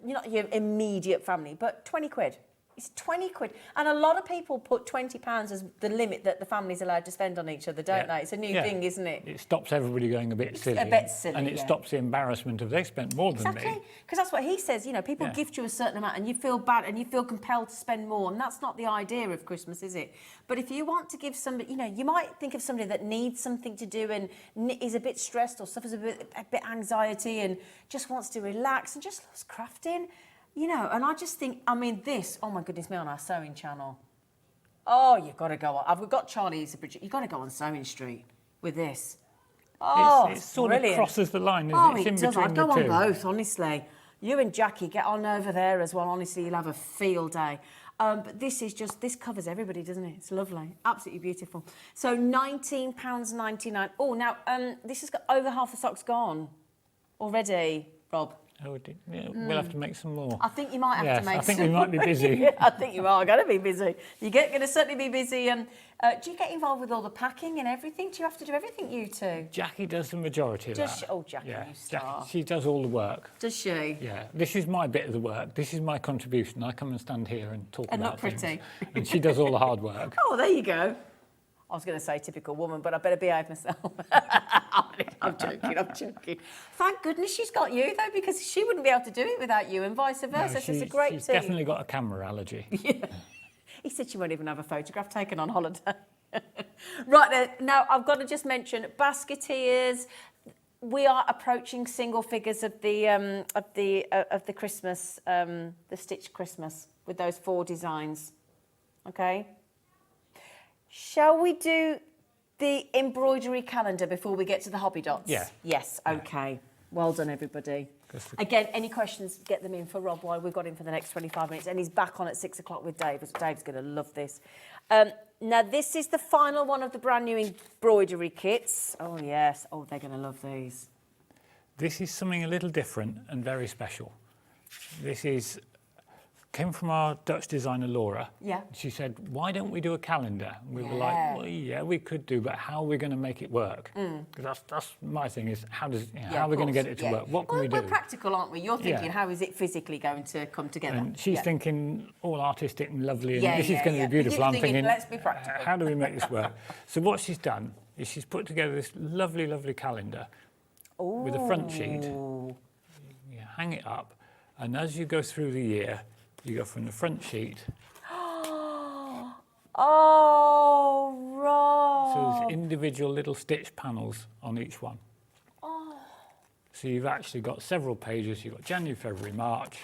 not your immediate family, but 20 quid. It's 20 quid. And a lot of people put £20 as the limit that the family's allowed to spend on each other, don't they? It's a new thing, isn't it? It stops everybody going a bit silly. A bit silly, and it stops the embarrassment of they spent more than me. Exactly. Because that's what he says, you know, people gift you a certain amount and you feel bad and you feel compelled to spend more. And that's not the idea of Christmas, is it? But if you want to give somebody, you know, you might think of somebody that needs something to do and is a bit stressed or suffers a bit anxiety and just wants to relax and just loves crafting. You know, and I just think, I mean, this, oh my goodness me, on our sewing channel. Oh, you've got to go on. We've got Charlie's Bridget. You've got to go on Sewing Street with this. Oh, it sort brilliant. of crosses the line, Oh, it's in it does. between I'd go the on two. both, honestly. You and Jackie, get on over there as well. Honestly, you'll have a field day. But this is just, this covers everybody, doesn't it? It's lovely. Absolutely beautiful. So £19.99. Oh, now, this has got over half the socks gone already, Rob. Oh, we'll have to make some more. I think you might have to make I think some. we might be busy. Yeah, I think you are going to be busy. You're going to certainly be busy. Do you get involved with all the packing and everything? Do you have to do everything, you two? Jackie does the majority of Does that. she? Oh, Jackie, you star. She does all the work. Does she? Yeah, this is my bit of the work. This is my contribution. I come and stand here and talk And about look pretty. things. And she does all the hard work. Oh, there you go. I was going to say typical woman, but I better behave myself. I'm joking. Thank goodness she's got you, though, because she wouldn't be able to do it without you and vice versa. No, So it's a great she's team. definitely got a camera allergy. Yeah. He said she won't even have a photograph taken on holiday. Right then, now I've got to just mention Basketeers. We are approaching single figures of the Christmas, the stitched Christmas with those 4 designs. Okay. Shall we do the embroidery calendar before we get to the hobby dots? Yeah. Yes. Okay. Well done, everybody. Again, any questions, get them in for Rob while we've got him for the next 25 minutes. And he's back on at 6 o'clock with Dave. Dave's going to love this. Now, this is the final one of the brand new embroidery kits. Oh, yes. Oh, they're going to love these. This is something a little different and very special. This came from our Dutch designer, Laura. Yeah. She said, why don't we do a calendar? And we were like, well, yeah, we could do, but how are we going to make it work? Because that's my thing is, how are we going to get it to work? What can we do? We're practical, aren't we? You're thinking, how is it physically going to come together? And she's thinking all artistic and lovely, and Yeah, this is going to be beautiful. You're I'm thinking, let's be practical. how do we make this work? So what she's done is she's put together this lovely, lovely calendar with a front sheet. You hang it up, and as you go through the year, you go from the front sheet. Oh, right. So there's individual little stitch panels on each one. Oh. So you've actually got several pages. You've got January, February, March.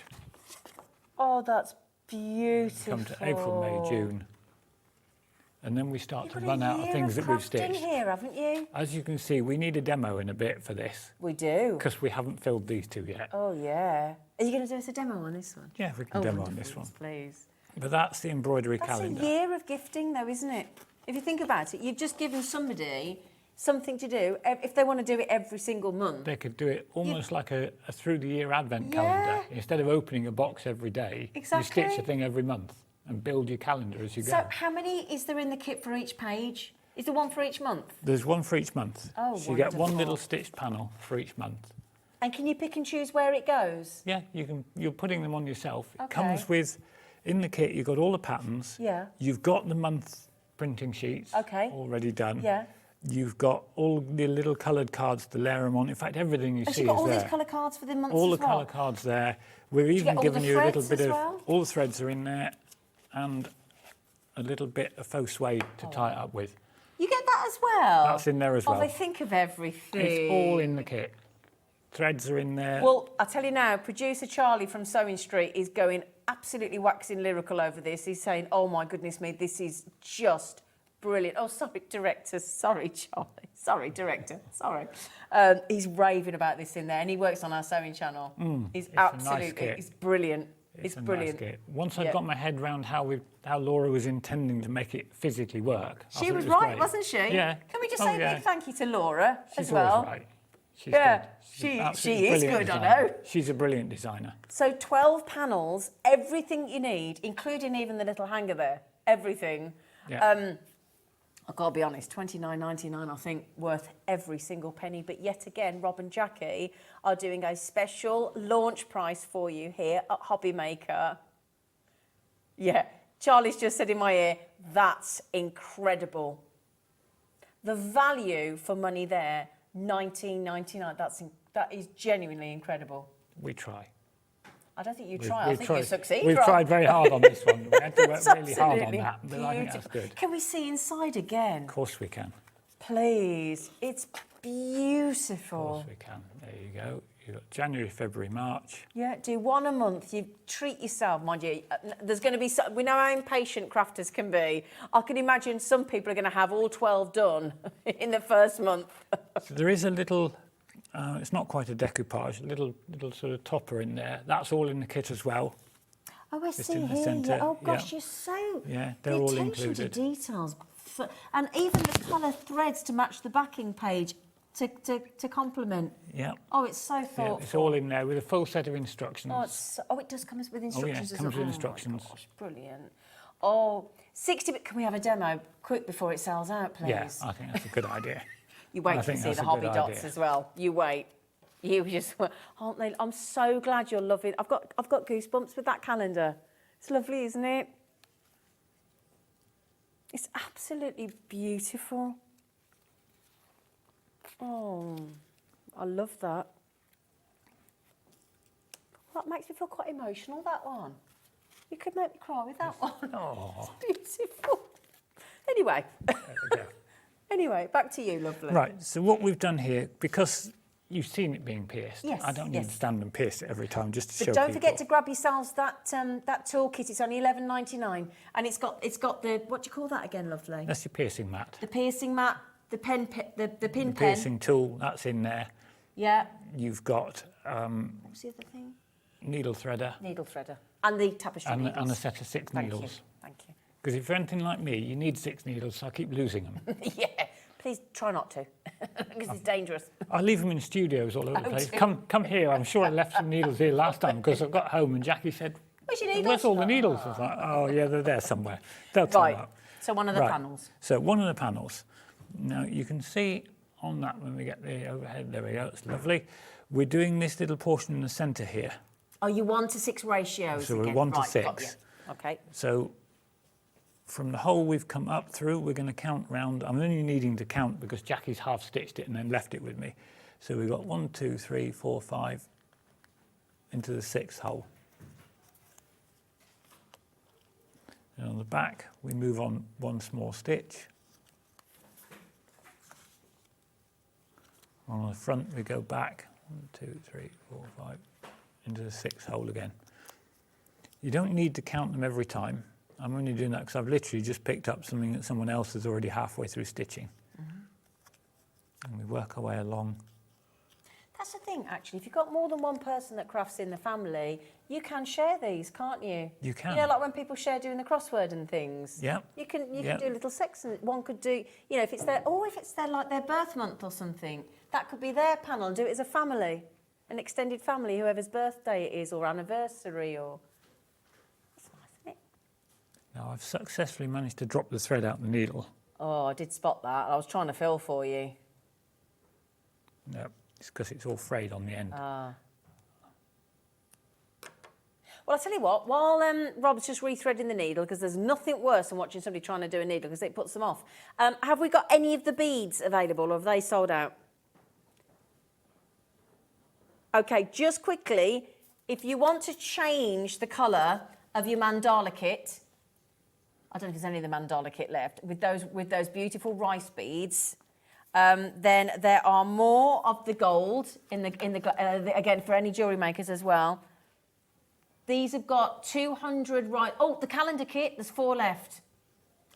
Oh, that's beautiful. Come to April, May, June. And then we start to run out of things that we've stitched. Here, haven't you? As you can see, we need a demo in a bit for this. We do. Because we haven't filled these 2 yet. Oh, yeah. Are you going to do us a demo on this one? Yeah, we can demo on this one. Please. But that's the embroidery That's calendar. a year of gifting, though, isn't it? If you think about it, you've just given somebody something to do. If they want to do it every single month. They could do it almost like a through-the-year advent calendar. Instead of opening a box every day, you stitch a thing every month and build your calendar as you go. So how many is there in the kit for each page? Is there one for each month? There's one for each month. Oh, so you get one wonderful. little stitched panel for each month. And can you pick and choose where it goes? Yeah, you're putting them on yourself. It Okay. comes with, in the kit, you've got all the patterns. Yeah. You've got the month printing sheets already done. Yeah. You've got all the little coloured cards to layer them on. In fact, everything you see Have you got is all there. these colour cards for the months All as the well? colour cards there. We're you even get all giving the you a little threads bit as of... well? All the threads are in there and a little bit of faux suede to tie it up with. You get that as well? That's in there as well. Oh, they think of everything. It's all in the kit. Threads are in there. Well, I'll tell you now, producer Charlie from Sewing Street is going absolutely waxing lyrical over this. He's saying, oh my goodness me, this is just brilliant. Oh, sorry, director. Sorry, Charlie. Sorry, director. Sorry. He's raving about this in there, and he works on our sewing channel. He's a nice absolutely, kit. it's brilliant. It's a brilliant. Nice kit. Once I Yeah. got my head around how Laura was intending to make it physically work. I She thought was it right, great. wasn't she? Yeah. Can we just Oh, say a yeah. big thank you to Laura She's as well? always right. She's Yeah, good. She's she absolutely is brilliant good, I designer. know. She's a brilliant designer. So 12 panels, everything you need, including even the little hanger there, everything. Yeah. I've got to be honest, $29.99, I think, worth every single penny. But yet again, Rob and Jackie are doing a special launch price for you here at HobbyMaker. Yeah, Charlie's just said in my ear, that's incredible. The value for money there, $19.99, that is genuinely incredible. We try. I don't think you try. I think you succeed. We've Rob. tried very hard on this one. We had to work It's really hard on absolutely that, but I think that's beautiful. good. Can we see inside again? Of course we can. Please. It's Of beautiful. course we can. There you go. You've got January, February, March. Yeah, do one a month. You treat yourself, mind you. There's going to be, we know how impatient crafters can be. I can imagine some people are going to have all 12 done in the first month. So there is a little, it's not quite a decoupage, a little sort of topper in there. That's all in the kit as well. Oh, I Just see in the here. centre, Yeah. Oh, gosh, yeah. you're so... Yeah, they're the all attention included. to details. And even the colour threads to match the backing page to complement. Yeah. Oh, it's so thoughtful. Yeah, it's all in there with a full set of instructions. Oh, it does come with instructions. it comes as well. with instructions. Oh, my gosh, brilliant. Oh, 60, but can we have a demo quick before it sells out, please? Yeah, I think that's a good idea. You wait I to think see that's the a hobby good dots idea. as well. You wait. You just, aren't they? I'm so glad you're loving. I've got goosebumps with that calendar. It's lovely, isn't it? It's absolutely beautiful. Oh, I love that. That makes me feel quite emotional, that one. You could make me cry with that one. Oh. It's beautiful. Anyway. Yeah. Anyway, back to you, lovely. Right, so what we've done here, because you've seen it being pierced, Yes, I don't need yes. to stand and pierce it every time just to But show don't people. forget to grab yourselves that toolkit. It's only $11.99, and it's got the, what do you call that again, lovely? That's your piercing mat. The piercing mat, the pen, the pin The pen. piercing tool, that's in there. Yeah. You've got What's the other thing? needle threader Needle threader and the tapestry and needles. a set of 6 Thank needles. you. Thank you. Because if you're anything like me, you need 6 needles, so I keep losing them. Yeah. Please try not to, because it's dangerous. I leave them in studios all over the Oh, place. dear. Come here. I'm sure I left some needles here last time because I got home and Jackie said, Where's your needles? "Where's all the needles?" I was like, "Oh yeah, they're there somewhere. They'll turn Right. up." So one of the Right. panels. So one of the panels. Now you can see on that when we get the overhead. There we go. It's lovely. We're doing this little portion in the centre here. Oh, you 1-to-6 ratios So we're again. 1 to Right, got 6. you. Okay. So from the hole we've come up through, we're going to count round. I'm only needing to count because Jackie's half stitched it and then left it with me. So we've got 1, 2, 3, 4, 5 into the 6th hole. And on the back, we move on 1 small stitch. On the front, we go back 1, 2, 3, 4, 5 into the 6th hole again. You don't need to count them every time. I'm only doing that because I've literally just picked up something that someone else is already halfway through stitching. And we work our way along. That's the thing, actually. If you've got more than one person that crafts in the family, you can share these, can't you? You can. You know, like when people share doing the crossword and things. Yeah. You can Yeah. do little sections. One could do, you know, if it's their like their birth month or something, that could be their panel and do it as a family, an extended family, whoever's birthday it is or anniversary or. That's nice, isn't it? Now I've successfully managed to drop the thread out the needle. Oh, I did spot that. I was trying to feel for you. No, it's because it's all frayed on the end. Well, I'll tell you what, while Rob's just rethreading the needle, because there's nothing worse than watching somebody trying to do a needle because it puts them off, have we got any of the beads available or have they sold out? Okay, just quickly, if you want to change the colour of your mandala kit, I don't know if there's any of the mandala kit left, with those beautiful rice beads, then there are more of the gold again for any jewellery makers as well. These have got 200 right. Oh, the calendar kit. There's 4 left.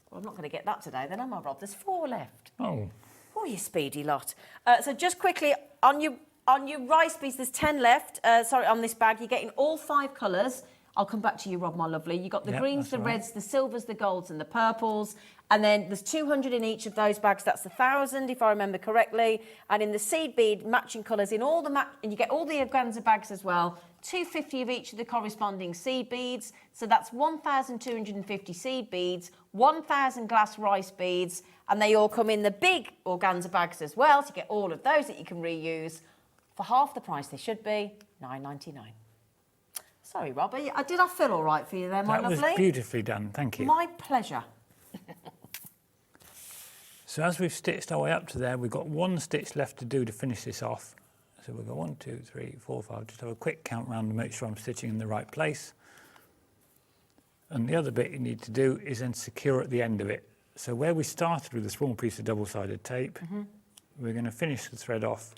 Well, I'm not going to get that today, then, am I, Rob? There's 4 left. Oh, Oh, you speedy lot. So just quickly on your rice beads, there's 10 left. Sorry, on this bag, you're getting all 5 colours. I'll come back to you, Rob, my lovely. You've got the greens, that's the all right. reds, the silvers, the golds and the purples. And then there's 200 in each of those bags. That's 1,000, if I remember correctly. And in the seed bead, matching colours in all the and you get all the organza bags as well. 250 of each of the corresponding seed beads. So that's 1,250 seed beads, 1,000 glass rice beads. And they all come in the big organza bags as well. So you get all of those that you can reuse for half the price they should be, $9.99. Sorry, Rob, did I feel all right for you there, my lovely? That was beautifully done, thank you. My pleasure. So as we've stitched our way up to there, we've got one stitch left to do to finish this off. So we've got 1, 2, 3, 4, 5, just have a quick count round to make sure I'm stitching in the right place. And the other bit you need to do is then secure at the end of it. So where we started with a small piece of double-sided tape, we're going to finish the thread off.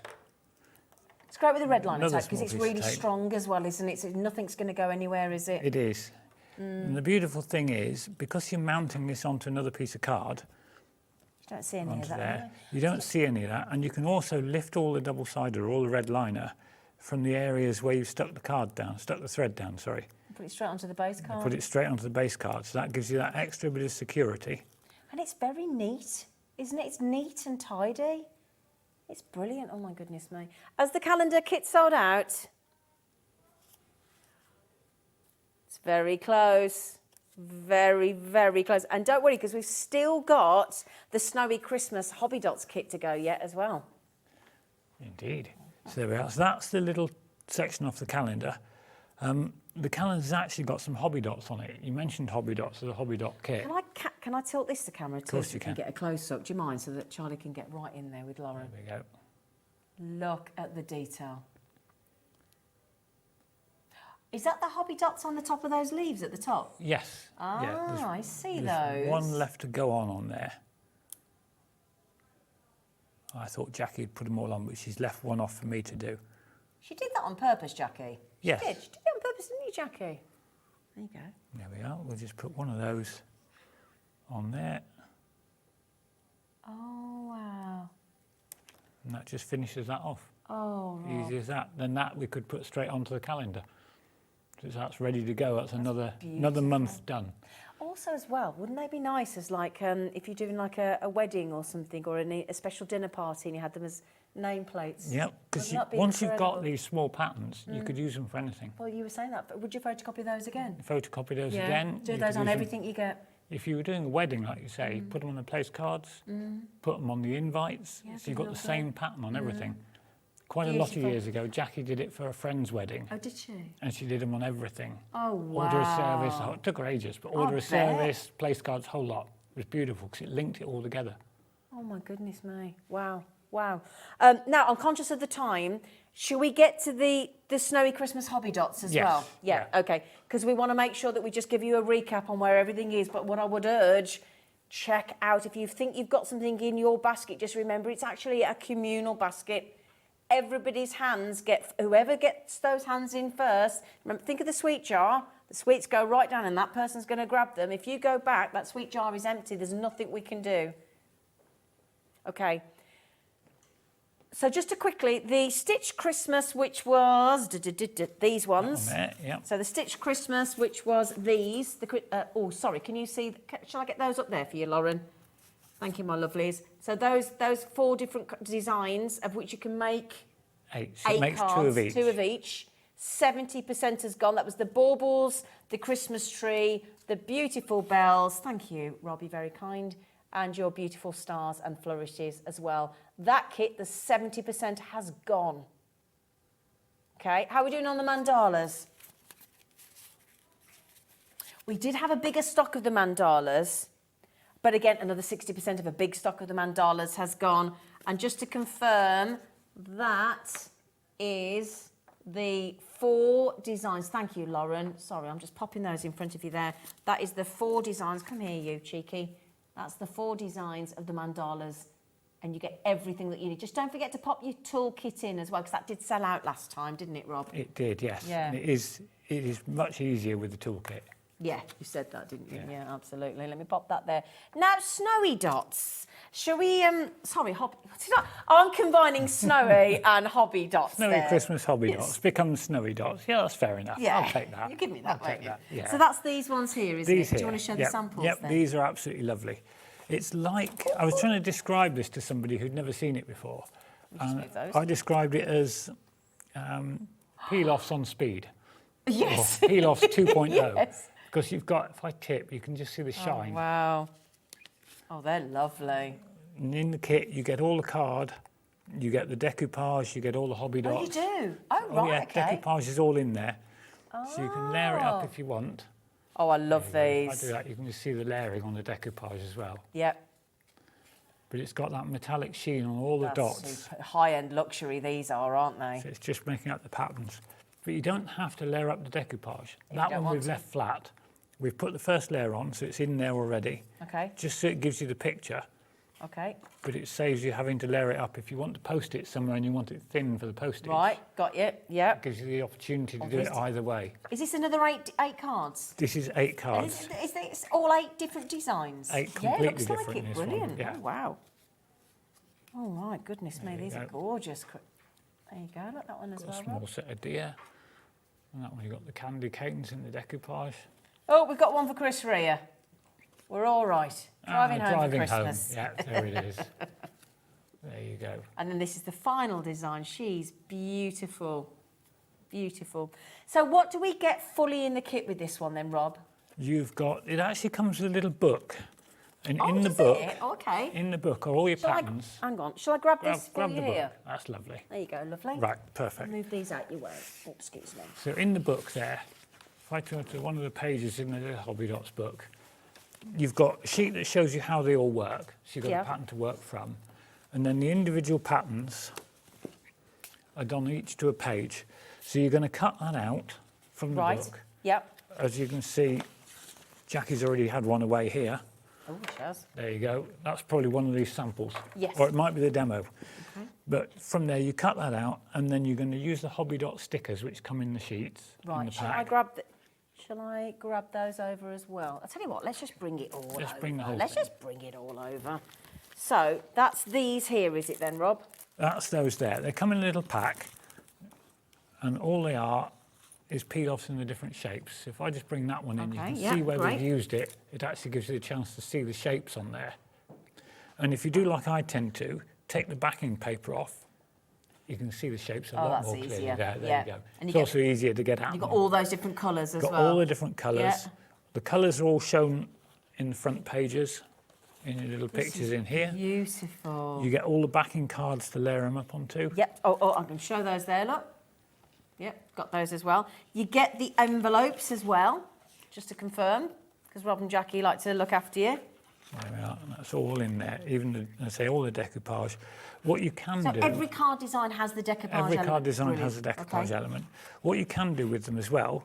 It's great with the red liner Another tape because small it's piece of really tape. strong as well, isn't it? So nothing's going to go anywhere, is it? It is. And the beautiful thing is, because you're mounting this onto another piece of card, You don't see any of onto that, there, do you don't see any of that, and you can also lift all the double-sided or all the red liner from the areas where you've stuck the card down, stuck the thread down, sorry. you? Put it straight onto the base card. Put it straight onto the base card, so that gives you that extra bit of security. And it's very neat, isn't it? It's neat and tidy. It's brilliant. Oh, my goodness me. As the calendar kit sold out, it's very close. Very, very close. And don't worry, because we've still got the Snowy Christmas Hobby Dots kit to go yet as well. Indeed. So there we are. So that's the little section off the calendar. The calendar's actually got some hobby dots on it. You mentioned hobby dots as a hobby dot kit. Can I tilt this to camera too? course So you can. get a close-up. Do you mind? So that Charlie can get right in there with Lauren. There we go. Look at the detail. Is that the hobby dots on the top of those leaves at the top? Yes. Ah, I see there's those. one left to go on there. I thought Jackie had put them all on, but she's left one off for me to do. She did that on purpose, Jackie. Yes. She did it on purpose, didn't you, Jackie? There you go. There we are. We'll just put one of those on there, Oh, wow. and that just finishes that off. Oh, Rob. Easy as that. Then that we could put straight onto the calendar. So that's ready to go. That's another month done. Also, as well, wouldn't they be nice as like if you're doing like a wedding or something or a special dinner party and you had them as nameplates? Yep, because Wouldn't that be once you've got incredible? these small patterns, you could use them for anything. Well, you were saying that, but would you photocopy those again? Photocopy those again. Do you those could on use them- everything you get. If you were doing a wedding, like you say, put them on the place cards, put them on the invites, Yeah, so you've got the lovely. same pattern on everything. Quite a lot of Beautiful. years ago, Jackie did it for a friend's wedding, Oh, did she? and she did them on everything. Oh, wow. Order a service, it took her ages, but order a bet. service, place cards, whole lot. It was beautiful because it linked it all together. Oh, my goodness me. Wow. Wow. Now, I'm conscious of the time. Should we get to the Snowy Christmas Hobby Dots as Yes, well? Yeah, okay. Because we want to make sure that we just give you a recap on where everything is. But what I would urge, check out, if you think you've got something in your basket, just remember it's actually a communal basket. Everybody's hands whoever gets those hands in first, remember, think of the sweet jar. The sweets go right down and that person's going to grab them. If you go back, that sweet jar is empty. There's nothing we can do. Okay. So just to quickly, the Stitch Christmas, which was these ones. On there, yeah. So the Stitch Christmas, which was these. Oh, sorry, can you see? Shall I get those up there for you, Lauren? Thank you, my lovelies. So those 4 different designs of which you can make 8. So it 8 makes cards, 2 of each. 2 of each. 70% has gone. That was the baubles, the Christmas tree, the beautiful bells. Thank you, Robbie, very kind. And your beautiful stars and flourishes as well. That kit, the 70% has gone. Okay, how are we doing on the mandalas? We did have a bigger stock of the mandalas, but again, another 60% of a big stock of the mandalas has gone. And just to confirm, that is the 4 designs. Thank you, Lauren. Sorry, I'm just popping those in front of you there. That is the 4 designs. Come here, you cheeky. That's the 4 designs of the mandalas, and you get everything that you need. Just don't forget to pop your toolkit in as well, because that did sell out last time, didn't it, Rob? It did, yes. Yeah. And it is much easier with the toolkit. Yeah, you said that, didn't you? Yeah, absolutely. Let me pop that there. Now, Snowy Dots. Shall we, sorry, I'm combining snowy and hobby dots Snowy there. Christmas hobby dots become snowy dots. Yeah, that's fair enough. Yeah. I'll take that. You give me that, I'll take won't you? that. Yeah. So that's these ones here, isn't These it? Do you here. want to show the Yep, samples Yep, then? these are absolutely lovely. It's like, I was trying to describe this to somebody who'd never seen it before. And move those. I described it as peel-offs on speed. Yes. Or peel-offs 2.0. Yes. Because you've got, if I tip, you can just see the Oh, shine. wow. Oh, they're lovely. And in the kit, you get all the card, you get the decoupage, you get all the hobby Oh, dots. you do? Oh, Oh, yeah, right, okay. decoupage is all in there. So you can layer it up if you want. Oh, I love If I these. do that, you can just see the layering on the decoupage as well. Yep. But it's got that metallic sheen on all the That's dots. super. High-end luxury these are, aren't they? So it's just making up the patterns. But you don't have to layer up the decoupage. You That don't one want we've to. left flat. We've put the first layer on, so it's in there already. Okay, Just so it gives you the picture, okay. but it saves you having to layer it up if you want to post it somewhere and you want it thin for the postage. Right, got you. Yep. It gives you the opportunity to do it either way. Is this another eight cards? This is 8 cards. Is this all 8 different designs? 8 Yeah, completely looks like different in it. this one, Brilliant. yeah. Oh, wow. Oh, my goodness me, you these are go. gorgeous. There you go, look, that one as Got a well. small Rob. set of deer. And that one, you've got the candy canes in the decoupage. Oh, we've got one for Chris Rea. We're all right. Driving home driving for Christmas. home. Yeah, there it is. There you go. And then this is the final design. She's beautiful. Beautiful. So what do we get fully in the kit with this one then, Rob? You've got, it actually comes with a little book. And Oh, in the does book, it? Okay. in the book are all your Shall I, patterns. hang on, shall I grab this for Grab you the book. here? That's lovely. There you go, lovely. Right, perfect. Move these out your way. Oh, excuse me. So in the book there, if I turn to one of the pages in the little Hobby Dots book, you've got a sheet that shows you how they all work. So you've got Yeah. a pattern to work from. And then the individual patterns are done each to a page. So you're going to cut that out from the Right. book. Yep. As you can see, Jackie's already had one away here. Oh, she has. There you go. That's probably one of these samples. Yes. Or it might be the demo. Okay. But from there, you cut that out, and then you're going to use the Hobby Dot stickers, which come in the sheets. in Right, the shall pack. Shall I grab those over as well? I'll tell you what, let's just bring it all Just over. bring the whole Let's thing. just bring it all over. So, that's these here, is it then, Rob? That's those there. They come in a little pack, and all they are is peel-offs in the different shapes. If I just bring that one in, you Okay, can yeah, see where great. we've used it. It actually gives you the chance to see the shapes on there. And if you do like I tend to, take the backing paper off, you can see the shapes a Oh, lot that's more clearly easier, there. There yeah. you go. And you It's get- also easier to get out. You've got all those different colours as Got well. all the different colours. Yeah. The colours are all shown in the front pages, in your little pictures in here. Beautiful. You get all the backing cards to layer them up onto. Yep. Oh, I can show those there, look. Yep, got those as well. You get the envelopes as well, just to confirm, because Rob and Jackie like to look after you. There we are, and that's all in there, even, I say, all the decoupage. What you can So do... every card design has the decoupage Every element. card design Brilliant. has a decoupage Okay. element. What you can do with them as well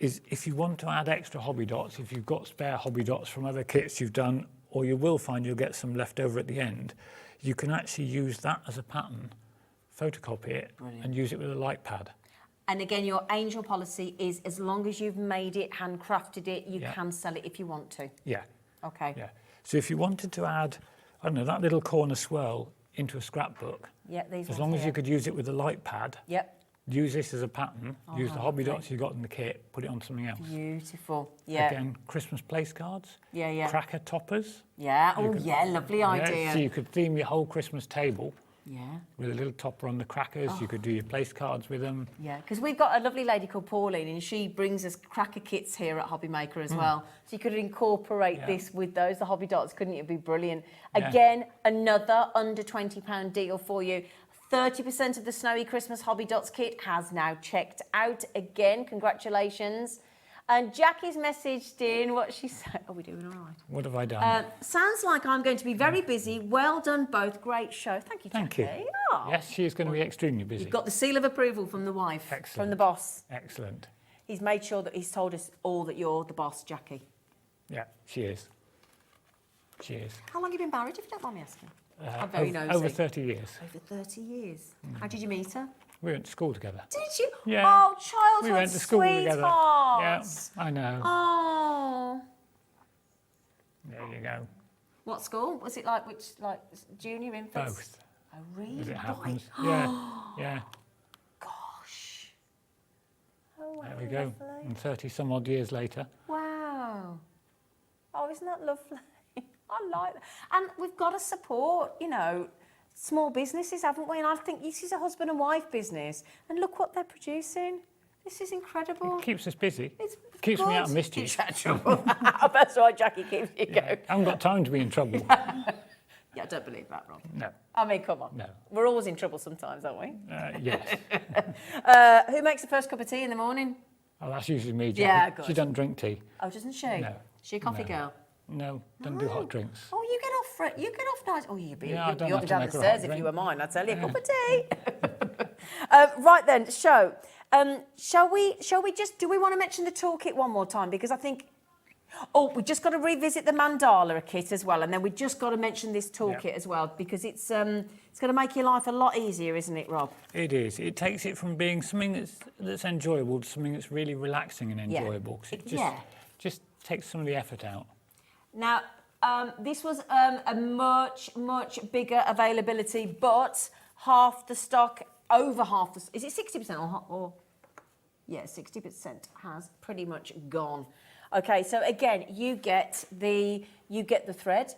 is if you want to add extra hobby dots, if you've got spare hobby dots from other kits you've done, or you will find you'll get some left over at the end, you can actually use that as a pattern, photocopy it, Brilliant. and use it with a light pad. And again, your angel policy is as long as you've made it, handcrafted it, you Yeah. can sell it if you want to. Yeah, Okay. yeah. So if you wanted to add, I don't know, that little corner swirl into a scrapbook, Yep, these as ones long as here. you could use it with a light pad, Yep. use this as a pattern, use the hobby lovely. dots you got in the kit, put it on something else. Beautiful. Yeah. Again, Christmas place cards, Yeah, yeah. cracker toppers. Yeah. You Oh, could- yeah. Lovely Yeah, idea. so you could theme your whole Christmas table Yeah. with a little topper on the crackers. You could do your place cards with them. Yeah, because we've got a lovely lady called Pauline, and she brings us cracker kits here at HobbyMaker as well. So you could incorporate Yeah. this with those, the hobby dots, couldn't it? It'd be brilliant. Yeah. Again, another under £20 deal for you. 30% of the Snowy Christmas Hobby Dots kit has now checked out. Again, congratulations. And Jackie's messaged in what she said. Are we doing all right? What have I done? Sounds like I'm going to be very busy. Well done, both. Great show. Thank you, Thank Jackie. you. Oh. Yes, she is going to be extremely busy. You've got the seal of approval from the wife, from Excellent. the boss. Excellent. He's made sure that he's told us all that you're the boss, Jackie. Yeah, she is. She is. How long have you been married, if you don't mind me asking? I'm very nosy. Over 30 years. Over 30 years. How did you meet her? We went to school together. Did you? Yeah. Oh, childhood We went to school together. Yeah, sweethearts. I know. Oh. There you go. What school? Was it like junior infants? Both. Oh, really? As it Right. happens. Yeah, yeah. Gosh. Oh, wow, There we go. lovely. And 30 some odd years later. Wow. Oh, isn't that lovely? I like that. And we've got to support, you know, small businesses, haven't we? And I think this is a husband and wife business. And look what they're producing. This is incredible. It keeps us busy. It's Keeps me out of good. mischief. Keeps you out of trouble. That's right, Jackie, keeps you Yeah, going. I haven't got time to be in trouble. Yeah, I don't believe that, Rob. No. I mean, come on. No. We're always in trouble sometimes, aren't we? Yes. Who makes the first cup of tea in the morning? Oh, that's usually me, Jackie. Yeah, good. She doesn't drink tea. Oh, doesn't she? No. Is she a coffee No. girl? No, don't do hot drinks. Oh, you get off for it. You get off nice. Oh, you'd be, Yeah, I don't you'll have be to down make the her a hot stairs if you drink. were mine. I'd tell you, a cup of tea. Right then, shall we just, do we want to mention the toolkit one more time? Because I think, we just got to revisit the mandala kit as well. And then we just got to mention this toolkit as well, because it's going to make your life a lot easier, isn't it, Rob? It is. It takes it from being something that's enjoyable to something that's really relaxing and enjoyable. 'Cause it just takes some of the effort out. Now, this was a much bigger availability, but half the stock, over half the, is it 60% or yeah, 60% has pretty much gone. Okay, so again, you get the thread,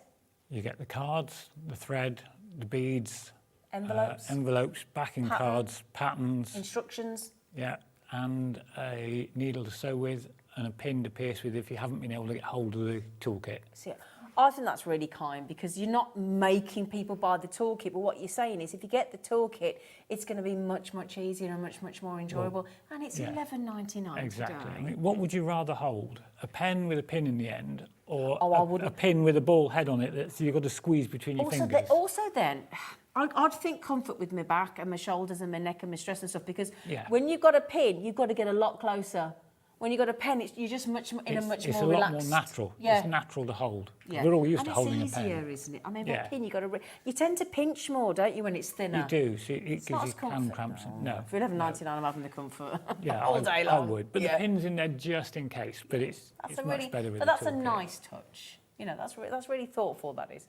You get the cards, the thread, the beads, envelopes, backing Pattern. cards, patterns, instructions. yeah, and a needle to sew with and a pin to pierce with if you haven't been able to get hold of the toolkit. See, I think that's really kind, because you're not making people buy the toolkit, but what you're saying is if you get the toolkit, it's going to be much easier and much more enjoyable. And it's yeah. $11.99 Exactly. today. I mean, what would you rather hold? A pen with a pin in the end, or Oh, I a wouldn't. pin with a ball head on it that you've got to squeeze between your fingers? Also then, I'd think comfort with my back and my shoulders and my neck and my stress and stuff, because Yeah. when you've got a pin, you've got to get a lot closer. When you've got a pen, you're just much more It's more a relaxed. lot more natural. Yeah. It's natural to hold. Yeah. We're all used to And holding a it's pen. easier, isn't it? I mean, Yeah. what pin you got to? You tend to pinch more, don't you, when it's thinner? You do, so it It's gives not you as comfort, hand cramps. No. For $11.99, I'm having the comfort. Yeah, all day long. I would. But Yeah. the pin's in there just in case. But it's much better with but the that's a toolkit. nice touch. You know, that's really thoughtful, that is.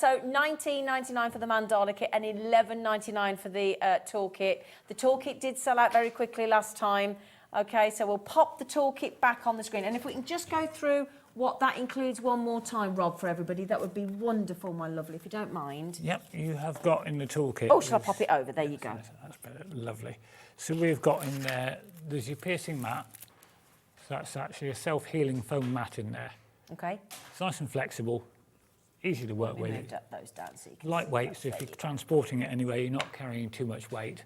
So $19.99 for the mandala kit and $11.99 for the toolkit. The toolkit did sell out very quickly last time. Okay, so we'll pop the toolkit back on the screen. And if we can just go through what that includes one more time, Rob, for everybody, that would be wonderful, my lovely, if you don't mind. Yep, you have got in the toolkit. Oh, shall I pop it over? There you go. That's better. Lovely. So we've got in there, there's your piercing mat. So that's actually a self-healing foam mat in there. Okay. It's nice and flexible, easy to work We with. moved up those down so you can see Lightweight, those. so if There you're you go. transporting it anyway, you're not carrying too much weight.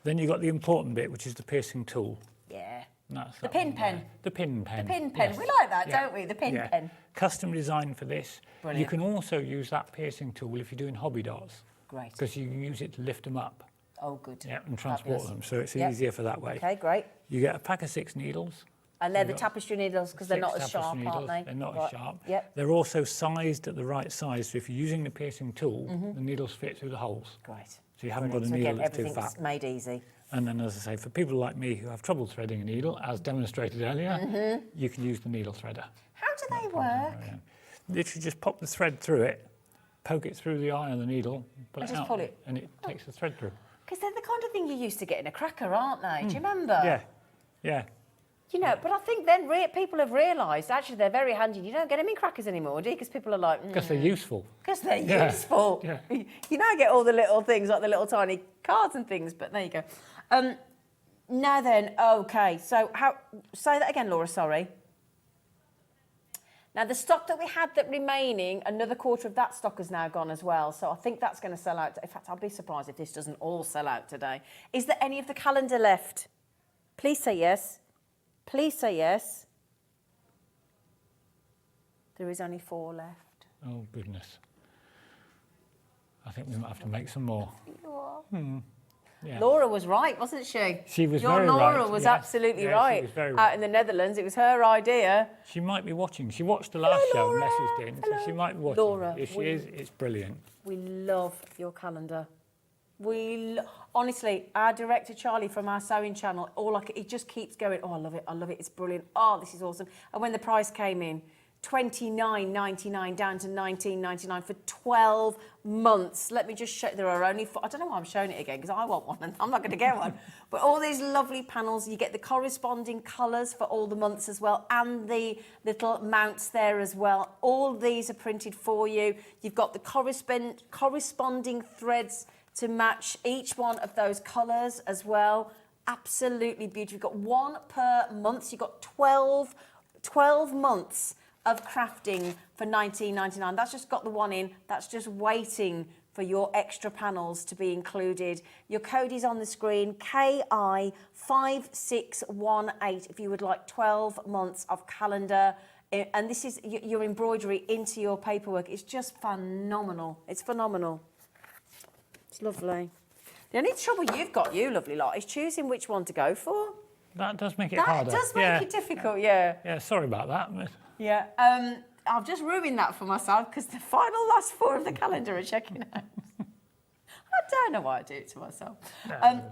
Then you've got the important bit, which is the piercing tool. Yeah. And that's The that pin one pen. there. The pin pen. The pin pen. yes. We like that, Yeah. don't we? The pin Yeah. pen. Custom designed for this. Brilliant. You can also use that piercing tool if you're doing hobby dots. Great. Because you can use it to lift them up. Oh, good. Yeah, and transport Fabulous. them, so it's Yep. easier for that way. Okay, great. You get a pack of 6 needles. And they're the You've got tapestry needles because they're 6 not as tapestry sharp, needles. aren't they? They're not Right. as sharp. Yep. They're also sized at the right size, so if you're using the piercing tool, the needles fit through the holes. Great. So you haven't got a So needle again, that's too everything's fat. made easy. And then, as I say, for people like me who have trouble threading a needle, as demonstrated earlier, you can use the needle threader. How do they work? Yeah. Literally just pop the thread through it, poke it through the eye of the needle, pull And it just out, pull it. and it takes the thread through. Because they're the kind of thing you used to get in a cracker, aren't they? Do you remember? Yeah, yeah. You know, but I think then people have realised actually they're very handy. You don't get them in crackers anymore, do you? Because people are like, Because they're useful. because they're Yeah. useful. Yeah. You now get all the little things like the little tiny cards and things, but there you go. Now then, okay, so say that again, Laura, sorry. Now the stock that we had that remaining, another quarter of that stock has now gone as well. So I think that's going to sell out. In fact, I'll be surprised if this doesn't all sell out today. Is there any of the calendar left? Please say yes. Please say yes. There is only 4 left. Oh, goodness. I think we might have to make some more. You are. Yeah. Laura was right, wasn't she? She was Your very Laura right, was yes. absolutely Yeah, she right. was very Out right. in the Netherlands, it was her idea. She might be watching. She watched the last show and Laura. messaged in, so she might be watching. Laura, If she is, it's brilliant. We love your calendar. Honestly, our director Charlie from our sewing channel, he just keeps going, oh, I love it, it's brilliant. Oh, this is awesome. And when the price came in, $29.99 down to $19.99 for 12 months. Let me just show, there are only four, I don't know why I'm showing it again because I want one and I'm not going to get one. But all these lovely panels, you get the corresponding colours for all the months as well, and the little mounts there as well. All these are printed for you. You've got the corresponding threads to match each one of those colours as well. Absolutely beautiful. You've got one per month. You've got 12 months of crafting for $19.99. That's just got the one in. That's just waiting for your extra panels to be included. Your code is on the screen, KI5618, if you would like 12 months of calendar. And this is your embroidery into your paperwork. It's just phenomenal. It's phenomenal. It's lovely. The only trouble you've got, you lovely lot, is choosing which one to go for. That does make it harder. That does make it difficult, yeah. Yeah, sorry about that. Yeah, I've just ruined that for myself because the final last four of the calendar are checking out. I don't know why I do it to myself.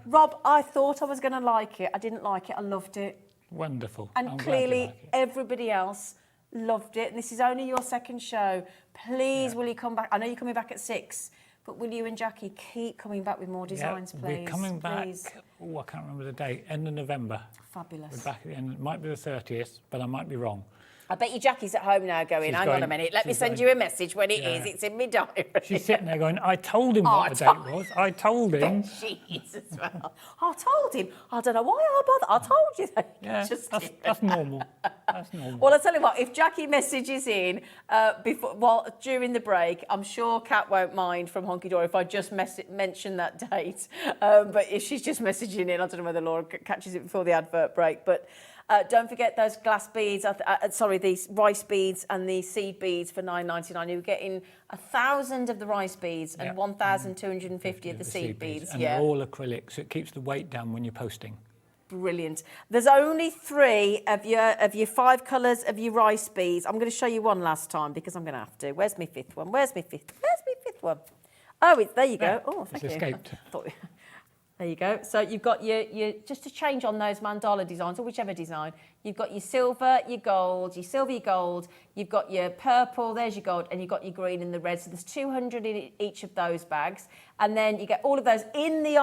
Rob, I thought I was going to like it. I didn't like it. I loved it. Wonderful. And I'm clearly glad you like it. everybody else loved it. And this is only your second show. Please, will you come back? I know you're coming back at 6. But will you and Jackie keep coming back with more designs, please? We're coming back, please. I can't remember the date, end of November. Fabulous. We're back at the end, it might be the 30th, but I might be wrong. I bet you Jackie's at home now going, hang on a minute, let me send you a message when it is. It's in my diary. She's sitting there going, I told him what the date was. I told him. She is as well. I told him. I don't know why I bother. I told you that. Yeah, that's normal. That's normal. Well, I'll tell you what, if Jackie messages in during the break, I'm sure Kat won't mind from Hunkydory if I just mention that date. But if she's just messaging in, I don't know whether Laura catches it before the advert break. But don't forget those glass beads, these rice beads and the seed beads for $9.99. You're getting 1,000 of the rice beads and 1,250 of the seed beads. And they're all acrylic, so it keeps the weight down when you're posting. Brilliant. There's only 3 of your 5 colours of your rice beads. I'm going to show you one last time because I'm going to have to. Where's my 5th one? Where's my fifth one? Oh, there you go. Yeah, oh, thank you. it's escaped. There you go. So you've got your just to change on those mandala designs or whichever design, you've got your silver, your gold, you've got your purple, there's your gold, and you've got your green and the red. So there's 200 in each of those bags. And then you get all of those in the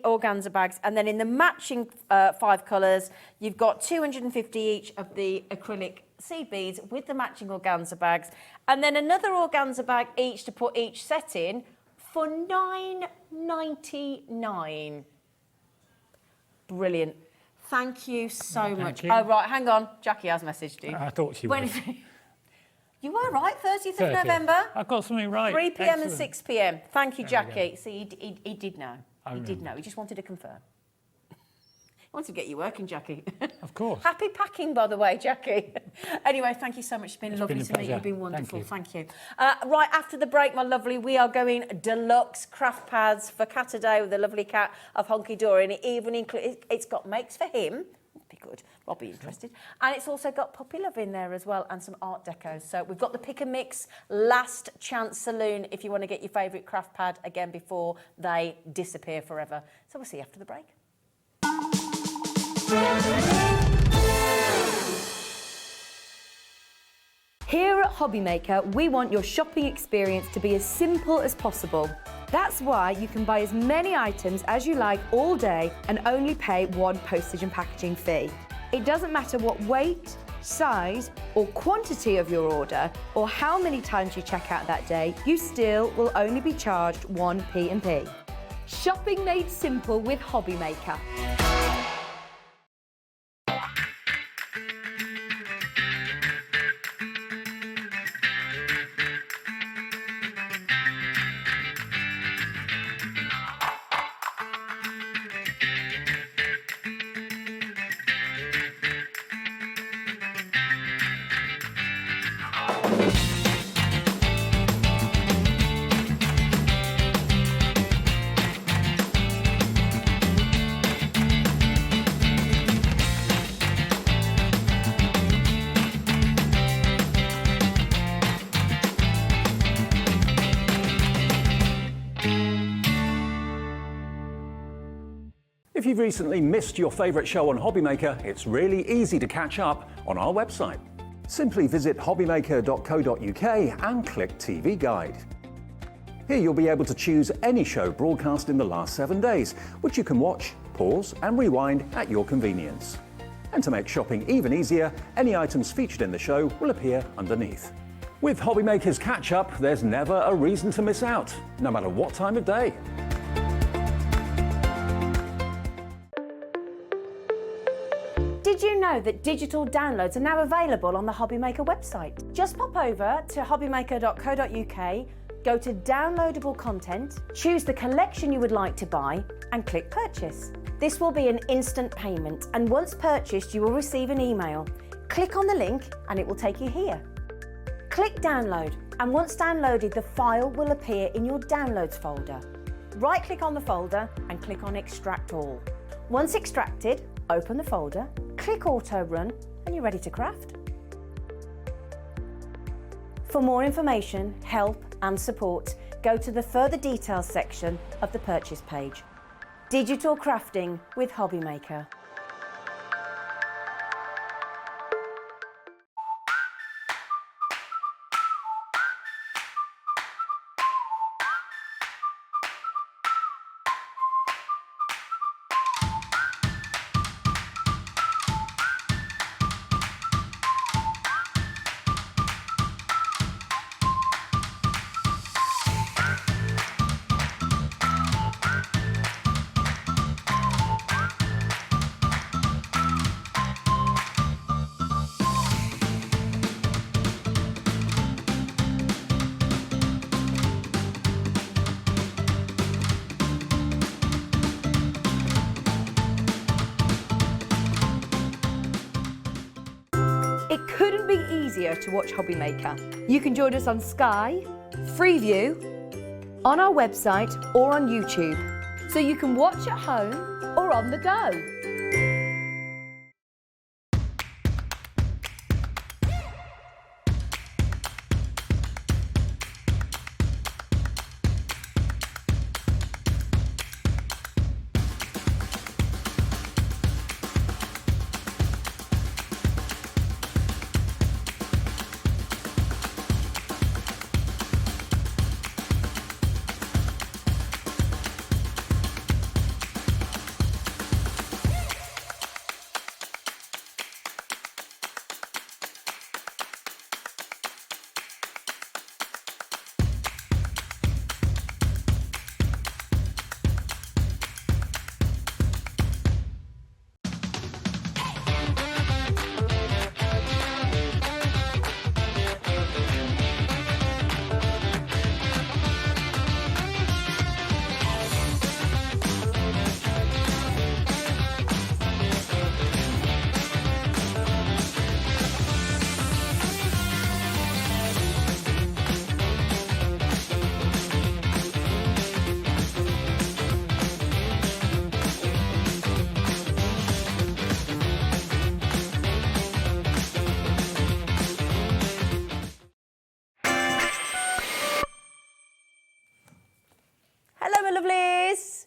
organza bags. And then in the matching 5 colours, you've got 250 each of the acrylic seed beads with the matching organza bags. And then another organza bag each to put each set in for $9.99. Brilliant. Thank you so much. You. Oh, right, hang on. Jackie has messaged you. I thought she would. You were right, 30th of November. I got something right. 3 p.m. and Excellent. 6 p.m. Thank you, Jackie. See, he did know. He did know. He just wanted to confirm. He wanted to get you working, Jackie. Of course. Happy packing, by the way, Jackie. Anyway, thank you so much. It's been lovely to meet you. You've been pleasure. wonderful. Thank you. Right after the break, my lovely, we are going Deluxe Craft Pads for Cat today with the lovely Cat of Hunkydory. And it even includes, it's got makes for him. Be good. I'll be interested. And it's also got Puppy Love in there as well and some art decos. So we've got the Pick and Mix Last Chance Saloon if you want to get your favourite craft pad again before they disappear forever. So we'll see you after the break. Here at HobbyMaker, we want your shopping experience to be as simple as possible. That's why you can buy as many items as you like all day and only pay 1 postage and packaging fee. It doesn't matter what weight, size or quantity of your order or how many times you check out that day, you still will only be charged 1 P&P. Shopping made simple with HobbyMaker. If you've recently missed your favourite show on HobbyMaker, it's really easy to catch up on our website. Simply visit hobbymaker.co.uk and click TV Guide. Here you'll be able to choose any show broadcast in the last 7 days, which you can watch, pause and rewind at your convenience. And to make shopping even easier, any items featured in the show will appear underneath. With HobbyMaker's Catch-Up, there's never a reason to miss out, no matter what time of day. Did you know that digital downloads are now available on the HobbyMaker website? Just pop over to hobbymaker.co.uk, go to downloadable content, choose the collection you would like to buy and click purchase. This will be an instant payment, and once purchased you will receive an email. Click on the link and it will take you here. Click download, and once downloaded the file will appear in your downloads folder. Right click on the folder and click on extract all. Once extracted, open the folder, click auto run and you're ready to craft. For more information, help and support, go to the further details section of the purchase page. Digital crafting with HobbyMaker. It couldn't be easier to watch HobbyMaker. You can join us on Sky, Freeview, on our website or on YouTube, so you can watch at home or on the go.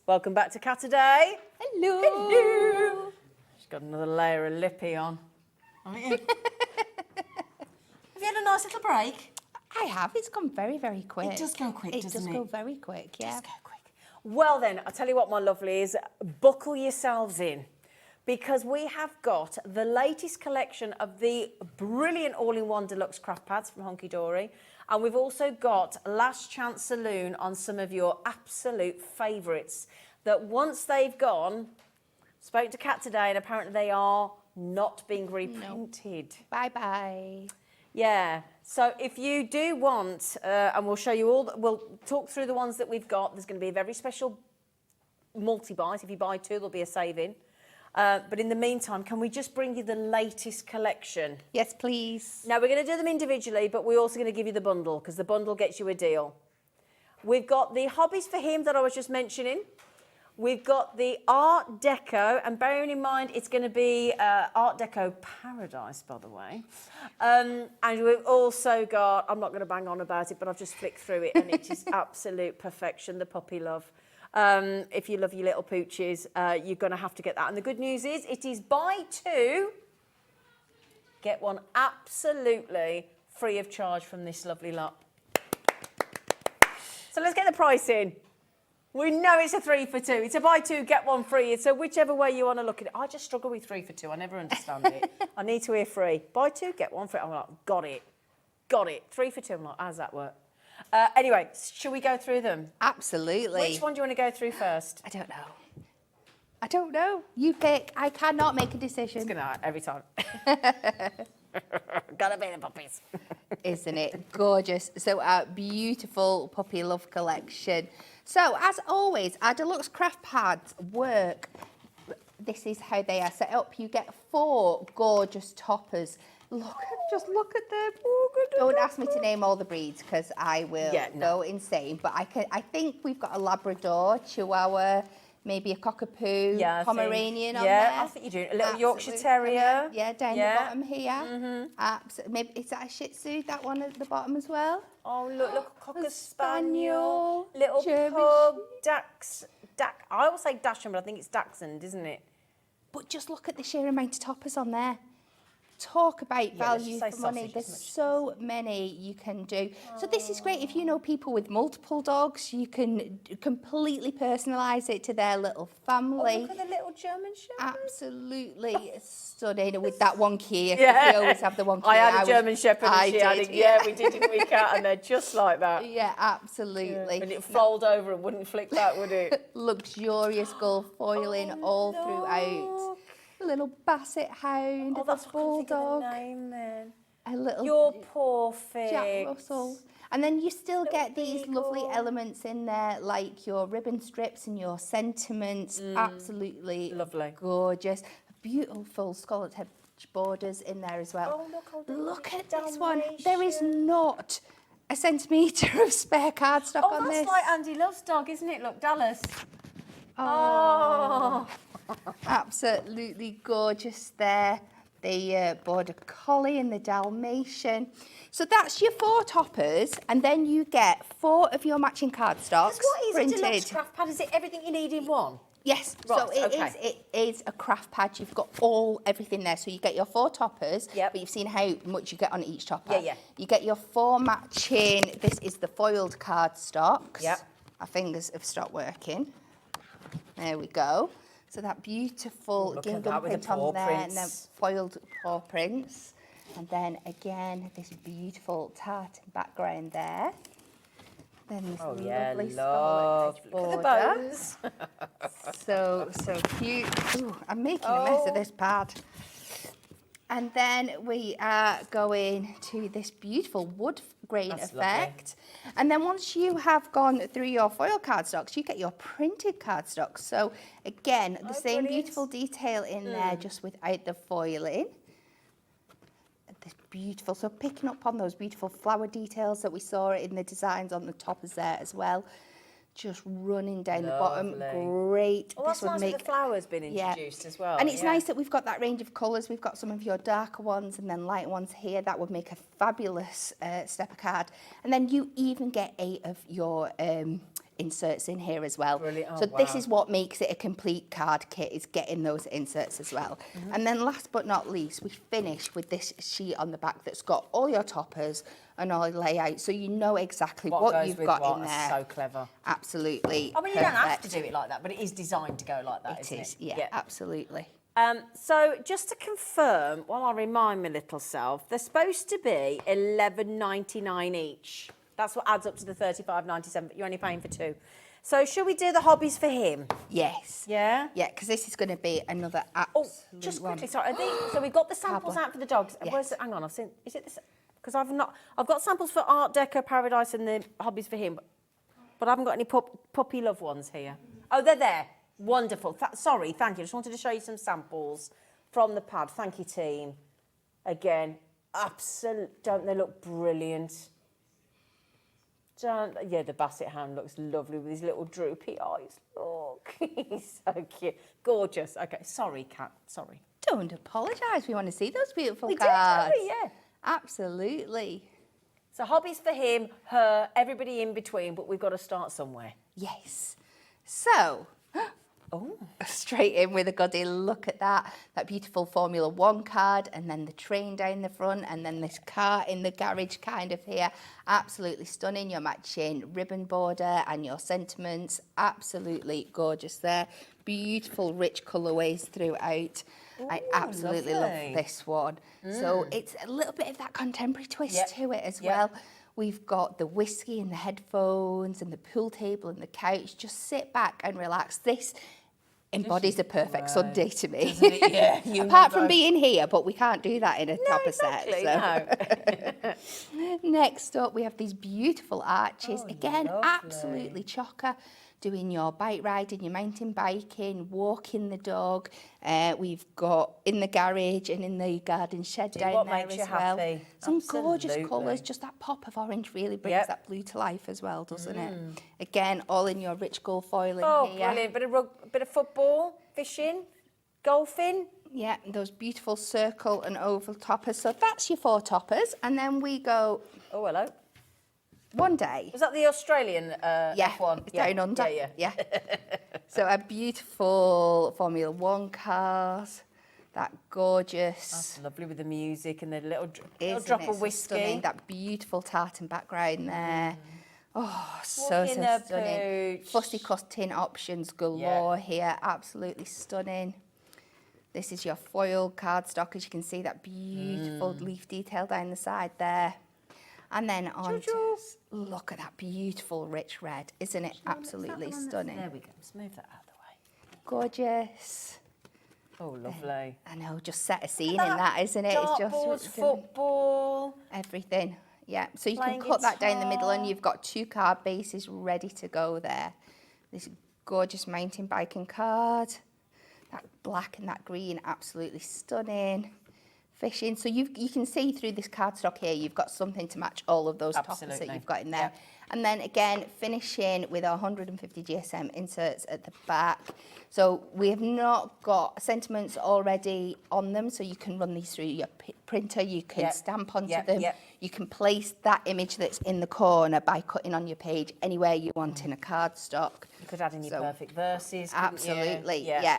Welcome back to Catterday. Hello. Hello. She's got another layer of lippy on, haven't you? Have you had a nice little break? I have. It's gone very, very quick. It does go quick, doesn't it? It does go very quick, yeah. It does go quick. Well then, I'll tell you what, my lovelies, buckle yourselves in, because we have got the latest collection of the brilliant all-in-one Deluxe Craft Pads from Hunkydory. And we've also got Last Chance Saloon on some of your absolute favourites that once they've gone, spoke to Kat today and apparently they are not being reprinted. No. Bye-bye. Yeah, so if you do want, and we'll show you all, we'll talk through the ones that we've got. There's going to be a very special multi-buy. If you buy two, there'll be a saving. But in the meantime, can we just bring you the latest collection? Yes, please. Now, we're going to do them individually, but we're also going to give you the bundle, because the bundle gets you a deal. We've got the Hobbies for Him that I was just mentioning. We've got the Art Deco, and bearing in mind it's going to be Art Deco Paradise, by the way. And we've also got, I'm not going to bang on about it, but I've just flicked through it, and it is absolute perfection, the Puppy Love. If you love your little pooches, you're going to have to get that. And the good news is, it is buy two, get one absolutely free of charge from this lovely lot. So let's get the price in. We know it's a 3 for 2. It's a buy 2, get 1 free. So whichever way you want to look at it. I just struggle with 3 for 2. I never understand it. I need to hear free. Buy 2, get 1 free. I'm like, got it. 3 for 2. I'm like, how does that work? Anyway, shall we go through them? Absolutely. Which one do you want to go through first? I don't know. You pick. I cannot make a decision. It's gonna every time. Gotta be the puppies. Isn't it gorgeous? So our beautiful puppy love collection. So as always, our Deluxe Craft Pads work. This is how they are set up. You get 4 gorgeous toppers. Just look at them. Don't ask me to name all the breeds because I will go insane. But I think we've got a Labrador, Chihuahua, maybe a Cockapoo, Pomeranian on there. Yeah, I think you do. A little Yorkshire Terrier. Yeah, down the bottom here. Absolutely. Maybe is that a Shih Tzu? That one at the bottom as well. Oh, look, Cocker Spaniel, Spaniel, little German pug, I always say Dachshund, but I think it's Dachshund, isn't it? But just look at the sheer amount of toppers on there. Talk about value for money. There's so many you can do. So this is great if you know people with multiple dogs. You can completely personalise it to their little family. Oh, look at the little German Shepherd. Absolutely stunning with that one key. Yeah. We always have the one key. I had a German Shepherd and she had it. Yeah, we did, didn't we, Kat? And they're just like that. Yeah, absolutely. Yeah. And it'd fold over and wouldn't flick back, would it? Luxurious gold foiling all throughout. A little basset hound, oh, that's a bulldog. Name, then. A little Your poor fix. Jack Russell. And then you still get these lovely elements in there, like your ribbon strips and your sentiments. Absolutely lovely, gorgeous. Beautiful scalloped hedge borders in there as well. Oh, look at this one. There is not a centimetre of spare cardstock on this. Oh, that's like Andy Love's dog, isn't it? Look, Dallas. Oh. Absolutely gorgeous there. The Border Collie and the Dalmatian. So that's your 4 toppers, and then you get 4 of your matching cardstocks. What is printed. a Deluxe Craft Pad? Is it everything you need in one? Yes, right, so it is a craft pad. You've got everything there. So you get your 4 toppers, but you've seen how much you get on each topper. Yeah. You get your 4 matching, this is the foiled cardstocks. Yep. Our fingers have stopped working. There we go. So that beautiful gingham print on there, and then foiled paw prints. And then again, this beautiful tartan background there. Then this lovely scarlet edge border. Look at the bones. So cute. Ooh, I'm making a mess of this pad. And then we are going to this beautiful wood grain effect. Lovely. And then once you have gone through your foil cardstocks, you get your printed cardstocks. So again, the same beautiful detail in there, just without the foiling. This beautiful, so picking up on those beautiful flower details that we saw in the designs on the toppers there as well. Just running down the bottom, great. Oh, that's nice with the flowers being introduced as well. And it's nice that we've got that range of colours. We've got some of your darker ones and then light ones here. That would make a fabulous stepper card. And then you even get 8 of your inserts in here as well. Brilliant. So this is what makes it a complete card kit, is getting those inserts as well. And then last but not least, we finish with this sheet on the back that's got all your toppers and all your layout, so you know exactly what you've got in there. So clever. Absolutely. I mean, you don't have to do it like that, but it is designed to go like that, isn't it? Yeah, absolutely. So just to confirm, while I remind my little self, they're supposed to be $11.99 each. That's what adds up to the $35.97, but you're only paying for 2. So should we do the hobbies for him? Yes. Yeah? Yeah, because this is going to be another absolute just quickly, sorry. So we've got the samples out for the dogs. Yes. Where's hang on, I've seen, is it this? Because I've got samples for Art Deco Paradise and the hobbies for him, but I haven't got any puppy love ones here. Oh, they're there. Wonderful. Sorry, thank you. Just wanted to show you some samples from the pad. Thank you, team. Again, don't they look brilliant? Yeah, the Basset Hound looks lovely with his little droopy eyes. Look, he's so cute. Gorgeous. Okay, sorry, Kat, sorry. Don't apologise. We want to see those beautiful cards. We did, yeah. Absolutely. So hobbies for him, her, everybody in between, but we've got to start somewhere. Yes. So, straight in with a goodie. Look at that. That beautiful Formula 1 card, and then the train down the front, and then this car in the garage kind of here. Absolutely stunning. Your matching ribbon border and your sentiments. Absolutely gorgeous there. Beautiful rich colourways throughout. I absolutely love this one. So it's a little bit of that contemporary twist to it as well. We've got the whiskey and the headphones and the pool table and the couch. Just sit back and relax. This embodies a perfect Sunday to me. Yeah, Apart from being here, but we can't do that in a topper set. So. Next up, we have these beautiful arches. Again, absolutely chocker. Doing your bike riding, your mountain biking, walking the dog. We've got in the garage and in the garden shed down there as well. Some gorgeous colours, just that pop of orange really brings that blue to life as well, doesn't it? Again, all in your rich gold foiling here. Brilliant. Bit of football, fishing, golfing. Yeah, those beautiful circle and oval toppers. So that's your 4 toppers. And then we go... Oh, hello. One day. Was that the Australian F1? It's down under. Yeah. So a beautiful Formula 1 cars. That gorgeous. That's lovely with the music and the little Isn't drop it of so whiskey. stunning? That beautiful tartan background there. Oh, so Walking the stunning. pooch. Fussy cut tin options galore here. Absolutely stunning. This is your foil cardstock. As you can see, that beautiful leaf detail down the side there. And then on to, look at that beautiful rich red. Isn't it absolutely stunning? There we go. Let's move that out of the way. Gorgeous. Oh, lovely. I know, just set a scene in that, isn't it? It's just Dartboards, football. everything. Yeah, so you Playing can cut that down the middle and guitar. you've got 2 card bases ready to go there. This gorgeous mountain biking card. That black and that green, absolutely stunning. Fishing. So you can see through this cardstock here, you've got something to match all of those toppers that you've got in there. And then again, finishing with our 150 GSM inserts at the back. So we have not got sentiments already on them, so you can run these through your printer, you can stamp onto them, you can place that image that's in the corner by cutting on your page anywhere you want in a cardstock. You could add in your perfect verses. Absolutely, You? yeah.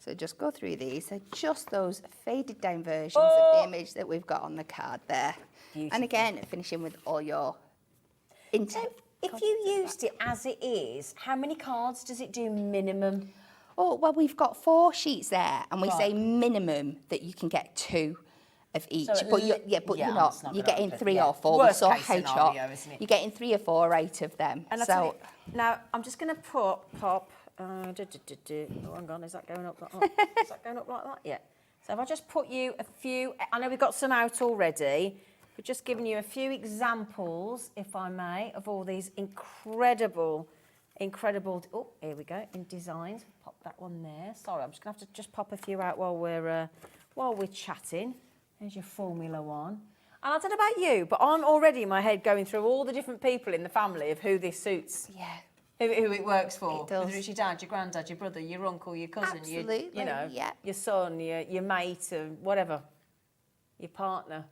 So just go through these. So just those faded down versions of the image that we've got on the card there. Beautiful. And again, finishing with all your intent. If you used it as it is, how many cards does it do minimum? Oh, well, we've got 4 sheets there, and we say minimum that you can get 2 of each. So But you're not. You're getting 3 or 4. Worst We saw case how scenario, chop. isn't it? You're getting 3 or 4 out of them. And So now I'm just going to pop. Oh, hang on, is that going up like that? Is that going up like that? Yeah. So if I just put you a few, I know we've got some out already, but just giving you a few examples, if I may, of all these incredible, oh, here we go, in designs. Pop that one there. Sorry, I'm just going to have to just pop a few out while we're chatting. There's your Formula 1. And I don't know about you, but I'm already in my head going through all the different people in the family of who this suits. yeah. Who it works for. It does. Whether it's your dad, your granddad, your brother, your uncle, your cousin, Absolutely, your son, your mate, whatever, your partner.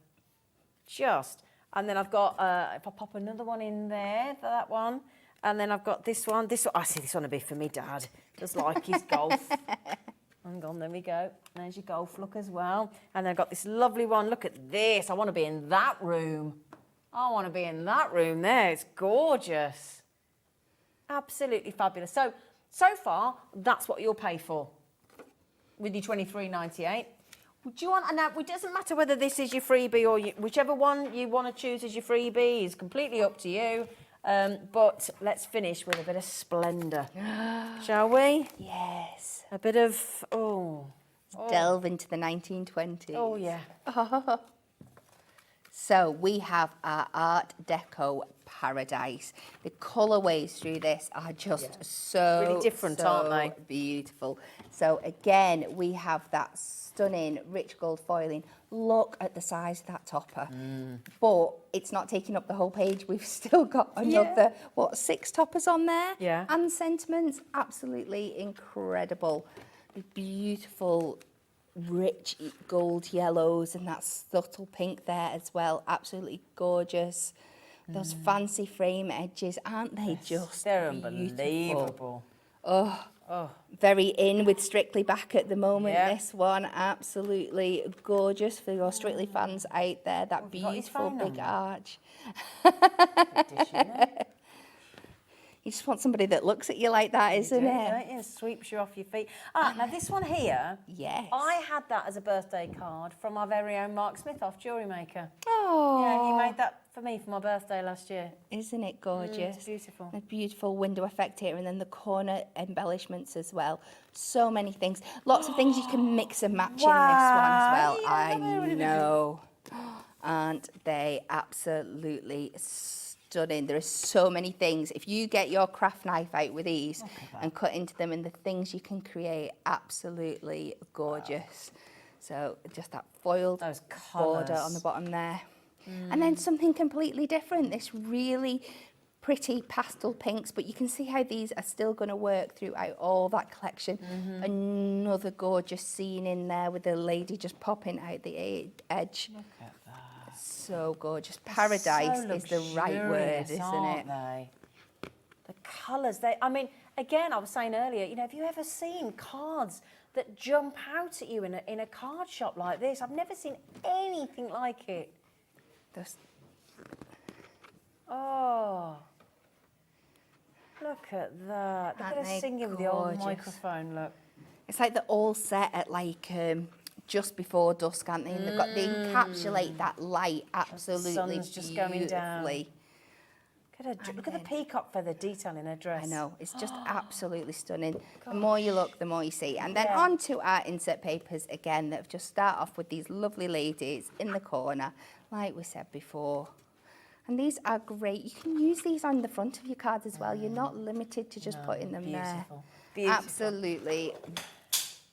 And then I've got, if I pop another one in there, that one, and then I've got this one. I see this one will be for me dad. Just like his golf. Hang on, there we go. There's your golf look as well. And then I've got this lovely one. Look at this. I want to be in that room. I want to be in that room there. It's gorgeous. Absolutely fabulous. So far, that's what you'll pay for with your $23.98. Do you want? And now it doesn't matter whether this is your freebie or whichever one you want to choose as your freebie is completely up to you. But let's finish with a bit of splendour, shall we? Yes. A bit of Delve into the 1920s. Oh yeah. So we have our Art Deco paradise. The colourways through this are just so Really different, aren't they? Beautiful. So again, we have that stunning rich gold foiling. Look at the size of that topper. But it's not taking up the whole page. We've still got another, 6 toppers on there? Yeah. And sentiments, absolutely incredible. Beautiful rich gold yellows and that subtle pink there as well. Absolutely gorgeous. Those fancy frame edges, aren't they just They're beautiful? unbelievable. Very in with Strictly back at the moment. Yeah. This one, absolutely gorgeous for your Strictly fans out there. That Have you got his beautiful phone on big there? arch. Addition, You just want somebody that looks at you like that, isn't it? Don't you? And sweeps you off your feet. Now this one here, Yes. I had that as a birthday card from our very own Mark Smith off Jewellery Maker. Oh, Yeah, he made that for me for my birthday last year. isn't it gorgeous? It's beautiful. A beautiful window effect here, and then the corner embellishments as well. So many things. Lots of things you can mix and match in this one as well. Yeah, I really know. Aren't they absolutely stunning? There are so many things. If you get your craft knife out with these and cut into them, and the things you can create, absolutely gorgeous. So just that foiled Those border colours. on the bottom there. And then something completely different, this really pretty pastel pinks, but you can see how these are still going to work throughout all that collection. Another gorgeous scene in there with the lady just popping out the edge. Look at that. So gorgeous. Paradise So is the right word, luxurious, isn't aren't it? they? The colours, I mean, again, I was saying earlier, you know, have you ever seen cards that jump out at you in a card shop like this? I've never seen anything like it. Those- Oh, look at that. Look at Aren't her they singing with the old gorgeous? microphone, look. It's like they're all set at like just before dusk, aren't they? And they encapsulate that light absolutely sun's just going down. beautifully. Look at the peacock feather detail in her dress. I know, it's just absolutely stunning. The more you look, the more you see. And then on to our insert papers again that just start off with these lovely ladies in the corner, like we said before. And these are great. You can use these on the front of your cards as well. You're not limited to just putting them there. Beautiful. Absolutely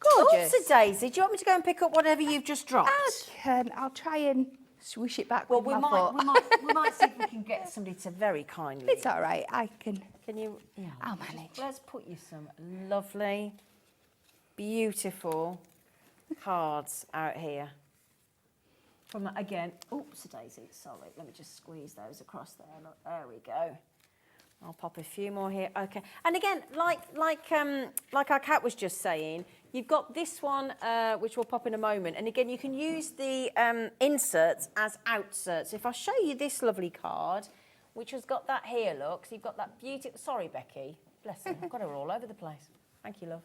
gorgeous. Oopsie daisy, do you want me to go and pick up whatever you've just dropped? I'll try and swoosh it back Well, with we my foot. might see if we can get somebody to very kindly. It's all right. I can. Can you? Yeah. I'll manage. Let's put you some lovely, beautiful cards out here. From again, oops, Daisy. Sorry, let me just squeeze those across there. Look, there we go. I'll pop a few more here. Okay, and again, like our cat was just saying, you've got this one, which we'll pop in a moment. And again, you can use the inserts as outserts. If I show you this lovely card, which has got that here, look. So you've got that beautiful. Sorry, Becky. Bless her. I've got her all over the place. Thank you, love.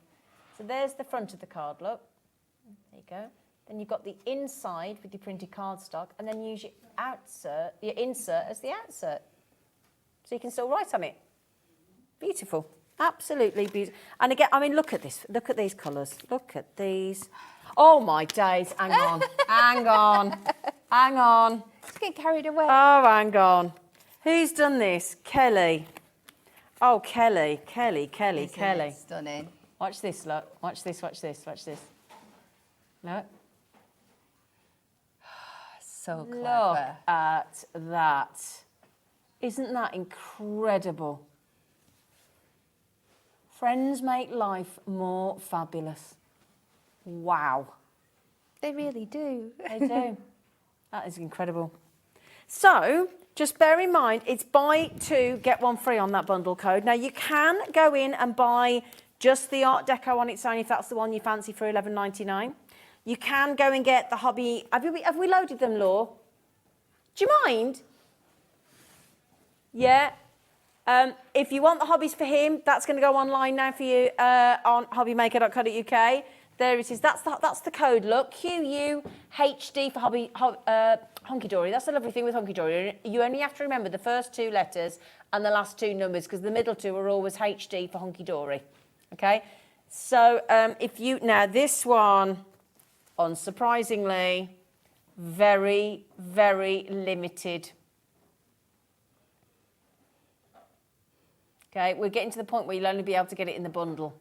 So there's the front of the card. Look. There you go. Then you've got the inside with your printed cardstock, and then use your insert as the outsert. So you can still write on it. Beautiful. Absolutely beautiful. And again, I mean, look at this. Look at these colours. Look at these. Oh, my days. Hang on. Hang on. Hang on. Just get carried away. Oh, hang on. Who's done this? Kelly. Oh, Kelly. Kelly. Isn't Kelly. it stunning. Watch this, look. Watch this, watch this, watch this. Look. So clever. Look at that. Isn't that incredible? Friends make life more fabulous. Wow. They really do. They do. That is incredible. So, just bear in mind, it's buy two, get one free on that bundle code. Now, you can go in and buy just the Art Deco on its own if that's the one you fancy for $11.99. You can go and get the hobby. Have we loaded them, Law? Do you mind? Yeah. If you want the hobbies for him, that's going to go online now for you on hobbymaker.co.uk. There it is. That's the code. Look, QUHD for Hunkydory. That's the lovely thing with Hunkydory. You only have to remember the first two letters and the last two numbers because the middle two are always HD for Hunkydory. Okay. So now this one, unsurprisingly, very, very limited. Okay, we're getting to the point where you'll only be able to get it in the bundle.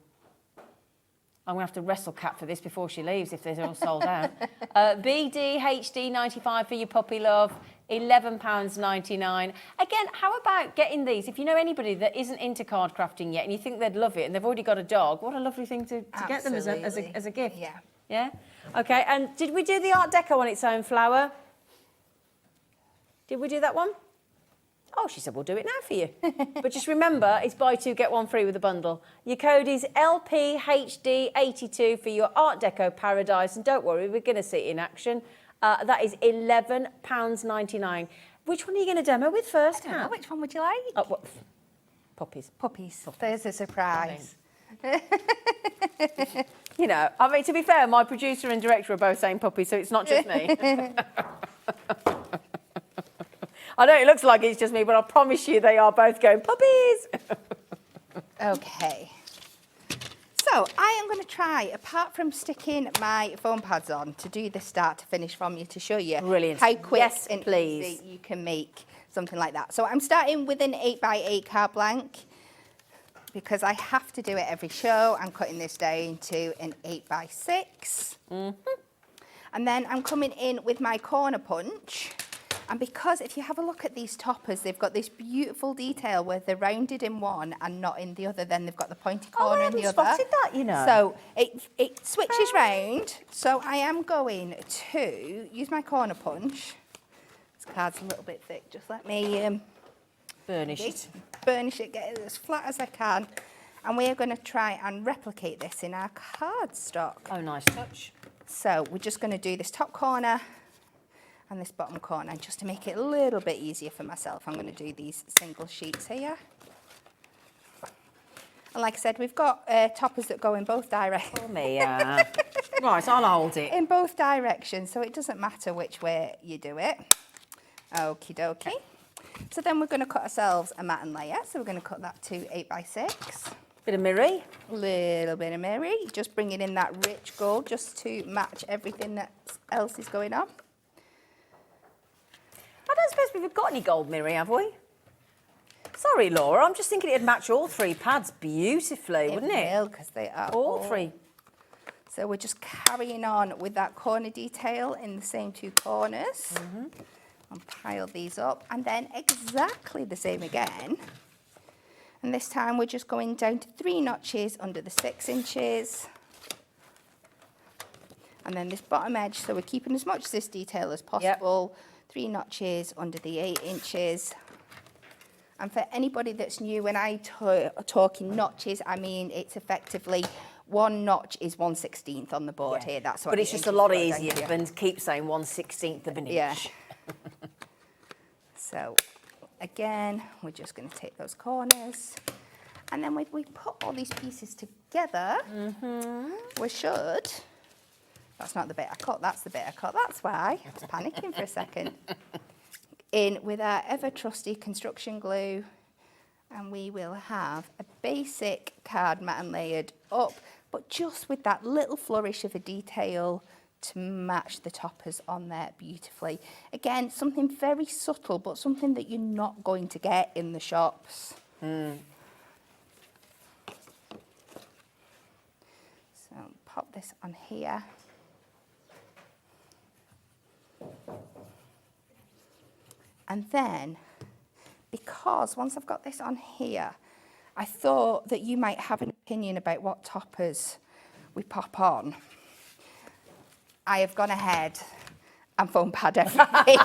I'm going to have to wrestle Kat for this before she leaves if they're all sold out. BD HD 95 for your puppy love, £11.99. Again, how about getting these? If you know anybody that isn't into card crafting yet and you think they'd love it and they've already got a dog, what a lovely thing to get them as a gift. Yeah. Yeah? Okay, and did we do the Art Deco on its own, Flower? Did we do that one? Oh, she said, we'll do it now for you. But just remember, it's buy two, get one free with a bundle. Your code is LPHD82 for your Art Deco paradise. And don't worry, we're going to see it in action. That is £11.99. Which one are you going to demo with first, I don't know, Kat? which one would you like? Oh, what? Puppies. Puppies. There's a surprise. You know, I mean, to be fair, my producer and director are both saying puppies, so it's not just me. I know it looks like it's just me, but I promise you they are both going, puppies! Okay. So I am going to try, apart from sticking my foam pads on, to do the start to finish from you to show you Brilliant. how quick Yes, and please. easy you can make something like that. So I'm starting with an 8x8 card blank because I have to do it every show. I'm cutting this down to an 8x6. And then I'm coming in with my corner punch. And because if you have a look at these toppers, they've got this beautiful detail where they're rounded in one and not in the other. Then they've got the pointy corner in the other. I haven't spotted that, you know. So it switches round. So I am going to use my corner punch. This card's a little bit thick. Just let me Burnish it. burnish it, get it as flat as I can. And we are going to try and replicate this in our cardstock. Oh, nice touch. So we're just going to do this top corner and this bottom corner, just to make it a little bit easier for myself. I'm going to do these single sheets here. And like I said, we've got toppers that go in both directions. Oh, me, Right, I'll hold it. In both directions, so it doesn't matter which way you do it. Okie dokie. So then we're going to cut ourselves a matten layer. So we're going to cut that to 8x6. Bit of mirror. Little bit of mirror. Just bringing in that rich gold just to match everything that else is going on. I don't suppose we've got any gold mirror, have we? Sorry, Laura, I'm just thinking it'd match all three pads beautifully, wouldn't it? will, because they are All three. So we're just carrying on with that corner detail in the same two corners. I'll pile these up, and then exactly the same again. And this time we're just going down to 3 notches under the 6 inches. And then this bottom edge, so we're keeping as much of this detail as possible. 3 notches under the 8 inches. And for anybody that's new, when I talk in notches, I mean it's effectively 1 notch is 1/16 on the board here. That's what. But it's just a lot easier than keep saying 1/16 of an inch. Yeah. So again, we're just going to take those corners, and then we put all these pieces together. We should. That's not the bit I cut. That's the bit I cut. That's why I was panicking for a second. In with our ever trusty construction glue, and we will have a basic card matten layered up, but just with that little flourish of a detail to match the toppers on there beautifully. Again, something very subtle, but something that you're not going to get in the shops. So pop this on here. And then, because once I've got this on here, I thought that you might have an opinion about what toppers we pop on. I have gone ahead and foam pad everything,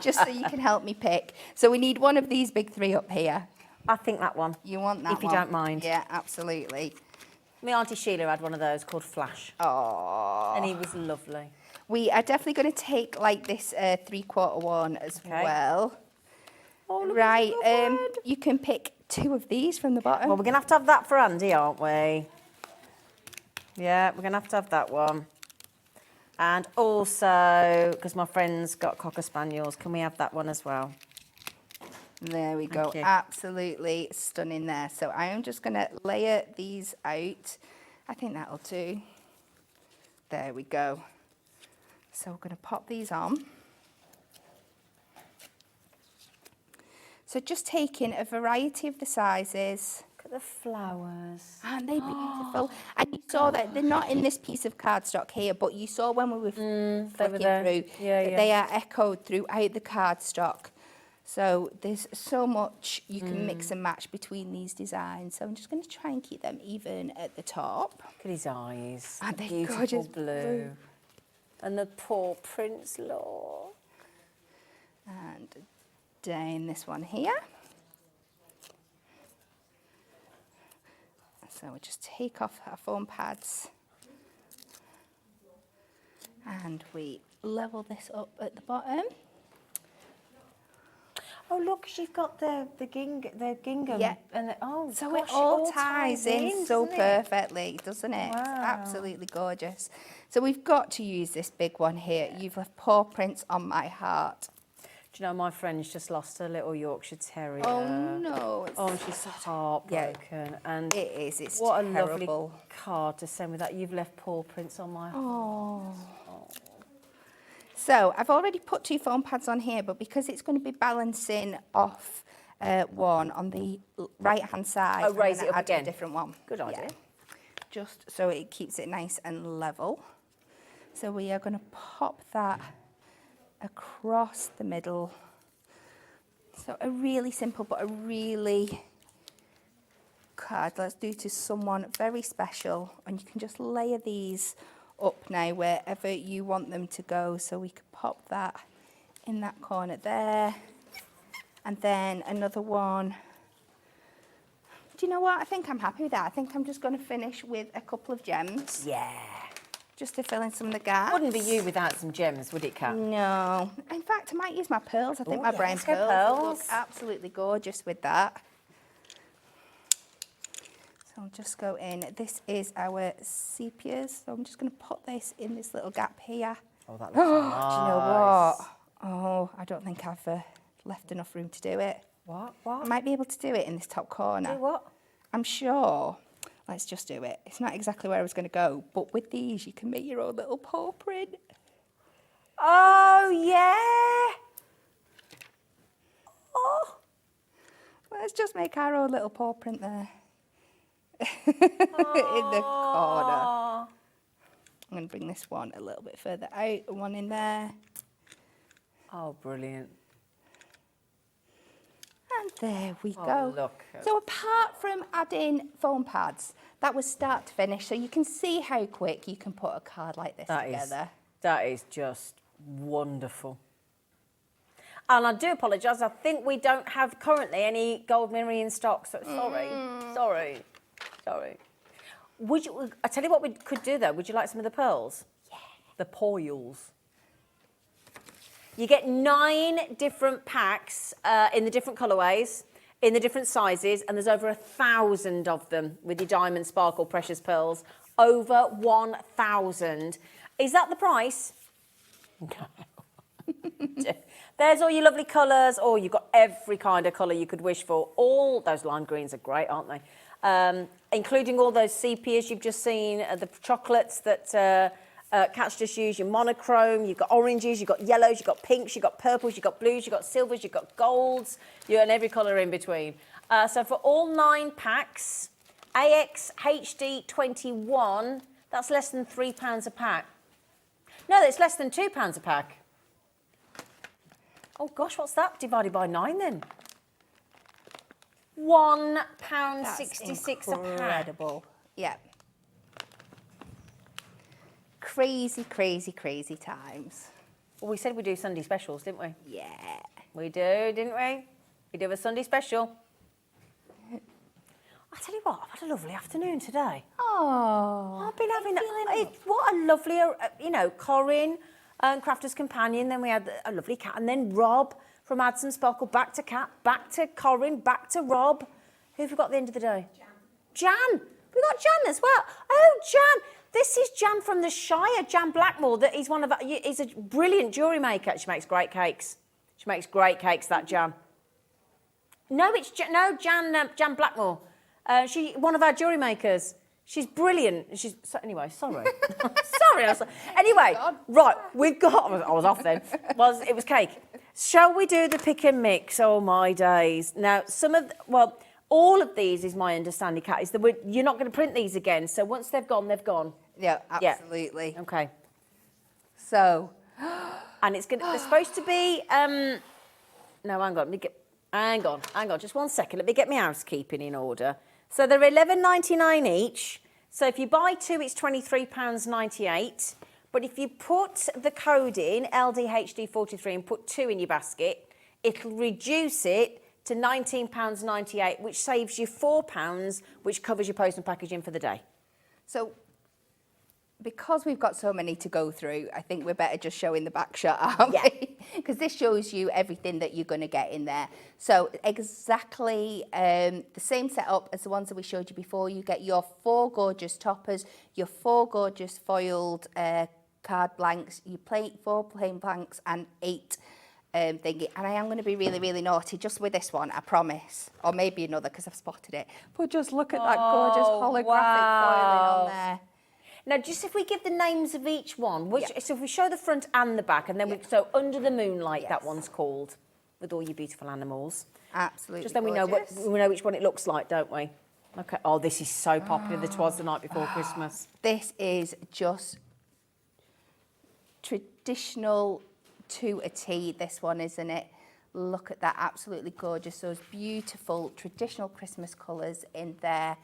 just so you can help me pick. So we need one of these big 3 up here. I think that one. You want that If you one? don't mind. Yeah, absolutely. My Auntie Sheila had one of those called Flash. Oh. And he was lovely. We are definitely going to take like this 3/4 one as well. Oh, look Right, at that red. you can pick 2 of these from the bottom. Well, we're going to have that for Andy, aren't we? Yeah, we're going to have that one. And also, because my friend's got Cocker Spaniels, can we have that one as well? There we go. you. Absolutely stunning there. So I am just going to layer these out. I think that'll do. There we go. So we're going to pop these on. So just taking a variety of the sizes. Look at the flowers. Aren't they beautiful? And you saw that they're not in this piece of cardstock here, but you saw when we were flicking there. through Yeah, that yeah. they are echoed throughout the cardstock. So there's so much you can mix and match between these designs. So I'm just going to try and keep them even at the top. Look at his eyes. Aren't they Beautiful gorgeous blue. And the poor Prince Law. And down this one here. So we'll just take off our foam pads and we level this up at the bottom. Oh, look, you've got the gingham. Yeah. And So gosh, it all ties in so doesn't it? perfectly, doesn't it? It's Wow. absolutely gorgeous. So we've got to use this big one here. You've left paw prints on my heart. Do you know, my friend's just lost her little Yorkshire Terrier. Oh no. It's Oh, and she's heartbroken. And It is. It's what terrible. a lovely card to send with that. You've left paw prints on my heart. Oh. So I've already put 2 foam pads on here, but because it's going to be balancing off one on the right-hand side, Oh, raise I'm it gonna up add again. a different one. Good idea. Yeah. Just so it keeps it nice and level. So we are going to pop that across the middle. So a really simple but a really card. Let's do to someone very special, and you can just layer these up now wherever you want them to go. So we could pop that in that corner there, and then another one. Do you know what? I think I'm happy with that. I think I'm just going to finish with a couple of gems. Yeah. Just to fill in some of the gaps. Wouldn't be you without some gems, would it, Kat? No. In fact, I might use my pearls. I think Ooh, my yeah, brown let's go pearls pearls. look absolutely gorgeous with that. So I'll just go in. This is our sepias. So I'm just going to put this in this little gap here. Oh, that looks Do you nice. know what? Oh, I don't think I've left enough room to do it. What? I might be able to do it in this top corner. Do what? I'm sure. Let's just do it. It's not exactly where I was going to go, but with these, you can make your own little paw print. Oh, yeah. Oh. Let's just make our own little paw print there. In the corner. I'm going to bring this one a little bit further out, one in there. Oh, brilliant. And there we Oh, go. look. So apart from adding foam pads, that was start to finish, so you can see how quick you can put a card like this together. That is just wonderful. And I do apologise, I think we don't have currently any gold mirror in stock, so sorry. Would you, I tell you what we could do though, would you like some of the pearls? Yeah. The pearls. You get 9 different packs in the different colourways, in the different sizes, and there's over 1,000 of them with your diamond, sparkle, precious pearls. Over 1,000. Is that the price? No. There's all your lovely colours. Oh, you've got every kind of colour you could wish for. All those lime greens are great, aren't they? Including all those sepias you've just seen, the chocolates that Kat's just used, your monochrome, you've got oranges, you've got yellows, you've got pinks, you've got purples, you've got blues, you've got silvers, you've got golds, and every colour in between. So for all 9 packs, AX HD 21, that's less than £3 a pack. No, it's less than £2 a pack. Oh gosh, what's that divided by 9 then? £1.66 a pack. Incredible. Yeah. Crazy, crazy, crazy times. Well, we said we'd do Sunday specials, didn't we? Yeah. We do, didn't we? We do a Sunday special. I tell you what, I've had a lovely afternoon today. Oh. I've been having what a lovely, Corinne, Crafter's Companion. Then we had a lovely Cat, and then Rob from Add Some Sparkle. Back to Cat, back to Corinne, back to Rob. Who have we got at the end of the day? Jan. We got Jan as well. Oh, Jan. This is Jan from the Shire, Jan Blackmore. That he's he's a brilliant jewellery maker. She makes great cakes. She makes great cakes, that Jan. No, Jan Blackmore. She one of our jewellery makers. She's brilliant. Anyway, sorry. Sorry. Anyway, right, we've got. I was off then. It was cake. Shall we do the pick and mix? Oh my days! Now, all of these, is my understanding, Kat, is that you're not going to print these again. So once they've gone, they've gone. Yeah, absolutely. Yeah. Okay. So, and it's going. They're supposed to be. No, hang on. Hang on. Just 1 second. Let me get my housekeeping in order. So they're £11.99 each. So if you buy 2, it's £23.98. But if you put the code in LDHD43 and put 2 in your basket, it'll reduce it to £19.98, which saves you £4, which covers your post and packaging for the day. So because we've got so many to go through, I think we're better just showing the back shot, aren't we? Because this shows you everything that you're going to get in there. So exactly the same setup as the ones that we showed you before. You get your 4 gorgeous toppers, your 4 gorgeous foiled card blanks, you 4 plain blanks and 8 thingy. And I am going to be really, really naughty just with this one, I promise. Or maybe another because I've spotted it. But just look at that gorgeous holographic foiling on there. Now, just if we give the names of each one, so if we show the front and the back, and then so Under the Moonlight, that one's called, with all your beautiful animals. Absolutely. Just then we know which one it looks like, don't we? Okay. Oh, this is so popular. The Twas the Night Before Christmas. This is just traditional to a T, this one, isn't it? Look at that, absolutely gorgeous. Those beautiful traditional Christmas colours in there.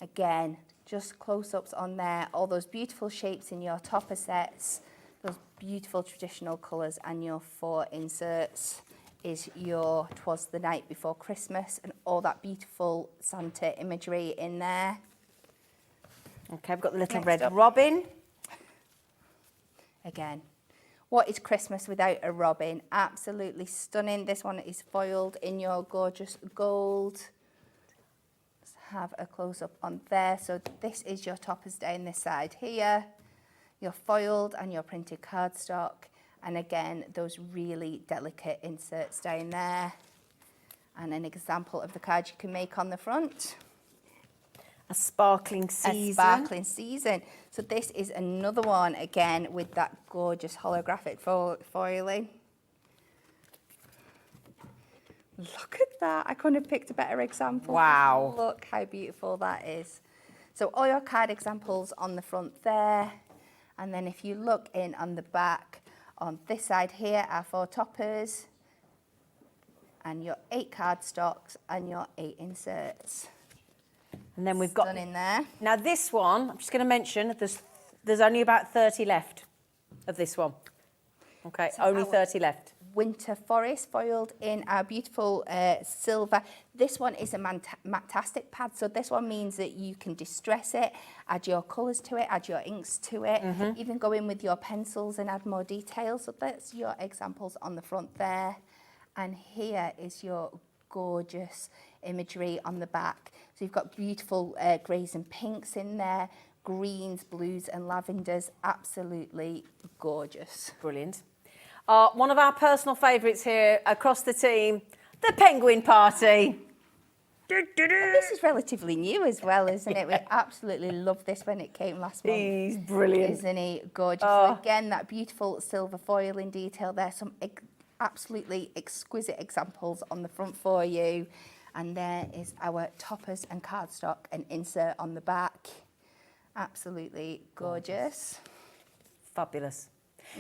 Again, just close-ups on there, all those beautiful shapes in your topper sets, those beautiful traditional colours, and your 4 inserts is your Twas the Night Before Christmas, and all that beautiful Santa imagery in there. Okay, I've got the little red robin. Again, what is Christmas without a robin? Absolutely stunning. This one is foiled in your gorgeous gold. Have a close-up on there. So this is your toppers down this side here, your foiled and your printed cardstock, and again those really delicate inserts down there, and an example of the card you can make on the front. A sparkling season. A sparkling season. So this is another one again with that gorgeous holographic foiling. Look at that. I couldn't have picked a better example. Wow. Look how beautiful that is. So all your card examples on the front there. And then if you look in on the back, on this side here are 4 toppers and your 8 card stocks and your 8 inserts. And then we've got done in there. Now this one, I'm just going to mention, there's only about 30 left of this one. Okay, so only 30 left. Winter Forest foiled in our beautiful silver. This one is a matastic pad, so this one means that you can distress it, add your colours to it, add your inks to it, even go in with your pencils and add more detail. So that's your examples on the front there. And here is your gorgeous imagery on the back. So you've got beautiful greys and pinks in there, greens, blues and lavenders. Absolutely gorgeous. Brilliant. One of our personal favourites here across the team, the Penguin Party. This is relatively new as well, isn't it? We absolutely loved this when it came last month. He's brilliant. Isn't he gorgeous? So again, that beautiful silver foiling detail there. Some absolutely exquisite examples on the front for you. And there is our toppers and cardstock and insert on the back. Absolutely gorgeous. Fabulous.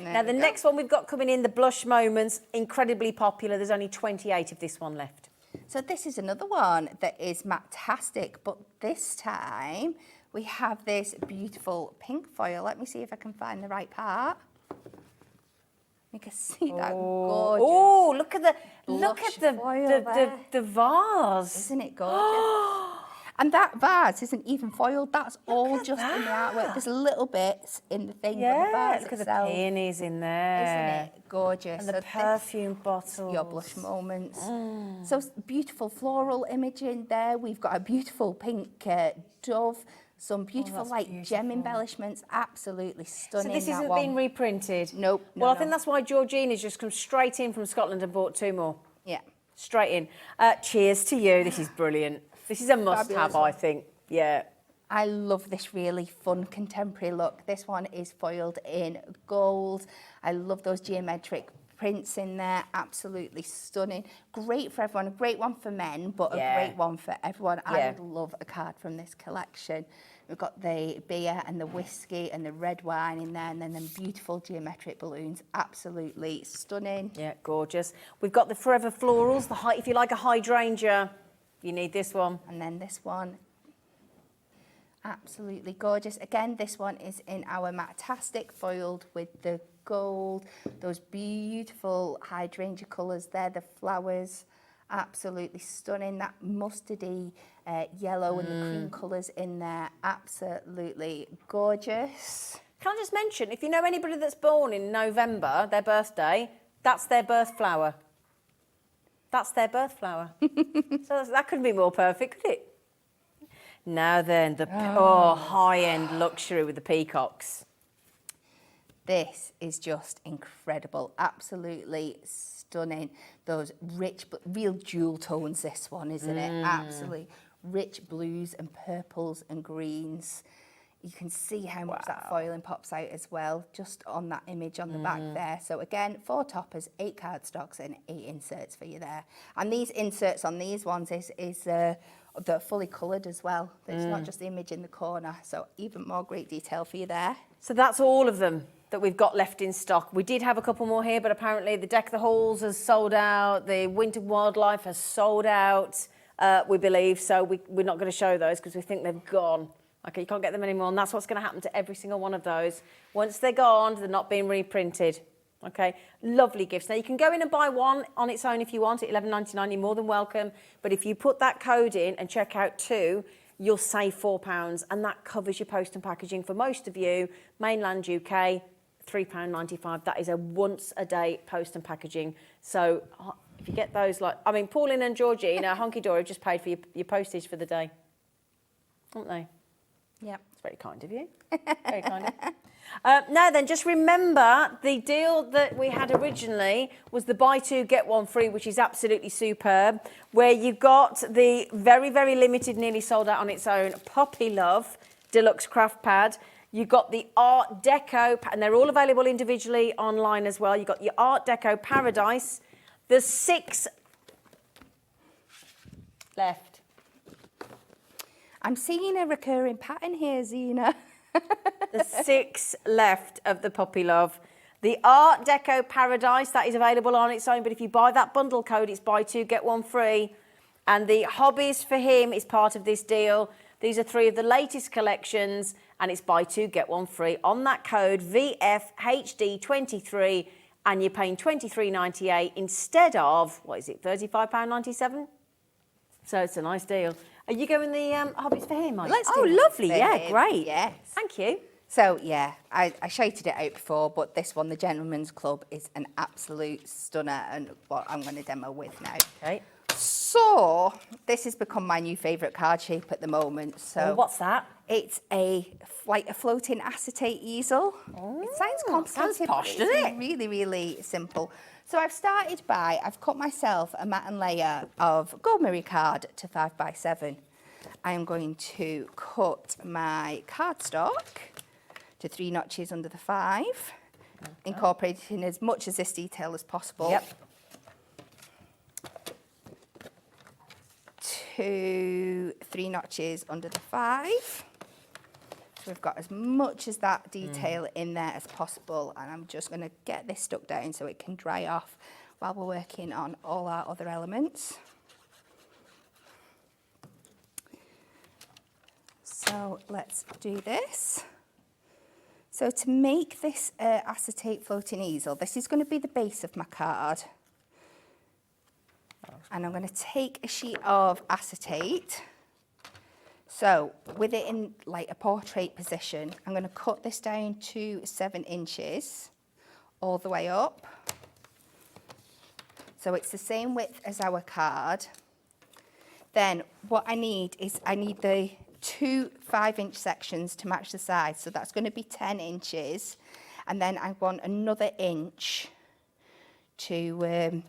Now, the next one we've got coming in, the Blush Moments, incredibly popular. There's only 28 of this one left. So this is another one that is matastic, but this time we have this beautiful pink foil. Let me see if I can find the right part. You can see that gorgeous. Oh, look at the vase. Isn't it gorgeous? And that vase isn't even foiled. That's all just in the artwork. There's little bits in the thing. Yeah, but the vase look at itself, the peonies in there. Isn't it gorgeous? And the perfume bottles. Your Blush Moments. So beautiful floral image in there. We've got a beautiful pink dove. Some beautiful gem embellishments. Absolutely stunning. So this isn't one. been reprinted? Nope. Well, I think that's why Georgina's just come straight in from Scotland and bought 2 more. Yeah. Straight in. Cheers to you. This is brilliant. This is a must-have, I think. Yeah. I love this really fun contemporary look. This one is foiled in gold. I love those geometric prints in there. Absolutely stunning. Great for everyone. A great one for men, but a great one for everyone. I would love a card from this collection. We've got the beer and the whiskey and the red wine in there, and then them beautiful geometric balloons. Absolutely stunning. Yeah, gorgeous. We've got the Forever Florals. If you like a hydrangea, you need this one. And then this one, absolutely gorgeous. Again, this one is in our matastic foiled with the gold, those beautiful hydrangea colours there, the flowers, absolutely stunning. That mustardy yellow and the cream colours in there, absolutely gorgeous. Can I just mention, if you know anybody that's born in November, their birthday, that's their birth flower. That's their birth flower. So that couldn't be more perfect, could it? Now then, the high-end luxury with the peacocks. This is just incredible, absolutely stunning. Those rich, real jewel tones, this one, isn't it? Absolutely rich blues and purples and greens. You can see how much that foiling pops out as well, just on that image on the back there. So again, 4 toppers, 8 cardstocks and 8 inserts for you there. And these inserts on these ones is they're fully coloured as well. It's not just the image in the corner, so even more great detail for you there. So that's all of them that we've got left in stock. We did have a couple more here, but apparently the Deck the Halls has sold out, the Winter Wildlife has sold out, we believe, so we're not going to show those because we think they've gone. Okay, you can't get them anymore, and that's what's going to happen to every single one of those. Once they're gone, they're not being reprinted. Okay, lovely gifts. Now, you can go in and buy one on its own if you want at $11.99. You're more than welcome. But if you put that code in and check out 2, you'll save £4, and that covers your post and packaging for most of you. Mainland UK, £3.95. That is a once-a-day post and packaging. So if you get those, Pauline and Georgina, Hunkydory just paid for your postage for the day, haven't they? Yep. It's very kind of you. Very kind of you. Now then, just remember the deal that we had originally was the buy 2, get 1 free, which is absolutely superb, where you got the very, very limited, nearly sold out on its own, Poppy Love Deluxe Craft Pad. You got the Art Deco, and they're all available individually online as well. You got your Art Deco Paradise. There's 6 left. I'm seeing a recurring pattern here, Zena. There's 6 left of the Poppy Love. The Art Deco Paradise, that is available on its own, but if you buy that bundle code, it's buy 2, get 1 free. And the Hobbies for Him is part of this deal. These are 3 of the latest collections, and it's buy 2, get 1 free. On that code, VFHD23, and you're paying $23.98 instead of, what is it, £35.97? So it's a nice deal. Are you going the Hobbies for Him? Let's do lovely. for Yeah, him. great. Yes. Thank you. So, yeah, I shouted it out before, but this one, the Gentleman's Club, is an absolute stunner and what I'm going to demo with now. Okay. So, this has become my new favourite card shape at the moment. So, what's that? It's like a floating acetate easel. It sounds complicated, sounds posh, but doesn't it's it? really, really simple. So I've cut myself a matte layer of gold mirror card to 5x7. I'm going to cut my cardstock to 3 notches under the 5, incorporating as much of this detail as possible. Yep. To 3 notches under the 5. So we've got as much as that detail in there as possible, and I'm just going to get this stuck down so it can dry off while we're working on all our other elements. So let's do this. So to make this acetate floating easel, this is going to be the base of my card. And I'm going to take a sheet of acetate. So with it in like a portrait position, I'm going to cut this down to 7 inches all the way up. So it's the same width as our card. Then what I need is the 2 5-inch sections to match the size. So that's going to be 10 inches. And then I want another inch to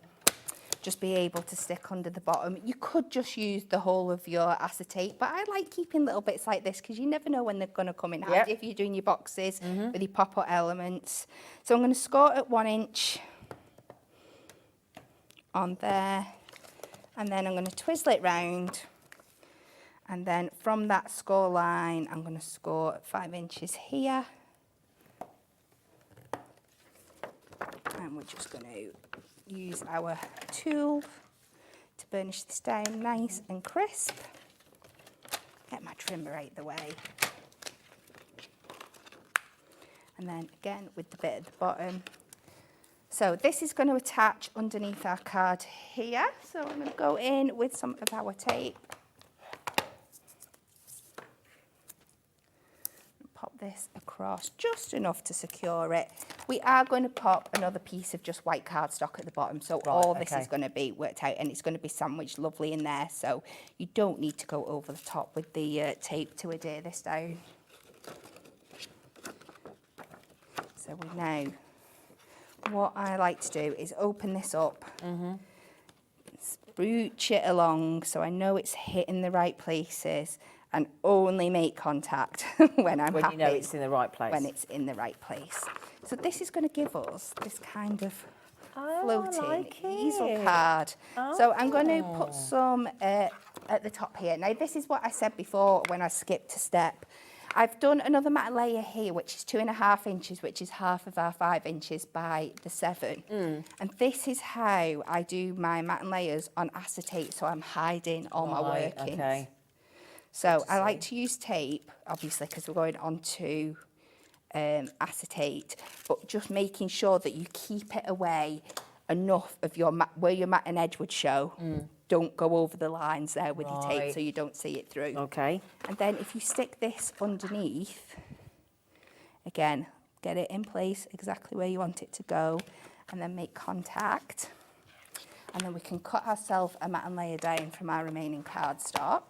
just be able to stick under the bottom. You could just use the whole of your acetate, but I like keeping little bits like this because you never know when they're going to come in handy if you're doing your boxes with your pop-up elements. So I'm going to score at 1 inch on there, and then I'm going to twizzle it round, and then from that score line I'm going to score at 5 inches here, and we're just going to use our tool to burnish this down nice and crisp. Get my trimmer out the way. And then again with the bit at the bottom. So this is going to attach underneath our card here. So I'm going to go in with some of our tape. Pop this across just enough to secure it. We are going to pop another piece of just white cardstock at the bottom, so all this is going to be worked out and it's going to be sandwiched lovely in there, so you don't need to go over the top with the tape to adhere this down. So we now, what I like to do is open this up, spooch it along so I know it's hitting the right places, and only make contact when I'm happy. When you know it's in the right place. When it's in the right place. So this is going to give us this kind of floating easel card. So I'm going to put some at the top here. Now this is what I said before when I skipped a step. I've done another matte layer here, which is 2.5 inches, which is half of our 5 inches by the 7. And this is how I do my matte layers on acetate, so I'm hiding all my workings. Okay. So I like to use tape, obviously, because we're going on to acetate, but just making sure that you keep it away enough of your where your matte and edge would show. Don't go over the lines there with your tape so you don't see it through. Okay. And then if you stick this underneath, again, get it in place exactly where you want it to go, and then make contact. And then we can cut ourselves a matte and layer down from our remaining cardstock.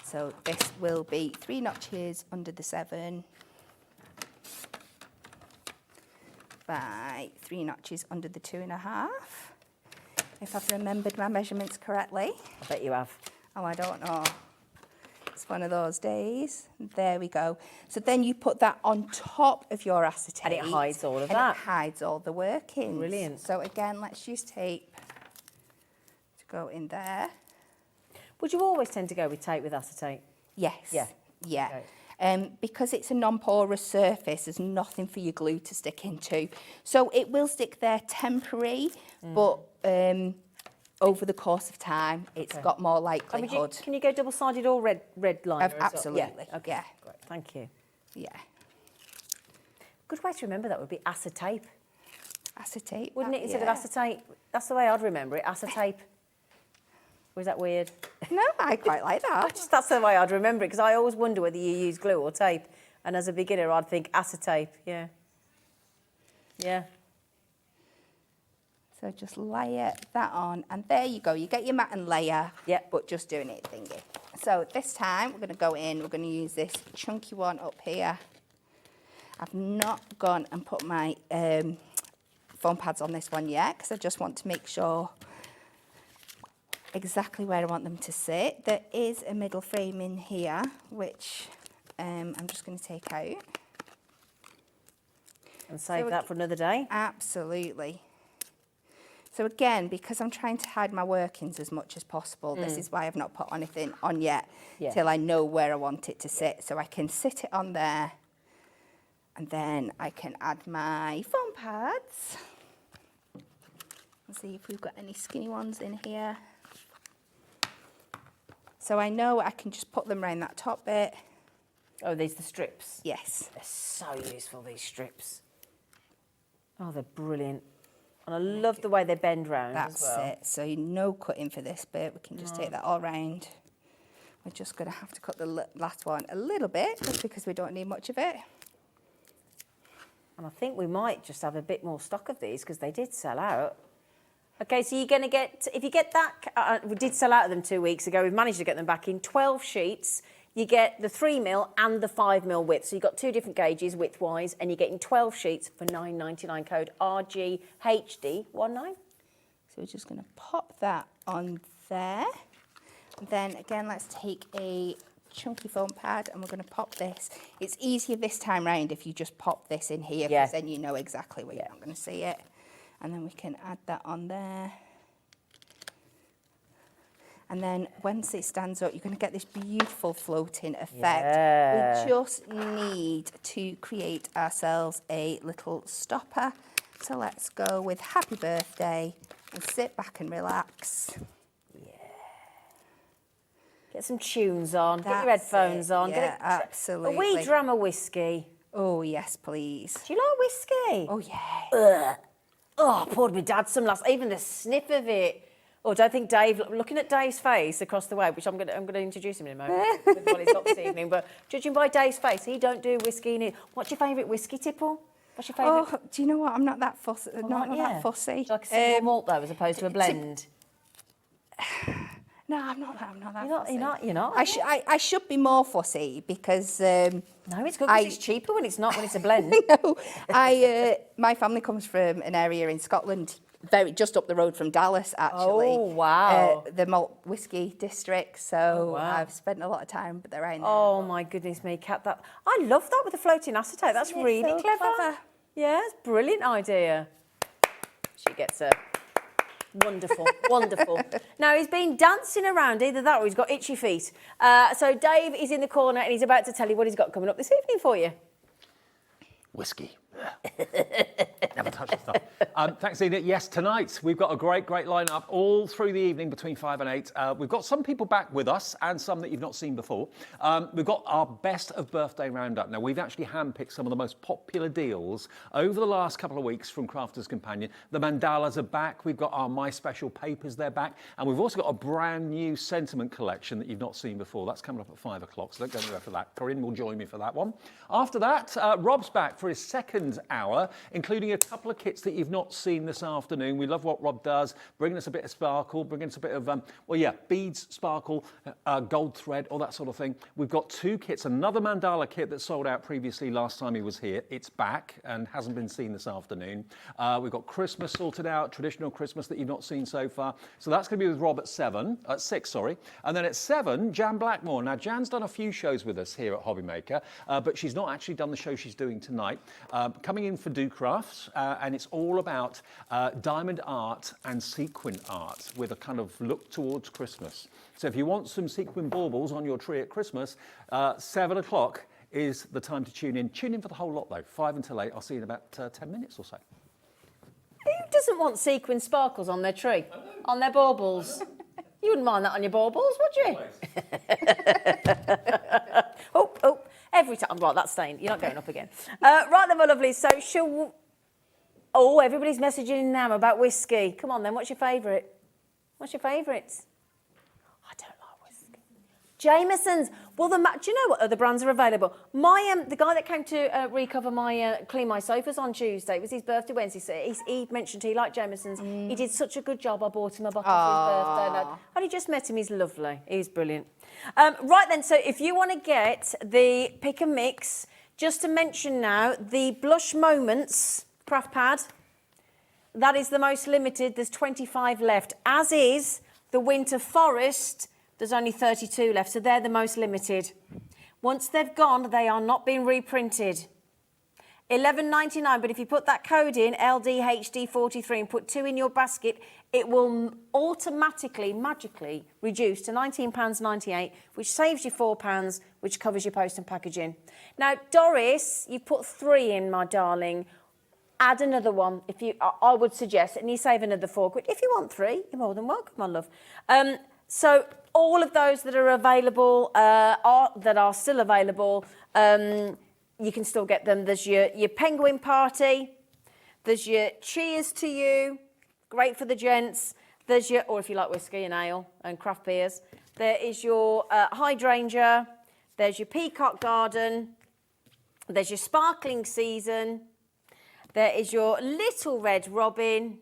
So this will be 3 notches under the 7 by 3 notches under the 2.5. If I've remembered my measurements correctly. I bet you have. Oh, I don't know. It's one of those days. There we go. So then you put that on top of your acetate. And it hides all of and that. it hides all the workings. Brilliant. So again, let's use tape to go in there. Would you always tend to go with tape with acetate? Yes. Yeah. Yeah. Because it's a non-porous surface, there's nothing for your glue to stick into. So it will stick there temporary, but over the course of time, it's got more likelihood. Can you go double-sided or red liner? as well? Absolutely. Yeah. Okay. Yeah. Great. Thank you. Yeah. Good way to remember that would be acetate, Acetate. wouldn't it? Instead of yeah. acetate. That's the way I'd remember it. Acetate. Or is that weird? No, I quite like that. That's the way I'd remember it, because I always wonder whether you use glue or tape. And as a beginner, I'd think acetate. Yeah. Yeah. So just layer that on, and there you go. You get your matte and layer, but just doing it thingy. So this time, we're going to go in, we're going to use this chunky one up here. I've not gone and put my foam pads on this one yet, because I just want to make sure exactly where I want them to sit. There is a middle frame in here, which I'm just going to take out. And save that for another day? Absolutely. So again, because I'm trying to hide my workings as much as possible, this is why I've not put anything on yet, till I know where I want it to sit. So I can sit it on there, and then I can add my foam pads. Let's see if we've got any skinny ones in here. So I know I can just put them around that top bit. Oh, these are the strips? Yes. They're so useful, these strips. Oh, they're brilliant. And I love the way they bend round That's as well. it. So no cutting for this bit. We can just take that all round. We're just going to have to cut the last one a little bit, just because we don't need much of it. And I think we might just have a bit more stock of these, because they did sell out. Okay, so you're going to get, if you get that, we did sell out of them 2 weeks ago. We've managed to get them back in 12 sheets. You get the 3mm and the 5mm width. So you've got 2 different gauges width-wise, and you're getting 12 sheets for $9.99, code RGHD19. So we're just going to pop that on there. And then again, let's take a chunky foam pad, and we're going to pop this. It's easier this time round if you just pop this in here, because then you know exactly where you're not going to see it. And then we can add that on there. And then once it stands up, you're going to get this beautiful floating effect. We just need to create ourselves a little stopper. So let's go with happy birthday and sit back and relax. Get some tunes on, get your That's headphones it, on. yeah, A absolutely. wee dram of whiskey. Oh, yes, please. Do you like whiskey? Oh, yeah. Oh, I poured my dad some last. Even the sniff of it. Oh, don't think Dave. Looking at Dave's face across the way, which I'm gonna introduce him in a moment with what he's got this evening. But judging by Dave's face, he don't do whiskey. What's your favourite whiskey, Tipple? What's your favourite? Oh, do you know what? I'm not that fussy. Not yeah. that fussy. Like a single malt though, as opposed to a blend. No, I'm not that fussy. You're not. I should be more fussy because No, it's good because it's cheaper when it's not, when it's a blend. no, my family comes from an area in Scotland, just up the road from Dallas, actually. Oh, wow. The malt whiskey district. So I've spent a lot of time around there. Oh my goodness me, Kat! I love that with the floating acetate. That's Isn't it really so clever? Yeah, it's a brilliant idea. She gets a wonderful, wonderful. Now he's been dancing around, either that or he's got itchy feet. So Dave is in the corner and he's about to tell you what he's got coming up this evening for you. Whiskey. Never touch the stuff. Thanks, Edith. Yes, tonight we've got a great lineup all through the evening between 5 and 8. We've got some people back with us and some that you've not seen before. We've got our best of birthday roundup. Now, we've actually handpicked some of the most popular deals over the last couple of weeks from Crafters Companion. The mandalas are back. We've got our My Special papers, they're back. And we've also got a brand new sentiment collection that you've not seen before. That's coming up at 5 o'clock, so don't go anywhere for that. Corinne will join me for that one. After that, Rob's back for his second hour, including a couple of kits that you've not seen this afternoon. We love what Rob does, bringing us a bit of sparkle, bringing us a bit of, beads, sparkle, gold thread, all that sort of thing. We've got 2 kits, another mandala kit that sold out previously last time he was here. It's back and hasn't been seen this afternoon. We've got Christmas sorted out, traditional Christmas that you've not seen so far. So that's going to be with Rob at 6, sorry. And then at 7, Jan Blackmore. Now, Jan's done a few shows with us here at HobbyMaker, but she's not actually done the show she's doing tonight. Coming in for Do Crafts, and it's all about diamond art and sequin art with a kind of look towards Christmas. So if you want some sequin baubles on your tree at Christmas, 7 o'clock is the time to tune in. Tune in for the whole lot though, 5 until 8. I'll see you in about 10 minutes or so. Who doesn't want sequin sparkles on their tree, on their baubles? You wouldn't mind that on your baubles, would you? Oh, every time. Right, that's staying. You're not going up again. Right then, my lovely. So everybody's messaging in now about whiskey. Come on then, what's your favourite? What's your favourites? I don't like whiskey. Jameson's. Well, do you know what other brands are available? The guy that came to recover clean my sofas on Tuesday, it was his birthday Wednesday, so he mentioned he liked Jameson's. He did such a good job, I bought him a bottle for his birthday. I only just met him, he's lovely, he's brilliant. Right then, so if you want to get the pick and mix, just to mention now, the Blush Moments craft pad, that is the most limited, there's 25 left, as is the Winter Forest. There's only 32 left, so they're the most limited. Once they've gone, they are not being reprinted. $11.99, but if you put that code in, LDHD43, and put 2 in your basket, it will automatically, magically reduce to £19.98, which saves you £4, which covers your post and packaging. Now, Doris, you put 3 in, my darling. Add another one, I would suggest, and you save another £4. If you want 3, you're more than welcome, my love. So all of those that are available, that are still available, you can still get them. There's your penguin party. There's your cheers to you. Great for the gents. There's or if you like whiskey and ale and craft beers. There is your hydrangea. There's your peacock garden. There's your sparkling season. There is your little red robin.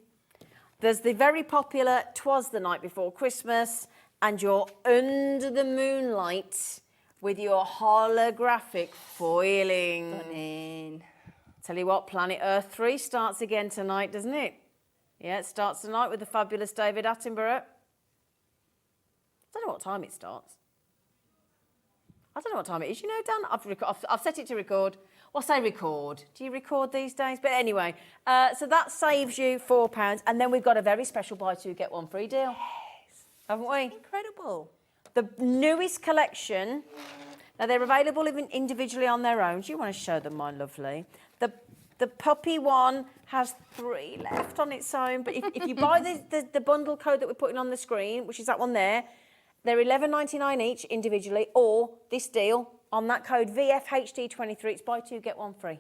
There's the very popular 'Twas the Night Before Christmas, and your Under the Moonlight with your holographic foiling. Stunning. Tell you what, Planet Earth 3 starts again tonight, doesn't it? Yeah, it starts tonight with the fabulous David Attenborough. I don't know what time it starts. I don't know what time it is. You know, Dan, I've set it to record. Well, say record. Do you record these days? But anyway, so that saves you £4. And then we've got a very special buy 2, get 1 free deal. Yes. Haven't we? Incredible. The newest collection. Now, they're available individually on their own. Do you want to show them, my lovely? The puppy one has 3 left on its own. But if you buy the bundle code that we're putting on the screen, which is that one there, They're $11.99 each individually, or this deal on that code VFHD23. It's buy two, get one free.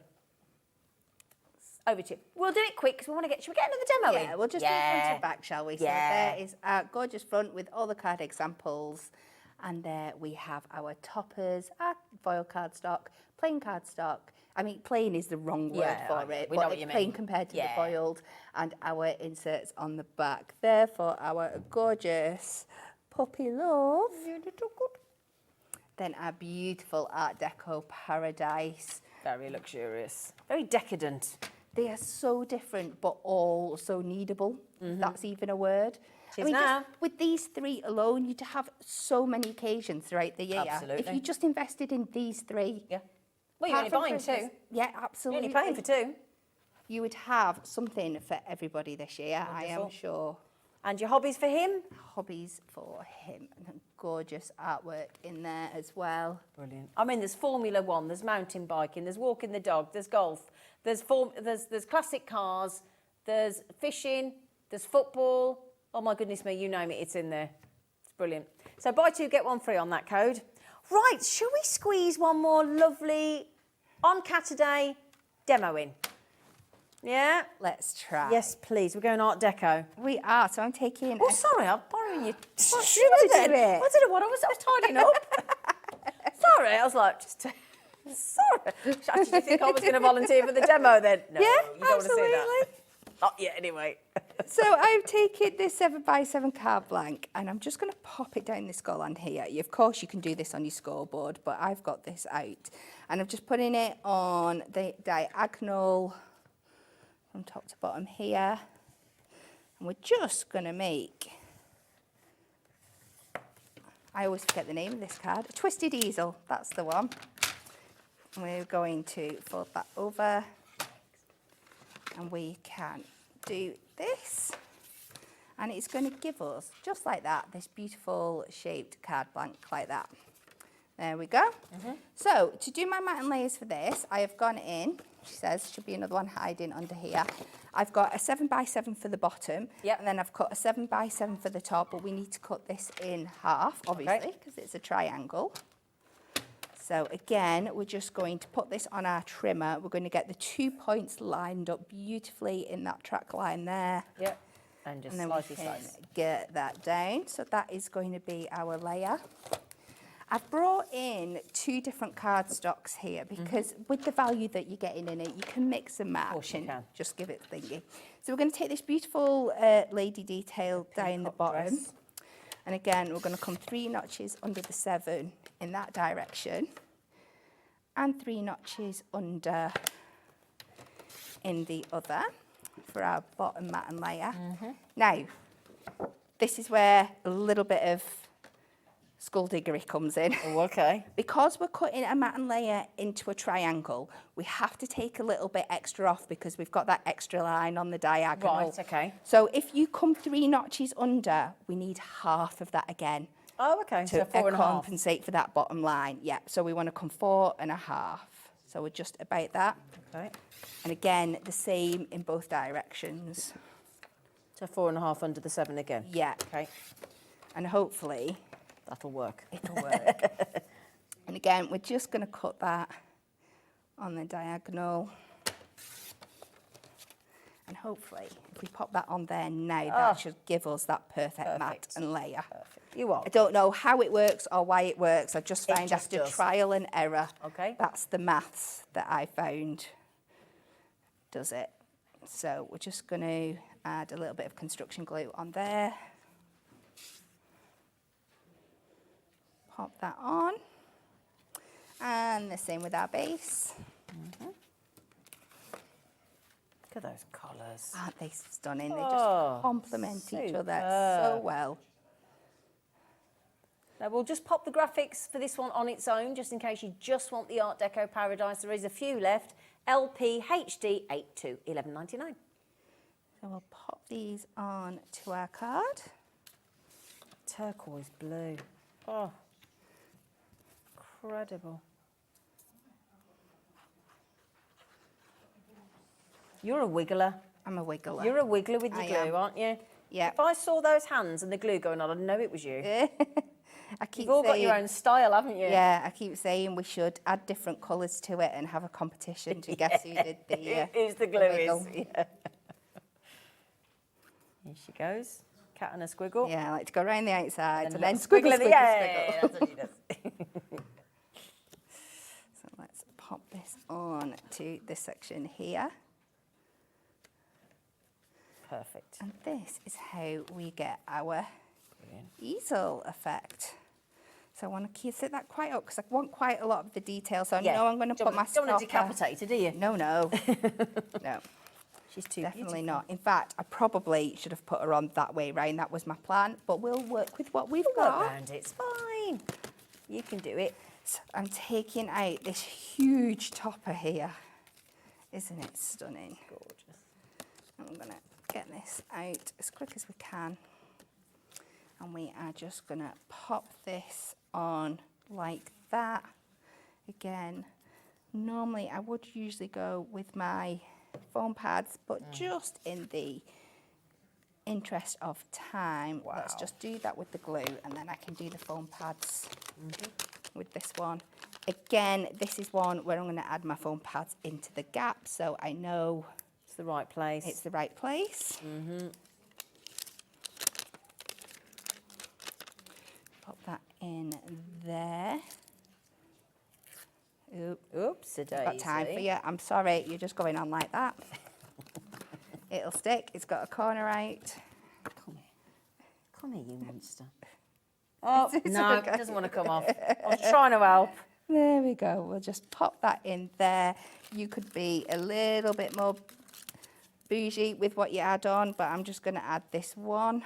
Over to you. We'll do it quick because we want to get. Should we get another demo in? Yeah, we'll just do front and back, shall we? Yeah. So there is our gorgeous front with all the card examples. And there we have our toppers, our foil cardstock, plain cardstock. I mean, plain is the wrong word for it, we know but what you it's plain mean. compared to the foiled. And our inserts on the back there for our gorgeous puppy love. Then our beautiful Art Deco paradise. Very luxurious. Very decadent. They are so different, but all so needable. That's even a word. It is now. Just with these three alone, you'd have so many occasions throughout the year. Absolutely. If you just invested in these three. Yeah. Well, you're only apart from buying Christmas- two. Yeah, You're absolutely. only paying for two. You would have something for everybody this year, I am Wonderful. sure. And your hobbies for him? Hobbies for him. And gorgeous artwork in there as well. Brilliant. I mean, there's Formula One, there's mountain biking, there's walking the dog, there's golf, there's classic cars, there's fishing, there's football. Oh my goodness me, you name it, it's in there. It's brilliant. So buy two, get one free on that code. Right, shall we squeeze one more lovely on Catterday demo in? Yeah? Let's try. Yes, please. We're going Art Deco. We are. So I'm taking. Oh, sorry, I'm borrowing you. What should I do then? it? I don't know what I was tidying up. Sorry, I was like, just. Sorry. Actually, do you think I was going to volunteer for the demo then? No, Yeah, you don't absolutely. want to see that. Not yet, anyway. So I've taken this 7x7 card blank and I'm just going to pop it down the skull on here. Of course, you can do this on your scoreboard, but I've got this out. And I'm just putting it on the diagonal from top to bottom here. And we're just going to make, I always forget the name of this card, a twisted easel, that's the one. And we're going to fold that over and we can do this. And it's going to give us, just like that, this beautiful shaped card blank like that. There we go. So to do my mat and layers for this, I have gone in, she says, should be another one hiding under here. I've got a 7x7 for the bottom, Yep. and then I've cut a 7x7 for the top, but we need to cut this in half, obviously, because it's a triangle. So again, we're just going to put this on our trimmer. We're going to get the 2 points lined up beautifully in that track line there. Yep. And just And then slice we it can slice. get that down. So that is going to be our layer. I've brought in 2 different cardstocks here because with the value that you're getting in it, you can mix and match course you and can. just give it thingy. So we're going to take this beautiful lady detail down the peacock bottom. dress. And again, we're going to come 3 notches under the 7 in that direction. And 3 notches under in the other for our bottom mat and layer. Now, this is where a little bit of skullduggery comes in. Oh, okay. Because we're cutting a mat and layer into a triangle, we have to take a little bit extra off because we've got that extra line on the diagonal. Right, okay. So if you come 3 notches under, we need half of that again Oh, okay. to So 4.5. compensate for that bottom line. Yeah, so we want to come 4.5. So we're just about that. Okay. And again, the same in both directions. So 4.5 under the 7 again. Yeah, Okay. and hopefully That'll work. it'll work. And again, we're just going to cut that on the diagonal. And hopefully, if we pop that on there now, that should give us that perfect mat Perfect. and layer. You are. I don't know how it works or why it works. I just It found just after does. trial and error, Okay. that's the maths that I found does it. So we're just going to add a little bit of construction glue on there. Pop that on. And the same with our base. Look at those colours. Aren't they stunning? They Oh, just complement each other so well. Now we'll just pop the graphics for this one on its own, just in case you just want the Art Deco Paradise. There is a few left. LP HD 82 11.99. So we'll pop these on to our card. Turquoise blue. Oh, incredible. You're a wiggler. I'm a wiggler. You're a wiggler with your I glue, am. aren't you? Yeah. If I saw those hands and the glue going on, I'd know it was you. I keep You've all got your saying- own style, haven't you? Yeah, I keep saying we should add different colours to it and have a competition to guess who did the Who's the glue wiggle. is. Yeah. Here she goes. Cat and a squiggle. Yeah, I like to go around the outside and then little squiggle, in the squiggle, yeah, squiggle. that's what she does. So let's pop this on to this section here. Perfect. And this is how we get our easel effect. So I want to set that quite up because I want quite a lot of the detail. So I know I'm going to put my Don't want to stopper. decapitate her, do you? No, no. No, She's too definitely beautiful. not. In fact, I probably should have put her on that way round. That was my plan. But we'll work with what we've Work got. around it, it's fine. You can do it. So I'm taking out this huge topper here. Isn't it stunning? Gorgeous. I'm going to get this out as quick as we can. And we are just going to pop this on like that. Again, normally I would usually go with my foam pads, but just in the interest of time, let's just do that with the glue and then I can do the foam pads with this one. Again, this is one where I'm going to add my foam pads into the gap so I know It's the right place. it's the right place. Pop that in there. Oop. Oops, a daisy. Got time for you. I'm sorry, you're just going on like that. It'll stick. It's got a corner out. Come here. Come here, you monster. Oh, It's no, okay. it doesn't want to come off. I was trying to help. There we go. We'll just pop that in there. You could be a little bit more bougie with what you add on, but I'm just going to add this one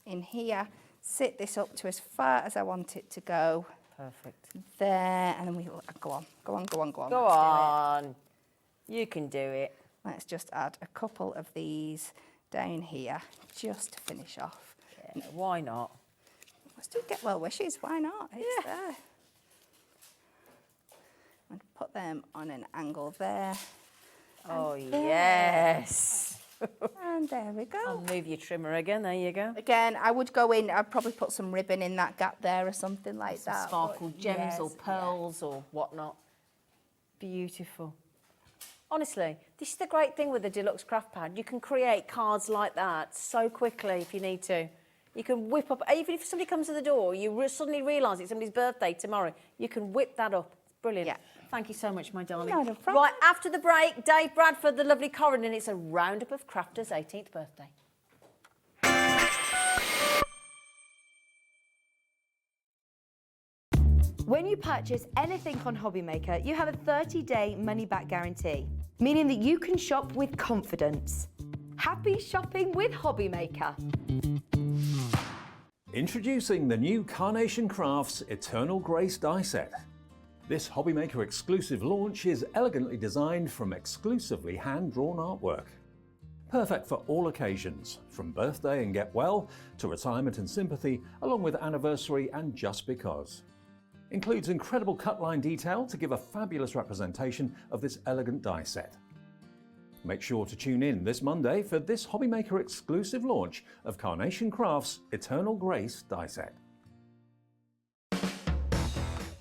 in here. Sit this up to as far as I want it to go. Perfect. There, and then we go on. Go Let's do it. on. You can do it. Let's just add a couple of these down here just to finish off. Yeah, why not? Let's do get well wishes. Why not? It's there. And put them on an angle there. Oh, there. yes. And there we go. I'll move your trimmer again. There you go. Again, I would go in, I'd probably put some ribbon in that gap there or something like Some that. sparkled but gems yes, or pearls or whatnot. Beautiful. Honestly, this is the great thing with the Deluxe Craft Pad. You can create cards like that so quickly if you need to. You can whip up, even if somebody comes to the door, you suddenly realise it's somebody's birthday tomorrow, you can whip that up. It's brilliant. Yeah. Thank you so much, my darling. No problem. Right, after the break, Dave Bradford, the lovely Corin, and it's a roundup of Crafter's 18th birthday. When you purchase anything on HobbyMaker, you have a 30-day money-back guarantee, meaning that you can shop with confidence. Happy shopping with HobbyMaker. Introducing the new Carnation Crafts Eternal Grace die set. This HobbyMaker exclusive launch is elegantly designed from exclusively hand-drawn artwork. Perfect for all occasions, from birthday and get well to retirement and sympathy, along with anniversary and just because. Includes incredible cut line detail to give a fabulous representation of this elegant die set. Make sure to tune in this Monday for this HobbyMaker exclusive launch of Carnation Crafts Eternal Grace die set.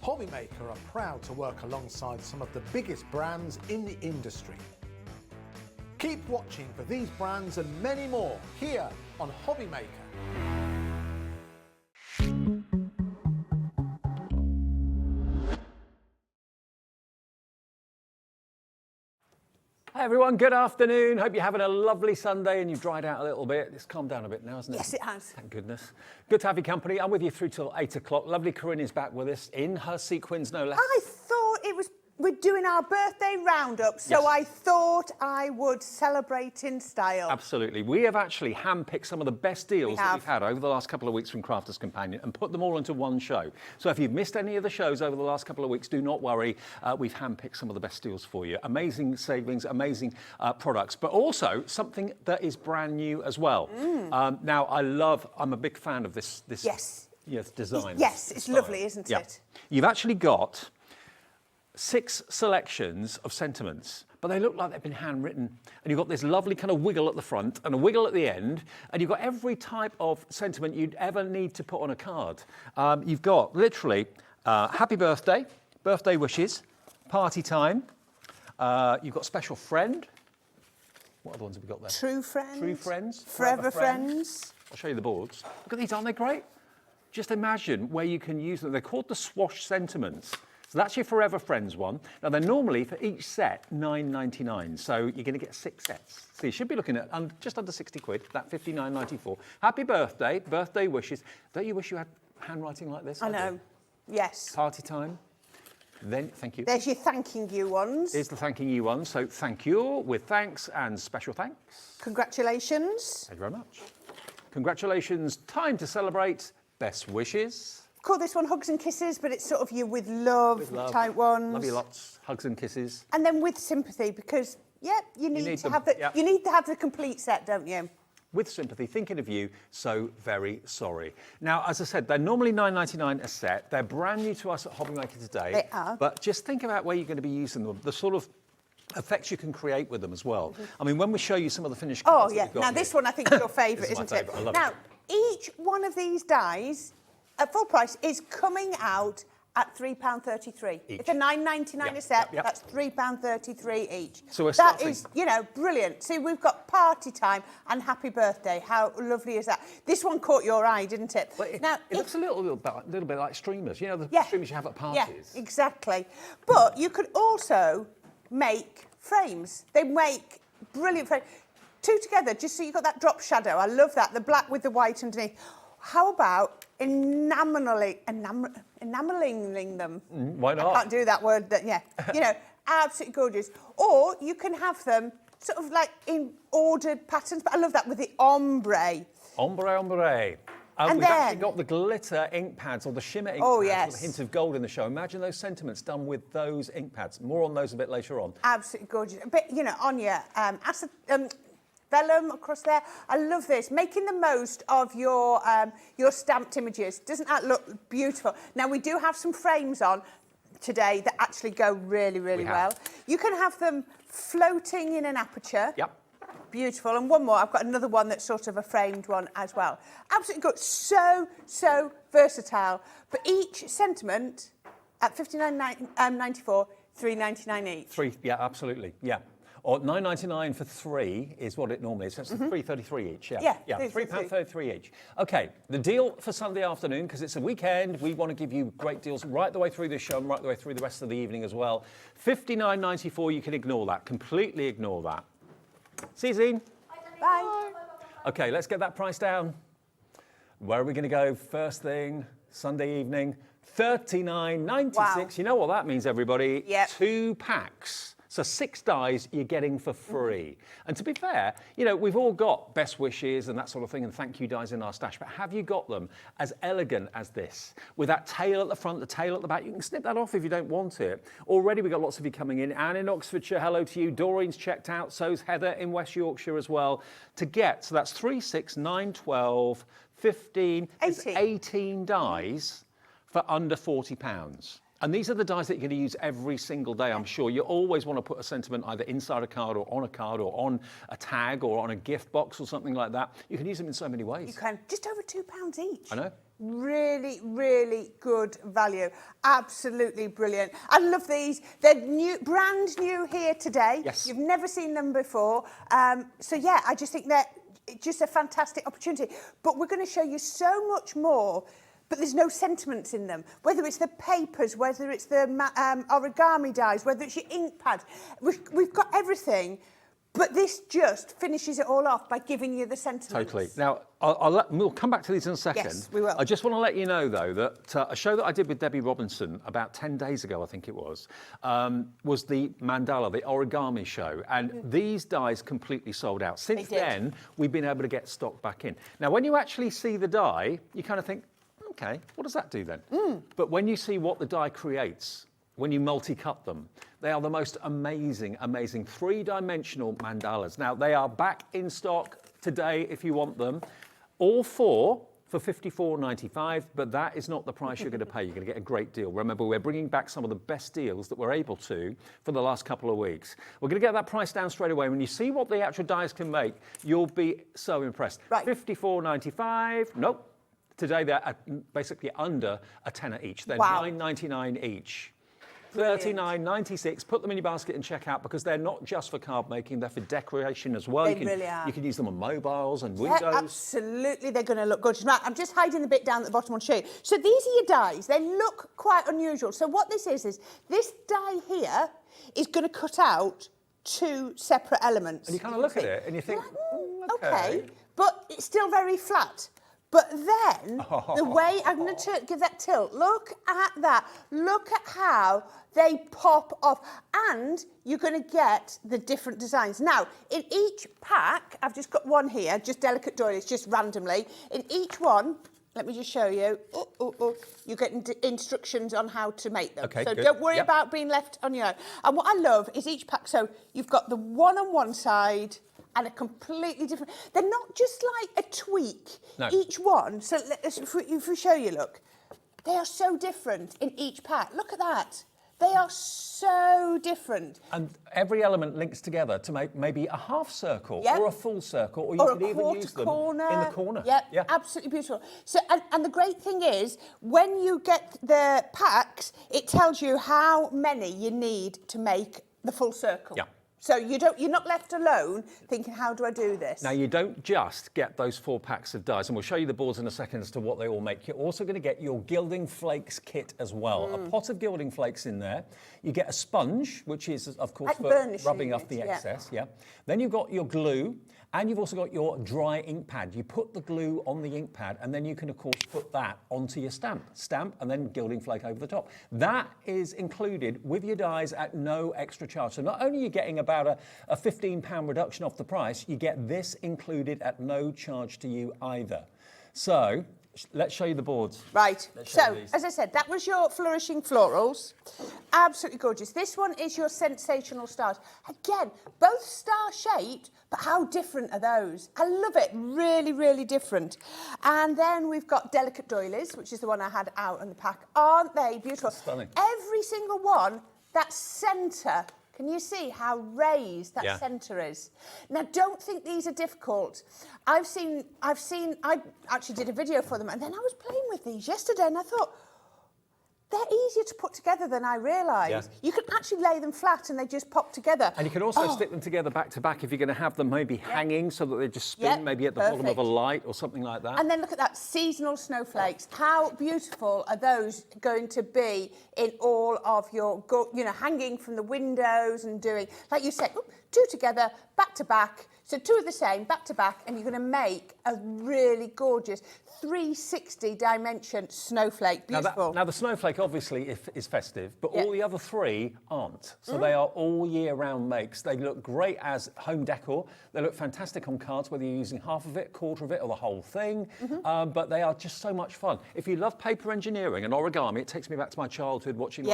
HobbyMaker are proud to work alongside some of the biggest brands in the industry. Keep watching for these brands and many more here on HobbyMaker. Hi everyone, good afternoon. Hope you're having a lovely Sunday and you've dried out a little bit. It's calmed down a bit now, hasn't it? Yes, it has. Thank goodness. Good to have your company. I'm with you through till 8 o'clock. Lovely Corinne is back with us in her sequins, no less. I thought it was, we're doing our birthday roundup, so Yes. I thought I would celebrate in style. Absolutely. We have actually handpicked some of the best deals that have. we've had over the last couple of weeks from Crafters Companion and put them all into one show. So if you've missed any of the shows over the last couple of weeks, do not worry. We've handpicked some of the best deals for you. Amazing savings, amazing products, but also something that is brand new as well. Now, I'm a big fan of this Yes. design. Yes, it's style. lovely, isn't Yeah. it? You've actually got 6 selections of sentiments, but they look like they've been handwritten. And you've got this lovely kind of wiggle at the front and a wiggle at the end, and you've got every type of sentiment you'd ever need to put on a card. You've got literally happy birthday, birthday wishes, party time. You've got special friend. What other ones have we got there? True friends. True friends. Forever friends. I'll show you the boards. Look at these, aren't they great? Just imagine where you can use them. They're called the swash sentiments. So that's your Forever Friends one. Now they're normally, for each set, £9.99. So you're going to get 6 sets. So you should be looking at just under 60 quid, that £59.94. Happy birthday, birthday wishes. Don't you wish you had handwriting like this? I know, yes. Party time. Then, thank you. There's your thanking you ones. Here's the thanking you one. So thank you with thanks and special thanks. Congratulations. Thank you very much. Congratulations, time to celebrate. Best wishes. Call this one hugs and kisses, but it's sort of you with love, type ones. Love you lots. Hugs and kisses. And then with sympathy, because you need to them, have the yeah. you need to have the complete set, don't you? With sympathy, thinking of you, so very sorry. Now, as I said, they're normally £9.99 a set. They're brand new to us at HobbyMaker today. They are. But just think about where you're going to be using them, the sort of effects you can create with them as well. I mean, when we show you some of the finished cards that we've got Now here, this one I think is your favourite, This is isn't my it? favourite. I love Now, it. each one of these dies at full price is coming out at £3.33. Each. It's a £9.99 Yep, a set. yep. That's £3.33 each. So we're that starting- is, brilliant. See, we've got party time and happy birthday. How lovely is that? This one caught your eye, didn't it? But it, now, it looks a little bit like streamers. You know, the streamers you have at yeah, parties. exactly. But you could also make frames. They make brilliant frames. 2 together, just so you've got that drop shadow. I love that, the black with the white underneath. How about enameling them? Why not? I can't do that word, absolutely gorgeous. Or you can have them sort of like in ordered patterns, but I love that with the ombre. Ombre. And we've actually then- got the glitter ink pads or the shimmer ink Oh, pads yes. with a hint of gold in the show. Imagine those sentiments done with those ink pads. More on those a bit later on. Absolutely gorgeous. A bit, on your vellum across there. I love this. Making the most of your stamped images. Doesn't that look beautiful? Now, we do have some frames on today that actually go really, really well. You can have them floating in an aperture. Yep. Beautiful. And one more. I've got another one that's sort of a framed one as well. Absolutely good. So versatile. But each sentiment at £59.94, £3.99 each. Yeah, absolutely. Yeah. Or £9.99 for 3 is what it normally is. So it's £3.33 each. Yeah, £3.33 each. Okay, the deal for Sunday afternoon, because it's a weekend, we want to give you great deals right the way through this show and right the way through the rest of the evening as well. £59.94, you can ignore that, completely ignore that. See you, Zine. Bye. Okay, let's get that price down. Where are we going to go first thing Sunday evening? £39.96. Wow. You know what that means, everybody? Yep. 2 packs. So 6 dies you're getting for free. And to be fair, we've all got best wishes and that sort of thing and thank you dies in our stash, but have you got them as elegant as this? With that tail at the front, the tail at the back, you can snip that off if you don't want it. Already we've got lots of you coming in. Anne in Oxfordshire, hello to you. Doreen's checked out, so's Heather in West Yorkshire as well. To get, so that's 3, 6, 9, 12, 15, it's 18 dies for under £40. And these are the dies that you're going to use every single day, I'm sure. You always want to put a sentiment either inside a card or on a tag or on a gift box or something like that. You can use them in so many ways. You can. Just over £2 each. I know. Really, really good value. Absolutely brilliant. I love these. They're new, brand new here today. Yes. You've never seen them before. I just think they're just a fantastic opportunity. But we're going to show you so much more. But there's no sentiments in them. Whether it's the papers, whether it's the origami dies, whether it's your ink pads. We've got everything, but this just finishes it all off by giving you the sentiments. Totally. Now, we'll come back to these in a second. Yes, we will. I just want to let you know, though, that a show that I did with Debbie Robinson about 10 days ago, I think it was the mandala, the origami show. And these dies completely sold out. Since then, we've been able to get stock back in. Now, when you actually see the die, you kind of think, okay, what does that do then? But when you see what the die creates, when you multi-cut them, they are the most amazing 3-dimensional mandalas. Now, they are back in stock today if you want them. All 4 for $54.95, but that is not the price you're going to pay. You're going to get a great deal. Remember, we're bringing back some of the best deals that we're able to for the last couple of weeks. We're going to get that price down straight away. When you see what the actual dies can make, you'll be so impressed. Right. $54.95, nope. Today they're basically under a tenner each. They're Wow. $9.99 each. Brilliant. $39.96. Put them in your basket and check out, because they're not just for card making, they're for decoration as well. They You can, really are. You can use them on mobiles and Yeah, windows. absolutely, they're going to look gorgeous. Right, I'm just hiding the bit down at the bottom. I'll show you. So these are your dies. They look quite unusual. So what this is this die here is going to cut out two separate elements. And you kind of look at it and you think, okay, but it's still very flat. But then, the way I'm going to give that tilt, look at that. Look at how they pop off. And you're going to get the different designs. Now, in each pack, I've just got one here, just delicate doilies, just randomly. In each one, let me just show you. You're getting instructions on how to make them. Okay, so good. don't worry Yep. about being left on your own. And what I love is each pack, so you've got the one on one side, and a completely different. They're not just like a tweak. No. Each one. So if we show you, look, they are so different in each pack. Look at that. They are so different. And every element links together to make maybe a half circle Yep. or a full circle, or you Or could a even quarter use them corner. in the corner. Yep, Yeah. absolutely beautiful. So, and the great thing is, when you get the packs, it tells you how many you need to make the full circle. Yeah. So you're not left alone thinking, how do I do this? Now, you don't just get those 4 packs of dies, and we'll show you the boards in a second as to what they all make. You're also going to get your gilding flakes kit as well. A pot of gilding flakes in there. You get a sponge, which is, of course, Like for burnishing rubbing off it, the yeah. excess. Yeah. Then you've got your glue, and you've also got your dry ink pad. You put the glue on the ink pad, and then you can, of course, put that onto your stamp, and then gilding flake over the top. That is included with your dies at no extra charge. So not only are you getting about a £15 reduction off the price, you get this included at no charge to you either. So let's show you the boards. Right, Let's show so you these. as I said, that was your flourishing florals. Absolutely gorgeous. This one is your sensational stars. Again, both star-shaped, but how different are those? I love it, really, really different. And then we've got delicate doilies, which is the one I had out in the pack. Aren't they beautiful? Stunning. Every single one, that centre, can you see how raised that Yeah. centre is? Now, don't think these are difficult. I actually did a video for them, and then I was playing with these yesterday, and I thought, they're easier to put together than I realised. Yeah. You can actually lay them flat and they just pop together. And you can also stick them together back to back if you're going to have them maybe hanging so that they just spin, Yep, maybe at the bottom of a perfect. light or something like that. And then look at that, seasonal snowflakes. How beautiful are those going to be in all of your, hanging from the windows and doing, like you said, 2 together, back to back. So 2 of the same, back to back, and you're going to make a really gorgeous 360 dimension snowflake. Beautiful. Now the snowflake obviously is festive, but Yeah. all the other 3 aren't. So they are all year round makes. They look great as home decor. They look fantastic on cards, whether you're using half of it, quarter of it, or the whole thing. But they are just so much fun. If you love paper engineering and origami, it takes me back to my childhood watching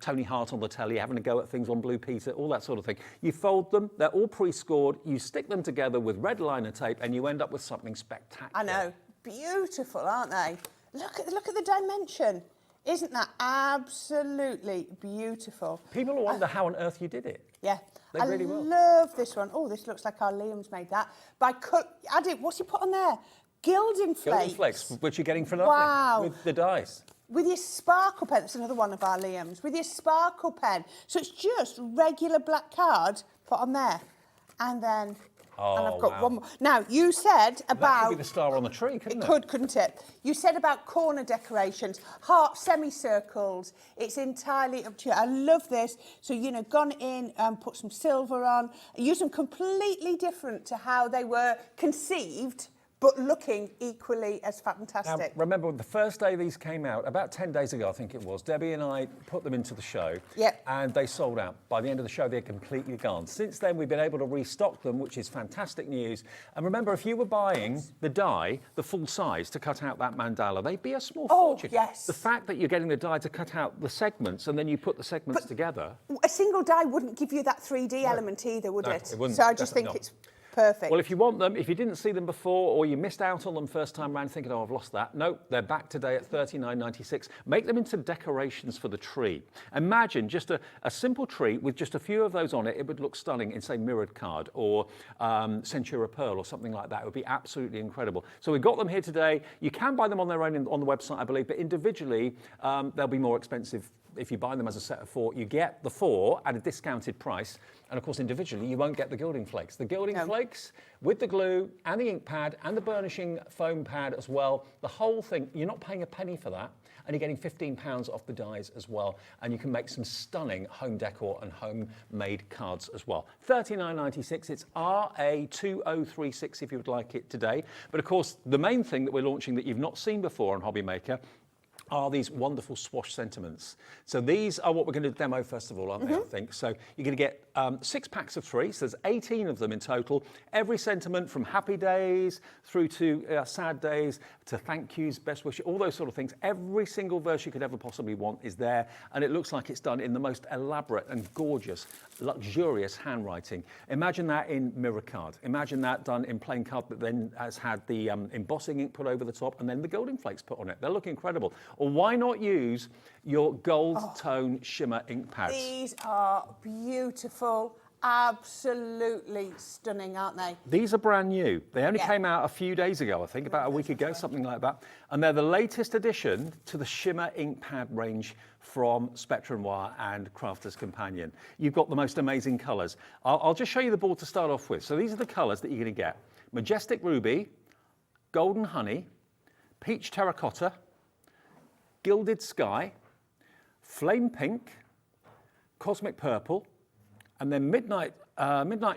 Tony Hart on the telly, having a go at things on Blue Peter, all that sort of thing. You fold them, they're all pre-scored, you stick them together with red liner tape and you end up with something spectacular. I know. Beautiful, aren't they? Look at the dimension. Isn't that absolutely beautiful? People will wonder how on earth you did it. Yeah. They really will. I love this one. Oh, this looks like our Liam's made that. What's he put on there? Gilding flakes. Gilding flakes, which you're getting for nothing Wow. with the dice. With your sparkle pen, that's another one of our Liam's, with your sparkle pen. So it's just regular black card put on there. And then, and I've got wow. one more. Now, you said That about... could be the star on the tree, couldn't it? Couldn't it? You said about corner decorations, heart semicircles. It's entirely up to you. I love this. So, gone in and put some silver on. Use them completely different to how they were conceived, but looking equally as Now, fantastic. remember, the first day these came out, about 10 days ago, I think it was, Debbie and I put them into the show, Yep. and they sold out. By the end of the show, they're completely gone. Since then, we've been able to restock them, which is fantastic news. And remember, if you were buying the die, the full size, to cut out that mandala, they'd be a small fortune. yes. The fact that you're getting the die to cut out the segments, and then you put the segments together... A single die wouldn't give you that 3D element either, would No, it? it wouldn't, So I just think definitely it's perfect. Well, if you want them, if you didn't see them before or you missed out on them first time around thinking, oh, I've lost that. No, they're back today at $39.96. Make them into decorations for the tree. Imagine just a simple tree with just a few of those on it. It would look stunning in, say, mirrored card or Centura Pearl or something like that. It would be absolutely incredible. So we've got them here today. You can buy them on their own on the website, I believe, but individually, they'll be more expensive. If you buy them as a set of 4, you get the 4 at a discounted price. And of course, individually, you won't get the gilding flakes. The gilding flakes with the glue and the ink pad and the burnishing foam pad as well. The whole thing, you're not paying a penny for that. And you're getting £15 off the dies as well. And you can make some stunning home decor and homemade cards as well. $39.96, it's RA2036 if you would like it today. But of course, the main thing that we're launching that you've not seen before on HobbyMaker are these wonderful swash sentiments. So these are what we're going to demo first of all, aren't they, I think? So you're going to get 6 packs of 3, so there's 18 of them in total. Every sentiment from happy days through to sad days, to thank yous, best wishes, all those sort of things. Every single verse you could ever possibly want is there, and it looks like it's done in the most elaborate and gorgeous, luxurious handwriting. Imagine that in mirror card. Imagine that done in plain card that then has had the embossing ink put over the top and then the gilding flakes put on it. They look incredible. Or why not use your gold tone shimmer ink pads? These are beautiful, absolutely stunning, aren't they? These are brand new. They only came out a few days ago, I think, about a week ago, something like that. And they're the latest addition to the shimmer ink pad range from Spectrum Wire and Crafter's Companion. You've got the most amazing colours. I'll just show you the board to start off with. So these are the colours that you're going to get. Majestic Ruby, Golden Honey, Peach Terracotta, Gilded Sky, Flame Pink, Cosmic Purple, and then Midnight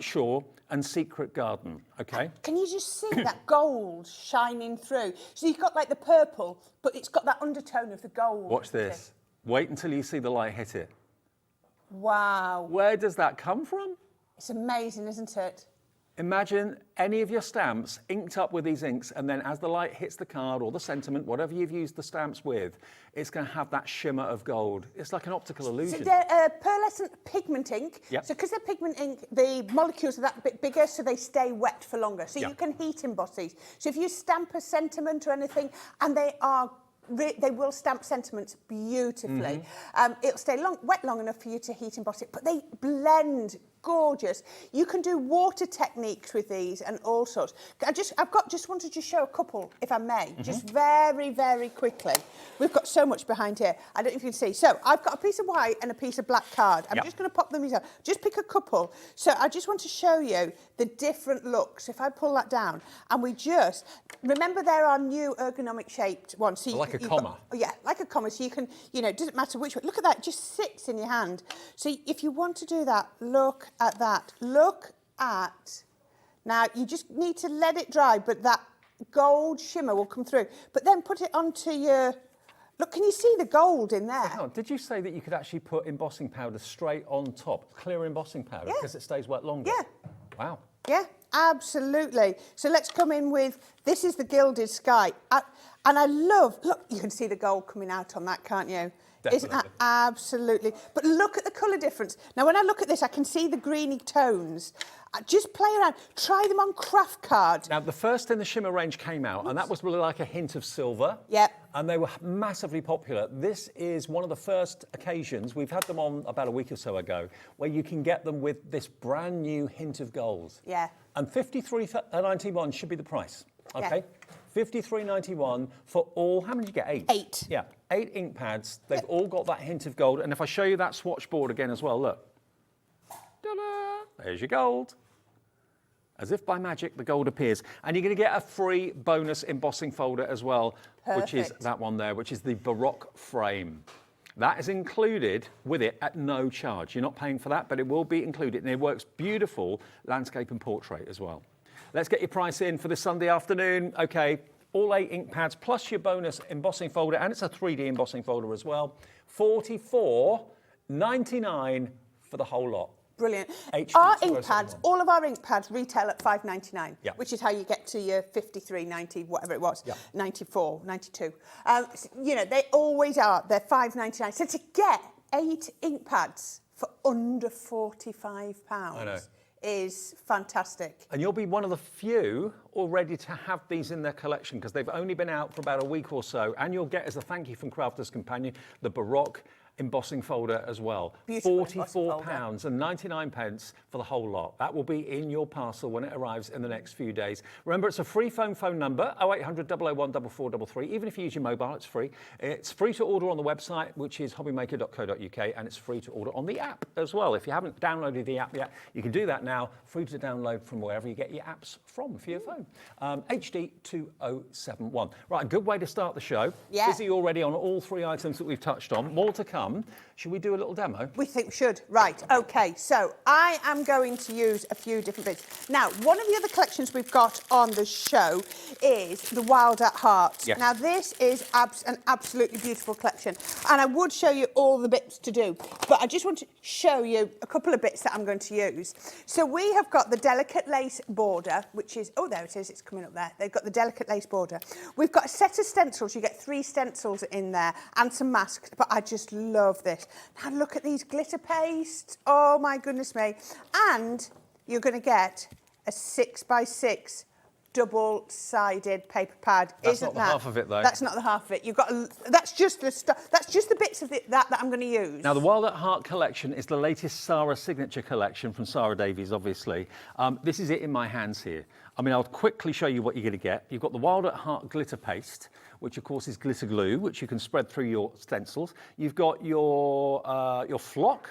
Shore and Secret Garden, okay? Can you just see that gold shining through? So you've got like the purple, but it's got that undertone of the gold. Watch this. Wait until you see the light hit it. Wow. Where does that come from? It's amazing, isn't it? Imagine any of your stamps inked up with these inks, and then as the light hits the card or the sentiment, whatever you've used the stamps with, it's going to have that shimmer of gold. It's like an optical illusion. So they're pearlescent pigment ink. Yep. So because they're pigment ink, the molecules are that bit bigger, so they stay wet for longer. So you can heat emboss these. So if you stamp a sentiment or anything, and they will stamp sentiments beautifully. It'll stay wet long enough for you to heat emboss it, but they blend gorgeous. You can do water techniques with these and all sorts. I just wanted to show a couple, if I may, just very, very quickly. We've got so much behind here. I don't know if you can see. So I've got a piece of white and a piece of black card. I'm just going to pop them in. Just pick a couple. So I just want to show you the different looks. If I pull that down, and we just remember there are new ergonomic shaped ones. So like a comma. Like a comma. So you can, it doesn't matter which way. Look at that. It just sits in your hand. So if you want to do that, look at that. Look at. Now you just need to let it dry, but that gold shimmer will come through. But then put it onto your. Look, can you see the gold in there? Oh, did you say that you could actually put embossing powder straight on top, clear embossing powder, because it stays wet longer? Yeah. Wow. Yeah, absolutely. So let's come in with, this is the Gilded Sky. And I love, look, you can see the gold coming out on that, can't you? Definitely. Isn't that absolutely? But look at the colour difference. Now, when I look at this, I can see the greeny tones. Just play around. Try them on craft card. Now, the first in the shimmer range came out, and that was really like a hint of silver. Yep. And they were massively popular. This is one of the first occasions, we've had them on about a week or so ago, where you can get them with this brand new hint of gold. Yeah. And $53.91 should be the price, okay? Yeah. $53.91 for all, how many did you get? 8? 8. Yeah, 8 ink pads. They've all got that hint of gold. And if I show you that swatch board again as well, look. Ta-da! There's your gold. As if by magic, the gold appears. And you're going to get a free bonus embossing folder as well, which is that one there, which is the Baroque frame. That is included with it at no charge. You're not paying for that, but it will be included. And it works beautiful landscape and portrait as well. Let's get your price in for this Sunday afternoon. Okay, all 8 ink pads plus your bonus embossing folder, and it's a 3D embossing folder as well. $44.99 for the whole lot. Brilliant. Our ink pads, all of our ink pads retail at $5.99, which is how you get to your $53.90, whatever it was, $94, $92. They always are. They're $5.99. So to get 8 ink pads for under £45, is fantastic. And you'll be one of the few already to have these in their collection because they've only been out for about a week or so. And you'll get, as a thank you from Crafter's Companion, the Baroque embossing folder as well. £44 and 99 pence for the whole lot. That will be in your parcel when it arrives in the next few days. Remember, it's a free phone number, 0800 001 4433. Even if you use your mobile, it's free. It's free to order on the website, which is hobbymaker.co.uk, and it's free to order on the app as well. If you haven't downloaded the app yet, you can do that now. Free to download from wherever you get your apps from for your phone. HD 2071. Right, a good way to start the show. Yeah. Busy already on all three items that we've touched on. More to come. Should we do a little demo? We think we should. Right, okay, so I am going to use a few different bits. Now, one of the other collections we've got on the show is the Wild at Heart. Yes. Now, this is an absolutely beautiful collection, and I would show you all the bits to do, but I just want to show you a couple of bits that I'm going to use. So we have got the delicate lace border, which is, oh, there it is, it's coming up there. They've got the delicate lace border. We've got a set of stencils. You get 3 stencils in there and some masks, but I just love this. Now look at these glitter pastes. Oh my goodness me. And you're going to get a 6x6 double-sided paper pad. That's not the half of it, though. That's not the half of it. You've got that's just the stuff. That's just the bits of that I'm going to use. Now, the Wild at Heart collection is the latest Sarah signature collection from Sarah Davies, obviously. This is it in my hands here. I mean, I'll quickly show you what you're going to get. You've got the Wild at Heart glitter paste, which of course is glitter glue, which you can spread through your stencils. You've got your flock.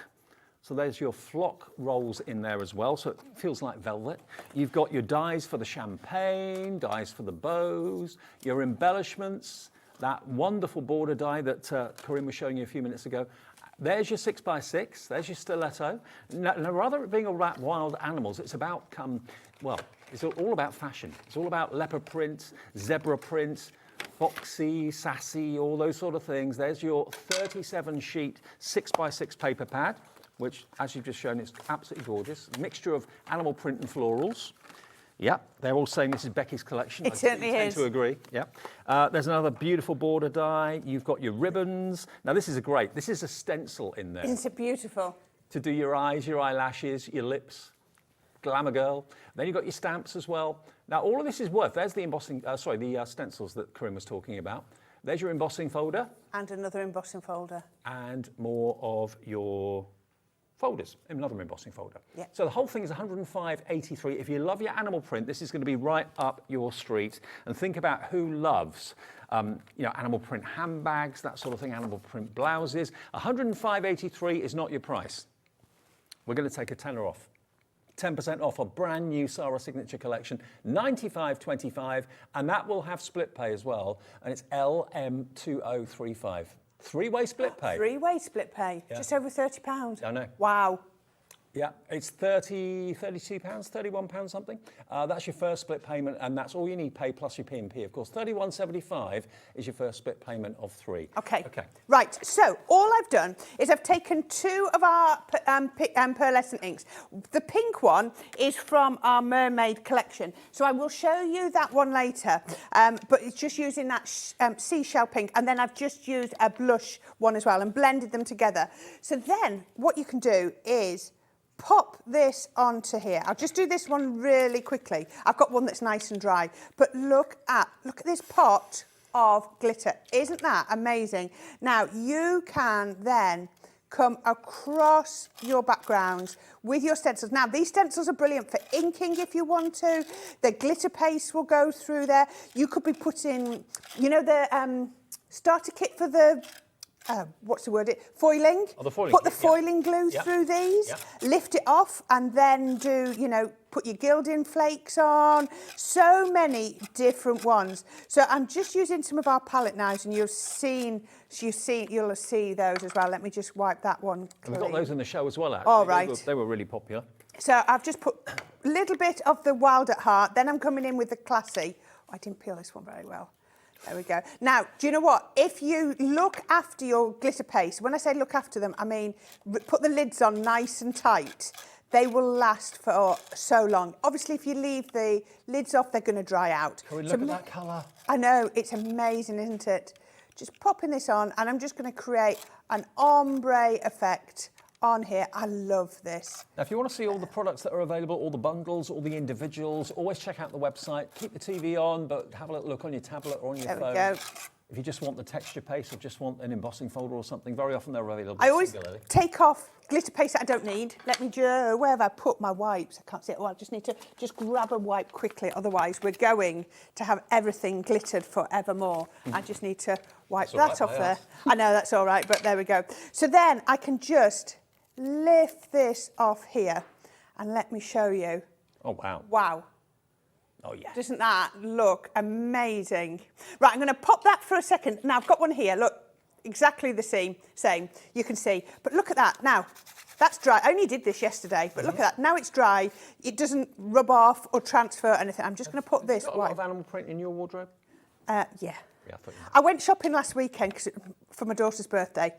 So there's your flock rolls in there as well, so it feels like velvet. You've got your dies for the champagne, dies for the bows, your embellishments, that wonderful border die that Corinne was showing you a few minutes ago. There's your 6x6, there's your stiletto. Now, rather than being all about wild animals, it's about, well, it's all about fashion. It's all about leopard print, zebra print, foxy, sassy, all those sort of things. There's your 37-sheet 6x6 paper pad, which, as you've just shown, is absolutely gorgeous. A mixture of animal print and florals. Yeah, they're all saying this is Becky's collection. It certainly I is. tend to agree, yeah. There's another beautiful border die. You've got your ribbons. Now, this is a stencil in there. Isn't it beautiful? To do your eyes, your eyelashes, your lips. Glamour girl. Then you've got your stamps as well. Now, all of this is worth. There's the embossing, the stencils that Corinne was talking about. There's your embossing folder. And another embossing folder. And more of your folders, another embossing folder. Yeah. So the whole thing is £105.83. If you love your animal print, this is going to be right up your street. And think about who loves, animal print handbags, that sort of thing, animal print blouses. £105.83 is not your price. We're going to take a tenner off. 10% off a brand new Sarah Signature collection, $95.25, and that will have split pay as well, and it's LM2035. 3-way split pay. 3-way split pay, Yeah. just over £30. I know. Wow. Yeah, it's £32, £31 something. That's your first split payment, and that's all you need pay plus your P&P, of course. $31.75 is your first split payment of 3. Okay. Okay. Right, so all I've done is I've taken 2 of our pearlescent inks. The pink one is from our mermaid collection, so I will show you that one later, but it's just using that seashell pink, and then I've just used a blush one as well and blended them together. So then what you can do is pop this onto here. I'll just do this one really quickly. I've got one that's nice and dry, but look at this pot of glitter. Isn't that amazing? Now, you can then come across your backgrounds with your stencils. Now, these stencils are brilliant for inking if you want to. The glitter paste will go through there. You could be putting, the starter kit for the what's the word? Foiling. Oh, the foiling. Put the foiling glue through these, lift it off, and then put your gilding flakes on. So many different ones. So I'm just using some of our palette knives, and you'll see those as well. Let me just wipe that one clean. We've got those in the show as well, actually. All right. They were really popular. So I've just put a little bit of the Wild at Heart. Then I'm coming in with the classy. Oh, I didn't peel this one very well. There we go. Now, do you know what? If you look after your glitter paste, when I say look after them, I mean put the lids on nice and tight. They will last for so long. Obviously, if you leave the lids off, they're going to dry out. Can we look at that colour? I know, it's amazing, isn't it? Just popping this on, and I'm just going to create an ombre effect on here. I love this. Now, if you want to see all the products that are available, all the bundles, all the individuals, always check out the website. Keep the TV on, but have a little look on your tablet or on your phone. There we go. If you just want the texture paste or just want an embossing folder or something, very often they're available. I always singularly. take off glitter paste that I don't need. Let me just, where have I put my wipes? I can't see it. Well, I just need to just grab a wipe quickly. Otherwise, we're going to have everything glittered forevermore. I just need to wipe that off there. I know that's all right, but there we go. So then I can just lift this off here and let me show you. Oh, wow. Wow. Oh, yeah. Doesn't that look amazing? Right, I'm going to pop that for a second. Now, I've got one here. Look, exactly the same. You can see. But look at that. Now, that's dry. I only did this yesterday, but look at that. Now it's dry. It doesn't rub off or transfer anything. I'm just going to put this. Got a lot of animal print in your wardrobe? Yeah. Yeah, I thought you I went shopping last weekend for my daughter's birthday.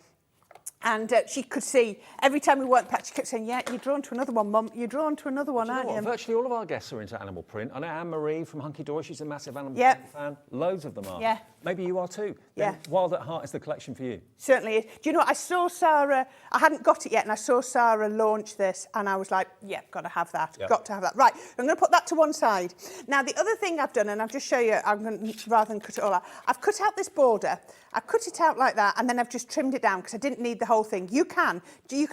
And she could see, every time we went back, she kept saying, yeah, you're drawn to another one, Mum. You're drawn to another one, aren't you? Virtually all of our guests are into animal print. I know Anne-Marie from Hunkydory, she's a massive animal Yep. print fan. Loads of them are. Yeah. Maybe you are too. Yeah. Then Wild at Heart is the collection for you. Certainly is. Do you know what? I saw Sarah, I hadn't got it yet, and I saw Sarah launch this, and I was like, yeah, got to have that. Yep. Got to have that. Right, I'm going to put that to one side. Now, the other thing I've done, and I'll just show you, I'm going to, rather than cut it all out, I've cut out this border. I cut it out like that, and then I've just trimmed it down because I didn't need the whole thing. You can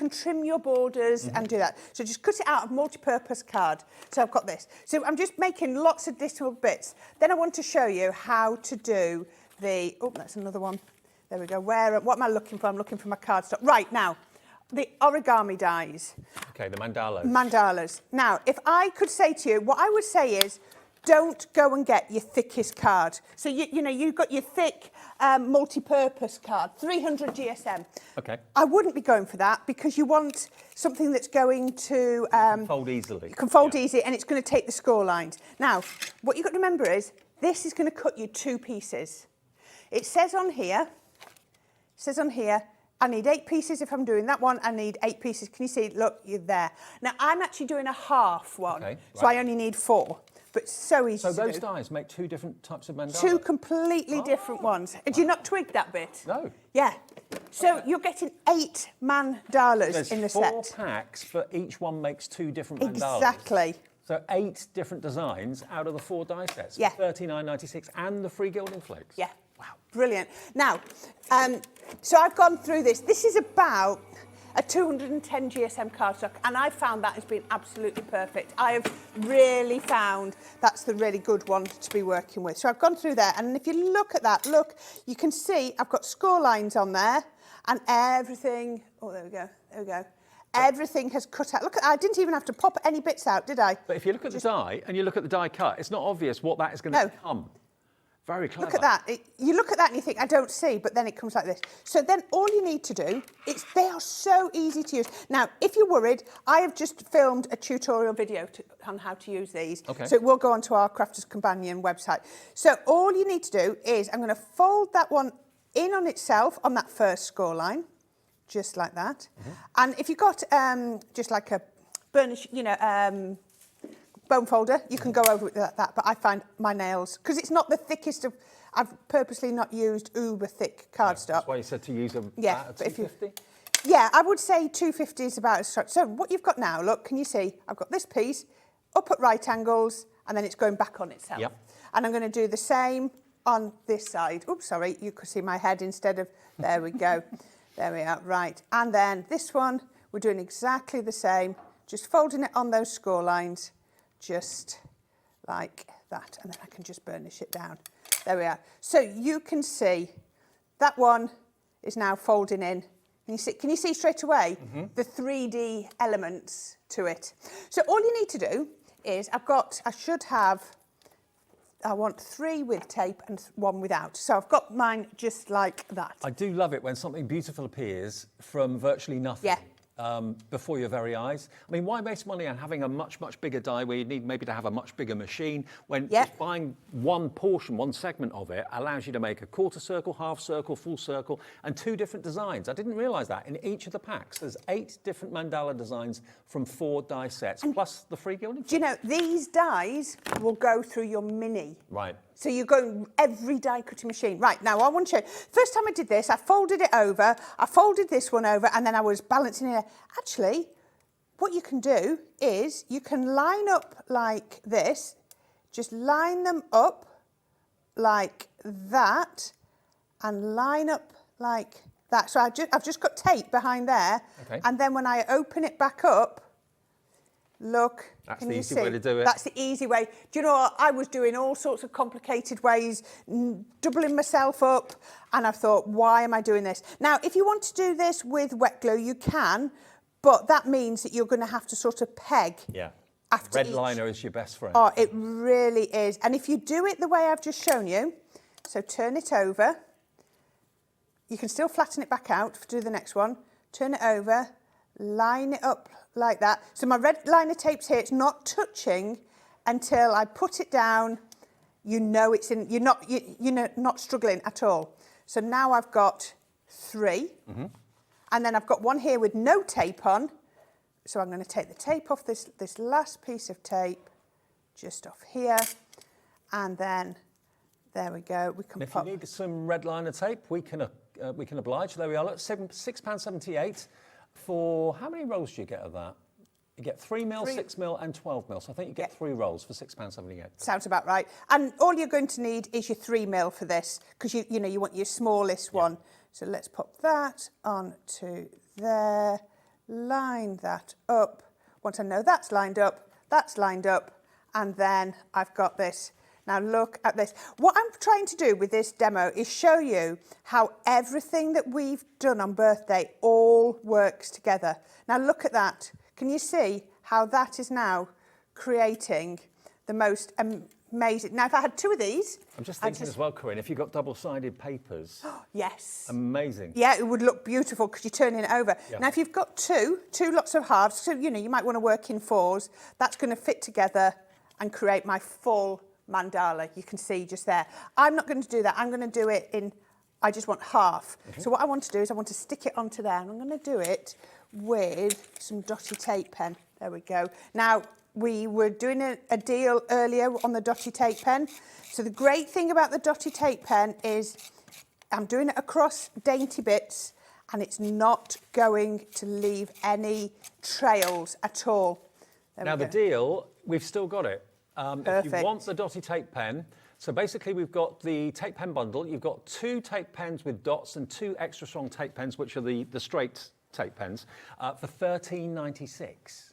trim your borders and do that. So just cut it out of multi-purpose card. So I've got this. So I'm just making lots of little bits. Then I want to show you how to do the, oh, that's another one. There we go. What am I looking for? I'm looking for my cardstock. Right, now, the origami dies. Okay, the mandalas. Mandalas. Now, if I could say to you, what I would say is, don't go and get your thickest card. So, you know, you've got your thick multi-purpose card, 300 GSM. Okay. I wouldn't be going for that because you want something that's going to... fold easily. Can fold easy and it's going to take the score lines. Now, what you've got to remember is, this is going to cut you 2 pieces. It says on here, I need 8 pieces if I'm doing that one. I need 8 pieces. Can you see? Look, you're there. Now, I'm actually doing a half one, okay, so I only need 4. But it's so easy to do. So those dies make 2 different types of mandala? 2 completely different ones. And do you not twig that bit? No. Yeah. So you're getting 8 mandalas in the set. There's 4 packs, but each one makes 2 different mandalas. Exactly. So 8 different designs out of the 4 die sets. Yeah. $39.96 and the free gilding flakes. Yeah. Wow. Brilliant. Now, so I've gone through this. This is about a 210 GSM cardstock, and I found that has been absolutely perfect. I have really found that's the really good one to be working with. So I've gone through there, and if you look at that, look, you can see I've got score lines on there, and everything, oh, there we go. Everything has cut out. Look, I didn't even have to pop any bits out, did I? But if you look at the die, and you look at the die cut, it's not obvious what that is going to become. Very clever. Look at that. You look at that and you think, I don't see, but then it comes like this. So then all you need to do, they are so easy to use. Now, if you're worried, I have just filmed a tutorial video on how to use these. Okay. So it will go onto our Crafter's Companion website. So all you need to do is, I'm going to fold that one in on itself on that first score line, just like that. And if you've got just like a burnish, bone folder, you can go over it like that, but I find my nails, because it's not the thickest of, I've purposely not used uber thick cardstock. That's why you said to use a 250? Yeah, I would say 250 is about as strong. So what you've got now, look, can you see? I've got this piece up at right angles, and then it's going back on itself. Yep. And I'm going to do the same on this side. Oops, sorry, you could see my head instead of, there we go. There we are, right. And then this one, we're doing exactly the same, just folding it on those score lines, just like that, and then I can just burnish it down. There we are. So you can see that one is now folding in. Can you see straight away the 3D elements to it? So all you need to do is, I want 3 with tape and 1 without. So I've got mine just like that. I do love it when something beautiful appears from virtually nothing. Yeah. Before your very eyes. I mean, why waste money on having a much, much bigger die where you need maybe to have a much bigger machine when just buying one portion, one segment of it allows you to make a quarter circle, half circle, full circle, and 2 different designs. I didn't realise that. In each of the packs, there's 8 different mandala designs from 4 die sets, plus the free gilding. Do you know, these dies will go through your mini. Right. So you're going every die cutting machine. Right, now I want to show you. First time I did this, I folded it over, I folded this one over, and then I was balancing it. Actually, what you can do is you can line up like this, just line them up like that, and line up like that. So I've just got tape behind there, and then when I open it back up, look, that's can the you easy see? way to do it. That's the easy way. Do you know what? I was doing all sorts of complicated ways, doubling myself up, and I thought, why am I doing this? Now, if you want to do this with wet glue, you can, but that means that you're going to have to sort of peg. Yeah. After Red each. liner is your best friend. Oh, it really is. And if you do it the way I've just shown you, so turn it over, you can still flatten it back out to do the next one, turn it over, line it up like that. So my red liner tape's here, it's not touching until I put it down. You know it's in, you're not struggling at all. So now I've got 3, and then I've got one here with no tape on. So I'm going to take the tape off this last piece of tape, just off here, and then there we go. We can if pop. you need some red liner tape, we can oblige. There we are. Look, £6.78 for how many rolls do you get of that? You get 3 mil, 6 mil, and 12 mil. So I think you get 3 rolls for £6.78. Sounds about right. And all you're going to need is your 3 mil for this, because you know you want your smallest one. So let's pop that onto there. Line that up. Once I know that's lined up, and then I've got this. Now look at this. What I'm trying to do with this demo is show you how everything that we've done on birthday all works together. Now look at that. Can you see how that is now creating the most amazing? Now if I had 2 of these. I'm just thinking as well, Corinne, if you've got double-sided papers. Yes. Amazing. Yeah, it would look beautiful because you're turning it over. Yeah. Now if you've got two lots of halves, so you know you might want to work in 4s, that's going to fit together and create my full mandala. You can see just there. I'm not going to do that. I'm going to do it in, I just want half. So what I want to do is I want to stick it onto there, and I'm going to do it with some dotty tape pen. There we go. Now, we were doing a deal earlier on the dotty tape pen. So the great thing about the dotty tape pen is I'm doing it across dainty bits, and it's not going to leave any trails at all. Now the deal, we've still got it. If you Perfect. want the dotty tape pen, so basically we've got the tape pen bundle. You've got 2 tape pens with dots and 2 extra strong tape pens, which are the straight tape pens, for £13.96.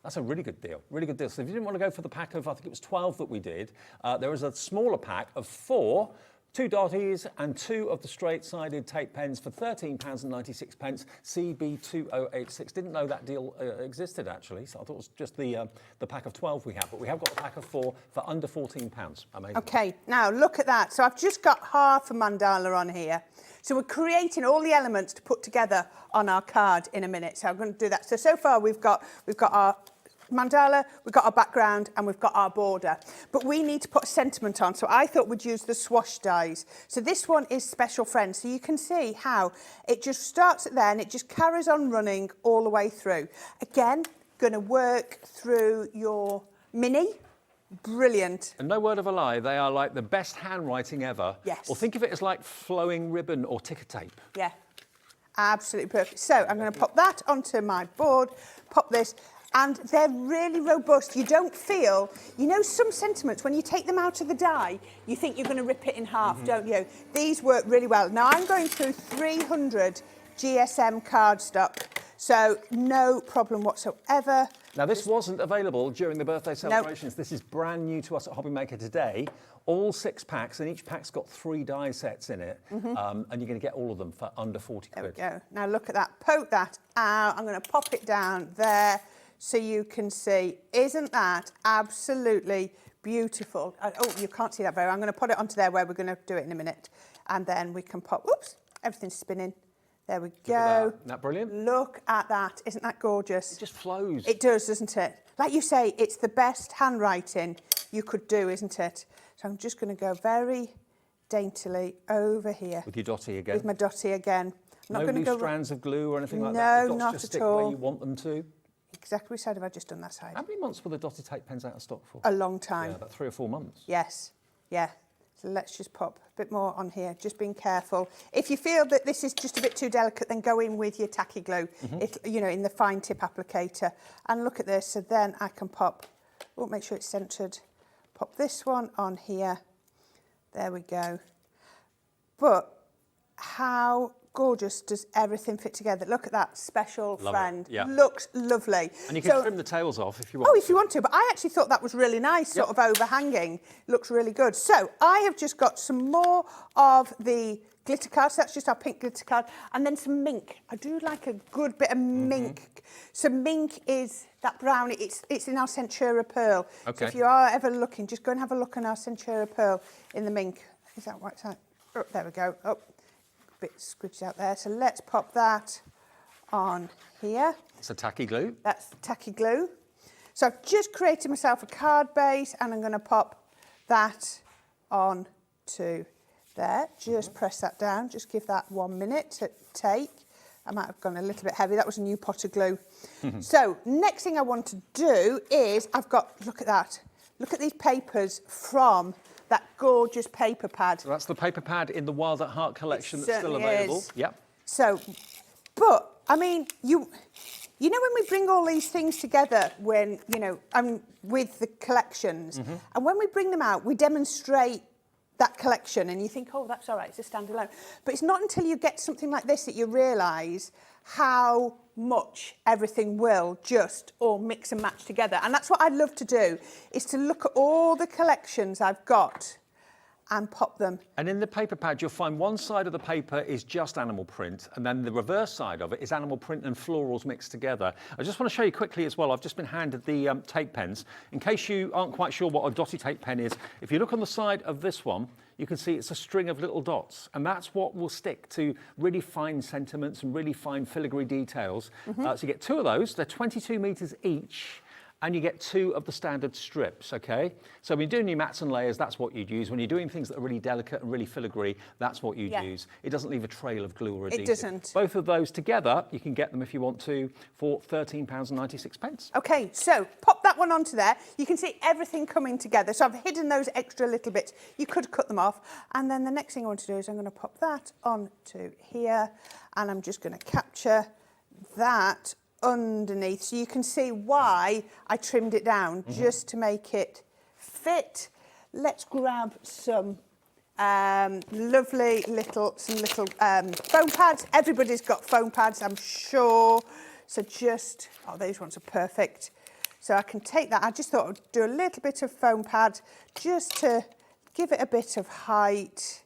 That's a really good deal, really good deal. So if you didn't want to go for the pack of, I think it was 12 that we did, there was a smaller pack of 4, 2 dotties and 2 of the straight-sided tape pens for £13.96, CB2086. Didn't know that deal existed, actually, so I thought it was just the pack of 12 we have, but we have got a pack of 4 for under £14. Amazing. Okay, now look at that. So I've just got half a mandala on here. So we're creating all the elements to put together on our card in a minute. So I'm going to do that. So far we've got our mandala, we've got our background, and we've got our border. But we need to put a sentiment on, so I thought we'd use the swash dies. So this one is Special Friends. So you can see how it just starts at there and it just carries on running all the way through. Again, going to work through your mini. Brilliant. And no word of a lie, they are like the best handwriting ever. Yes. Or think of it as like flowing ribbon or ticker tape. Yeah, absolutely perfect. So I'm going to pop that onto my board, pop this. And they're really robust. You don't feel, you know, some sentiments, when you take them out of the die, you think you're going to rip it in half, don't you? These work really well. Now, I'm going through 300 GSM cardstock, so no problem whatsoever. Now, this wasn't available during the birthday celebrations. Nope. This is brand new to us at HobbyMaker today. All 6 packs, and each pack's got 3 die sets in it, and you're going to get all of them for under 40 quid. There we go. Now, look at that. Poke that out. I'm going to pop it down there, so you can see, isn't that absolutely beautiful? Oh, you can't see that very well. I'm going to put it onto there where we're going to do it in a minute. And then we can pop, oops, everything's spinning. There we go. Isn't that brilliant? Look at that. Isn't that gorgeous? It just flows. It does, doesn't it? Like you say, it's the best handwriting you could do, isn't it? So I'm just going to go very daintily over here. With your dotty again? With my dotty again. I'm not no going to loose go strands of glue or anything like that? No, The dots not just at stick all. where you want them to? Exactly which side have I just done that side? How many months were the dotted tape pens out of stock for? A long time. Yeah, about 3 or 4 months. Yes, yeah. So let's just pop a bit more on here, just being careful. If you feel that this is just a bit too delicate, then go in with your tacky glue, you know, in the fine tip applicator. And look at this, so then I can pop, oh, make sure it's centered. Pop this one on here. There we go. But how gorgeous does everything fit together? Look at that special friend. Yeah. Looks lovely. And you can trim the tails off if you want. Oh, if you want to, but I actually thought that was really nice, sort of overhanging. Looks really good. So I have just got some more of the glitter cards. That's just our pink glitter card. And then some mink. I do like a good bit of mink. So mink is that brown. It's in our Centura Pearl. Okay. So if you are ever looking, just go and have a look on our Centura Pearl in the mink. Is that right? Oh, there we go. Oh, a bit squidged out there. So let's pop that on here. It's a tacky glue. That's tacky glue. So I've just created myself a card base and I'm going to pop that on to there. Just press that down. Just give that 1 minute to take. I might have gone a little bit heavy. That was a new pot of glue. So next thing I want to do is I've got, look at that. Look at these papers from that gorgeous paper pad. So that's the paper pad in the Wild at Heart collection that's still certainly available. is. Yep. So, but I mean, you know when we bring all these things together, when with the collections, and when we bring them out, we demonstrate that collection, and you think, oh, that's all right, it's a standalone. But it's not until you get something like this that you realise how much everything will just all mix and match together. And that's what I love to do, is to look at all the collections I've got and pop them. And in the paper pad, you'll find one side of the paper is just animal print, and then the reverse side of it is animal print and florals mixed together. I just want to show you quickly as well, I've just been handed the tape pens. In case you aren't quite sure what a dotty tape pen is, if you look on the side of this one, you can see it's a string of little dots, and that's what will stick to really fine sentiments and really fine filigree details. So you get 2 of those, they're 22 metres each, and you get 2 of the standard strips, okay? So when you're doing your mats and layers, that's what you'd use. When you're doing things that are really delicate and really filigree, that's what you'd use. It doesn't leave a trail of glue or adhesive. It doesn't. Both of those together, you can get them if you want to for £13.96. Okay, so pop that one onto there. You can see everything coming together. So I've hidden those extra little bits. You could cut them off. And then the next thing I want to do is I'm going to pop that onto here, and I'm just going to capture that underneath, so you can see why I trimmed it down, just to make it fit. Let's grab some lovely little foam pads. Everybody's got foam pads, I'm sure. So just, oh, those ones are perfect. So I can take that. I just thought I'd do a little bit of foam pad just to give it a bit of height.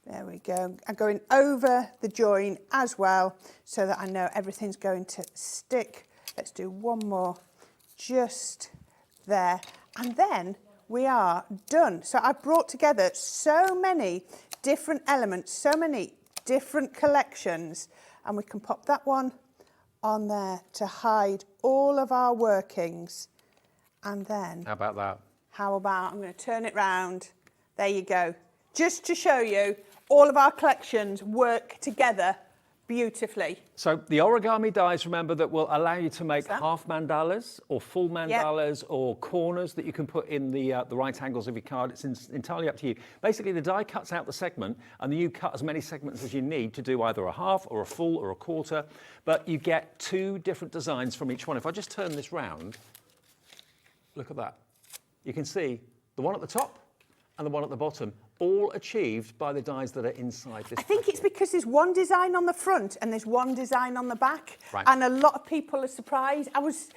There we go. I'm going over the join as well, so that I know everything's going to stick. Let's do one more just there. And then we are done. So I've brought together so many different elements, so many different collections, and we can pop that one on there to hide all of our workings. And then... How about that? How about, I'm going to turn it round. There you go. Just to show you, all of our collections work together beautifully. So the origami dies, remember, that will allow you to make half mandalas or full mandalas or corners that you can put in the right angles of your card. It's entirely up to you. Basically, the die cuts out the segment, and then you cut as many segments as you need to do either a half or a full or a quarter, but you get 2 different designs from each one. If I just turn this round, look at that. You can see the one at the top and the one at the bottom, all achieved by the dies that are inside this. I think it's because there's one design on the front and there's one design on the back, right. And a lot of people are surprised. I was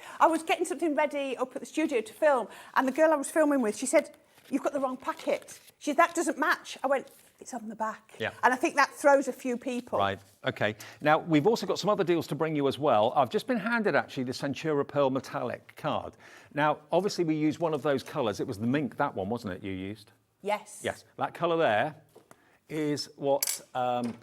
getting something ready up at the studio to film, and the girl I was filming with, she said, "You've got the wrong packet." She said, "That doesn't match." I went, "It's on the back." Yeah. And I think that throws a few people. Right, okay. Now, we've also got some other deals to bring you as well. I've just been handed, actually, the Centura Pearl Metallic card. Now, obviously, we used one of those colours. It was the mink, that one, wasn't it, you used? Yes. Yes, that colour there is what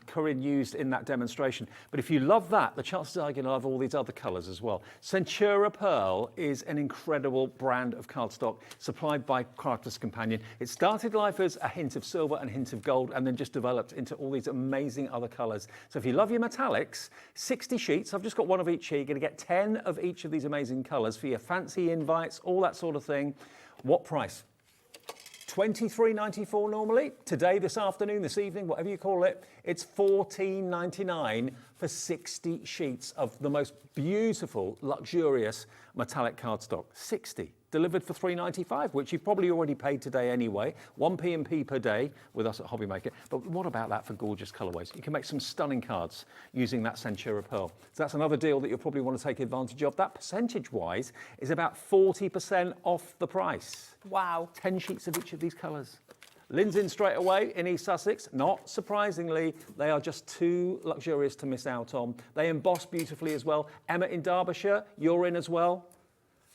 Corinne used in that demonstration. But if you love that, the chances are you're going to love all these other colours as well. Centura Pearl is an incredible brand of cardstock supplied by Crafter's Companion. It started life as a hint of silver and a hint of gold, and then just developed into all these amazing other colours. So if you love your metallics, 60 sheets, I've just got one of each here. You're going to get 10 of each of these amazing colours for your fancy invites, all that sort of thing. What price? $23.94 normally. Today, this afternoon, this evening, whatever you call it, it's $14.99 for 60 sheets of the most beautiful, luxurious metallic cardstock. 60. Delivered for $3.95, which you've probably already paid today anyway. 1p and p per day with us at HobbyMaker. But what about that for gorgeous colourways? You can make some stunning cards using that Centura Pearl. So that's another deal that you'll probably want to take advantage of. That percentage-wise is about 40% off the price. Wow. 10 sheets of each of these colours. Lynn's in straight away in East Sussex. Not surprisingly, they are just too luxurious to miss out on. They emboss beautifully as well. Emma in Derbyshire, you're in as well.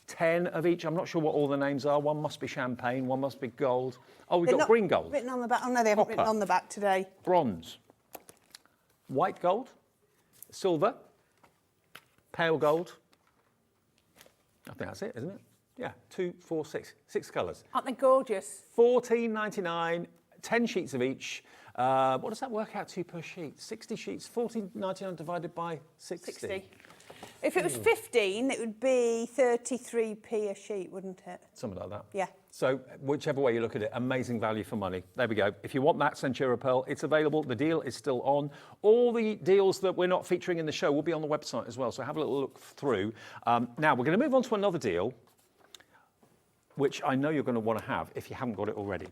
10 of each. I'm not sure what all the names are. One must be champagne, one must be gold. Oh, we've got green gold. Written on the back. Oh, no, they haven't written on the back today. Bronze. White gold. Silver. Pale gold. I think that's it, isn't it? Yeah, 2, 4, 6. 6 colours. Aren't they gorgeous? $14.99, 10 sheets of each. What does that work out to per sheet? 60 sheets, $14.99 divided by 60. If it was 15, it would be 33p a sheet, wouldn't it? Something like that. Yeah. So whichever way you look at it, amazing value for money. There we go. If you want that Centura Pearl, it's available. The deal is still on. All the deals that we're not featuring in the show will be on the website as well. So have a little look through. Now we're going to move on to another deal, which I know you're going to want to have if you haven't got it already,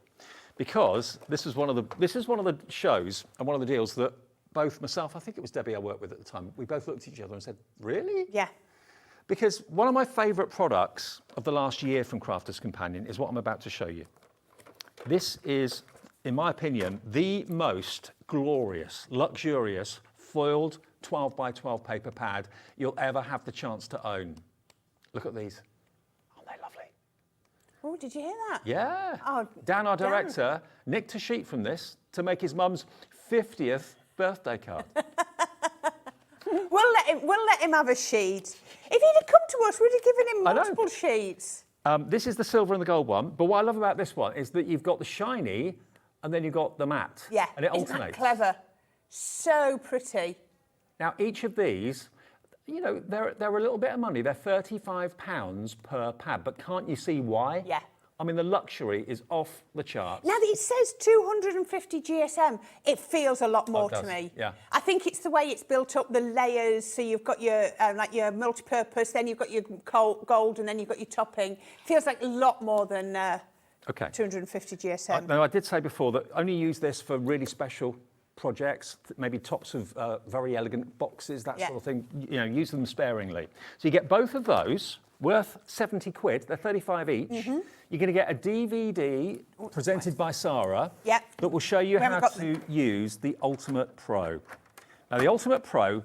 because this is one of the shows and one of the deals that both myself, I think it was Debbie I worked with at the time, we both looked at each other and said, really? Yeah. Because one of my favourite products of the last year from Crafters Companion is what I'm about to show you. This is, in my opinion, the most glorious, luxurious, foiled 12 by 12 paper pad you'll ever have the chance to own. Look at these. Aren't they lovely? Oh, did you hear that? Yeah. Oh, Dan, our Dan. director, nicked a sheet from this to make his mum's 50th birthday card. We'll let him have a sheet. If he'd have come to us, we'd have given him I know. multiple sheets. This is the silver and the gold one, but what I love about this one is that you've got the shiny and then you've got the matte. Yeah, and it isn't alternates. that clever? So pretty. Now, each of these, you know, they're a little bit of money. They're £35 per pad, but can't you see why? Yeah. I mean, the luxury is off the charts. Now that it says 250 GSM, it feels a lot more it does, to me. yeah. I think it's the way it's built up, the layers. So you've got your like your multi-purpose, then you've got your gold, and then you've got your topping. Feels like a lot more than 250 GSM. Now, I did say before that only use this for really special projects, maybe tops of very elegant boxes, that sort of thing. You know, use them sparingly. So you get both of those, worth 70 quid. They're 35 each. Mm-hmm. You're going to get a DVD presented by Sarah Yep. that will show you We haven't how got to use the Ultimate Pro. Now, the Ultimate Pro,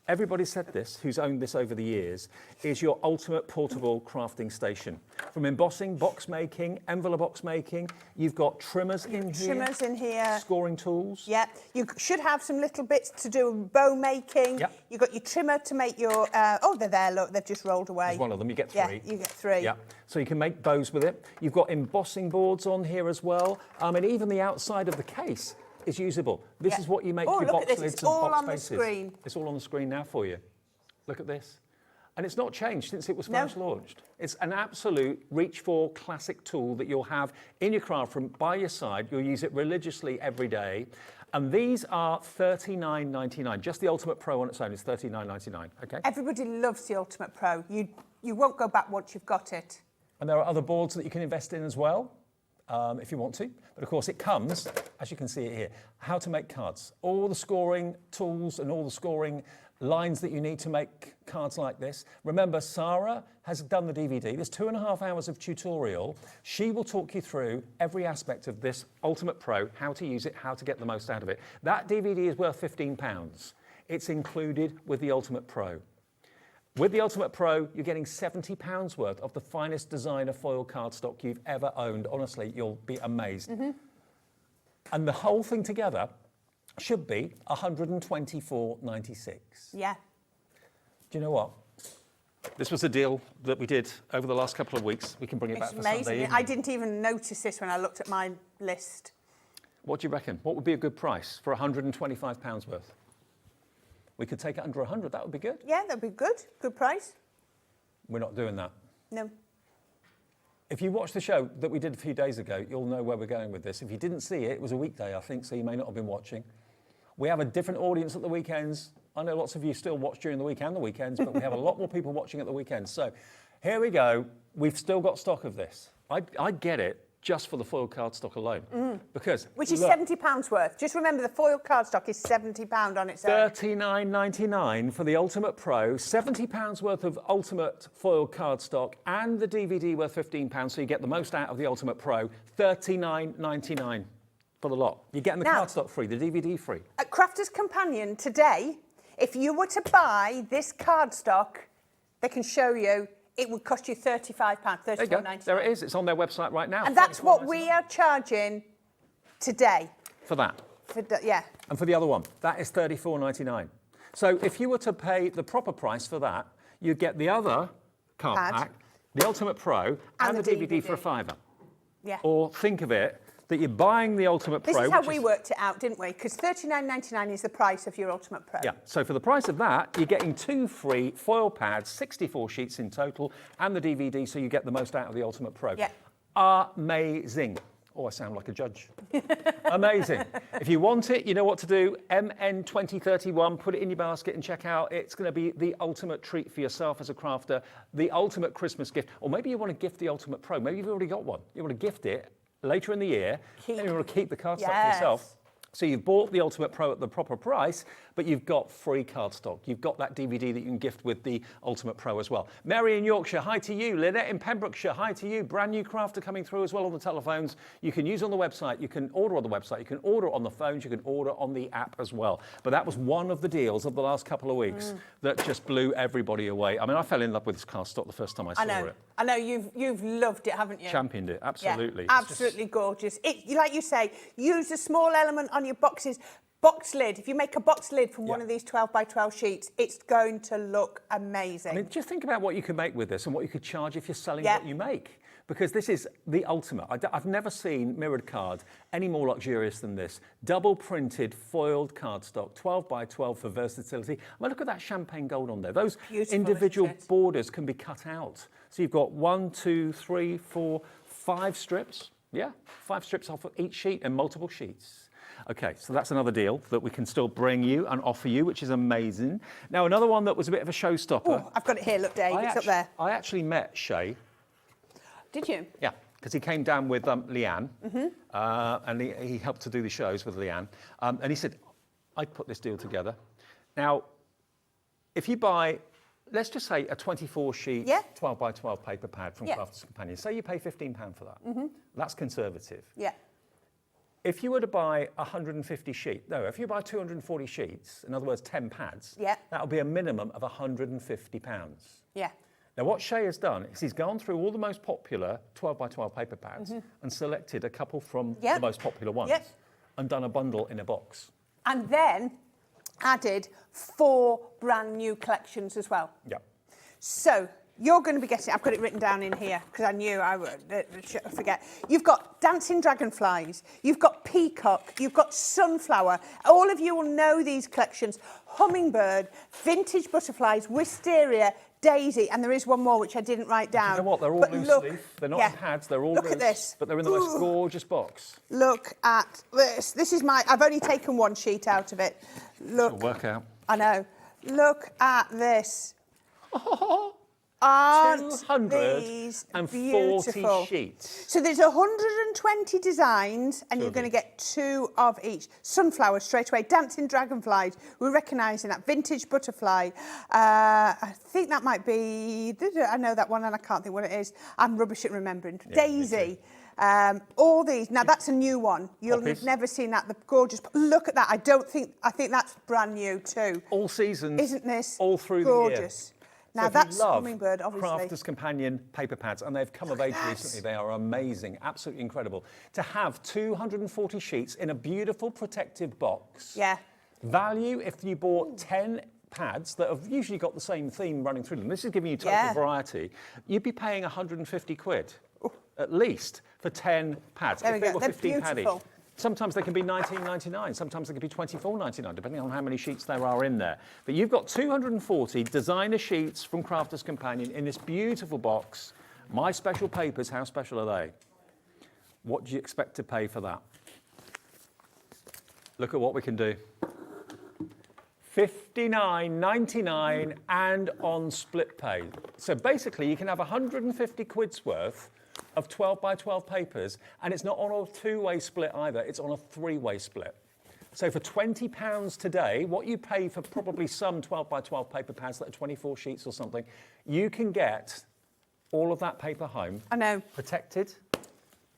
everybody said this, who's owned this over the years, is your ultimate portable crafting station. From embossing, box making, envelope box making, you've got trimmers in here. Trimmers in here. Scoring tools. Yeah, you should have some little bits to do bow making. Yep. You've got your trimmer to make your, oh, they're there, look, they've just rolled away. There's one of them, you get 3. Yeah, you get 3. Yeah, so you can make bows with it. You've got embossing boards on here as well. And even the outside of the case is usable. This is what you make Oh, your look box at this, lids it's and all box on the faces. screen. It's all on the screen now for you. Look at this. And it's not changed since it was No. first launched. It's an absolute reach-for classic tool that you'll have in your craft room by your side. You'll use it religiously every day. And these are $39.99. Just the Ultimate Pro on its own is $39.99, okay? Everybody loves the Ultimate Pro. You won't go back once you've got it. And there are other boards that you can invest in as well, if you want to. But of course it comes, as you can see it here, how to make cards. All the scoring tools and all the scoring lines that you need to make cards like this. Remember, Sarah has done the DVD. There's 2.5 hours of tutorial. She will talk you through every aspect of this Ultimate Pro, how to use it, how to get the most out of it. That DVD is worth £15. It's included with the Ultimate Pro. With the Ultimate Pro, you're getting £70 worth of the finest designer foil cardstock you've ever owned. Honestly, you'll be amazed. Mm-hmm. And the whole thing together should be $124.96. Yeah. Do you know what? This was a deal that we did over the last couple of weeks. We can bring it back It's for Sunday amazing. evening. I didn't even notice this when I looked at my list. What do you reckon? What would be a good price for £125 worth? We could take it under 100. That would be good. Yeah, that'd be good. Good price. We're not doing that. No. If you watched the show that we did a few days ago, you'll know where we're going with this. If you didn't see it, it was a weekday, I think, so you may not have been watching. We have a different audience at the weekends. I know lots of you still watch during the week and the weekends, but we have a lot more people watching at the weekends. So here we go. We've still got stock of this. I get it just for the foil cardstock alone. Because Which is look, £70 worth. Just remember the foil cardstock is £70 on its own. $39.99 for the Ultimate Pro, £70 worth of Ultimate foil cardstock, and the DVD worth £15, so you get the most out of the Ultimate Pro. $39.99 for the lot. You're getting the Now- cardstock free, the DVD free. At Crafter's Companion today, if you were to buy this cardstock, they can show you, it would cost you £35, There you go. $34.99. There it is. It's on their website right now. And that's what we are charging today. for that. Yeah. And for the other one, that is $34.99. So if you were to pay the proper price for that, you'd get the other card Pad. pack, the Ultimate Pro, and the DVD for a £5. Yeah. Or think of it that you're buying the Ultimate Pro. This is how which we worked it out, didn't we? Because $39.99 is the price of your Ultimate Pro. Yeah, so for the price of that, you're getting 2 free foil pads, 64 sheets in total, and the DVD, so you get the most out of the Ultimate Pro. Yeah. Amazing. Oh, I sound like a judge. Amazing. If you want it, you know what to do. MN2031, put it in your basket and check out. It's going to be the ultimate treat for yourself as a crafter, the ultimate Christmas gift. Or maybe you want to gift the Ultimate Pro. Maybe you've already got one. You want to gift it later in the year, and you want to keep the cardstock for yourself. So you've bought the Ultimate Pro at the proper price, but you've got free cardstock. You've got that DVD that you can gift with the Ultimate Pro as well. Mary in Yorkshire, hi to you. Lynette in Pembrokeshire, hi to you. Brand new crafter coming through as well on the telephones. You can use on the website. You can order on the website. You can order on the phones. You can order on the app as well. But that was one of the deals of the last couple of weeks that just blew everybody away. I mean, I fell in love with this cardstock the first time I saw it. I know, you've loved it, haven't you? Championed it, absolutely. Yeah, absolutely gorgeous. It, like you say, use a small element on your boxes. Box lid. If you make a box lid from one of these 12 by 12 sheets, it's going to look amazing. I mean, just think about what you could make with this and what you could charge if you're selling what you make. Because this is the ultimate. I've never seen mirrored card any more luxurious than this. Double printed foiled cardstock, 12 by 12 for versatility. I mean, look at that champagne gold on there. Those individual borders can be cut out. So you've got 1, 2, 3, 4, 5 strips. Yeah, 5 strips off of each sheet and multiple sheets. Okay, so that's another deal that we can still bring you and offer you, which is amazing. Now, another one that was a bit of a showstopper. Oh, I've got it here. Look, Dave, it's up there. I actually met Shay. Did you? Yeah, because he came down with Leanne, and he helped to do the shows with Leanne. And he said, I'd put this deal together. Now, if you buy, let's just say a 24-sheet, 12 by 12 paper pad from Crafters Companion, say you pay £15 for that. That's conservative. Yeah. If you were to buy 150 sheets, no, if you buy 240 sheets, in other words, 10 pads, that would be a minimum of £150. Yeah. Now, what Shay has done is he's gone through all the most popular 12 by 12 paper pads and selected a couple from the most popular ones and done a bundle in a box. And then added 4 brand new collections as well. Yeah. So you're going to be getting, I've got it written down in here because I knew I would forget. You've got dancing dragonflies, you've got peacock, you've got sunflower. All of you will know these collections. Hummingbird, vintage butterflies, wisteria, daisy, and there is one more which I didn't write down. You know what? They're all loose leaf. They're not in pads. They're all look loose. At this. But they're in the most gorgeous box. Look at this. This is my. I've only taken 1 sheet out of it. Look. It'll work out. I know. Look at this. Aren't these 240 beautiful? sheets. So there's 120 designs, and you're going to get 2 of each. Sunflowers straight away, dancing dragonflies. We're recognising that vintage butterfly. I think that might be. I know that one, and I can't think what it is. I'm rubbish at remembering. Yeah, daisy. All these. Now that's a new one. You'll have never seen that. The gorgeous. Look at that. I think that's brand new too. All seasons. Isn't this all through gorgeous? The year. Now so that's love Hummingbird, obviously. Crafters Companion paper pads, and they've come of age recently. They are amazing, absolutely incredible. To have 240 sheets in a beautiful protective box. Yeah. Value if you bought 10 pads that have usually got the same theme running through them. This is giving you total variety. You'd be paying 150 quid at least for 10 pads. There if we they go. were They're 15 pad each. beautiful. Sometimes they can be $19.99, sometimes they can be $24.99, depending on how many sheets there are in there. But you've got 240 designer sheets from Crafters Companion in this beautiful box. My special papers, how special are they? What do you expect to pay for that? Look at what we can do. $59.99 and on split pay. So basically you can have 150 quid's worth of 12 by 12 papers, and it's not on a two-way split either, it's on a three-way split. So for £20 today, what you pay for probably some 12 by 12 paper pads that are 24 sheets or something, you can get all of that paper home. I know. Protected,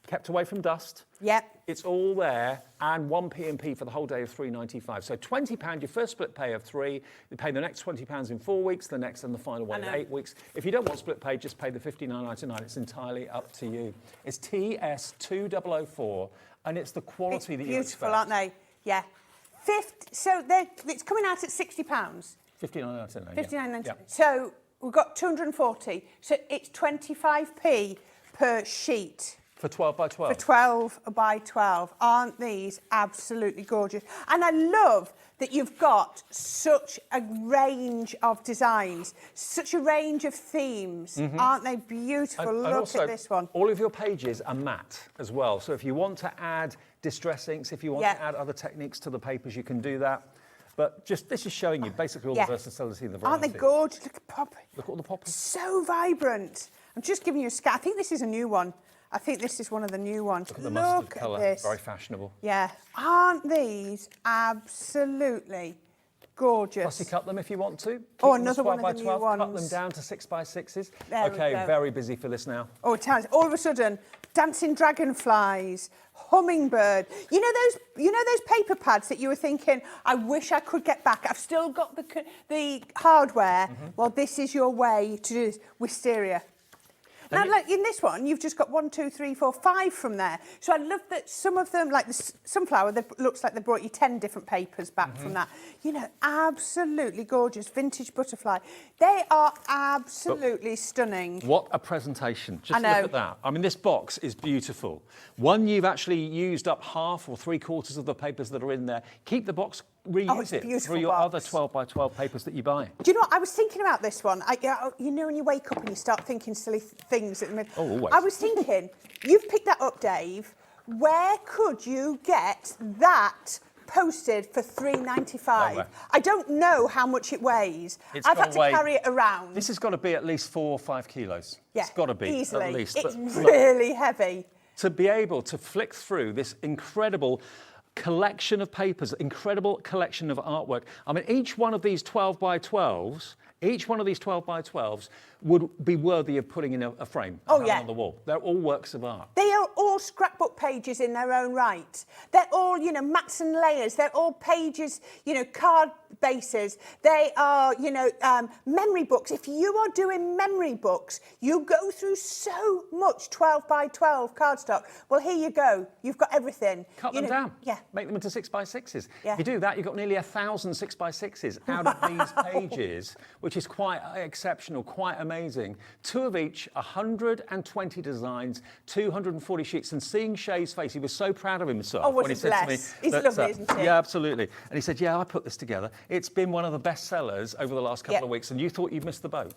kept away from dust. Yep. It's all there, and one P&P for the whole day of £3.95. So £20, your first split pay of £3. You pay the next £20 in 4 weeks, the next and the final one in 8 weeks. If you don't want split pay, just pay the £59.99. It's entirely up to you. It's TS2004, and it's the quality that you expect. Beautiful, aren't they? Yeah. So it's coming out at £60. £59.99. £59.99. Yeah. So we've got 240. So it's 25p per sheet. For 12 by 12? For 12 by 12. Aren't these absolutely gorgeous? And I love that you've got such a range of designs, such a range of themes. Aren't they beautiful? And Look also, at this one. all of your pages are matte as well. So if you want to add distress inks, if you want to add other techniques to the papers, you can do that. But this is showing you basically all the versatility and the variety. Aren't they gorgeous? Look at poppy. Look at all the poppy. So vibrant. I'm just giving you a scan. I think this is a new one. I think this is one of the new ones. Look at the mustard colour, this. very fashionable. Yeah. Aren't these absolutely gorgeous? Fussy cut them if you want to. Oh, Keep them another one of 12 by the 12, new ones. Cut them down to 6 by 6s. There we Okay, go. very busy for this now. Oh, it has. All of a sudden, dancing dragonflies, hummingbird. You know those paper pads that you were thinking, I wish I could get back. I've still got the hardware. Well, this is your way to do this. Wisteria. Now, like in this one, you've just got 1, 2, 3, 4, 5 from there. So I love that some of them, like the sunflower, looks like they brought you 10 different papers back from that. You know, absolutely gorgeous. Vintage butterfly. They are absolutely stunning. What a presentation. Just look at that. I mean, this box is beautiful. One, you've actually used up half or 3/4 of the papers that are in there. Keep the box, reuse it through your other 12 by 12 papers that you buy. Do you know what? I was thinking about this one. You know when you wake up and you start thinking silly things at the minute? Oh, always. I was thinking, you've picked that up, Dave. Where could you get that posted for £3.95? Nowhere. I don't know how much it weighs. I've had to carry it around. This has got to be at least 4 or 5 kilos. Yeah, it's got to be, easily. at least. It's But really heavy. to be able to flick through this incredible collection of papers, incredible collection of artwork. I mean, each one of these 12 by 12s, would be worthy of putting in a frame on the wall. They're all works of art. They are all scrapbook pages in their own right. They're all, you know, mats and layers. They're all pages, you know, card bases. They are, you know, memory books. If you are doing memory books, you go through so much 12 by 12 cardstock. Well, here you go. You've got everything. Cut them down. Yeah. Make them into 6 by 6s. Yeah. If you do that, you've got nearly 1,000 6 by 6s out of these pages, which is quite exceptional, quite amazing. 2 of each, 120 designs, 240 sheets. And seeing Shay's face, he was so proud of himself when he said to me, He's lovely, isn't he? Yeah, absolutely. And he said, yeah, I put this together. It's been one of the best sellers over the last couple of weeks, and you thought you'd missed the boat.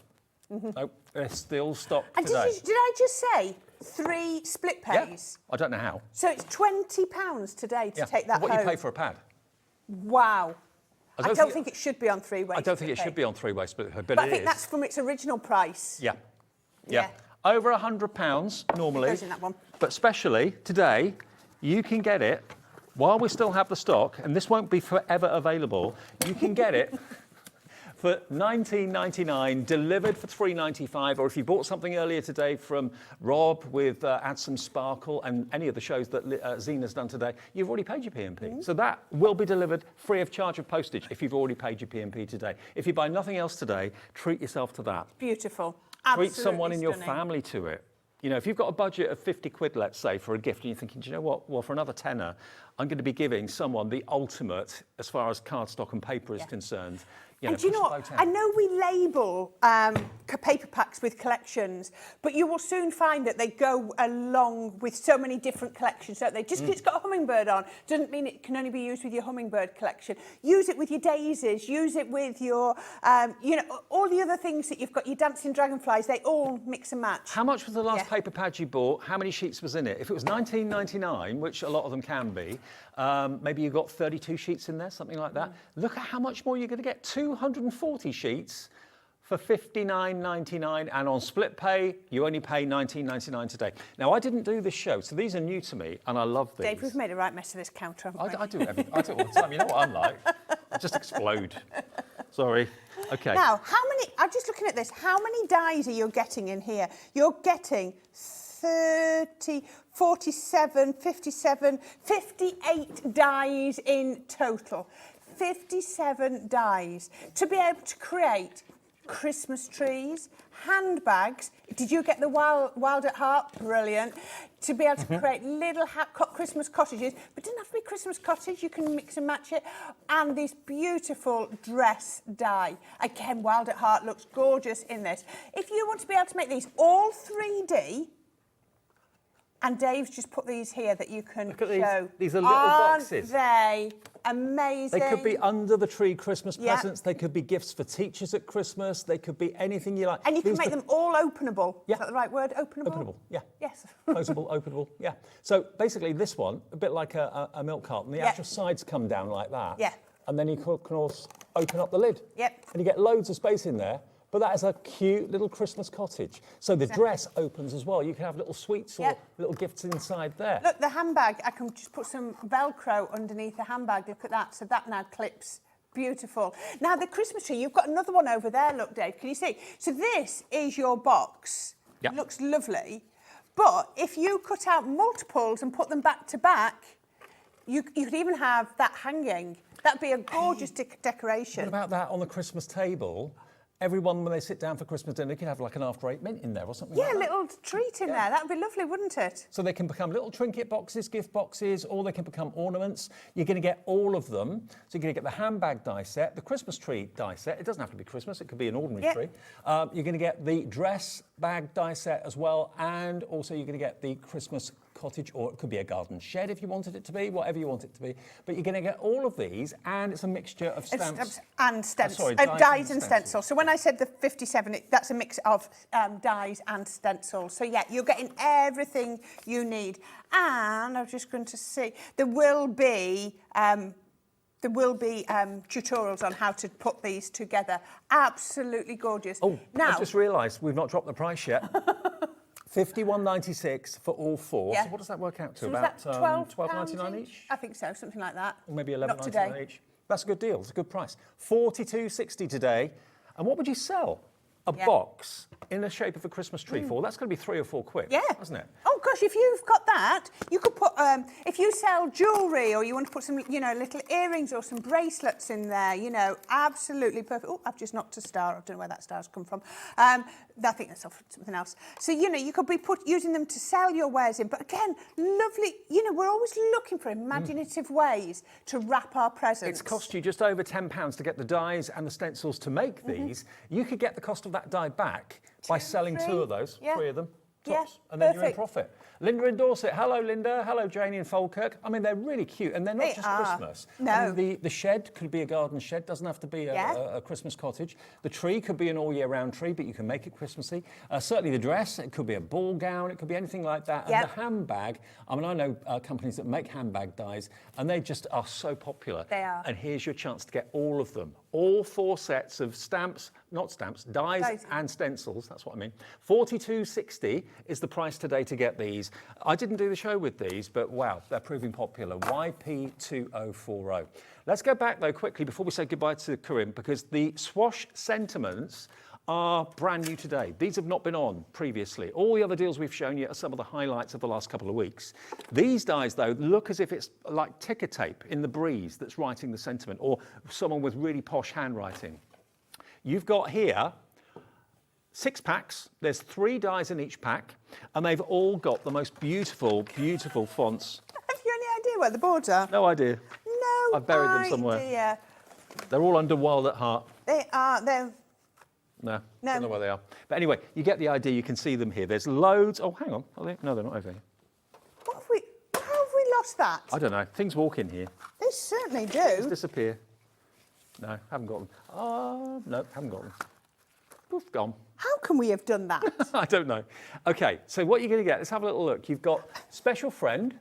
Nope, they're still stocked And today. did I just say 3 split pays? I don't know how. So it's £20 today to take that what home. you pay for a pad. Wow. I don't think it should be on 3-way. I don't think it should be on 3-way split pay, But I think that's from its original price. Yeah. Over £100 normally. Goes in that one. But specially today, you can get it while we still have the stock, and this won't be forever available. You can get it for $19.99, delivered for $3.95, or if you bought something earlier today from Rob with Add Some Sparkle and any of the shows that Zena's done today, you've already paid your P&P. So that will be delivered free of charge of postage if you've already paid your P&P today. If you buy nothing else today, treat yourself to that. Beautiful. Treat someone in your family to it. You know, if you've got a budget of 50 quid, let's say, for a gift, and you're thinking, do you know what? Well, for another tenner, I'm going to be giving someone the ultimate as far as cardstock and paper is concerned. You know, And do you know push what? the boat I out. know we label paper packs with collections, but you will soon find that they go along with so many different collections, don't they? Just because it's got a hummingbird on doesn't mean it can only be used with your hummingbird collection. Use it with your daisies, use it with your, you know, all the other things that you've got, your dancing dragonflies, they all mix and match. How much was the last Yeah. paper pad you bought? How many sheets was in it? If it was $19.99, which a lot of them can be, maybe you got 32 sheets in there, something like that. Look at how much more you're going to get. 240 sheets for $59.99, and on split pay, you only pay $19.99 today. Now, I didn't do this show, so these are new to me, and I love these. Dave, we've made a right mess of this counter, haven't we? I do it all the time. You know what I'm like? I just explode. Sorry. Okay. Now, how many, I'm just looking at this, how many dies are you getting in here? You're getting 30, 47, 57, 58 dies in total. 57 dies to be able to create Christmas trees, handbags. Did you get the wild at heart? Brilliant. To be able to create little Christmas cottages, but it doesn't have to be Christmas cottage. You can mix and match it. And this beautiful dress die. Again, wild at heart looks gorgeous in this. If you want to be able to make these all 3D, and Dave's just put these here that you can Look at these. show. These are little boxes. Aren't they amazing? They could be under the tree Christmas Yeah. presents. They could be gifts for teachers at Christmas. They could be anything you like. And you can These make are- them all openable. Yeah. Is that the right word? Openable? Openable, yeah. Yes. Closable, openable, yeah. So basically this one, a bit like a milk carton, the Yeah. actual sides come down like that. Yeah. And then you can also open up the lid. Yep. And you get loads of space in there, but that is a cute little Christmas cottage. So the dress opens as well. You can have little sweets or Yep. little gifts inside there. Look, the handbag, I can just put some Velcro underneath the handbag. Look at that. So that now clips. Beautiful. Now, the Christmas tree, you've got another one over there. Look, Dave, can you see? So this is your box. Yep. Looks lovely. But if you cut out multiples and put them back to back, you could even have that hanging. That'd be a gorgeous decoration. What about that on the Christmas table? Everyone, when they sit down for Christmas dinner, can have like an after-eight mint in there or something Yeah, like a that. little treat in there. That'd be lovely, wouldn't it? So they can become little trinket boxes, gift boxes, or they can become ornaments. You're going to get all of them. So you're going to get the handbag die set, the Christmas tree die set. It doesn't have to be Christmas. It could be an ordinary tree. You're going to get the dress bag die set as well. And also you're going to get the Christmas cottage, or it could be a garden shed if you wanted it to be, whatever you want it to be. But you're going to get all of these, and it's a mixture of stamps. And stencils. sorry, Dies and stencils. So when I said the 57, that's a mix of dies and stencils. So yeah, you're getting everything you need. And I was just going to see, there will be tutorials on how to put these together. Absolutely gorgeous. Oh, now, I just realised we've not dropped the price yet. $51.96 for all four. Yeah. So what does that work out to? so was About that $12.99 each? I think so, something like that. Or maybe Not $11.99 today. each. That's a good deal. It's a good price. $42.60 today. And what would you sell a box in the shape of a Christmas tree for? That's going to be £3 or £4, Yeah. isn't it? Oh gosh, if you've got that, you could put, if you sell jewellery or you want to put some, little earrings or some bracelets in there, absolutely perfect. Oh, I've just knocked a star. I don't know where that star's come from. I think that's off something else. So, you could be using them to sell your wares in. But again, lovely, we're always looking for imaginative ways to wrap our presents. It's cost you just over £10 to get the dies and the stencils to make these. You could get the cost of that die back by selling three. 2 of those, Yeah. 3 of them, Yeah, tops, and then you're in perfect. profit. Linda in Dorset. Hello, Linda. Hello, Janie in Falkirk. I mean, they're really cute, and they're not They just are. Christmas. No. I mean, the shed could be a garden shed, doesn't have to be Yeah. a Christmas cottage. The tree could be an all-year-round tree, but you can make it Christmassy. Certainly the dress, it could be a ball gown, it could be anything like that. Yep. And the handbag, I mean, I know companies that make handbag dies, and they just are so popular. They are. And here's your chance to get all of them. All 4 sets of stamps, not stamps, dies and stencils, that's what I mean. $42.60 is the price today to get these. I didn't do the show with these, but wow, they're proving popular. YP2040. Let's go back though quickly before we say goodbye to Corinne, because the Swash Sentiments are brand new today. These have not been on previously. All the other deals we've shown you are some of the highlights of the last couple of weeks. These dies, though, look as if it's like ticker tape in the breeze that's writing the sentiment, or someone with really posh handwriting. You've got here 6 packs. There's 3 dies in each pack, and they've all got the most beautiful, beautiful fonts. Have you any idea where the boards are? No idea. No I've buried them somewhere. idea. They're all under Wild at Heart. They are. They're. No, No. don't know where they are. But anyway, you get the idea. You can see them here. There's loads. Oh, hang on. Are they? No, they're not over here. What have we? How have we lost that? I don't know. Things walk in here. They certainly Just do. disappear. No, haven't got them. Oh, no, haven't got them. Poof, gone. How can we have done that? I don't know. Okay, so what you're going to get, let's have a little look. You've got Special Friend,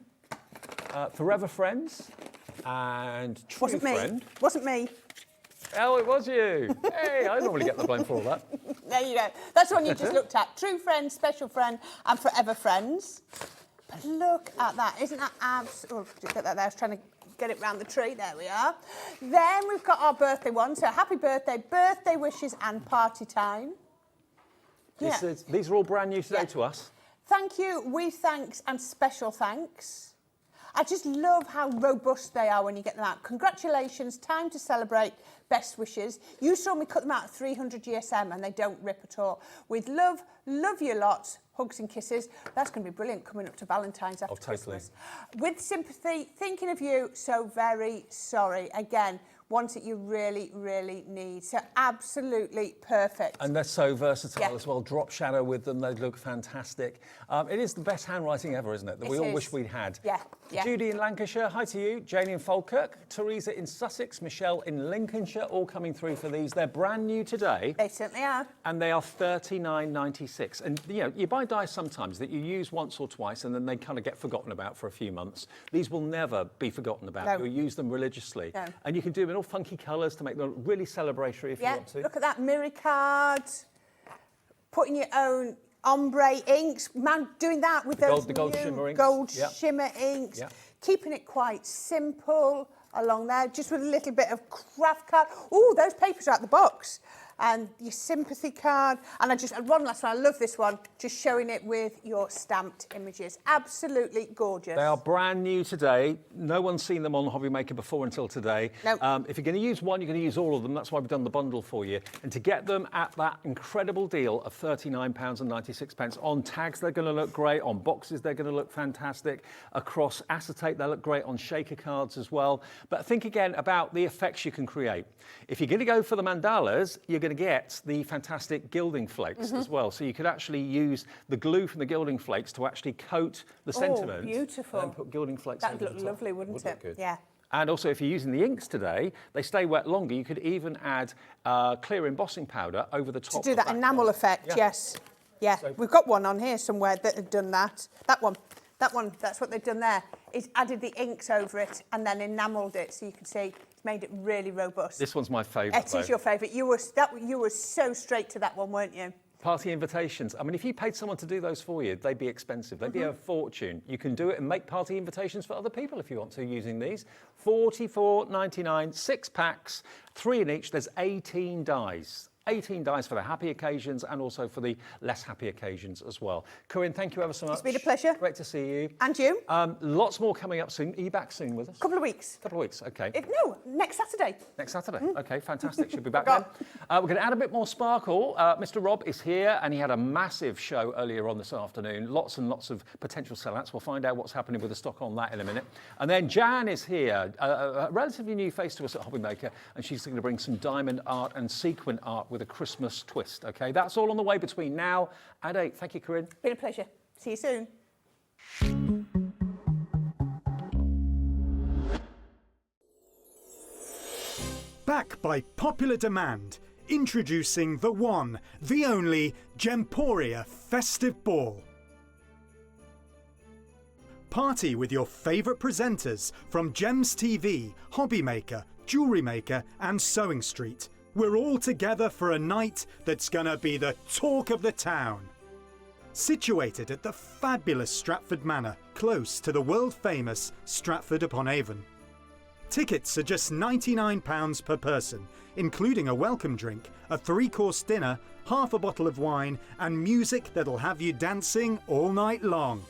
Forever Friends, and True Wasn't me. Friend. Wasn't me. Oh, it was you. Hey, I normally get the blame for all that. There you go. That's the one you just looked at. True Friend, Special Friend, and Forever Friends. But look at that. Isn't that oh, just get that there. I was trying to get it round the tree. There we are. Then we've got our birthday one. So happy birthday, birthday wishes, and party time. These are all brand new today to us. Thank you, we thanks, and special thanks. I just love how robust they are when you get them out. Congratulations, time to celebrate, best wishes. You saw me cut them out at 300 GSM and they don't rip at all. With love, love you lots, hugs and kisses. That's going to be brilliant coming up to Valentine's after Christmas. With sympathy, thinking of you, so very sorry. Again, ones that you really, really need. So absolutely perfect. And they're so versatile as well. Drop shadow with them, they look fantastic. It is the best handwriting ever, isn't it? That we all wish we'd had. Yeah. Judy in Lancashire, hi to you. Janie in Falkirk, Teresa in Sussex, Michelle in Lincolnshire, all coming through for these. They're brand new today. They certainly are. And they are $39.96. And you know, you buy dies sometimes that you use once or twice and then they kind of get forgotten about for a few months. These will never be forgotten about. No. You'll use them religiously. No. And you can do them in all funky colours to make them really celebratory if you want to. Look at that mirror card. Putting your own ombre inks. Man, doing that with those the gold new shimmer inks. gold Yep. shimmer inks. Yep. Keeping it quite simple along there, just with a little bit of craft card. Oh, those papers are out the box. And your sympathy card. And one last one, I love this one, just showing it with your stamped images. Absolutely gorgeous. They are brand new today. No one's seen them on HobbyMaker before until today. Nope. If you're going to use one, you're going to use all of them. That's why we've done the bundle for you. And to get them at that incredible deal of £39.96, on tags they're going to look great, on boxes they're going to look fantastic, across acetate they look great, on shaker cards as well. But think again about the effects you can create. If you're going to go for the mandalas, you're going to get the fantastic gilding flakes as well. So you could actually use the glue from the gilding flakes to actually coat the sentiment. Beautiful. And put gilding flakes That over would the look top. lovely, wouldn't Would it? look good. Yeah. And also, if you're using the inks today, they stay wet longer. You could even add clear embossing powder over the top. To do that enamel effect, yes. Yeah, So- we've got one on here somewhere that had done that. That one, that's what they've done there. Is added the inks over it and then enamelled it, so you can see it's made it really robust. This one's my favourite. It is your favourite. You were so straight to that one, weren't you? Party invitations. I mean, if you paid someone to do those for you, they'd be expensive. They'd be a fortune. You can do it and make party invitations for other people if you want to using these. $44.99, 6 packs, 3 in each. There's 18 dies. 18 dies for the happy occasions and also for the less happy occasions as well. Corinne, thank you ever so much. It's been a pleasure. Great to see you. And you? Lots more coming up soon. Are you back soon with us? Couple of weeks. Couple of weeks, okay. No, next Saturday. Next Saturday. Okay, fantastic. Should be back then. We're going to add a bit more sparkle. Mr. Rob is here and he had a massive show earlier on this afternoon. Lots and lots of potential sellouts. We'll find out what's happening with the stock on that in a minute. And then Jan is here, a relatively new face to us at HobbyMaker, and she's going to bring some diamond art and sequin art with a Christmas twist. Okay, that's all on the way between now and 8. Thank you, Corinne. Been a pleasure. See you soon. Back by popular demand, introducing the one, the only Gemporia Festive Ball. Party with your favourite presenters from Gems TV, HobbyMaker, Jewellery Maker and Sewing Street. We're all together for a night that's gonna be the talk of the town. Situated at the fabulous Stratford Manor, close to the world-famous Stratford-upon-Avon. Tickets are just £99 per person, including a welcome drink, a 3-course dinner, half a bottle of wine and music that'll have you dancing all night long.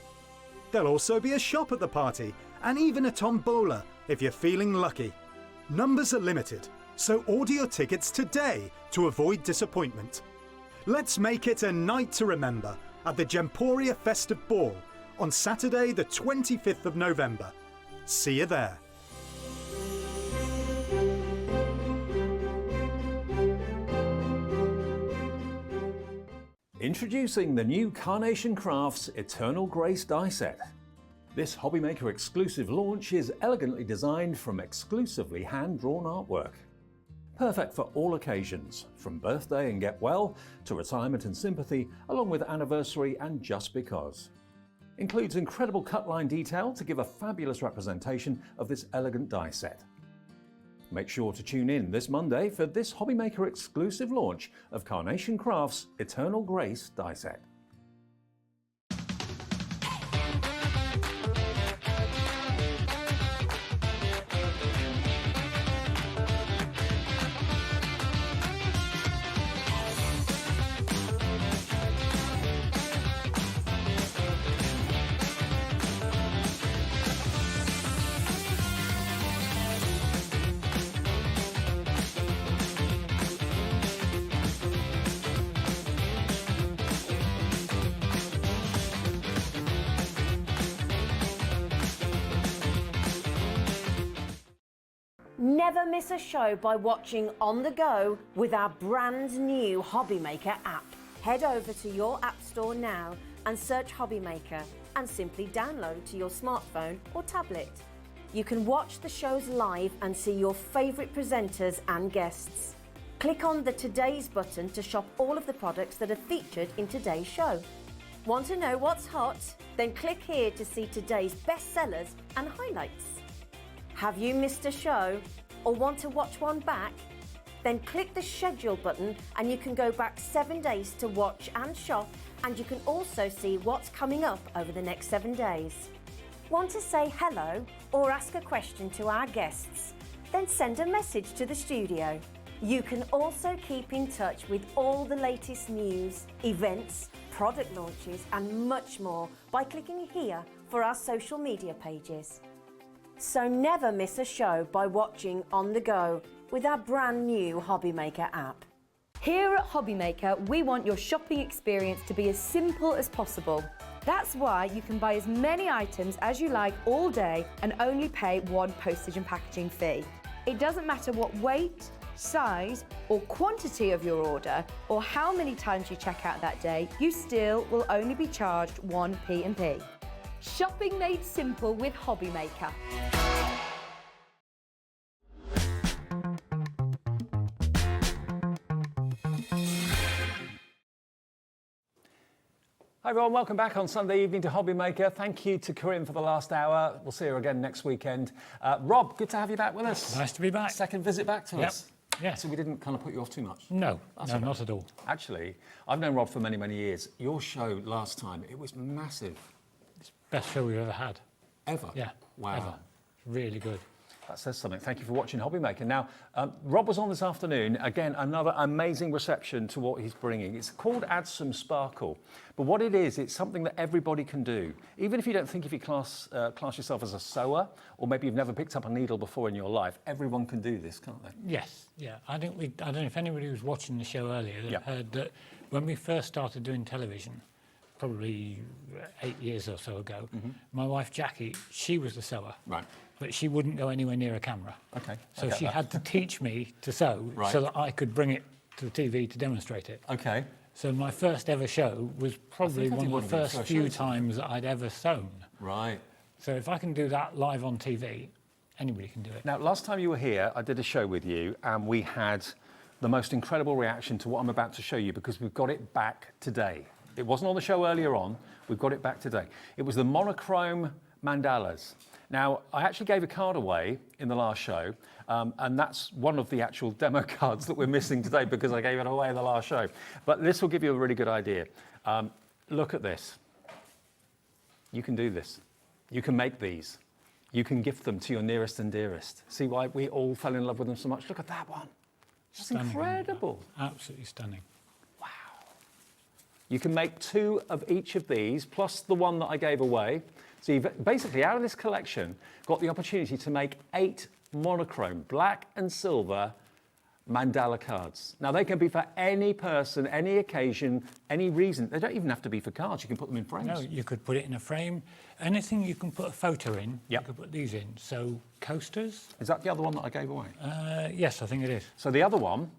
There'll also be a shop at the party and even a tombola if you're feeling lucky. Numbers are limited, so order your tickets today to avoid disappointment. Let's make it a night to remember at the Gemporia Festive Ball on Saturday the 25th of November. See you there. Introducing the new Carnation Crafts Eternal Grace die set. This HobbyMaker exclusive launch is elegantly designed from exclusively hand-drawn artwork. Perfect for all occasions, from birthday and get well to retirement and sympathy, along with anniversary and just because. Includes incredible cut line detail to give a fabulous representation of this elegant die set. Make sure to tune in this Monday for this HobbyMaker exclusive launch of Carnation Crafts Eternal Grace die set. Never miss a show by watching on the go with our brand new HobbyMaker app. Head over to your app store now and search HobbyMaker and simply download to your smartphone or tablet. You can watch the shows live and see your favourite presenters and guests. Click on the Today's button to shop all of the products that are featured in today's show. Want to know what's hot? Then click here to see today's bestsellers and highlights. Have you missed a show or want to watch one back? Then click the schedule button and you can go back 7 days to watch and shop, and you can also see what's coming up over the next 7 days. Want to say hello or ask a question to our guests? Then send a message to the studio. You can also keep in touch with all the latest news, events, product launches and much more by clicking here for our social media pages. So never miss a show by watching on the go with our brand new HobbyMaker app. Here at HobbyMaker, we want your shopping experience to be as simple as possible. That's why you can buy as many items as you like all day and only pay one postage and packaging fee. It doesn't matter what weight, size or quantity of your order or how many times you check out that day, you still will only be charged one P&P. Shopping made simple with HobbyMaker. Hi everyone, welcome back on Sunday evening to HobbyMaker. Thank you to Corinne for the last hour. We'll see her again next weekend. Rob, good to have you back with us. Nice to be back. Second visit back to us. Yeah. So we didn't kind of put you off too much? No, not at all. Actually, I've known Rob for many, many years. Your show last time, it was massive. It's the best show we've ever had. Ever? Yeah. Wow. Ever. Really good. That says something. Thank you for watching HobbyMaker. Now, Rob was on this afternoon. Again, another amazing reception to what he's bringing. It's called Add Some Sparkle. But what it is, it's something that everybody can do. Even if you don't think if you class yourself as a sewer, or maybe you've never picked up a needle before in your life, everyone can do this, can't they? Yes, yeah. I don't know if anybody was watching the show earlier that heard that when we first started doing television, probably 8 years or so ago, my wife Jackie, she was the sewer. Right. But she wouldn't go anywhere near a camera. Okay. So she had to teach me to sew so that I could bring it to the TV to demonstrate it. Okay. So my first ever show was probably one of the first few times that I'd ever sewn. Right. So if I can do that live on TV, anybody can do it. Now, last time you were here, I did a show with you, and we had the most incredible reaction to what I'm about to show you because we've got it back today. It wasn't on the show earlier on. We've got it back today. It was the monochrome mandalas. Now, I actually gave a card away in the last show, and that's one of the actual demo cards that we're missing today because I gave it away in the last show. But this will give you a really good idea. Look at this. You can do this. You can make these. You can gift them to your nearest and dearest. See why we all fell in love with them so much? Look at that one. It's incredible. Absolutely stunning. Wow. You can make 2 of each of these, plus the one that I gave away. So you've basically, out of this collection, got the opportunity to make 8 monochrome, black and silver, mandala cards. Now, they can be for any person, any occasion, any reason. They don't even have to be for cards. You can put them in frames. No, you could put it in a frame. Anything you can put a photo in, Yep. you could put these in. So coasters? Is that the other one that I gave away? Yes, I think it is. So the other one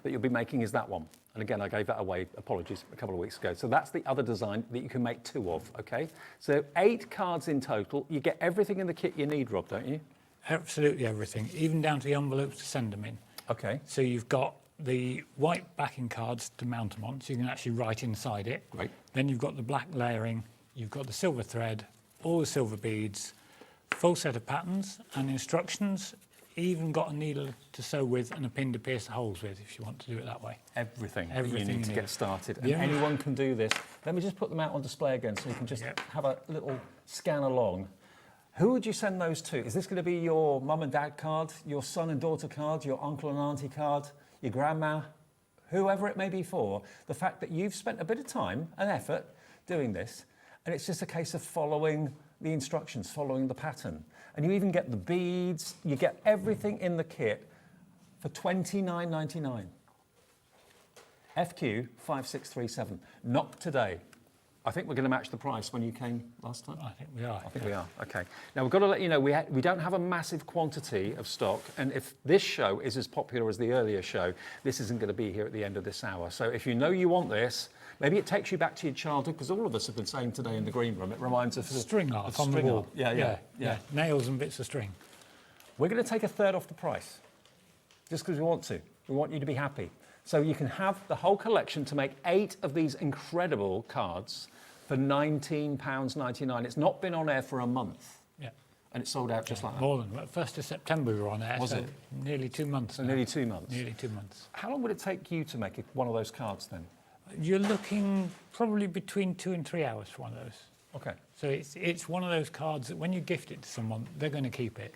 that you'll be making is that one. And again, I gave that away, apologies, a couple of weeks ago. So that's the other design that you can make 2 of, okay? So 8 cards in total. You get everything in the kit you need, Rob, don't you? Absolutely everything, even down to the envelopes to send them in. Okay. So you've got the white backing cards to mount them on, so you can actually write inside it. Great. Then you've got the black layering, you've got the silver thread, all the silver beads, full set of patterns and instructions, even got a needle to sew with and a pin to pierce the holes with if you want to do it that way. Everything Everything you need to you get need. started. And Yeah. anyone can do this. Let me just put them out on display again so you can just Yep. have a little scan along. Who would you send those to? Is this going to be your mum and dad card, your son and daughter card, your uncle and auntie card, your grandma, whoever it may be for? The fact that you've spent a bit of time and effort doing this, and it's just a case of following the instructions, following the pattern. And you even get the beads, you get everything in the kit for $29.99. FQ 5637. Not today. I think we're going to match the price when you came last time. I think we are. I think we are, okay. Now we've got to let you know, we don't have a massive quantity of stock, and if this show is as popular as the earlier show, this isn't going to be here at the end of this hour. So if you know you want this, maybe it takes you back to your childhood, because all of us have been saying today in the green room, it reminds us of String art of on the string wall. art. Yeah. Nails and bits of string. We're going to take 1/3 off the price, just because we want to. We want you to be happy. So you can have the whole collection to make 8 of these incredible cards for £19.99. It's not been on air for a month. Yeah. And it's sold out just like that. More than 1st of September we were on air. Was so it? Nearly 2 months. So now. nearly 2 months. Nearly 2 months. How long would it take you to make one of those cards then? You're looking probably between 2 and 3 hours for one of those. Okay. So it's one of those cards that when you gift it to someone, they're going to keep it.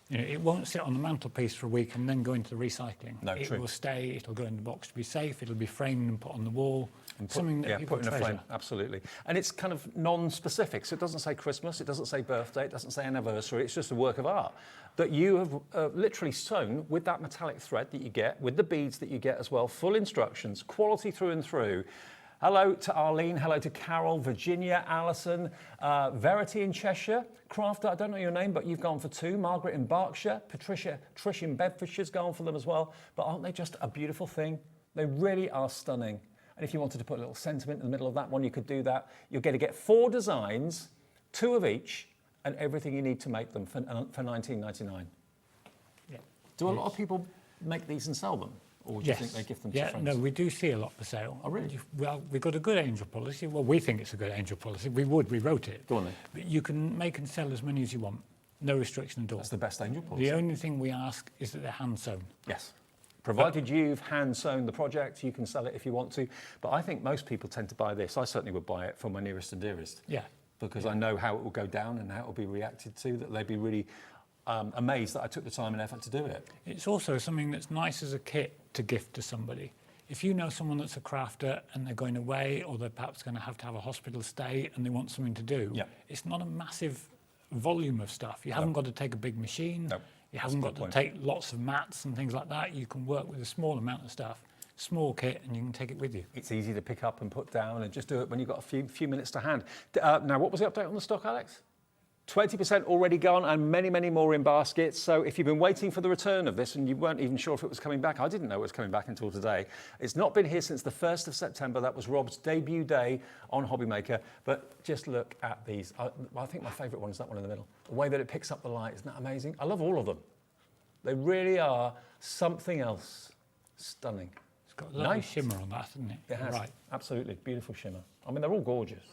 You know, it won't sit on the mantelpiece for a week and then go into the recycling. No, it true. will stay, it'll go in the box to be safe, it'll be framed and put on the wall. Something that people put in a treasure. frame, absolutely. And it's kind of non-specific, so it doesn't say Christmas, it doesn't say birthday, it doesn't say anniversary, it's just a work of art that you have literally sewn with that metallic thread that you get, with the beads that you get as well, full instructions, quality through and through. Hello to Arlene, hello to Carol, Virginia, Alison, Verity in Cheshire, Crafter, I don't know your name, but you've gone for 2. Margaret in Berkshire, Patricia, Trish in Bedfordshire's gone for them as well. But aren't they just a beautiful thing? They really are stunning. And if you wanted to put a little sentiment in the middle of that one, you could do that. You're going to get 4 designs, 2 of each, and everything you need to make them for $19.99. Yeah. Do a lot of people make these and sell them? Or do you think they give them to friends? No, we do see a lot for sale. Oh, really? Well, we've got a good angel policy. Well, we think it's a good angel policy. We wrote it. Go on then. But you can make and sell as many as you want. No restriction at all. That's the best angel policy. The only thing we ask is that they're hand sewn. Yes. Provided you've hand sewn the project, you can sell it if you want to. But I think most people tend to buy this. I certainly would buy it for my nearest and dearest. Yeah. Because I know how it will go down and how it will be reacted to, that they'd be really amazed that I took the time and effort to do it. It's also something that's nice as a kit to gift to somebody. If you know someone that's a crafter and they're going away, or they're perhaps going to have a hospital stay and they want something to do, it's not a massive volume of stuff. You haven't got to take a big machine. No. You haven't got to take lots of mats and things like that. You can work with a small amount of stuff, small kit, and you can take it with you. It's easy to pick up and put down, and just do it when you've got a few minutes to hand. Now, what was the update on the stock, Alex? 20% already gone, and many, many more in baskets. So if you've been waiting for the return of this and you weren't even sure if it was coming back, I didn't know it was coming back until today. It's not been here since the 1st of September. That was Rob's debut day on HobbyMaker. But just look at these. I think my favourite one is that one in the middle. The way that it picks up the light, isn't that amazing? I love all of them. They really are something else. Stunning. It's got a lovely shimmer on that, hasn't it? It has. Right. Absolutely. Beautiful shimmer. I mean, they're all gorgeous.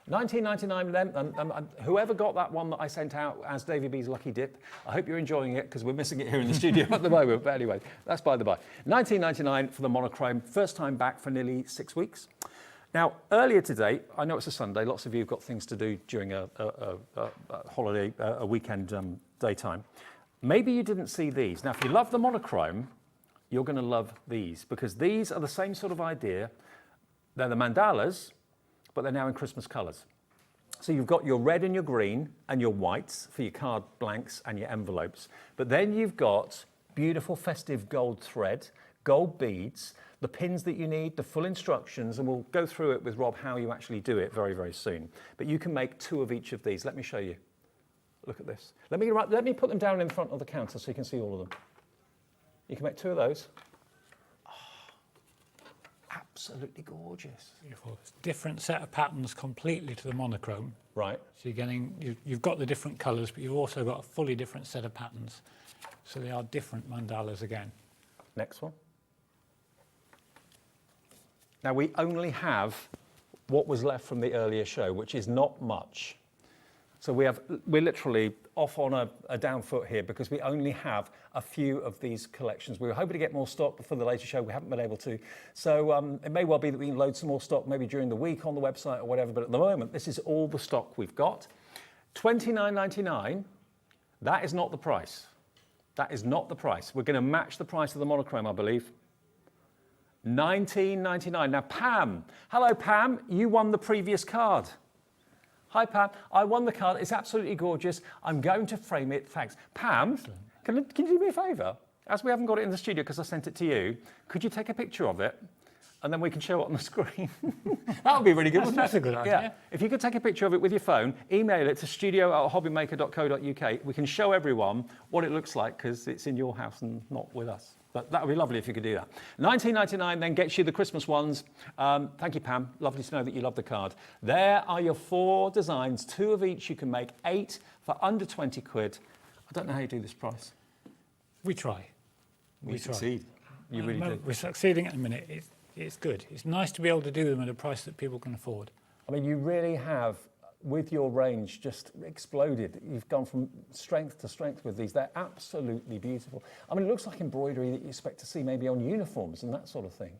$19.99 then, whoever got that one that I sent out as Davy B's Lucky Dip, I hope you're enjoying it, because we're missing it here in the studio at the moment. But anyway, that's by the by. $19.99 for the monochrome, first time back for nearly 6 weeks. Now, earlier today, I know it's a Sunday, lots of you have got things to do during a holiday, a weekend daytime. Maybe you didn't see these. Now, if you love the monochrome, you're going to love these, because these are the same sort of idea. They're the mandalas, but they're now in Christmas colours. So you've got your red and your green and your whites for your card blanks and your envelopes. But then you've got beautiful festive gold thread, gold beads, the pins that you need, the full instructions, and we'll go through it with Rob how you actually do it very, very soon. But you can make 2 of each of these. Let me show you. Look at this. Let me put them down in front of the counter so you can see all of them. You can make 2 of those. absolutely gorgeous. Beautiful. Different set of patterns completely to the monochrome. Right. So you've got the different colours, but you've also got a fully different set of patterns. So they are different mandalas again. Next one. Now we only have what was left from the earlier show, which is not much. So we're literally off on a down foot here because we only have a few of these collections. We were hoping to get more stock for the later show. We haven't been able to. So it may well be that we can load some more stock maybe during the week on the website or whatever. But at the moment, this is all the stock we've got. $29.99, that is not the price. That is not the price. We're going to match the price of the monochrome, I believe. $19.99. Now, Pam. Hello, Pam. You won the previous card. Hi, Pam. I won the card. It's absolutely gorgeous. I'm going to frame it. Thanks. Pam, can you do me a favour? As we haven't got it in the studio because I sent it to you, could you take a picture of it? And then we can show it on the screen. That would be really good, wouldn't it? That's a good idea. Yeah. If you could take a picture of it with your phone, email it to studio@hobbymaker.co.uk. We can show everyone what it looks like because it's in your house and not with us. But that would be lovely if you could do that. $19.99 then gets you the Christmas ones. Thank you, Pam. Lovely to know that you love the card. There are your 4 designs, 2 of each. You can make 8 for under 20 quid. I don't know how you do this price. We try. We succeed. You really do. We're succeeding at the minute. It's good. It's nice to be able to do them at a price that people can afford. I mean, you really have, with your range, just exploded. You've gone from strength to strength with these. They're absolutely beautiful. I mean, it looks like embroidery that you expect to see maybe on uniforms and that sort of thing.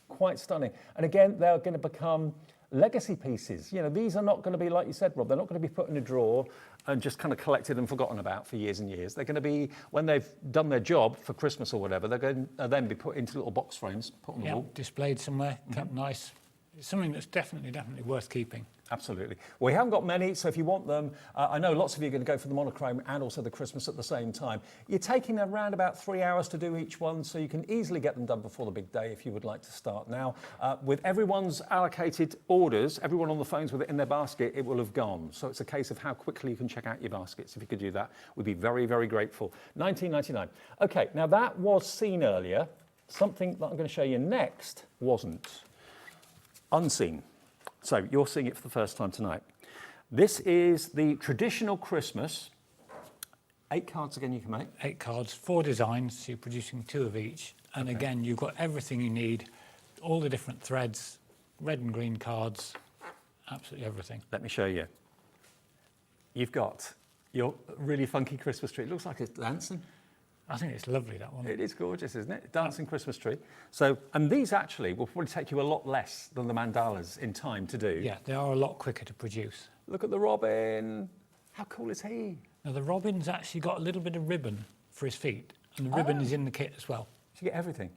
Quite stunning. And again, they're going to become legacy pieces. You know, these are not going to be, like you said, Rob, they're not going to be put in a drawer and just kind of collected and forgotten about for years and years. They're going to be, when they've done their job for Christmas or whatever, they're going to then be put into little box frames, put on the wall. Displayed somewhere, kept nice. It's something that's definitely worth keeping. Absolutely. Well, we haven't got many, so if you want them, I know lots of you are going to go for the monochrome and also the Christmas at the same time. You're taking around about 3 hours to do each one, so you can easily get them done before the big day if you would like to start now. With everyone's allocated orders, everyone on the phones with it in their basket, it will have gone. So it's a case of how quickly you can check out your baskets. If you could do that, we'd be very, very grateful. $19.99. Okay, now that was seen earlier. Something that I'm going to show you next wasn't. Unseen. So you're seeing it for the first time tonight. This is the traditional Christmas. 8 cards again you can make. 8 cards, 4 designs, so you're producing 2 of each. And again, you've got everything you need, all the different threads, red and green cards, absolutely everything. Let me show you. You've got your really funky Christmas tree. It looks like it's dancing. I think it's lovely, that one. It is gorgeous, isn't it? Dancing Christmas tree. So, and these actually will probably take you a lot less than the mandalas in time to do. Yeah, they are a lot quicker to produce. Look at the robin. How cool is he? Now, the robin's actually got a little bit of ribbon for his feet, and the ribbon is in the kit as well. You get everything.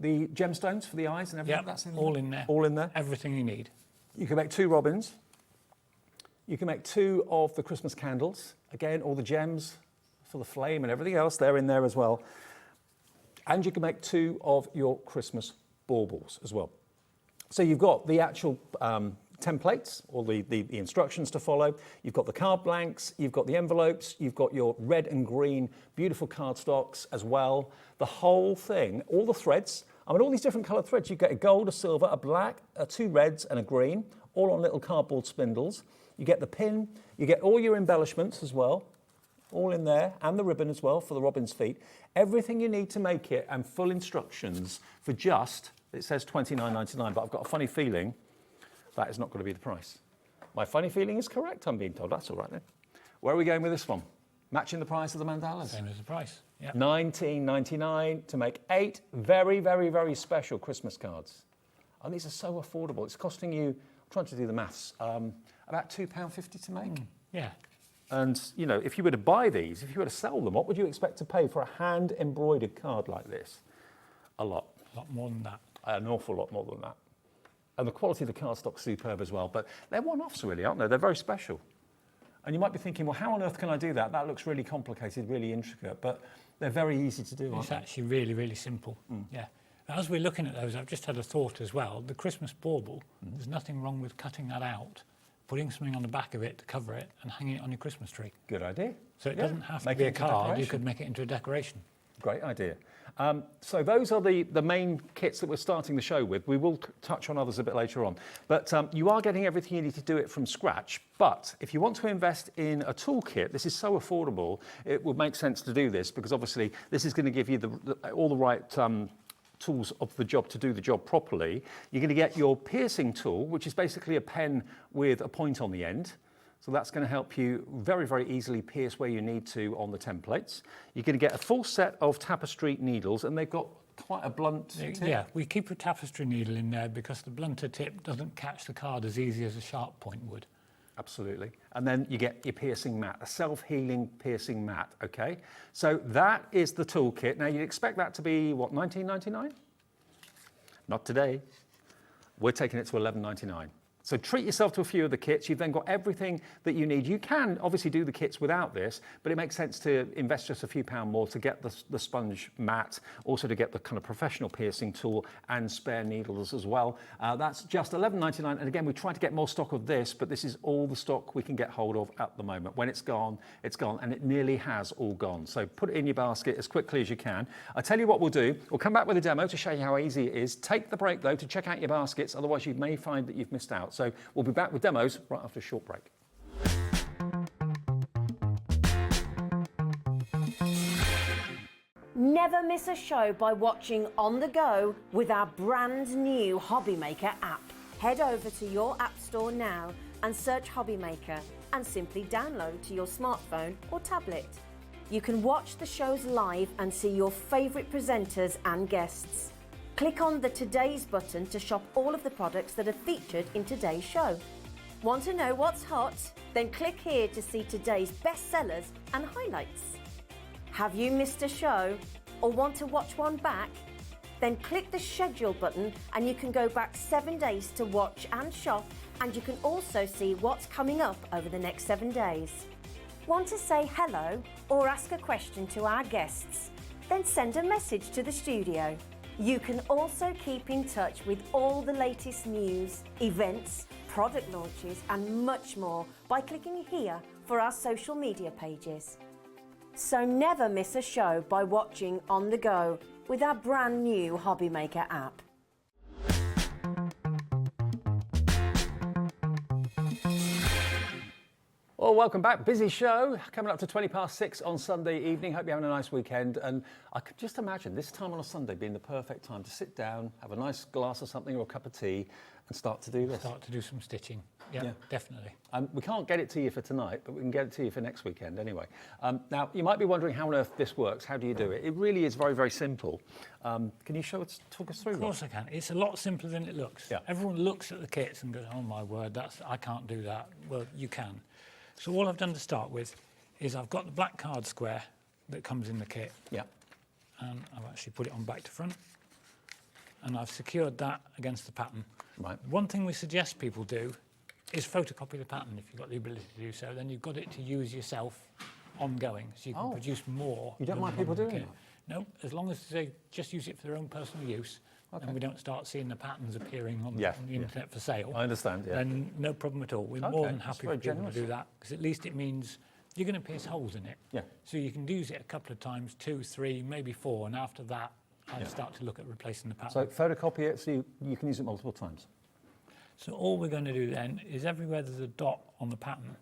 The gemstones for the eyes and everything. Yeah, that's in all in there. All in there. Everything you need. You can make 2 robins. You can make 2 of the Christmas candles. Again, all the gems for the flame and everything else, they're in there as well. And you can make 2 of your Christmas baubles as well. So you've got the actual templates, or the instructions to follow. You've got the card blanks, you've got the envelopes, you've got your red and green beautiful cardstocks as well. The whole thing, all the threads, I mean all these different coloured threads. You get a gold, a silver, a black, 2 reds and a green, all on little cardboard spindles. You get the pin, you get all your embellishments as well, all in there, and the ribbon as well for the robin's feet. Everything you need to make it, and full instructions for just, it says $29.99, but I've got a funny feeling that is not going to be the price. My funny feeling is correct, I'm being told. That's all right then. Where are we going with this one? Matching the price of the mandalas. Same as the price, yeah. $19.99 to make 8 very, very, very special Christmas cards. And these are so affordable. It's costing you, I'm trying to do the maths, about £2.50 to make. Yeah. And, you know, if you were to buy these, if you were to sell them, what would you expect to pay for a hand-embroidered card like this? A lot. A lot more than that. An awful lot more than that. And the quality of the cardstock's superb as well. But they're one-offs, really, aren't they? They're very special. And you might be thinking, well, how on earth can I do that? That looks really complicated, really intricate. But they're very easy to do, aren't It's they? actually really, really simple. Yeah. As we're looking at those, I've just had a thought as well. The Christmas bauble, there's nothing wrong with cutting that out, putting something on the back of it to cover it, and hanging it on your Christmas tree. Good idea. So it Yeah. doesn't have to Make be it a into card. You decoration. could make it into a decoration. Great idea. So those are the main kits that we're starting the show with. We will touch on others a bit later on. But you are getting everything you need to do it from scratch. But if you want to invest in a toolkit, this is so affordable, it would make sense to do this because obviously this is going to give you all the right tools of the job to do the job properly. You're going to get your piercing tool, which is basically a pen with a point on the end. So that's going to help you very, very easily pierce where you need to on the templates. You're going to get a full set of tapestry needles, and they've got quite a blunt tip. Yeah, we keep a tapestry needle in there because the blunter tip doesn't catch the card as easy as a sharp point would. Absolutely. And then you get your piercing mat, a self-healing piercing mat, okay? So that is the toolkit. Now, you'd expect that to be, what, $19.99? Not today. We're taking it to $11.99. So treat yourself to a few of the kits. You've then got everything that you need. You can obviously do the kits without this, but it makes sense to invest just a few pounds more to get the sponge mat, also to get the kind of professional piercing tool and spare needles as well. That's just $11.99. And again, we try to get more stock of this, but this is all the stock we can get hold of at the moment. When it's gone, and it nearly has all gone. So put it in your basket as quickly as you can. I tell you what we'll do. We'll come back with a demo to show you how easy it is. Take the break though to check out your baskets, otherwise you may find that you've missed out. So we'll be back with demos right after a short break. Never miss a show by watching on the go with our brand new HobbyMaker app. Head over to your app store now and search HobbyMaker and simply download to your smartphone or tablet. You can watch the shows live and see your favourite presenters and guests. Click on the Today's button to shop all of the products that are featured in today's show. Want to know what's hot? Then click here to see today's bestsellers and highlights. Have you missed a show or want to watch one back? Then click the schedule button and you can go back 7 days to watch and shop, and you can also see what's coming up over the next 7 days. Want to say hello or ask a question to our guests? Then send a message to the studio. You can also keep in touch with all the latest news, events, product launches and much more by clicking here for our social media pages. So never miss a show by watching on the go with our brand new HobbyMaker app. Well, welcome back. Busy show, coming up to 6:20 on Sunday evening. Hope you're having a nice weekend. And I could just imagine this time on a Sunday being the perfect time to sit down, have a nice glass of something or a cup of tea and start to do this. Start to do some stitching. Yeah, definitely. We can't get it to you for tonight, but we can get it to you for next weekend anyway. Now, you might be wondering how on earth this works. How do you do it? It really is very, very simple. Can you talk us through that? Of course I can. It's a lot simpler than it looks. Yeah. Everyone looks at the kits and goes, oh my word, I can't do that. Well, you can. So all I've done to start with is I've got the black card square that comes in the kit. Yeah. And I've actually put it on back to front. And I've secured that against the pattern. Right. One thing we suggest people do is photocopy the pattern if you've got the ability to do so. Then you've got it to use yourself ongoing, so you can produce more. You don't mind people doing that? No, as long as they just use it for their own personal use. Okay. And we don't start seeing the patterns appearing on the internet for sale. I understand, yeah. Then no problem at all. We're more than happy for people to do that, because at least it means you're going to pierce holes in it. Yeah. So you can use it a couple of times, 2, 3, maybe 4, and after that, I'd start to look at replacing the pattern. So photocopy it so you can use it multiple times. So all we're going to do then is everywhere there's a dot on the pattern,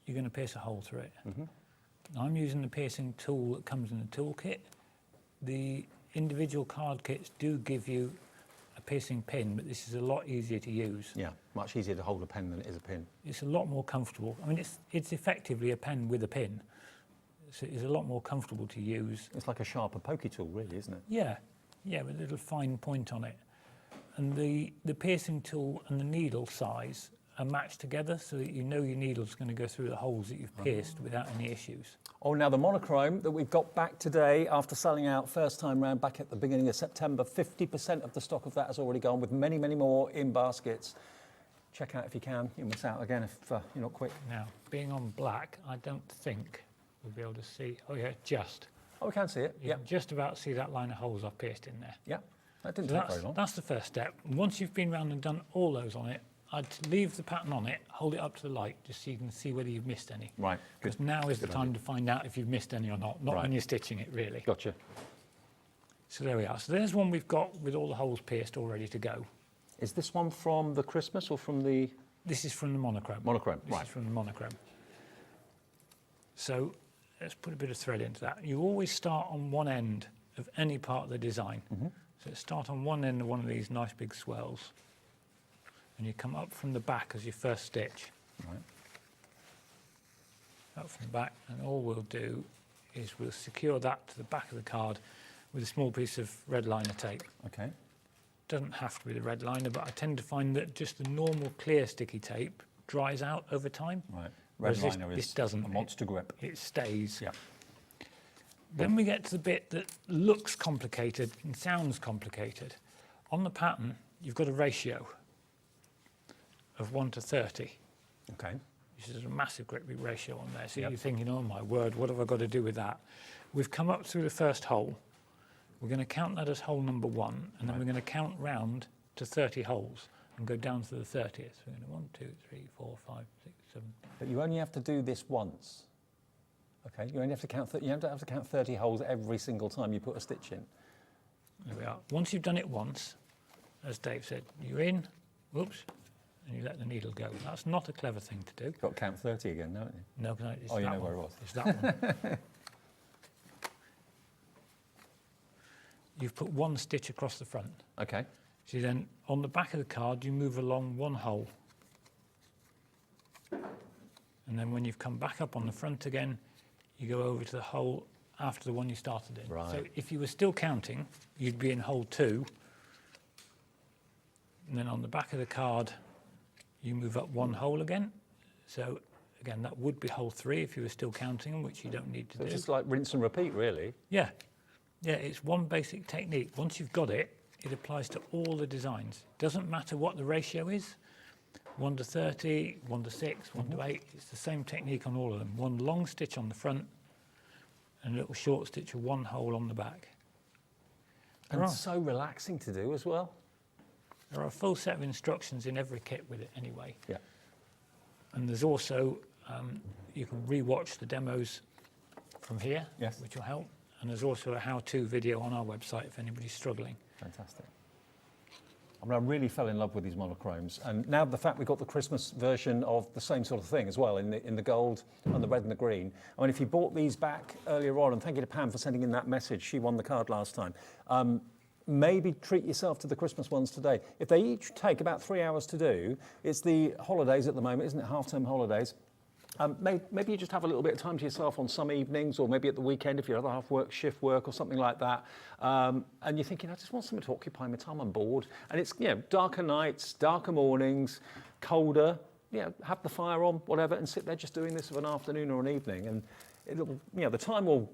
you're going to pierce a hole through it. Mm-hmm. Now I'm using the piercing tool that comes in the toolkit. The individual card kits do give you a piercing pin, but this is a lot easier to use. Yeah, much easier to hold a pen than it is a pin. It's a lot more comfortable. I mean, it's effectively a pen with a pin. So it's a lot more comfortable to use. It's like a sharper pokey tool, really, isn't it? Yeah, with a little fine point on it. And the piercing tool and the needle size are matched together so that you know your needle's going to go through the holes that you've pierced without any issues. Oh, now the monochrome that we've got back today after selling out first time round back at the beginning of September, 50% of the stock of that has already gone, with many, many more in baskets. Check out if you can. You'll miss out again if you're not quick. Now, being on black, I don't think we'll be able to see. Oh yeah, just. Oh, we can see it. You can just about see that line of holes I've pierced in there. Yeah, that didn't So take very long. that's the first step. Once you've been round and done all those on it, I'd leave the pattern on it, hold it up to the light, just so you can see whether you've missed any. Right, good. Because now is the time to find out if you've missed any or not when you're stitching it, really. Gotcha. So there we are. So there's one we've got with all the holes pierced all ready to go. Is this one from the Christmas or from the... This is from the monochrome. Monochrome, This right. is from the monochrome. So let's put a bit of thread into that. You always start on one end of any part of the design. So start on one end of one of these nice big swells, and you come up from the back as your first stitch. Right. Up from the back, and all we'll do is we'll secure that to the back of the card with a small piece of red liner tape. Okay. Doesn't have to be the red liner, but I tend to find that just the normal clear sticky tape dries out over time. Right. Red Whereas liner this is doesn't. a monster grip. It stays. Yeah. Then we get to the bit that looks complicated and sounds complicated. On the pattern, you've got a ratio of 1 to 30. Okay. Which is a massive great big ratio on there. So you're thinking, oh my word, what have I got to do with that? We've come up through the first hole. We're going to count that as hole number 1, and then we're going to count round to 30 holes and go down to the 30th. So we're going to 1, 2, 3, 4, 5, 6, 7. But you only have to do this once. Okay, you only have to count. You don't have to count 30 holes every single time you put a stitch in. There we are. Once you've done it once, as Dave said, you're in, whoops, and you let the needle go. That's not a clever thing to do. You've got to count 30 again, don't you? No, it's Oh, you that know one. where it was. It's that one. You've put one stitch across the front. Okay. So then, on the back of the card, you move along one hole. And then when you've come back up on the front again, you go over to the hole after the one you started in. Right. So if you were still counting, you'd be in hole 2. And then on the back of the card, you move up one hole again. So again, that would be hole 3 if you were still counting, which you don't need to So do. it's just like rinse and repeat, really. Yeah. Yeah, it's one basic technique. Once you've got it, it applies to all the designs. Doesn't matter what the ratio is. 1 to 30, 1 to 6, 1 to 8. It's the same technique on all of them. One long stitch on the front and a little short stitch of one hole on the back. And so relaxing to do as well. There are a full set of instructions in every kit with it anyway. Yeah. And there's also, you can re-watch the demos from here, Yes. which will help. And there's also a how-to video on our website if anybody's struggling. Fantastic. I mean, I really fell in love with these monochromes, and now the fact we've got the Christmas version of the same sort of thing as well, in the gold and the red and the green. I mean, if you bought these back earlier on, and thank you to Pam for sending in that message, she won the card last time, maybe treat yourself to the Christmas ones today. If they each take about 3 hours to do, it's the holidays at the moment, isn't it, half-term holidays? Maybe you just have a little bit of time to yourself on some evenings, or maybe at the weekend if your other half works shift work or something like that, and you're thinking, I just want something to occupy my time, I'm bored, and it's, you know, darker nights, darker mornings, colder, you know, have the fire on, whatever, and sit there just doing this of an afternoon or an evening, and it'll, you know, the time will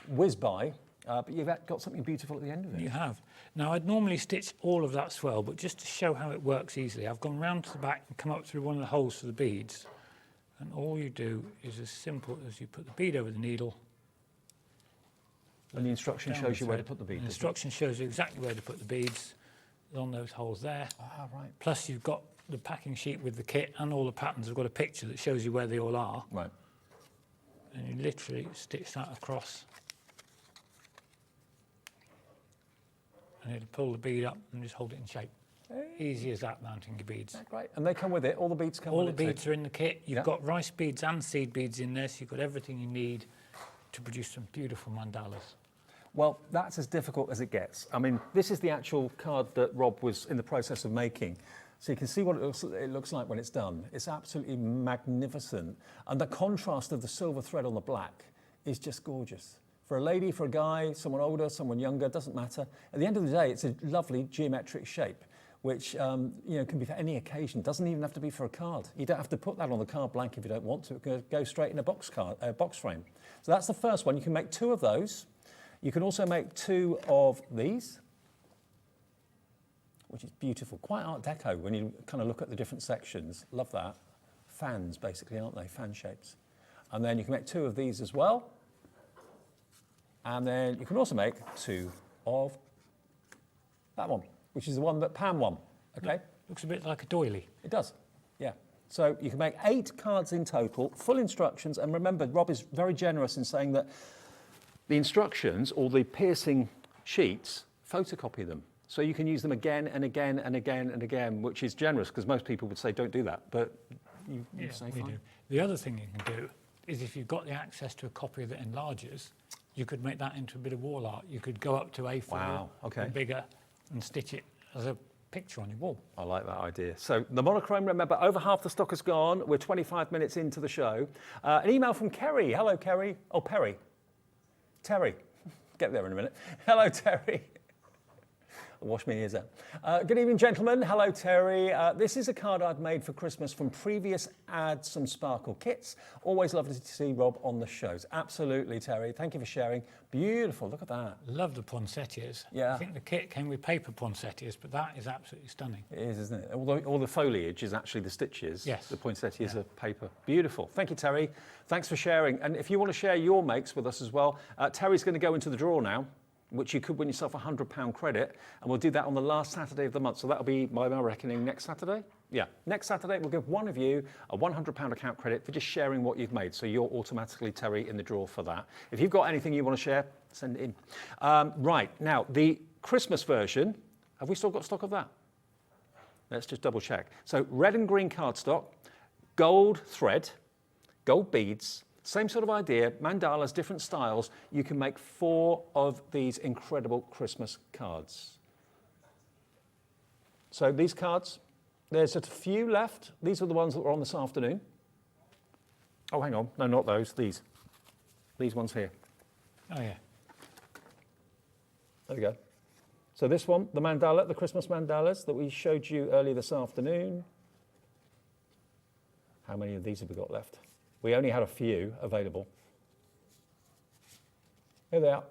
whiz by, but you've got something beautiful at the end of it. You have. Now, I'd normally stitch all of that swell, but just to show how it works easily, I've gone round to the back and come up through one of the holes for the beads. And all you do is as simple as you put the bead over the needle. And the instruction down shows the you where to thread. put the bead. The instruction shows you exactly where to put the beads on those holes there. Ah, right. Plus, you've got the packing sheet with the kit, and all the patterns have got a picture that shows you where they all are. Right. And you literally stitch that across. And it'll pull the bead up and just hold it in shape. Easy as that, mounting your beads. Great. And they come with it, all the beads come All with the it. beads are in the kit. You've Yeah. got rice beads and seed beads in there, so you've got everything you need to produce some beautiful mandalas. Well, that's as difficult as it gets. I mean, this is the actual card that Rob was in the process of making. So you can see what it looks like when it's done. It's absolutely magnificent. And the contrast of the silver thread on the black is just gorgeous. For a lady, for a guy, someone older, someone younger, doesn't matter. At the end of the day, it's a lovely geometric shape, which you know, can be for any occasion. Doesn't even have to be for a card. You don't have to put that on the card blank if you don't want to. It can go straight in a box frame. So that's the first one. You can make 2 of those. You can also make 2 of these, which is beautiful. Quite Art Deco when you kind of look at the different sections. Love that. Fans, basically, aren't they? Fan shapes. And then you can make 2 of these as well. And then you can also make 2 of that one, which is the one that Pam won. Okay? Looks a bit like a doily. It does, yeah. So you can make 8 cards in total, full instructions. And remember, Rob is very generous in saying that the instructions, or the piercing sheets, photocopy them. So you can use them again and again and again and again, which is generous because most people would say don't do that, but you say we fine. do. The other thing you can do is if you've got the access to a copy that enlarges, you could make that into a bit of wall art. You could go up to A4 Wow, okay. and bigger and stitch it as a picture on your wall. I like that idea. So the monochrome, remember, over half the stock is gone. We're 25 minutes into the show. An email from Kerry. Hello, Kerry. Oh, Perry. Terry. Get there in a minute. Hello, Terry. Wash my ears out. Good evening, gentlemen. Hello, Terry. This is a card I've made for Christmas from previous Add Some Sparkle kits. Always lovely to see Rob on the shows. Absolutely, Terry. Thank you for sharing. Beautiful. Look at that. Love the poinsettias. Yeah. I think the kit came with paper poinsettias, but that is absolutely stunning. It is, isn't it? All the foliage is actually the stitches. Yes. The poinsettias are paper. Beautiful. Thank you, Terry. Thanks for sharing. And if you want to share your makes with us as well, Terry's going to go into the draw now, which you could win yourself a £100 credit, and we'll do that on the last Saturday of the month. So that'll be, by my reckoning, next Saturday? Yeah, next Saturday we'll give one of you a £100 account credit for just sharing what you've made. So you're automatically, Terry, in the draw for that. If you've got anything you want to share, send it in. Right, now, the Christmas version, have we still got stock of that? Let's just double check. So red and green cardstock, gold thread, gold beads, same sort of idea, mandalas, different styles. You can make 4 of these incredible Christmas cards. So these cards, there's a few left. These are the ones that were on this afternoon. Oh, hang on. No, not those. These ones here. Oh, yeah. There we go. So this one, the mandala, the Christmas mandalas that we showed you earlier this afternoon. How many of these have we got left? We only had a few available. Here they are.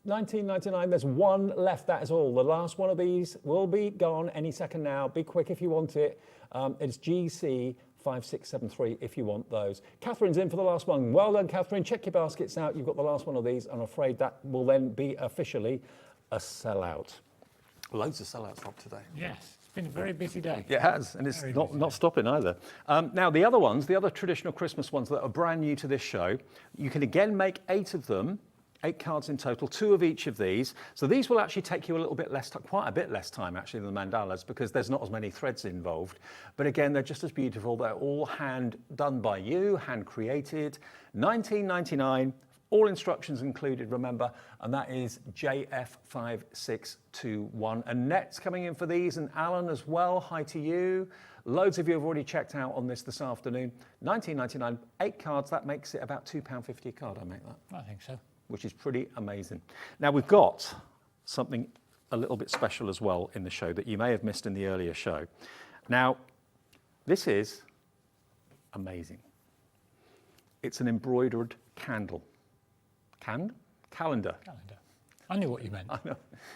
£19.99. There's one left, that is all. The last one of these will be gone any second now. Be quick if you want it. It's GC5673 if you want those. Catherine's in for the last one. Well done, Catherine. Check your baskets out. You've got the last one of these. I'm afraid that will then be officially a sellout. Loads of sellouts up today. Yes, it's been a very busy day. It has, and it's not stopping either. Now, the other ones, the other traditional Christmas ones that are brand new to this show, you can again make 8 of them, 8 cards in total, 2 of each of these. So these will actually take you a little bit less, quite a bit less time actually than the mandalas because there's not as many threads involved. But again, they're just as beautiful. They're all hand done by you, hand created. $19.99. All instructions included, remember, and that is JF5621. Annette's coming in for these, and Alan as well. Hi to you. Loads of you have already checked out on this afternoon. $19.99, 8 cards. That makes it about £2.50 a card, I make that. I think so. Which is pretty amazing. Now, we've got something a little bit special as well in the show that you may have missed in the earlier show. Now, this is amazing. It's an embroidered candle. Calendar. I knew what you meant. I know.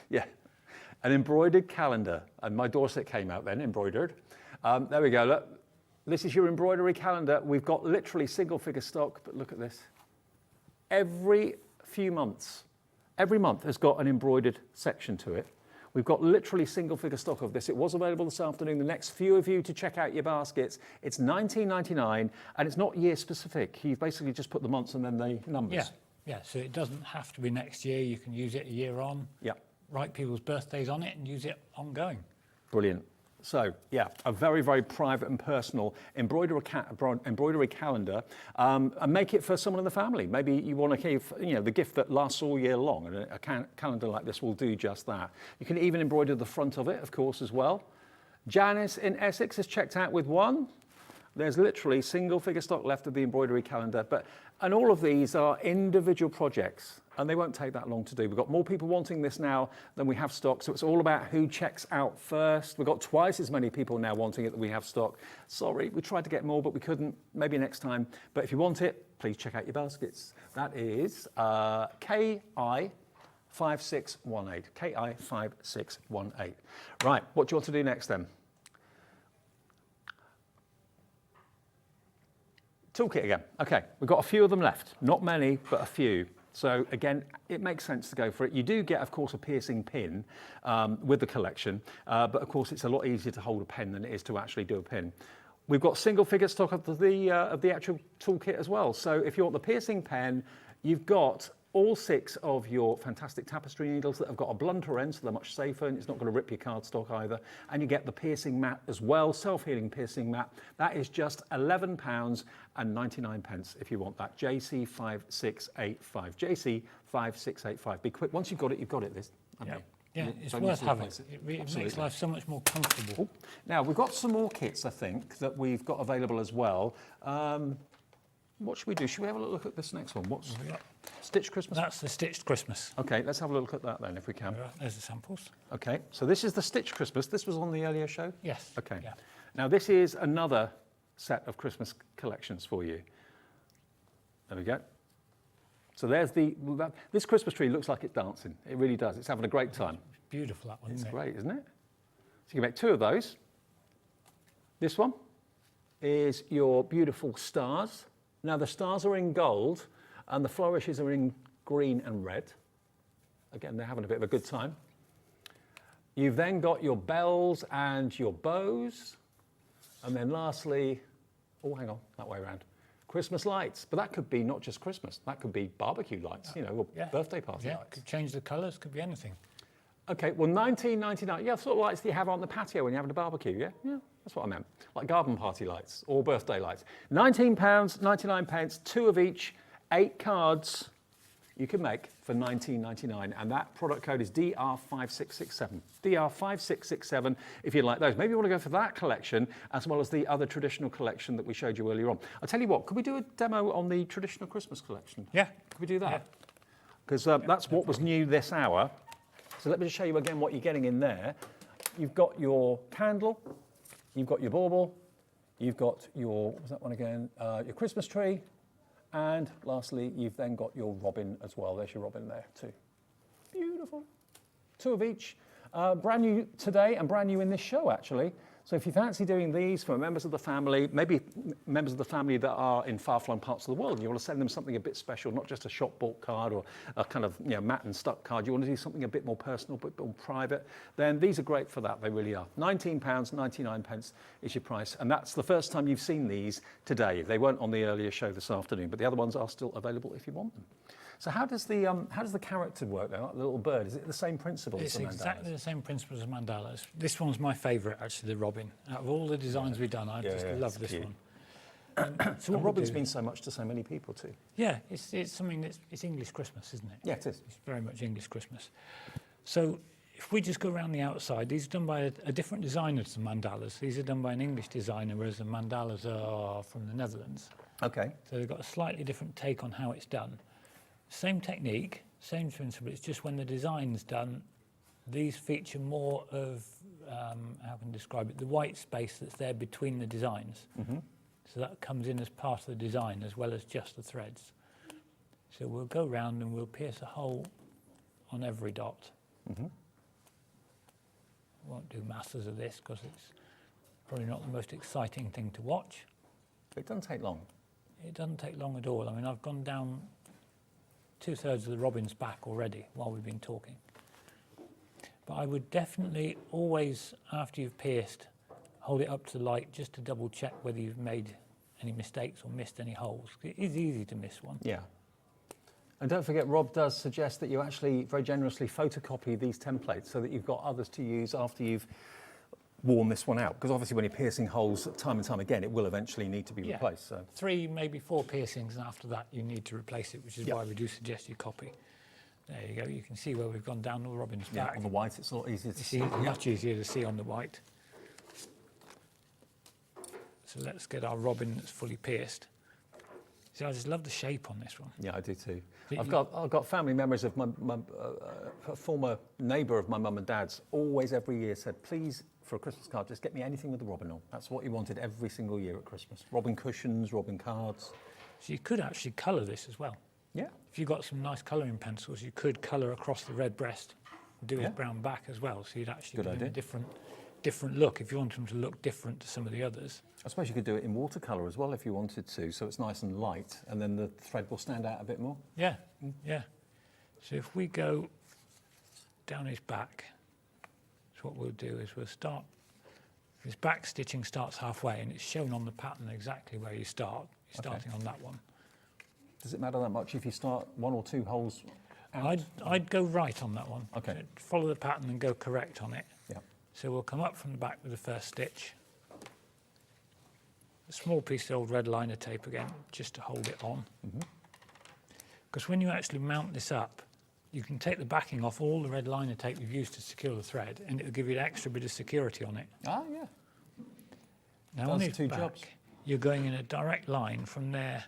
Yeah. An embroidered calendar. And my Dorset came out then, embroidered. There we go. Look. This is your embroidery calendar. We've got literally single figure stock, but look at this. Every few months, every month has got an embroidered section to it. We've got literally single figure stock of this. It was available this afternoon. The next few of you to check out your baskets. It's $19.99 and it's not year specific. You've basically just put the months and then the numbers. Yeah. Yeah, so it doesn't have to be next year. You can use it a year on. Yeah. Write people's birthdays on it and use it ongoing. Brilliant. So, yeah, a very, very private and personal embroidery calendar, and make it for someone in the family. Maybe you want to give, the gift that lasts all year long, and a calendar like this will do just that. You can even embroider the front of it, of course, as well. Janice in Essex has checked out with one. There's literally single figure stock left of the embroidery calendar, and all of these are individual projects and they won't take that long to do. We've got more people wanting this now than we have stock, so it's all about who checks out first. We've got twice as many people now wanting it than we have stock. Sorry, we tried to get more, but we couldn't. Maybe next time. But if you want it, please check out your baskets. That is KI5618. KI5618. Right, what do you want to do next then? Toolkit again. Okay, we've got a few of them left. Not many, but a few. So again, it makes sense to go for it. You do get, of course, a piercing pin with the collection, but of course it's a lot easier to hold a pen than it is to actually do a pin. We've got single figure stock of the actual toolkit as well. So if you want the piercing pen, you've got all 6 of your fantastic tapestry needles that have got a blunter end, so they're much safer, and it's not going to rip your cardstock either. And you get the piercing mat as well, self-healing piercing mat. That is just £11.99 if you want that. JC5685. JC5685. Be quick. Once you've got it, you've got it. This. Yeah, it's worth having. It makes life so much more comfortable. Now, we've got some more kits, I think, that we've got available as well. What should we do? Should we have a look at this next one? What's Stitched Christmas? That's the Stitched Christmas. Okay, let's have a look at that then, if we can. There's the samples. Okay, so this is the Stitched Christmas. This was on the earlier show? Yes. Okay. Yeah. Now, this is another set of Christmas collections for you. There we go. So there's this Christmas tree looks like it's dancing. It really does. It's having a great time. It's beautiful, that one. It's isn't it? great, isn't it? So you can make 2 of those. This one is your beautiful stars. Now, the stars are in gold and the flourishes are in green and red. Again, they're having a bit of a good time. You've then got your bells and your bows. And then lastly, oh, hang on, that way around. Christmas lights, but that could be not just Christmas. That could be barbecue lights, you know, or birthday party lights. Could change the colours, could be anything. Okay, well, $19.99. Yeah, sort of lights that you have on the patio when you're having a barbecue, yeah? Yeah, that's what I meant. Like garden party lights or birthday lights. £19.99, 2 of each, 8 cards you can make for $19.99, and that product code is DR5667. DR5667 if you like those. Maybe you want to go for that collection as well as the other traditional collection that we showed you earlier on. I'll tell you what, could we do a demo on the traditional Christmas collection? Yeah. Could we do that? Because that's what was new this hour. So let me just show you again what you're getting in there. You've got your candle, you've got your bauble, you've got your, what was that one again? Your Christmas tree, and lastly, you've then got your robin as well. There's your robin there too. Beautiful. 2 of each. Brand new today and brand new in this show, actually. So if you fancy doing these for members of the family, maybe members of the family that are in far-flung parts of the world, you want to send them something a bit special, not just a shop-bought card or a kind of matte and stuck card. You want to do something a bit more personal, a bit more private, then these are great for that. They really are. £19.99 is your price, and that's the first time you've seen these today. They weren't on the earlier show this afternoon, but the other ones are still available if you want them. So how does the character work though? Like the little bird, is it the same principle as the mandalas? It's exactly the same principle as mandalas. This one's my favourite, actually, the robin. Out of all the designs we've done, I just love this one. So what robin's mean so much to so many people too. Yeah, it's something it's English Christmas, isn't it? Yeah, it is. It's very much English Christmas. So if we just go around the outside, these are done by a different designer to the mandalas. These are done by an English designer, whereas the mandalas are from the Netherlands. Okay. So they've got a slightly different take on how it's done. Same technique, same principle, it's just when the design's done, these feature more of, how can I describe it, the white space that's there between the designs. Mm-hmm. So that comes in as part of the design as well as just the threads. So we'll go round and we'll pierce a hole on every dot. Mm-hmm. Won't do masses of this because it's probably not the most exciting thing to watch. It doesn't take long. It doesn't take long at all. I mean, I've gone down 2/3 of the robin's back already while we've been talking. But I would definitely always, after you've pierced, hold it up to the light just to double check whether you've made any mistakes or missed any holes. It is easy to miss one. Yeah. And don't forget, Rob does suggest that you actually very generously photocopy these templates so that you've got others to use after you've worn this one out. Because obviously when you're piercing holes time and time again, it will eventually need to be replaced. So 3, maybe 4 piercings, and after that you need to replace it, which is why we do suggest you copy. There you go. You can see where we've gone down the robin's back. On the white, it's a lot easier to see. Much easier to see on the white. So let's get our robin that's fully pierced. See, I just love the shape on this one. Yeah, I do too. I've got family members of my a former neighbour of my mum and dad's. Always every year said, please, for a Christmas card, just get me anything with the robin on. That's what he wanted every single year at Christmas. Robin cushions, robin cards. So you could actually colour this as well. Yeah. If you've got some nice colouring pencils, you could colour across the red breast, do his brown back as well. So you'd actually give him a different look if you want him to look different to some of the others. I suppose you could do it in watercolour as well if you wanted to, so it's nice and light, and then the thread will stand out a bit more. Yeah, yeah. So if we go down his back, so what we'll do is we'll start, his back stitching starts halfway, and it's shown on the pattern exactly where you start. You're starting on that one. Does it matter that much if you start 1 or 2 holes out? I'd go right on that one. Okay. Follow the pattern and go correct on it. Yeah. So we'll come up from the back with the first stitch. A small piece of old red liner tape again, just to hold it on. Because when you actually mount this up, you can take the backing off all the red liner tape you've used to secure the thread, and it'll give you an extra bit of security on it. Ah, yeah. Now Does on its 2 back, jobs. you're going in a direct line from there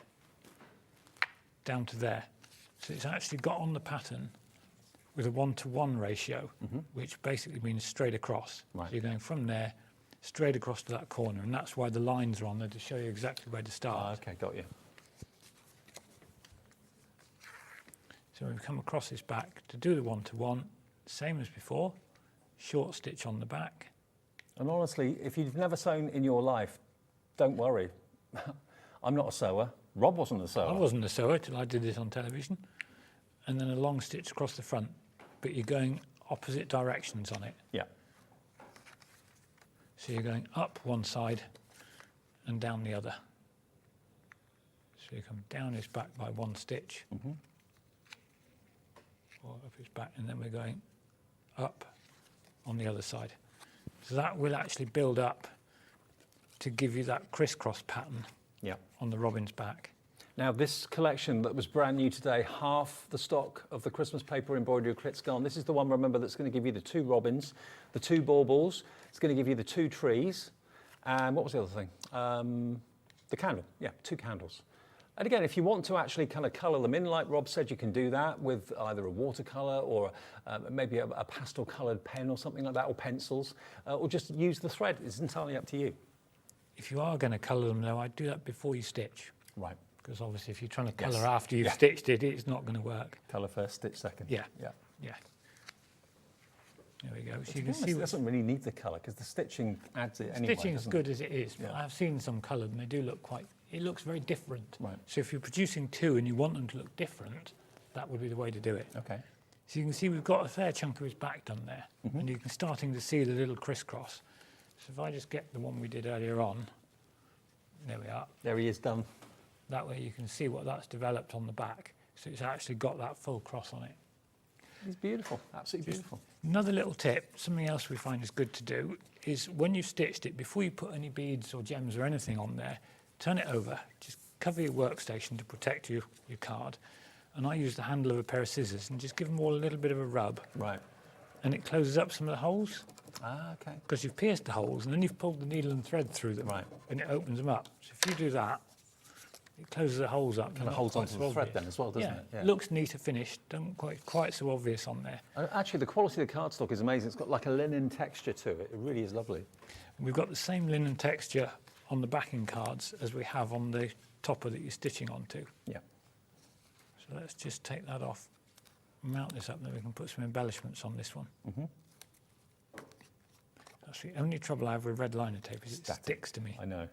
down to there. So it's actually got on the pattern with a 1-to-1 ratio, which basically means straight across. Right. So you're going from there straight across to that corner, and that's why the lines are on there to show you exactly where to start. Ah, okay, got you. So we've come across this back to do the 1-to-1, same as before, short stitch on the back. And honestly, if you've never sewn in your life, don't worry. I'm not a sewer. Rob wasn't a sewer. I wasn't a sewer till I did this on television. And then a long stitch across the front, but you're going opposite directions on it. Yeah. So you're going up one side and down the other. So you come down his back by 1 stitch, or up his back, and then we're going up on the other side. So that will actually build up to give you that crisscross pattern on the robin's back. Now this collection that was brand new today, half the stock of the Christmas paper embroidery kit's gone. This is the one, remember, that's going to give you the 2 robins, the 2 baubles. It's going to give you the 2 trees. And what was the other thing? The candle, yeah, 2 candles. And again, if you want to actually kind of colour them in, like Rob said, you can do that with either a watercolour or maybe a pastel coloured pen or something like that, or pencils, or just use the thread. It's entirely up to you. If you are going to colour them, though, I'd do that before you stitch. Right. Because obviously if you're trying to colour Yes. after you've Yeah. stitched it, it's not going to work. Colour first, stitch second. Yeah. Yeah. Yeah. There we go. So To you be can honest, see it doesn't really need the colour because the stitching adds it anyway. stitching is doesn't good it? as it is, but Yeah. I've seen some coloured and they do look quite, it looks very different. Right. So if you're producing 2 and you want them to look different, that would be the way to do it. Okay. So you can see we've got a fair chunk of his back done there, and you can starting to see the little crisscross. So if I just get the one we did earlier on, there we are. There he is done. That way you can see what that's developed on the back. So it's actually got that full cross on it. He's beautiful, absolutely beautiful. Another little tip, something else we find is good to do, is when you've stitched it, before you put any beads or gems or anything on there, turn it over, just cover your workstation to protect your card. And I use the handle of a pair of scissors and just give them all a little bit of a rub. Right. And it closes up some of the holes. Ah, okay. Because you've pierced the holes and then you've pulled the needle and thread through them. Right. And it opens them up. So if you do that, it closes the holes up. Kind of holds onto the thread then as well, doesn't it? Yeah. Looks neater finished, don't quite so obvious on there. Actually, the quality of the cardstock is amazing. It's got like a linen texture to it. It really is lovely. We've got the same linen texture on the backing cards as we have on the topper that you're stitching onto. Yeah. So let's just take that off, mount this up, and then we can put some embellishments on this one. That's the only trouble I have with red liner tape, is it sticks to me. I know.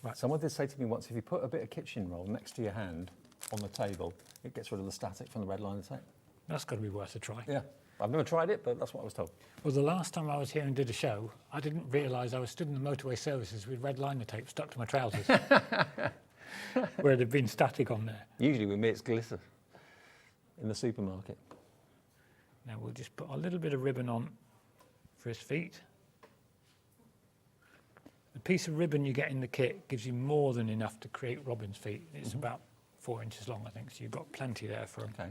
Right. Someone did say to me once, if you put a bit of kitchen roll next to your hand on the table, it gets rid of the static from the red liner tape. That's got to be worth a try. Yeah. I've never tried it, but that's what I was told. Well, the last time I was here and did a show, I didn't realise I was stood in the motorway services with red liner tape stuck to my trousers, where it had been static on there. Usually with me it's glitter in the supermarket. Now we'll just put a little bit of ribbon on for his feet. The piece of ribbon you get in the kit gives you more than enough to create Robin's feet. It's about 4 inches long, I think, so you've got plenty there for him. Okay.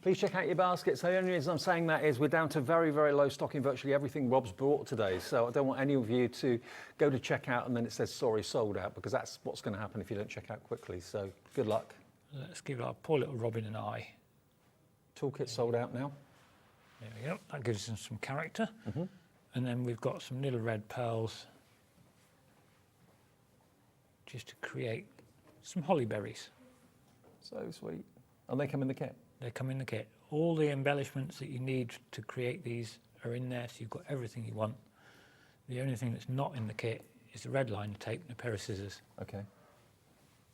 Please check out your baskets. So the only reason I'm saying that is we're down to very, very low stock in virtually everything Rob's brought today. So I don't want any of you to go to checkout and then it says, sorry, sold out, because that's what's going to happen if you don't check out quickly. So good luck. Let's give our poor little Robin an eye. Toolkit sold out now. There we go. That gives him some character. And then we've got some little red pearls just to create some holly berries. So sweet. And they come in the kit? They come in the kit. All the embellishments that you need to create these are in there, so you've got everything you want. The only thing that's not in the kit is the red liner tape and a pair of scissors. Okay.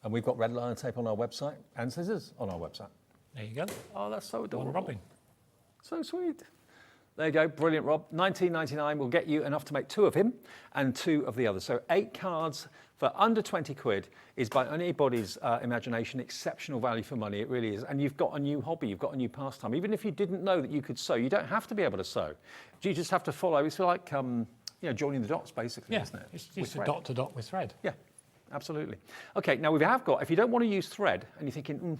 And we've got red liner tape on our website and scissors on our website. There you go. Oh, that's so adorable. One Robin. So sweet. There you go, brilliant, Rob. £19.99 will get you enough to make 2 of him and 2 of the others. So 8 cards for under 20 quid is, by anybody's imagination, exceptional value for money. It really is. And you've got a new hobby, you've got a new pastime. Even if you didn't know that you could sew, you don't have to be able to sew. You just have to follow. It's like joining the dots, basically, isn't it? It's just a dot to dot with thread. Yeah, absolutely. Okay, now we have got, if you don't want to use thread and you're thinking,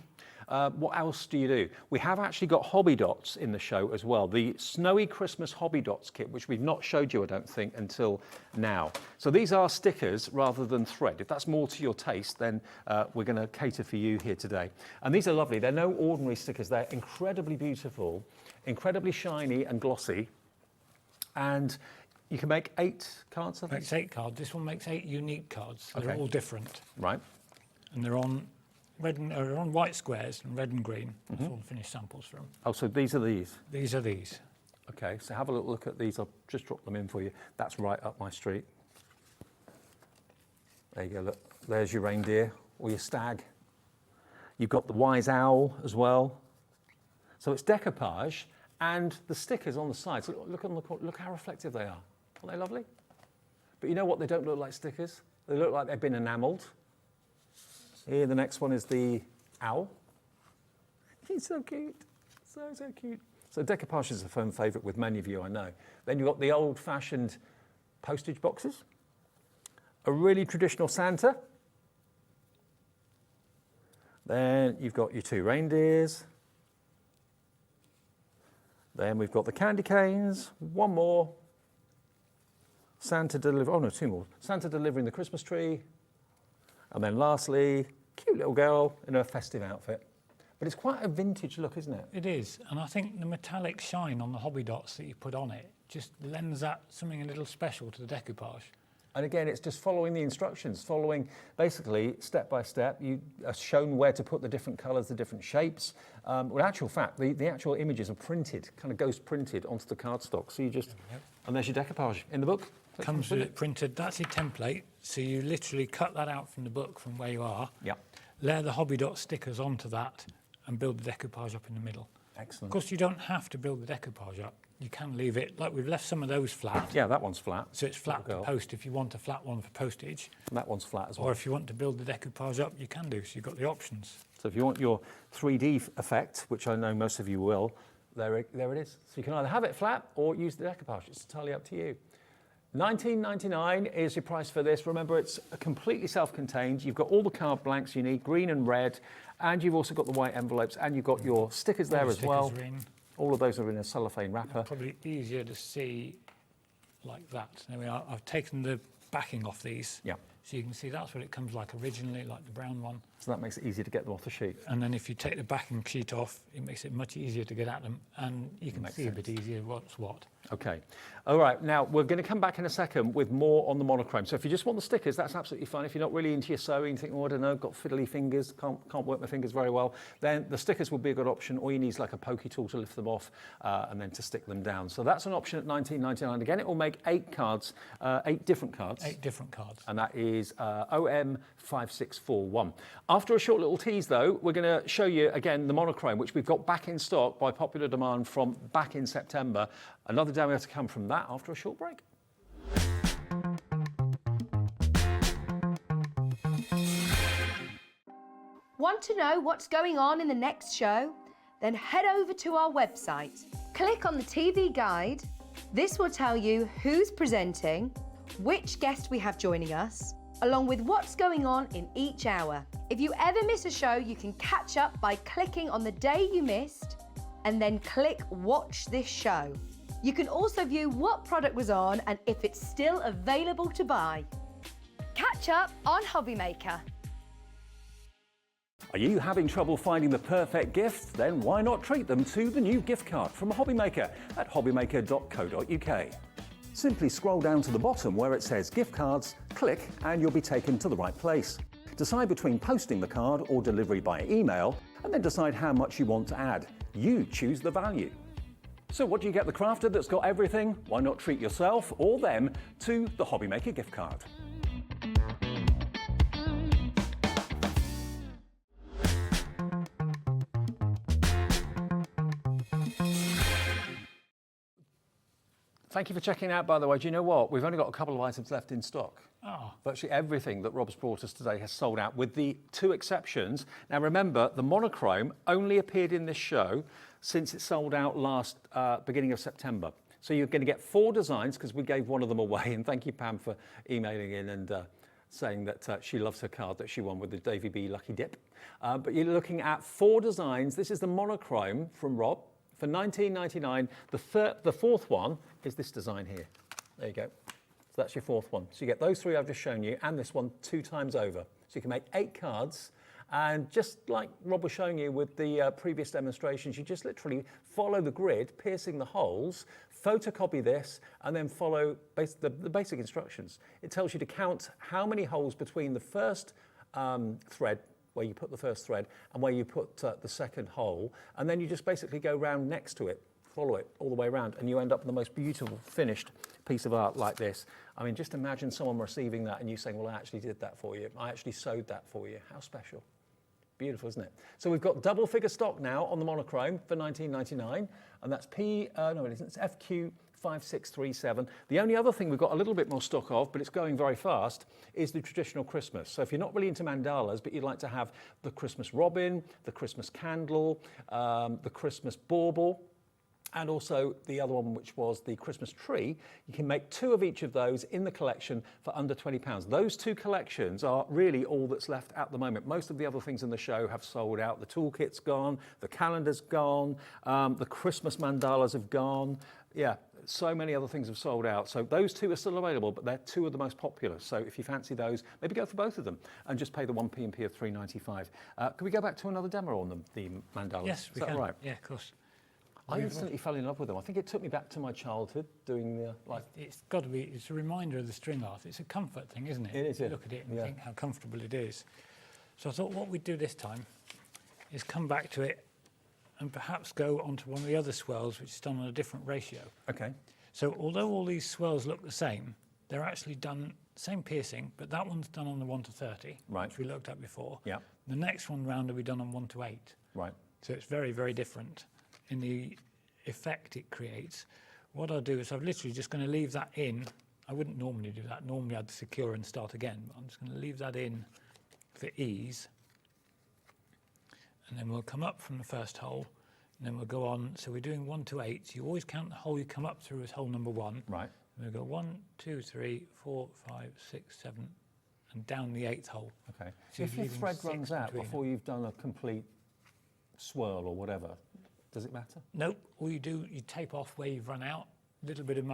what else do you do? We have actually got hobby dots in the show as well. The Snowy Christmas Hobby Dots kit, which we've not showed you, I don't think, until now. So these are stickers rather than thread. If that's more to your taste, then we're going to cater for you here today. And these are lovely. They're no ordinary stickers. They're incredibly beautiful, incredibly shiny and glossy. And you can make 8 cards, I think? Makes 8 cards. This one makes 8 unique cards. Okay. They're all different. Right. And they're on they're on white squares and red and green. That's all the finished samples from. Oh, so these are these? These are these. Okay, so have a little look at these. I'll just drop them in for you. That's right up my street. There you go, look. There's your reindeer or your stag. You've got the wise owl as well. So it's decoupage and the stickers on the sides. Look how reflective they are. Aren't they lovely? But you know what? They don't look like stickers. They look like they've been enamelled. Here, the next one is the owl. He's so cute. So cute. So decoupage is a firm favourite with many of you, I know. Then you've got the old-fashioned postage boxes. A really traditional Santa. Then you've got your 2 reindeers. Then we've got the candy canes. 1 more. Santa delivering, 2 more. Santa delivering the Christmas tree. And then lastly, cute little girl in her festive outfit. But it's quite a vintage look, isn't it? It is, and I think the metallic shine on the hobby dots that you put on it just lends that something a little special to the decoupage. And again, it's just following the instructions, following basically step by step. You are shown where to put the different colours, the different shapes. Well, in actual fact, the actual images are printed, kind of ghost printed onto the cardstock. So you just, and there's your decoupage in the book. Comes with it printed. That's your template. So you literally cut that out from the book from where you are. Yeah. Layer the hobby dot stickers onto that and build the decoupage up in the middle. Excellent. Of course, you don't have to build the decoupage up. You can leave it, like we've left some of those flat. Yeah, that one's flat. So it's flat to post if you want a flat one for postage. And that one's flat as well. Or if you want to build the decoupage up, you can do. So you've got the options. So if you want your 3D effect, which I know most of you will, there it is. So you can either have it flat or use the decoupage. It's entirely up to you. £19.99 is your price for this. Remember, it's completely self-contained. You've got all the card blanks you need, green and red, and you've also got the white envelopes, and you've got your stickers there as well. All of those are in a cellophane wrapper. Probably easier to see like that. There we are. I've taken the backing off these. Yeah. So you can see that's what it comes like originally, like the brown one. So that makes it easier to get them off the sheet. And then if you take the backing sheet off, it makes it much easier to get at them, and you can see a bit easier what's what. Okay. All right. Now, we're going to come back in a second with more on the monochrome. So if you just want the stickers, that's absolutely fine. If you're not really into your sewing, you think, oh, I don't know, got fiddly fingers, can't work my fingers very well, then the stickers would be a good option. All you need is like a pokey tool to lift them off and then to stick them down. So that's an option at £19.99. Again, it will make 8 cards, 8 different cards. 8 different cards. And that is OM5641. After a short little tease, though, we're going to show you, again, the monochrome, which we've got back in stock by popular demand from back in September. Another demo to come from that after a short break. Want to know what's going on in the next show? Then head over to our website. Click on the TV guide. This will tell you who's presenting, which guest we have joining us, along with what's going on in each hour. If you ever miss a show, you can catch up by clicking on the day you missed and then click Watch This Show. You can also view what product was on and if it's still available to buy. Catch up on HobbyMaker. Are you having trouble finding the perfect gift? Then why not treat them to the new gift card from HobbyMaker at hobbymaker.co.uk. Simply scroll down to the bottom where it says gift cards, click and you'll be taken to the right place. Decide between posting the card or delivery by email and then decide how much you want to add. You choose the value. So what do you get the crafter that's got everything? Why not treat yourself or them to the HobbyMaker gift card? Thank you for checking out, by the way. Do you know what? We've only got a couple of items left in stock. Oh. Virtually everything that Rob's brought us today has sold out, with the 2 exceptions. Now remember, the monochrome only appeared in this show since it sold out last beginning of September. So you're going to get 4 designs, because we gave one of them away. And thank you, Pam, for emailing in and saying that she loves her card that she won with the Davy B Lucky Dip. But you're looking at 4 designs. This is the monochrome from Rob for $19.99. The 4th one is this design here. There you go. So that's your 4th one. So you get those 3 I've just shown you, and this one 2 times over. So you can make 8 cards. And just like Rob was showing you with the previous demonstrations, you just literally follow the grid, piercing the holes, photocopy this, and then follow the basic instructions. It tells you to count how many holes between the first thread, where you put the first thread, and where you put the second hole. And then you just basically go round next to it, follow it all the way around, and you end up with the most beautiful finished piece of art like this. I mean, just imagine someone receiving that and you saying, well, I actually did that for you. I actually sewed that for you. How special. Beautiful, isn't it? So we've got double figure stock now on the monochrome for $19.99, and that's no, it isn't. It's FQ5637. The only other thing we've got a little bit more stock of, but it's going very fast, is the traditional Christmas. So if you're not really into mandalas, but you'd like to have the Christmas robin, the Christmas candle, the Christmas bauble, and also the other one, which was the Christmas tree, you can make 2 of each of those in the collection for under £20. Those 2 collections are really all that's left at the moment. Most of the other things in the show have sold out. The toolkit's gone, the calendar's gone, the Christmas mandalas have gone. Yeah, so many other things have sold out. So those 2 are still available, but they're 2 of the most popular. So if you fancy those, maybe go for both of them and just pay the 1 P&P of $3.95. Can we go back to another demo on the mandalas? Yes, we Is that can. all right? Yeah, of course. I instantly fell in love with them. I think it took me back to my childhood doing the It's got to be. It's a reminder of the string art. It's a comfort thing, isn't it? It is, yeah. Look at it and Yeah. think how comfortable it is. So I thought what we'd do this time is come back to it and perhaps go onto one of the other swirls, which is done on a different ratio. Okay. So although all these swirls look the same, they're actually done same piercing, but that one's done on the 1:30, Right. which we looked at before. Yeah. The next one round will be done on 1:8. Right. So it's very, very different in the effect it creates. What I'll do is I'm literally just going to leave that in. I wouldn't normally do that. Normally I'd secure and start again, but I'm just going to leave that in for ease. And then we'll come up from the first hole, and then we'll go on. So we're doing 1 to 8. So you always count the hole you come up through as hole number 1. Right. We'll go 1, 2, 3, 4, 5, 6, 7, and down the 8th hole. Okay. So If you're your leaving thread 6 runs out between before you've done a complete swirl or whatever, does it matter? Nope. All you do, you tape off where you've run out, little bit of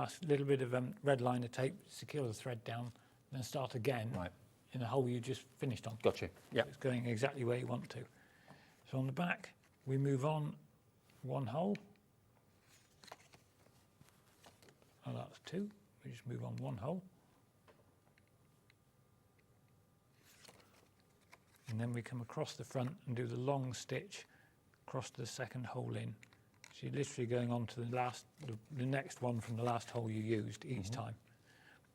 red liner tape, secure the thread down, then start again in the hole you just finished on. Got you. Yeah. It's going exactly where you want to. So on the back, we move on 1 hole. Oh, that's 2. We just move on 1 hole. And then we come across the front and do the long stitch across the second hole in. So you're literally going on to the next one from the last hole you used each time.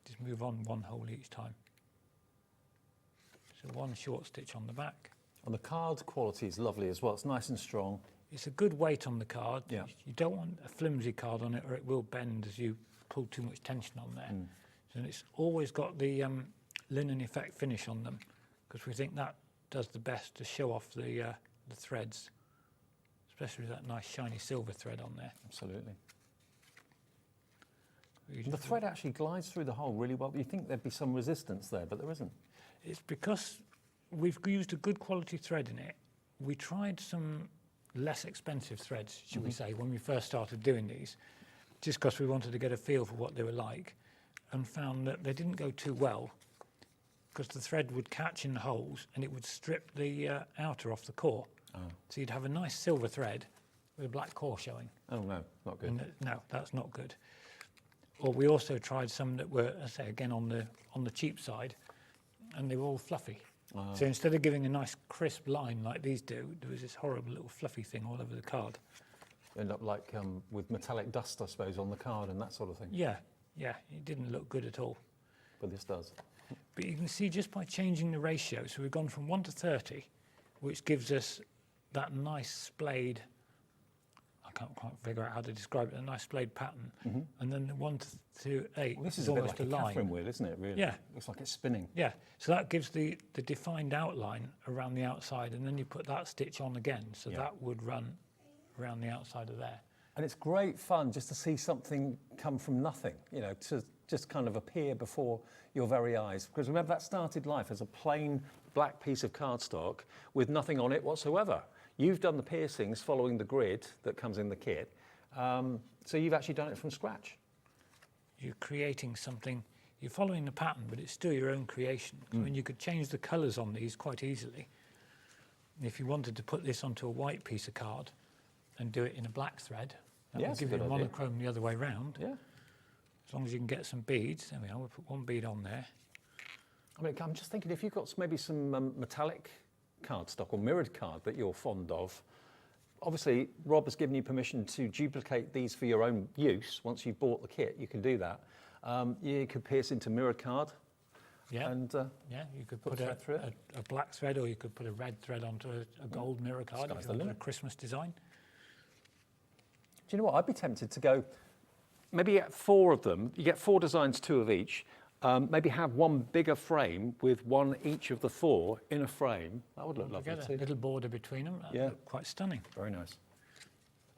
Just move on 1 hole each time. So 1 short stitch on the back. And the card quality is lovely as well. It's nice and strong. It's a good weight on the card. Yeah. You don't want a flimsy card on it, or it will bend as you pull too much tension on there. So it's always got the linen effect finish on them, because we think that does the best to show off the threads, especially with that nice shiny silver thread on there. Absolutely. The thread actually glides through the hole really well. You think there'd be some resistance there, but there isn't. It's because we've used a good quality thread in it. We tried some less expensive threads, should we say, when we first started doing these, just because we wanted to get a feel for what they were like, and found that they didn't go too well, because the thread would catch in the holes and it would strip the outer off the core. So you'd have a nice silver thread with a black core showing. Oh no, not good. No, that's not good. Or we also tried some that were, I say again, on the cheap side, and they were all fluffy. So instead of giving a nice crisp line like these do, there was this horrible little fluffy thing all over the card. End up like with metallic dust, I suppose, on the card and that sort of thing. Yeah, it didn't look good at all. But this does. But you can see just by changing the ratio, so we've gone from 1 to 30, which gives us that nice splayed, I can't quite figure out how to describe it, a nice splayed pattern. And then the 1 to 8 Well, this is is a bit almost like a line. Catherine wheel, isn't it, really? Yeah. Looks like it's spinning. Yeah, so that gives the defined outline around the outside, and then you put that stitch on again, so Yeah. that would run around the outside of there. And it's great fun just to see something come from nothing, you know, to just kind of appear before your very eyes. Because remember, that started life as a plain black piece of cardstock with nothing on it whatsoever. You've done the piercings following the grid that comes in the kit, so you've actually done it from scratch. You're creating something, you're following the pattern, but it's still your own creation. I mean, you could change the colours on these quite easily. If you wanted to put this onto a white piece of card and do it in a black thread, that Yeah, would that's a give you good a idea. monochrome the other way round. Yeah. As long as you can get some beads. There we are, we'll put one bead on there. I mean, I'm just thinking if you've got maybe some metallic cardstock or mirrored card that you're fond of, obviously Rob has given you permission to duplicate these for your own use. Once you've bought the kit, you can do that. You could pierce into mirrored card. Yeah, And yeah, you could put put a thread through it. a black thread, or you could put a red thread onto a gold mirror card Sky's if the you wanted a limit. Christmas design. Do you know what? I'd be tempted to go, maybe get 4 of them. You get 4 designs, 2 of each. Maybe have one bigger frame with one each of the 4 in a frame. That would look lovely Together, too. little border between them. That'd Yeah. look quite stunning. Very nice.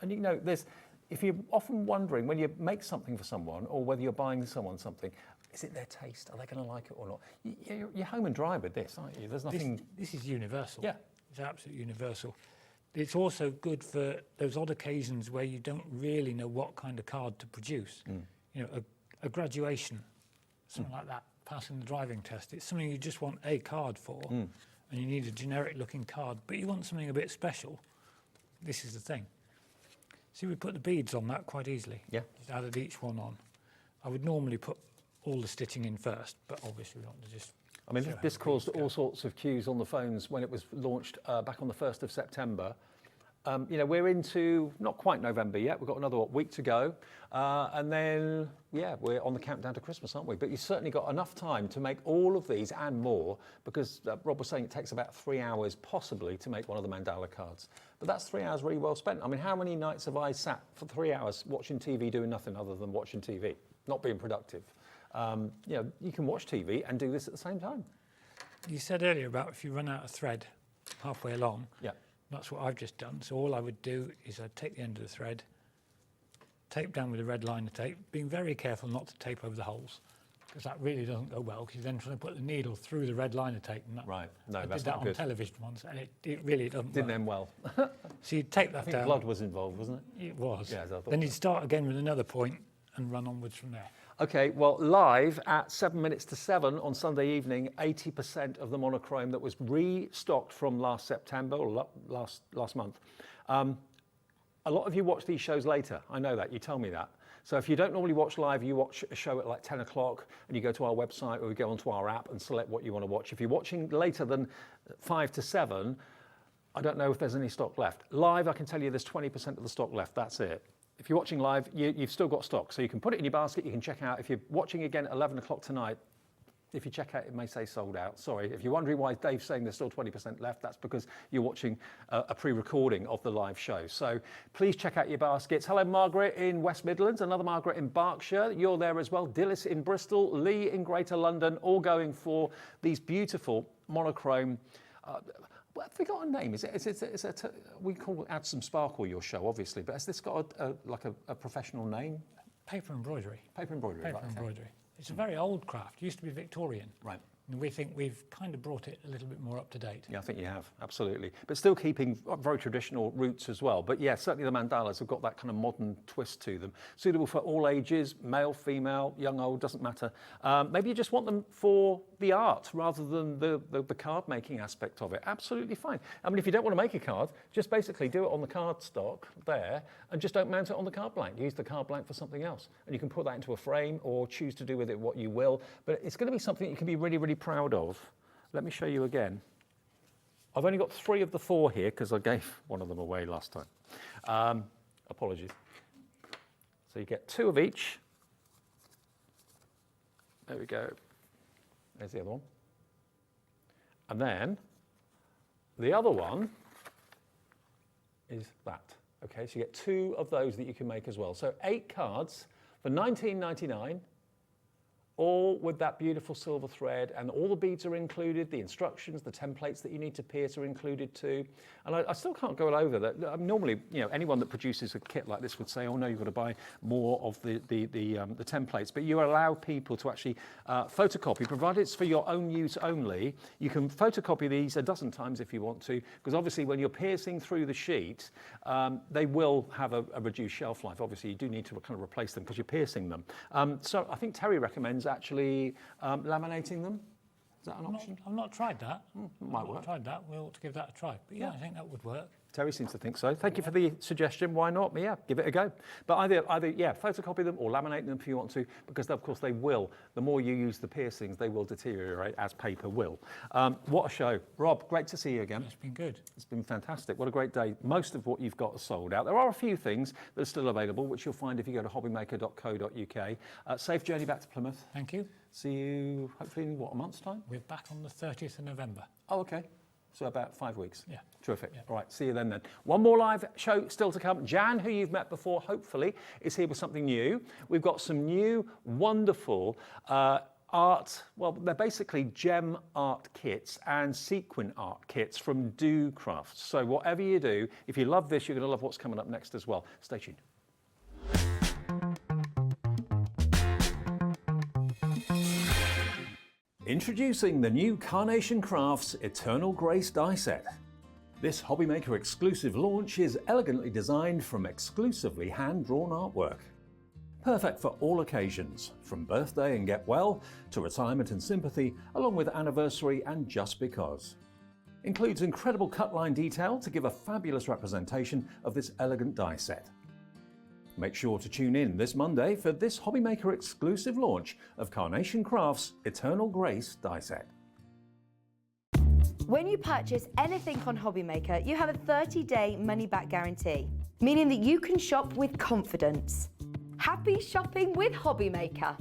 And you know, if you're often wondering when you make something for someone or whether you're buying someone something, is it their taste? Are they going to like it or not? You're home and dry with this, aren't you? There's nothing. This is universal. Yeah. It's absolutely universal. It's also good for those odd occasions where you don't really know what kind of card to produce. You know, a graduation, something like that, passing the driving test. It's something you just want a card for, and you need a generic looking card, but you want something a bit special. This is the thing. See, we put the beads on that quite easily. Yeah. Just added each one on. I would normally put all the stitching in first, but obviously we want to just... I mean, show how this the caused beads go. all sorts of queues on the phones when it was launched back on the 1st of September. You know, we're into not quite November yet. We've got another week to go. And then, yeah, we're on the countdown to Christmas, aren't we? But you've certainly got enough time to make all of these and more, because Rob was saying it takes about 3 hours possibly to make one of the mandala cards. But that's 3 hours really well spent. I mean, how many nights have I sat for 3 hours watching TV doing nothing other than watching TV, not being productive? You know, you can watch TV and do this at the same time. You said earlier about if you run out of thread halfway along, Yeah. that's what I've just done. So all I would do is I'd take the end of the thread, tape down with a red liner tape, being very careful not to tape over the holes, because that really doesn't go well, because you're then trying to put the needle through the red liner tape. And that, Right. No, I that's did that not on good. television once, and it really doesn't Didn't work. end well. So you'd tape that I think down. blood was involved, wasn't it? It was. Yeah, as I thought. Then you'd start again with another point and run onwards from there. Okay, well, live at 7 minutes to 7 on Sunday evening, 80% of the monochrome that was restocked from last September or last month. A lot of you watch these shows later. I know that. You tell me that. So if you don't normally watch live, you watch a show at like 10 o'clock and you go to our website or you go onto our app and select what you want to watch. If you're watching later than 5 to 7, I don't know if there's any stock left. Live, I can tell you there's 20% of the stock left. That's it. If you're watching live, you've still got stock. So you can put it in your basket, you can check out. If you're watching again at 11 o'clock tonight, if you check out, it may say sold out. Sorry, if you're wondering why Dave's saying there's still 20% left, that's because you're watching a pre-recording of the live show. So please check out your baskets. Hello, Margaret in West Midlands, another Margaret in Berkshire. You're there as well. Dillis in Bristol, Lee in Greater London, all going for these beautiful monochrome. I've forgotten a name. We call it Add Some Sparkle, your show, obviously, but has this got a professional name? Paper embroidery. Paper embroidery, Paper right, okay. embroidery. It's a very old craft. It used to be Victorian. Right. And we think we've kind of brought it a little bit more up to date. Yeah, I think you have, absolutely. But still keeping very traditional roots as well. But yeah, certainly the mandalas have got that kind of modern twist to them. Suitable for all ages, male, female, young, old, doesn't matter. Maybe you just want them for the art rather than the card making aspect of it. Absolutely fine. I mean, if you don't want to make a card, just basically do it on the card stock there and just don't mount it on the card blank. Use the card blank for something else. And you can put that into a frame or choose to do with it what you will. But it's going to be something you can be really, really proud of. Let me show you again. I've only got 3 of the 4 here because I gave one of them away last time. Apologies. So you get 2 of each. There we go. There's the other one. And then the other one is that. Okay, so you get 2 of those that you can make as well. So 8 cards for $19.99, all with that beautiful silver thread, and all the beads are included, the instructions, the templates that you need to pierce are included too. And I still can't go over that. Normally, you know, anyone that produces a kit like this would say, oh no, you've got to buy more of the templates, but you allow people to actually photocopy, provided it's for your own use only. You can photocopy these a dozen times if you want to, because obviously when you're piercing through the sheet, they will have a reduced shelf life. Obviously you do need to kind of replace them because you're piercing them. So I think Terry recommends actually laminating them. Is that an option? I've not tried that. Might work. I've not tried that. We ought to give that a try. But yeah, I think that would work. Terry seems to think so. Thank you for the suggestion. Why not? But yeah, give it a go. But either yeah, photocopy them or laminate them if you want to, because of course they will. The more you use the piercings, they will deteriorate as paper will. What a show. Rob, great to see you again. It's been good. It's been fantastic. What a great day. Most of what you've got is sold out. There are a few things that are still available, which you'll find if you go to hobbymaker.co.uk. Safe journey back to Plymouth. Thank you. See you hopefully in, what, a month's time? We're back on the 30th of November. Oh, okay. So about 5 weeks. Yeah. Terrific. Yeah. All right, see you then. One more live show still to come. Jan, who you've met before, hopefully, is here with something new. We've got some new, wonderful art. Well, they're basically gem art kits and sequin art kits from Do Crafts. So whatever you do, if you love this, you're going to love what's coming up next as well. Stay tuned. Introducing the new Carnation Crafts Eternal Grace die set. This HobbyMaker exclusive launch is elegantly designed from exclusively hand-drawn artwork. Perfect for all occasions, from birthday and get well to retirement and sympathy, along with anniversary and just because. Includes incredible cut line detail to give a fabulous representation of this elegant die set. Make sure to tune in this Monday for this HobbyMaker exclusive launch of Carnation Crafts Eternal Grace die set. When you purchase anything on HobbyMaker, you have a 30-day money-back guarantee, meaning that you can shop with confidence. Happy shopping with HobbyMaker.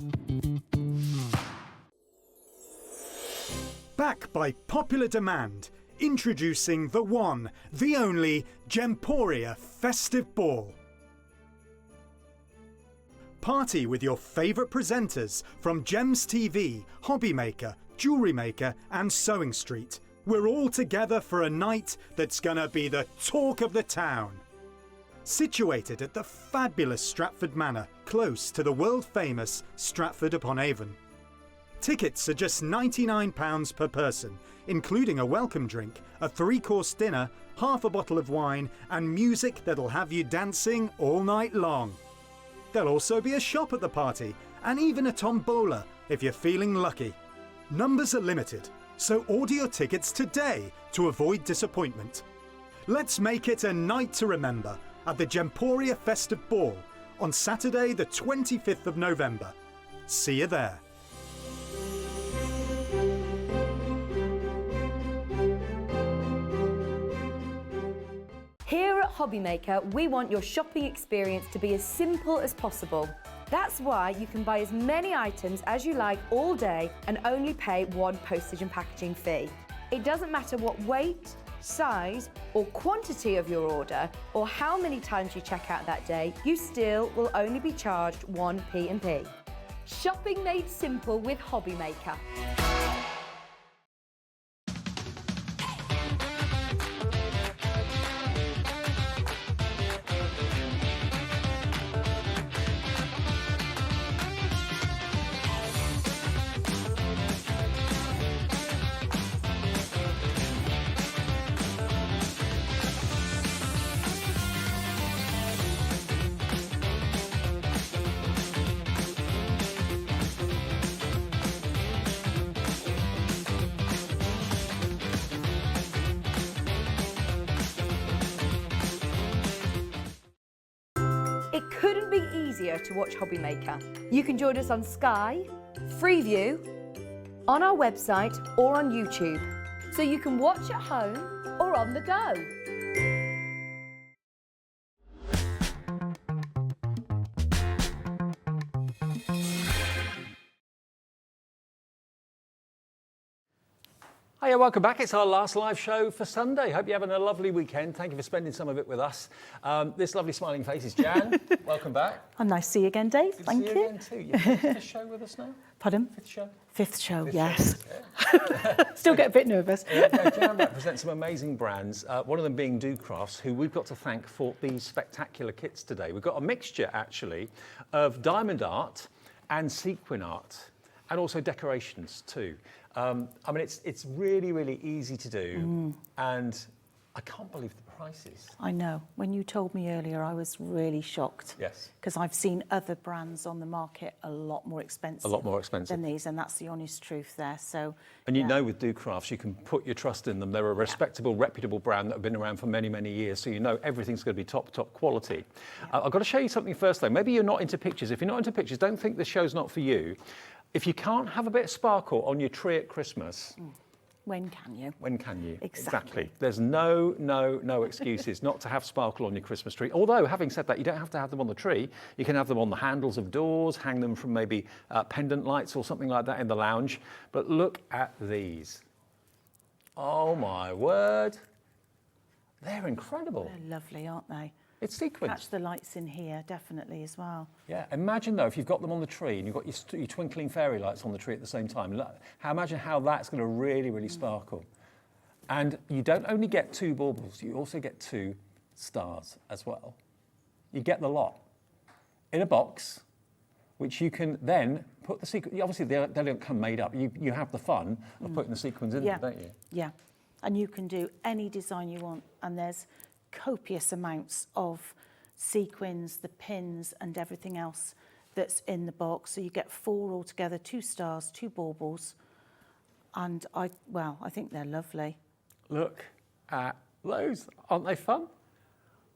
Back by popular demand, introducing the one, the only Gemporia Festive Ball. Party with your favourite presenters from Gems TV, HobbyMaker, Jewellery Maker and Sewing Street. We're all together for a night that's gonna be the talk of the town. Situated at the fabulous Stratford Manor, close to the world-famous Stratford-upon-Avon. Tickets are just £99 per person, including a welcome drink, a 3-course dinner, half a bottle of wine and music that'll have you dancing all night long. There'll also be a shop at the party, and even a tombola if you're feeling lucky. Numbers are limited, so order your tickets today to avoid disappointment. Let's make it a night to remember at the Gemporia Festive Ball on Saturday the 25th of November. See you there. Here at HobbyMaker, we want your shopping experience to be as simple as possible. That's why you can buy as many items as you like all day and only pay one postage and packaging fee. It doesn't matter what weight, size or quantity of your order or how many times you check out that day, you still will only be charged one P&P. Shopping made simple with HobbyMaker. It couldn't be easier to watch HobbyMaker. You can join us on Sky, Freeview, on our website or on YouTube, so you can watch at home or on the go. Hiya, welcome back. It's our last live show for Sunday. Hope you're having a lovely weekend. Thank you for spending some of it with us. This lovely smiling face is Jan. Welcome back. Oh, nice to see you again, Dave. Good Thank to see you. you again too. You're fifth show with us now? Pardon? Fifth show? Fifth show, Fifth yes. show, yeah. Still get a bit nervous. Jan represents some amazing brands, one of them being Do Crafts, who we've got to thank for these spectacular kits today. We've got a mixture, actually, of diamond art and sequin art, and also decorations too. I mean, it's really, really easy to do, and I can't believe the prices. I know. When you told me earlier, I was really shocked. Yes. Because I've seen other brands on the market a lot more expensive. A lot more expensive. Than these, and that's the honest truth there. So. And you know, with Do Crafts, you can put your trust in them. They're a respectable, reputable brand that have been around for many, many years. So you know everything's going to be top quality. I've got to show you something first, though. Maybe you're not into pictures. If you're not into pictures, don't think this show's not for you. If you can't have a bit of sparkle on your tree at Christmas, when can you? when can you? Exactly. There's no excuses not to have sparkle on your Christmas tree. Although, having said that, you don't have to have them on the tree. You can have them on the handles of doors, hang them from maybe pendant lights or something like that in the lounge. But look at these. Oh my word. They're incredible. They're lovely, aren't they? It's sequins. Catch the lights in here, definitely, as well. Yeah, imagine though if you've got them on the tree and you've got your twinkling fairy lights on the tree at the same time. Imagine how that's going to really, really sparkle. And you don't only get 2 baubles, you also get 2 stars as well. You get the lot in a box, which you can then put the sequins. Obviously, they don't come made up. You have the fun of putting the sequins in them, don't you? Yeah, and you can do any design you want, and there's copious amounts of sequins, the pins and everything else that's in the box. So you get 4 altogether, 2 stars, 2 baubles, and I think they're lovely. Look at those, aren't they fun?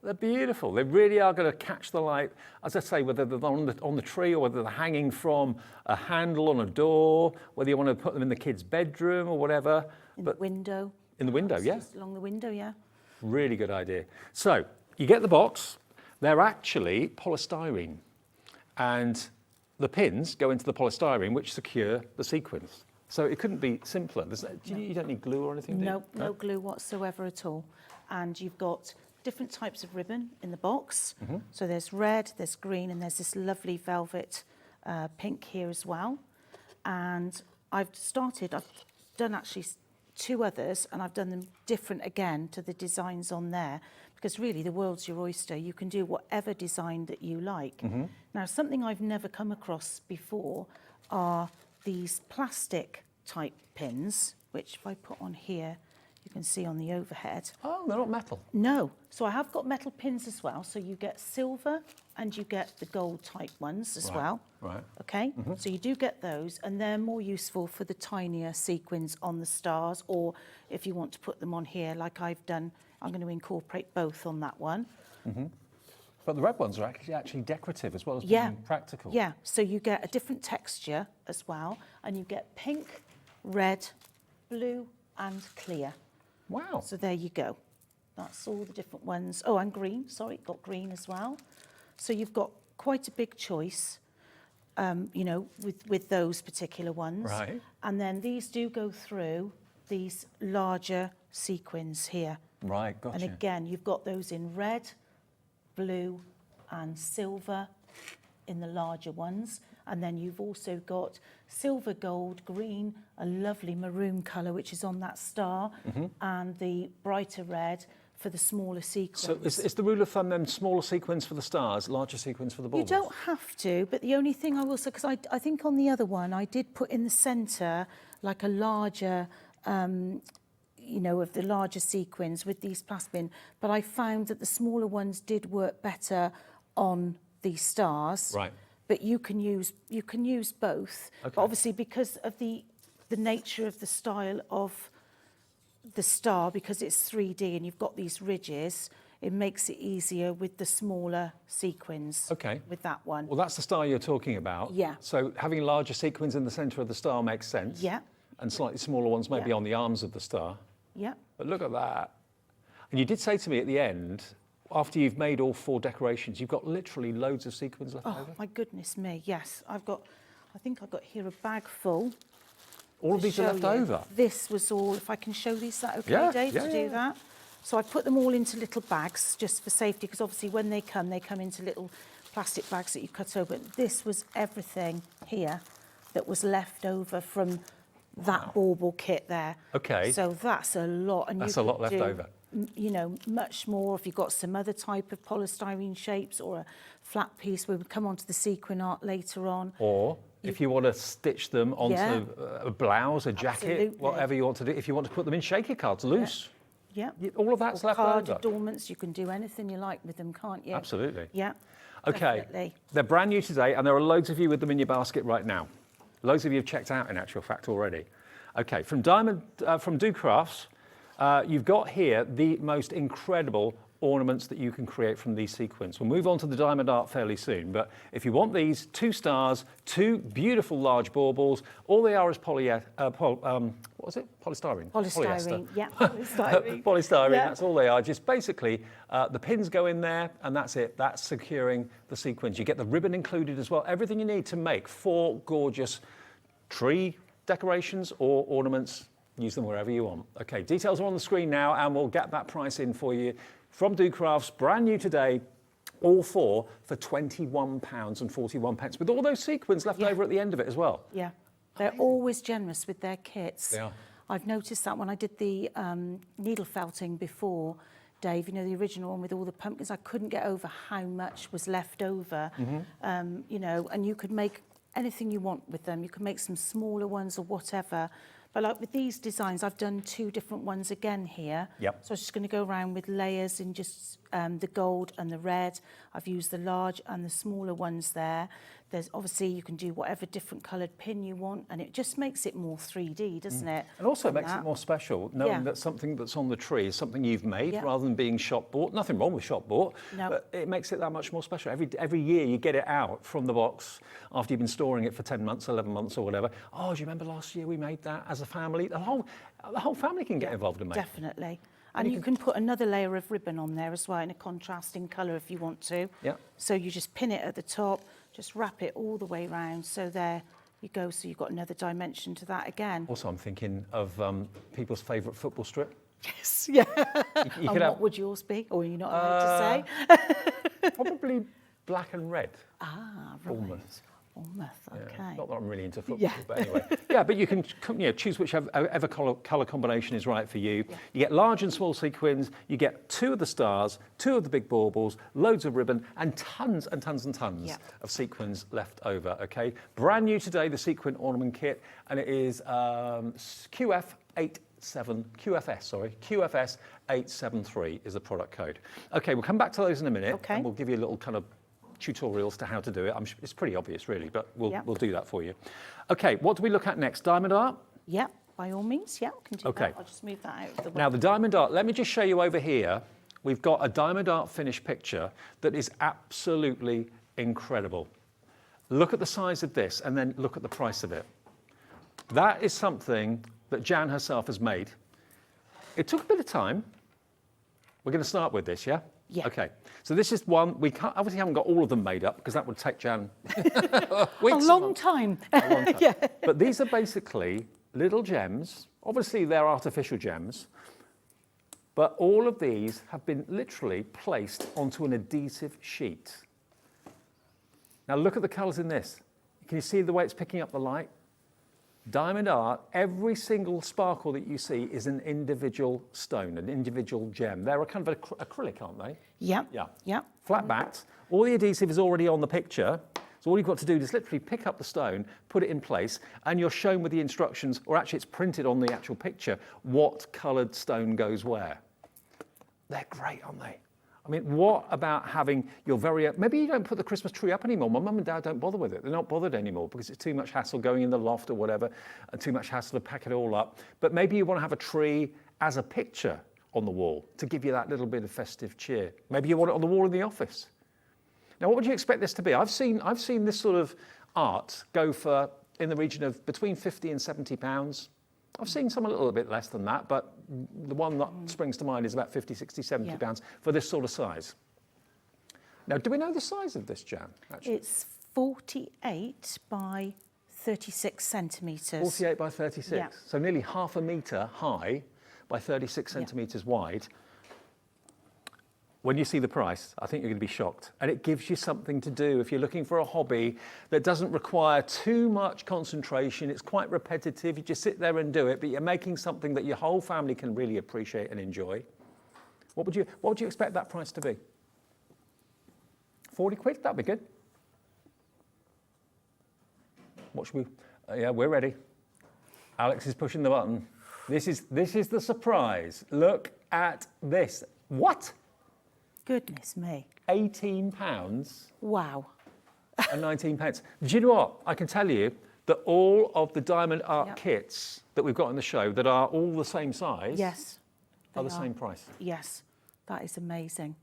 They're beautiful. They really are going to catch the light, as I say, whether they're on the tree or whether they're hanging from a handle on a door, whether you want to put them in the kids' bedroom or whatever. In the window. In the window, yeah. Just along the window, yeah. Really good idea. So you get the box. They're actually polystyrene, and the pins go into the polystyrene, which secure the sequins. So it couldn't be simpler. You don't need glue or anything, do you? No glue whatsoever at all. And you've got different types of ribbon in the box. So there's red, there's green, and there's this lovely velvet pink here as well. And I've done actually 2 others, and I've done them different again to the designs on there, because really the world's your oyster. You can do whatever design that you like. Now, something I've never come across before are these plastic type pins, which if I put on here, you can see on the overhead. Oh, they're not metal. No. So I have got metal pins as well. So you get silver and you get the gold type ones as well. Right. Okay. So you do get those, and they're more useful for the tinier sequins on the stars, or if you want to put them on here like I've done, I'm going to incorporate both on that one. But the red ones are actually decorative as well as being practical. Yeah. So you get a different texture as well, and you get pink, red, blue, and clear. Wow. So there you go. That's all the different ones. Oh, and green. Sorry, got green as well. So you've got quite a big choice, you know, with those particular ones. Right. And then these do go through these larger sequins here. Right, gotcha. And again, you've got those in red, blue, and silver in the larger ones. And then you've also got silver, gold, green, a lovely maroon colour, which is on that star, and the brighter red for the smaller sequins. So is the rule of thumb then smaller sequins for the stars, larger sequins for the baubles? You don't have to, but the only thing I will say, because I think on the other one, I did put in the centre like a larger, you know, of the larger sequins with these plasmin, but I found that the smaller ones did work better on these stars. Right. But you can use both. Okay. But obviously, because of the nature of the style of the star, because it's 3D and you've got these ridges, it makes it easier with the smaller sequins. Okay. With that one. Well, that's the star you're talking about. Yeah. So having larger sequins in the centre of the star makes sense. Yeah. And slightly smaller ones maybe Yeah. on the arms of the star. Yeah. But look at that. And you did say to me at the end, after you've made all 4 decorations, you've got literally loads of sequins left Oh, over. my goodness me, yes. I think I've got here a bag full All of these are left over. This was all, if I can show these, is that okay, Yeah, Dave, yeah, to do that? So I put them all into little bags just for safety, because obviously when they come into little plastic bags that you cut open. This was everything here that was left over from that bauble kit there. Okay. So that's a lot. And That's you a lot could left do, over. You know, much more if you've got some other type of polystyrene shapes or a flat piece. We would come on to the sequin art later on. Or if you want to stitch them onto Yeah. a blouse, a jacket, Absolutely. whatever you want to do. If you want to put them in shaky cards, loose. Yeah. All of that's Or left card over. adornments, you can do anything you like with them, can't you? Absolutely. Yeah. Okay, Definitely. they're brand new today, and there are loads of you with them in your basket right now. Loads of you have checked out, in actual fact, already. Okay, from Do Crafts, you've got here the most incredible ornaments that you can create from these sequins. We'll move on to the diamond art fairly soon, but if you want these, 2 stars, 2 beautiful large baubles, all they are is what was it? Polystyrene? Polystyrene, Polyester. yeah, polystyrene. Polystyrene, Yeah. that's all they are. Just basically, the pins go in there, and that's it. That's securing the sequins. You get the ribbon included as well. Everything you need to make 4 gorgeous tree decorations or ornaments. Use them wherever you want. Okay, details are on the screen now, and we'll get that price in for you from Do Crafts, brand new today, all 4 for £21.41, with all those sequins left over at the end of it as well. Yeah, they're always generous with their kits. They are. I've noticed that when I did the needle felting before, Dave, you know, the original one with all the pumpkins, I couldn't get over how much was left over, you know, and you could make anything you want with them. You can make some smaller ones or whatever. But like with these designs, I've done 2 different ones again here. Yep. So I'm just going to go around with layers in just the gold and the red. I've used the large and the smaller ones there. There's obviously, you can do whatever different coloured pin you want, and it just makes it more 3D, doesn't it? And also it from makes it that? more special, knowing Yeah. that something that's on the tree is something you've made, Yeah. rather than being shop bought. Nothing wrong with shop bought, No. but it makes it that much more special. Every year you get it out from the box after you've been storing it for 10 months, 11 months or whatever. Oh, do you remember last year we made that as a family? The whole family can get involved in making it. Definitely. And you can put another layer of ribbon on there as well in a contrasting colour if you want to. Yeah. So you just pin it at the top, just wrap it all the way round. So there you go. So you've got another dimension to that again. Also, I'm thinking of people's favourite football strip. Yes, yeah. You And could have what would yours be? Or are you not allowed to say? probably black and red. Ah, right. Bournemouth. Bournemouth, Yeah, okay. not that I'm really into football, Yeah. but anyway. Yeah, but you can choose whichever colour combination is right for you. Yeah. You get large and small sequins, you get 2 of the stars, 2 of the big baubles, loads of ribbon, and tons and tons and tons Yeah. of sequins left over, okay? Brand new today, the sequin ornament kit, and it is QFS 873 is the product code. Okay, we'll come back to those in a minute, Okay. and we'll give you a little kind of tutorials to how to do it. It's pretty obvious, really, but we'll do that for you. Okay, what do we look at next? Diamond art? Yeah, by all means, yeah, we can do Okay. that. I'll just move that out of the way. Now, the diamond art, let me just show you over here. We've got a diamond art finish picture that is absolutely incredible. Look at the size of this, and then look at the price of it. That is something that Jan herself has made. It took a bit of time. We're going to start with this, yeah? Yeah. Okay, so this is one, we obviously haven't got all of them made up because that would take Jan a weeks. long time. A long time. Yeah. But these are basically little gems. Obviously, they're artificial gems. But all of these have been literally placed onto an adhesive sheet. Now, look at the colours in this. Can you see the way it's picking up the light? Diamond art, every single sparkle that you see is an individual stone, an individual gem. They're a kind of acrylic, aren't they? Yeah. Yeah. Yeah. Flat backed. All the adhesive is already on the picture. So all you've got to do is literally pick up the stone, put it in place, and you're shown with the instructions, or actually it's printed on the actual picture, what coloured stone goes where. They're great, aren't they? I mean, what about having your very own, maybe you don't put the Christmas tree up anymore. My mum and dad don't bother with it. They're not bothered anymore because it's too much hassle going in the loft or whatever, and too much hassle to pack it all up. But maybe you want to have a tree as a picture on the wall to give you that little bit of festive cheer. Maybe you want it on the wall in the office. Now, what would you expect this to be? I've seen this sort of art go for in the region of between £50 and £70. I've seen some a little bit less than that, but the one that springs to mind is about 50, 60, 70 pounds for this sort of size. Now, do we know the size of this, Jan? Actually? It's 48 by 36 centimetres. 48 by 36. Yeah. So nearly half a metre high by 36 centimetres wide. When you see the price, I think you're going to be shocked. And it gives you something to do if you're looking for a hobby that doesn't require too much concentration. It's quite repetitive. You just sit there and do it, but you're making something that your whole family can really appreciate and enjoy. What would you expect that price to be? 40 quid? That'd be good. What should we? Yeah, we're ready. Alex is pushing the button. This is the surprise. Look at this. What? Goodness me. £18 Wow. and 19 pence. Do you know what? I can tell you that all of the diamond art kits that we've got in the show that are all the same size Yes. are they the same price. Yes. That is amazing.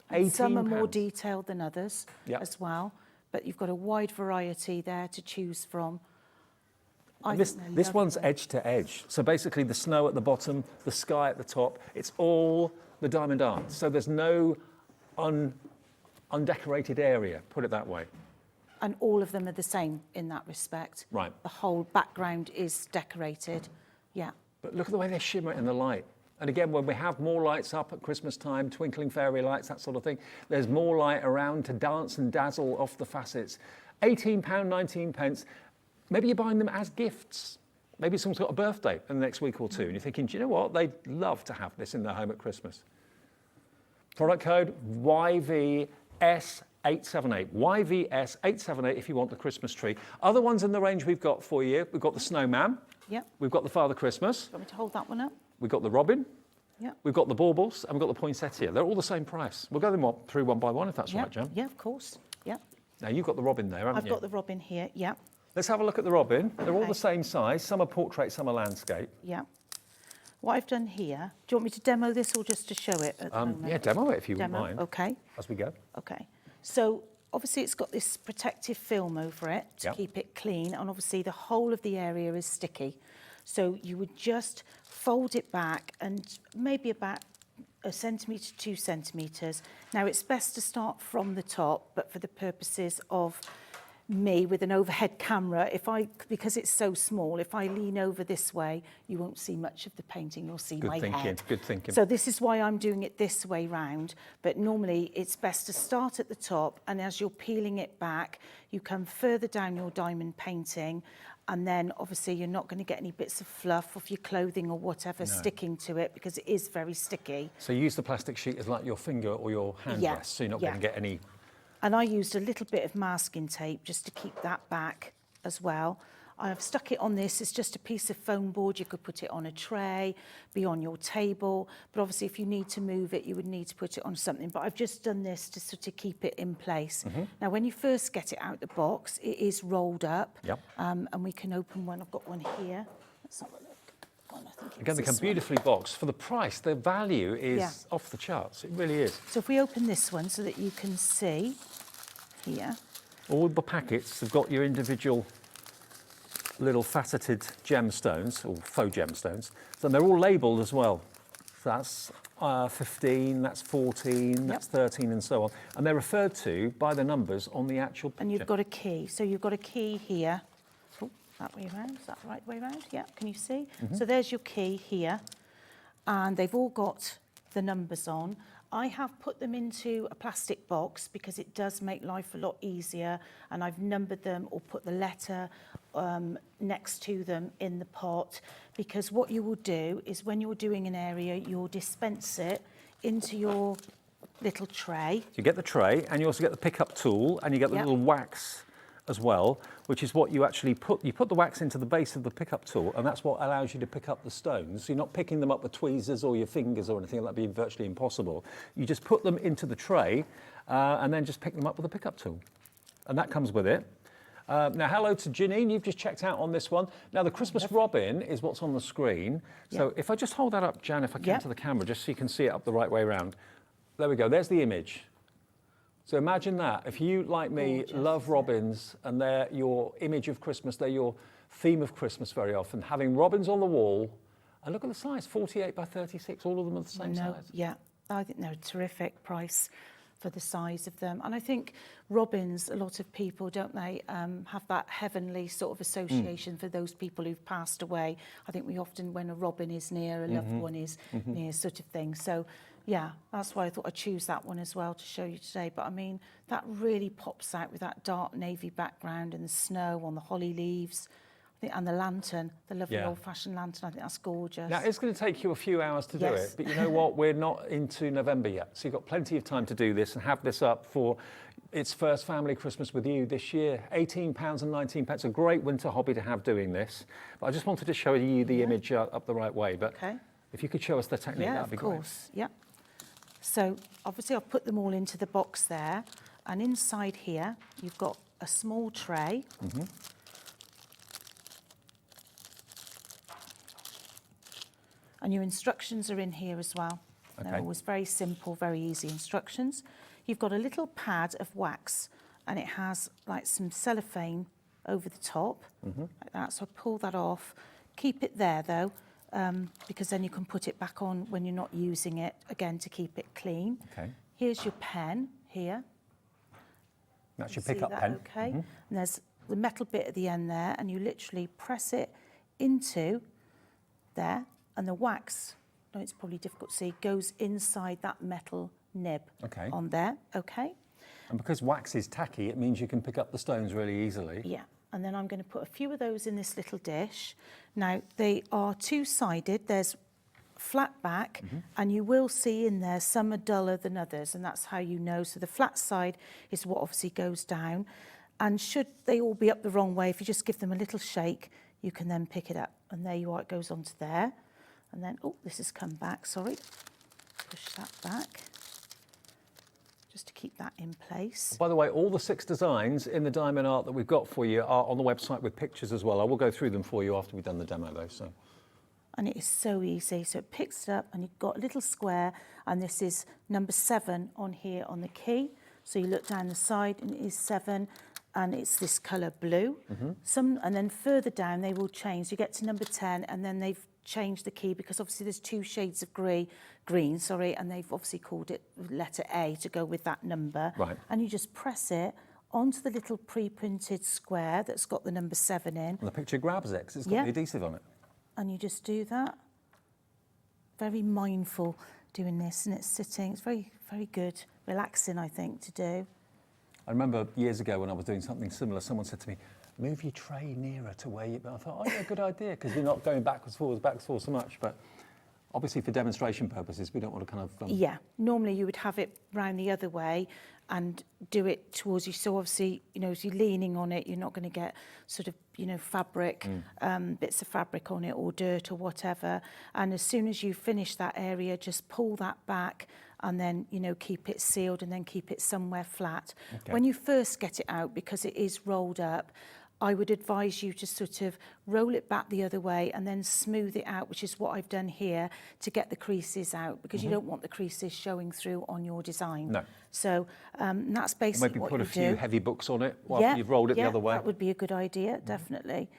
And some are more detailed than others as well, but you've got a wide variety there to choose from. This one's edge to edge. So basically the snow at the bottom, the sky at the top, it's all the diamond art. So there's no undecorated area, put it that way. And all of them are the same in that respect. Right. The whole background is decorated. Yeah. But look at the way they shimmer in the light. And again, when we have more lights up at Christmas time, twinkling fairy lights, that sort of thing, there's more light around to dance and dazzle off the facets. £18, 19 pence. Maybe you're buying them as gifts. Maybe someone's got a birthday in the next week or two, and you're thinking, do you know what? They'd love to have this in their home at Christmas. Product code YVS878. YVS878 if you want the Christmas tree. Other ones in the range we've got for you. We've got the snowman. Yep. We've got the Father Christmas. Do you want me to hold that one up? We've got the robin. Yep. We've got the baubles, and we've got the poinsettia. They're all the same price. We'll go them through one by one if that's right, Jan. Yeah, of course. Yeah. Now, you've got the robin there, haven't I've you? got the robin here. Yeah. Let's have a look at the robin. They're all Okay. the same size. Some are portrait, some are landscape. Yeah. What I've done here, do you want me to demo this or just to show it at the moment? Yeah, demo it if you wouldn't Demo, mind. okay. As we go. Okay. So obviously it's got this protective film over it to Yep. keep it clean, and obviously the whole of the area is sticky. So you would just fold it back and maybe about 1 centimetre, 2 centimetres. Now it's best to start from the top, but for the purposes of me with an overhead camera, because it's so small, if I lean over this way, you won't see much of the painting, you'll see my head. Good thinking. So this is why I'm doing it this way round, but normally it's best to start at the top, and as you're peeling it back, you come further down your diamond painting, and then obviously you're not going to get any bits of fluff off your clothing or whatever sticking to it, because it is very sticky. So you use the plastic sheet as like your finger or your hand Yeah, rest, so you're not yeah. going to get any... And I used a little bit of masking tape just to keep that back as well. I've stuck it on this. It's just a piece of foam board. You could put it on a tray, be on your table. But obviously, if you need to move it, you would need to put it on something. But I've just done this to sort of keep it in place. Now, when you first get it out the box, it is rolled up. Yep. And we can open one. I've got one here. Let's have a look. One, I think it's Again, they this come beautifully boxed. For the price, the value is Yeah. off the charts. It really is. So if we open this one so that you can see here. All the packets have got your individual little faceted gemstones, or faux gemstones. So they're all labelled as well. So that's 15, that's 14, that's 13, and so on. And they're referred to by the numbers on the actual picture. And you've got a key. So you've got a key here. Oh, that way around. Is that the right way around? Yeah, can you see? So there's your key here. And they've all got the numbers on. I have put them into a plastic box because it does make life a lot easier, and I've numbered them or put the letter next to them in the pot, because what you will do is when you're doing an area, you'll dispense it into your little tray. So you get the tray, and you also get the pickup tool, and you get the Yep. little wax as well, which is what you actually put. You put the wax into the base of the pickup tool, and that's what allows you to pick up the stones. So you're not picking them up with tweezers or your fingers or anything. That'd be virtually impossible. You just put them into the tray, and then just pick them up with a pickup tool, and that comes with it. Now, hello to Janine. You've just checked out on this one. Now, the Christmas robin is what's on the screen. So if I just hold that up, Jan, if I can, to the camera, just so you can see it up the right way around. There we go. There's the image. So imagine that. If you, like me, love robins, and they're your image of Christmas, they're your theme of Christmas very often, having robins on the wall, and look at the size, 48 by 36, all of them are the same size. Yeah, I think they're a terrific price for the size of them. And I think robins, a lot of people, don't they, have that heavenly sort of association for those people who've passed away. I think we often, when a robin is near, a loved one is near, sort of thing. So, yeah, that's why I thought I'd choose that one as well to show you today. But I mean, that really pops out with that dark navy background and the snow on the holly leaves. And the lantern, the lovely old-fashioned lantern, I think that's gorgeous. Now, it's going to take you a few hours to do it, but you know what? We're not into November yet, so you've got plenty of time to do this and have this up for its first family Christmas with you this year. £18.19, a great winter hobby to have doing this. But I just wanted to show you the image up the right way. But if you could show us the technique, that'd be great. Yeah, of course, yeah. So, obviously, I've put them all into the box there. And inside here, you've got a small tray. And your instructions are in here as well. They're always very simple, very easy instructions. You've got a little pad of wax and it has like some cellophane over the top, like that. So I pull that off. Keep it there though, because then you can put it back on when you're not using it, again, to keep it clean. Here's your pen here. That's your pickup pen. And there's the metal bit at the end there, and you literally press it into there. And the wax, no, it's probably difficult to see, goes inside that metal nib on there, And because wax is tacky, it means you can pick up the stones really easily. Yeah, and then I'm going to put a few of those in this little dish. Now, they are two-sided. There's flat back, and you will see in there some are duller than others, and that's how you know. So the flat side is what obviously goes down. And should they all be up the wrong way, if you just give them a little shake, you can then pick it up. And there you are, it goes onto there. And then, oh, this has come back, sorry. Push that back, just to keep that in place. By the way, all the 6 designs in the diamond art that we've got for you are on the website with pictures as well. I will go through them for you after we've done the demo though. So. And it is so easy. So it picks it up and you've got a little square, and this is number 7 on here on the key. So you look down the side and it is 7. And it's this colour blue. And then further down they will change. You get to number 10 and then they've changed the key because obviously there's 2 shades of green, and they've obviously called it letter A to go with that number. And you just press it onto the little pre-printed square that's got the number 7 in. And the picture grabs it because it's got the adhesive on it. And you just do that. Very mindful doing this, and it's sitting. It's very, very good, relaxing, I think, to do. I remember years ago when I was doing something similar, someone said to me, move your tray nearer to where you... I thought, oh, yeah, good idea, because you're not going backwards, forwards so much. But obviously for demonstration purposes, we don't want to kind of... Yeah, normally you would have it round the other way and do it towards you. So obviously, you know, as you're leaning on it, you're not going to get sort of, you know, fabric, bits of fabric on it or dirt or whatever. And as soon as you finish that area, just pull that back and then, you know, keep it sealed and then keep it somewhere flat. When you first get it out, because it is rolled up, I would advise you to sort of roll it back the other way and then smooth it out, which is what I've done here, to get the creases out, because you don't want the creases showing through on your design. No. So that's basically what you do. Maybe put a few heavy books on it while you've rolled it the other way. That would be a good idea, definitely.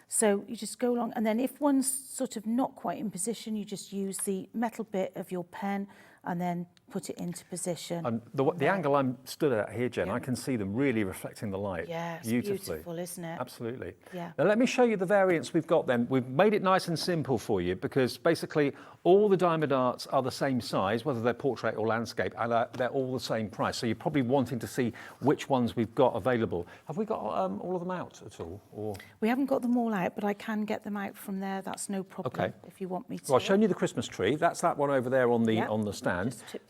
So you just go along, and then if one's sort of not quite in position, you just use the metal bit of your pen and then put it into position. And the angle I'm stood at here, Jen, I can see them really reflecting the light beautifully. Beautiful, isn't it? Absolutely. Yeah. Now let me show you the variants we've got then. We've made it nice and simple for you because basically all the diamond arts are the same size, whether they're portrait or landscape, and they're all the same price. So you're probably wanting to see which ones we've got available. Have we got all of them out at all? Or? We haven't got them all out, but I can get them out from there. That's no problem if you want me to. Well, I've shown you the Christmas tree. That's that one over there on the stand.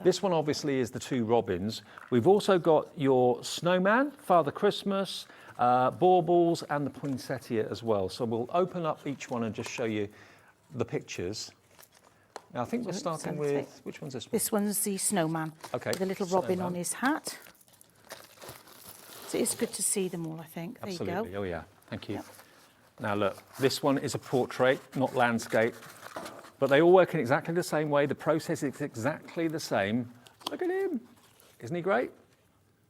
This one obviously is the 2 robins. We've also got your snowman, Father Christmas, baubles, and the poinsettia as well. So we'll open up each one and just show you the pictures. Now I think we're starting with, which one's this one? This one's the snowman. Okay. With a little robin on his hat. So it's good to see them all, I think. There Absolutely. you go. Oh yeah, thank you. Yep. Now look, this one is a portrait, not landscape. But they all work in exactly the same way. The process is exactly the same. Look at him. Isn't he great?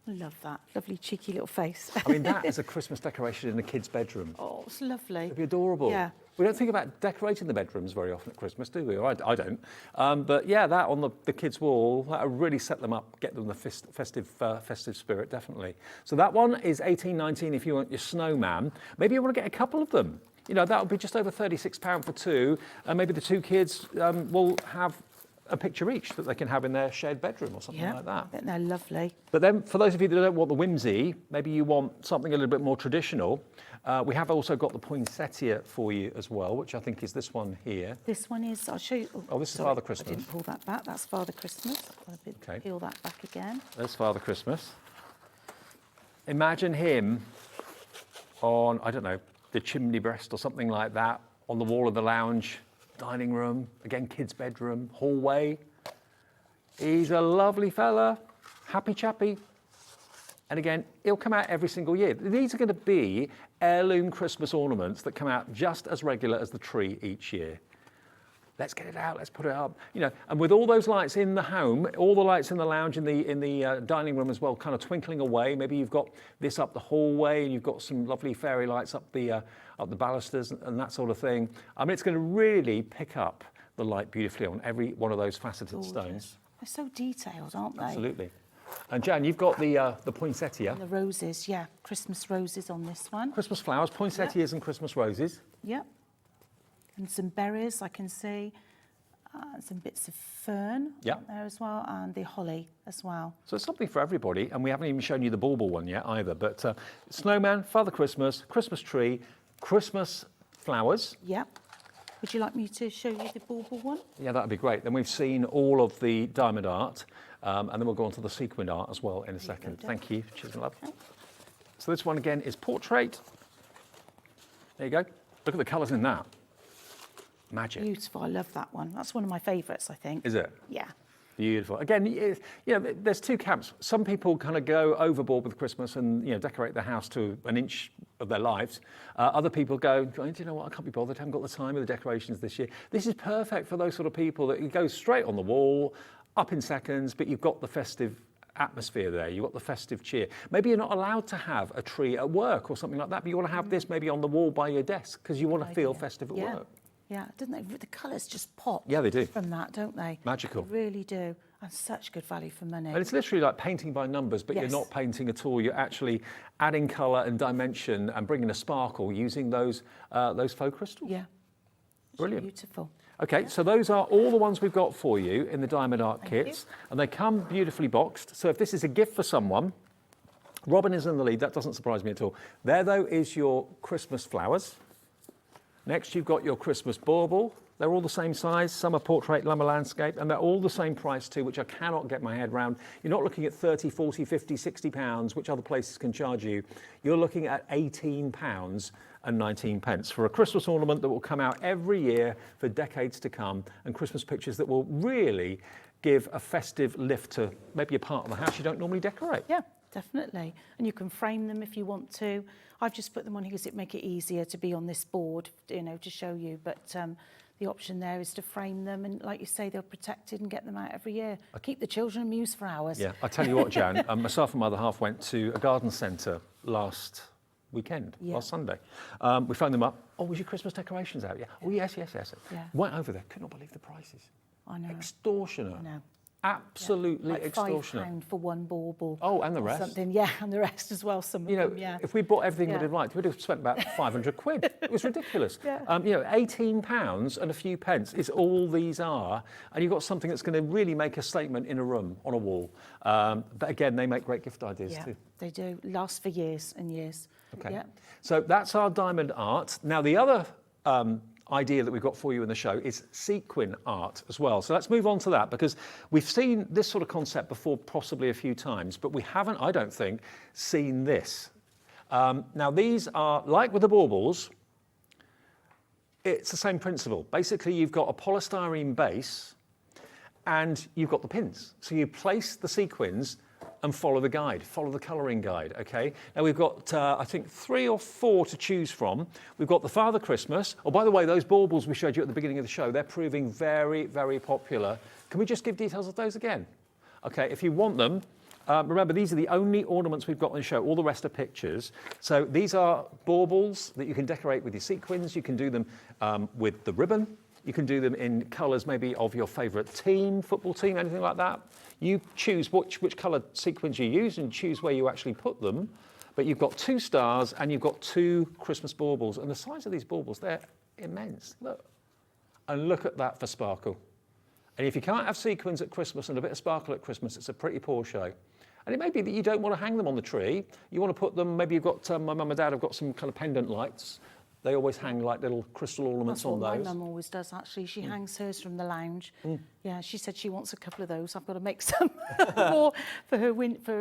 Love that. Lovely cheeky little face. I mean, that is a Christmas decoration in a kid's bedroom. Oh, it's lovely. It'd be adorable. Yeah. We don't think about decorating the bedrooms very often at Christmas, do we? Or I don't. But yeah, that on the kids' wall, that'll really set them up, get them the festive spirit, definitely. So that one is $18.19 if you want your snowman. Maybe you want to get a couple of them. You know, that would be just over £36 for two. And maybe the two kids will have a picture each that they can have in their shared bedroom or something like that. I think they're lovely. But then for those of you that don't want the whimsy, maybe you want something a little bit more traditional, we have also got the poinsettia for you as well, which I think is this one here. This one is, I'll show you. Oh, this is Father Christmas. I didn't pull that back. That's Father Christmas. I'll peel that back again. There's Father Christmas. Imagine him on, I don't know, the chimney breast or something like that, on the wall of the lounge, dining room, again, kids' bedroom, hallway. He's a lovely fella, happy chappy. And again, he'll come out every single year. These are going to be heirloom Christmas ornaments that come out just as regular as the tree each year. Let's get it out, let's put it up. You know, and with all those lights in the home, all the lights in the lounge, in the dining room as well, kind of twinkling away. Maybe you've got this up the hallway, and you've got some lovely fairy lights up the balusters and that sort of thing. I mean, it's going to really pick up the light beautifully on every one of those faceted stones. They're so detailed, aren't they? Absolutely. And Jan, you've got the poinsettia. And the roses, yeah. Christmas roses on this one. Christmas flowers, poinsettias and Christmas roses. Yep. And some berries, I can see. Some bits of fern there as well, and the holly as well. So it's something for everybody, and we haven't even shown you the bauble one yet either. But snowman, Father Christmas, Christmas tree, Christmas flowers. Yep. Would you like me to show you the bauble one? Yeah, that'd be great. Then we've seen all of the diamond art, and then we'll go on to the sequin art as well in a second. Thank you. Cheers and love. Okay. So this one again is portrait. There you go. Look at the colours in that. Magic. Beautiful. I love that one. That's one of my favourites, I think. Is it? Yeah. Beautiful. Again, you know, there's two camps. Some people kind of go overboard with Christmas and, you know, decorate the house to an inch of their lives. Other people go, do you know what, I can't be bothered, I haven't got the time with the decorations this year. This is perfect for those sort of people that you go straight on the wall, up in seconds, but you've got the festive atmosphere there, you've got the festive cheer. Maybe you're not allowed to have a tree at work or something like that, but you want to have this maybe on the wall by your desk because you want to feel festive at work. Yeah, don't they? The colours just pop. Yeah, they do. From that, don't they? Magical. They really do. And such good value for money. And it's literally like painting by numbers, but you're not painting at all. You're actually adding colour and dimension and bringing a sparkle using those faux crystals. Yeah. Brilliant. Beautiful. Okay, so those are all the ones we've got for you in the Diamond Art kits. And they come beautifully boxed. So if this is a gift for someone, Robin is in the lead. That doesn't surprise me at all. There, though, is your Christmas flowers. Next, you've got your Christmas bauble. They're all the same size. Some are portrait, some are landscape, and they're all the same price too, which I cannot get my head around. You're not looking at 30, 40, 50, 60 pounds, which other places can charge you. You're looking at 18 pounds and 19 pence for a Christmas ornament that will come out every year for decades to come, and Christmas pictures that will really give a festive lift to maybe a part of the house you don't normally decorate. Yeah, definitely. And you can frame them if you want to. I've just put them on here because it make it easier to be on this board, you know, to show you. But the option there is to frame them, and like you say, they're protected and get them out every year. Keep the children amused for hours. Yeah, I tell you what, Jan, myself and my other half went to a garden centre last weekend, last Sunday. We phoned them up. Oh, was your Christmas decorations out? Yeah. Oh, yes. Yeah. Went over there. Could not believe the prices. I know. Extortionate. I know. Absolutely like extortionate. £5 for one bauble. Oh, and the rest. Something, yeah, and the rest as well. Some of them, yeah. If we bought everything we'd have liked, we'd have spent about 500 quid. It was ridiculous. Yeah. £18 and a few pence is all these are, and you've got something that's going to really make a statement in a room, on a wall. But again, they make great gift ideas too. They do. Last for years and years. Okay. Yeah. So that's our diamond art. Now the other idea that we've got for you in the show is sequin art as well. So let's move on to that, because we've seen this sort of concept before possibly a few times, but we haven't, I don't think, seen this. Now these are, like with the baubles, it's the same principle. Basically, you've got a polystyrene base and you've got the pins. So you place the sequins and follow the guide, follow the colouring guide, okay? Now we've got, I think, 3 or 4 to choose from. We've got the Father Christmas. Oh, by the way, those baubles we showed you at the beginning of the show, they're proving very, very popular. Can we just give details of those again? Okay, if you want them, Remember, these are the only ornaments we've got on the show. All the rest are pictures. So these are baubles that you can decorate with your sequins. You can do them with the ribbon. You can do them in colours maybe of your favourite team, football team, anything like that. You choose which colour sequins you use and choose where you actually put them. But you've got 2 stars and you've got 2 Christmas baubles. And the size of these baubles, they're immense. Look. And look at that for sparkle. And if you can't have sequins at Christmas and a bit of sparkle at Christmas, it's a pretty poor show. And it may be that you don't want to hang them on the tree. You want to put them, maybe you've got, my mum and dad have got some kind of pendant lights. They always hang like little crystal ornaments on those. That's what my mum always does, actually. She hangs hers from the lounge. Yeah, she said she wants a couple of those. I've got to make some more for her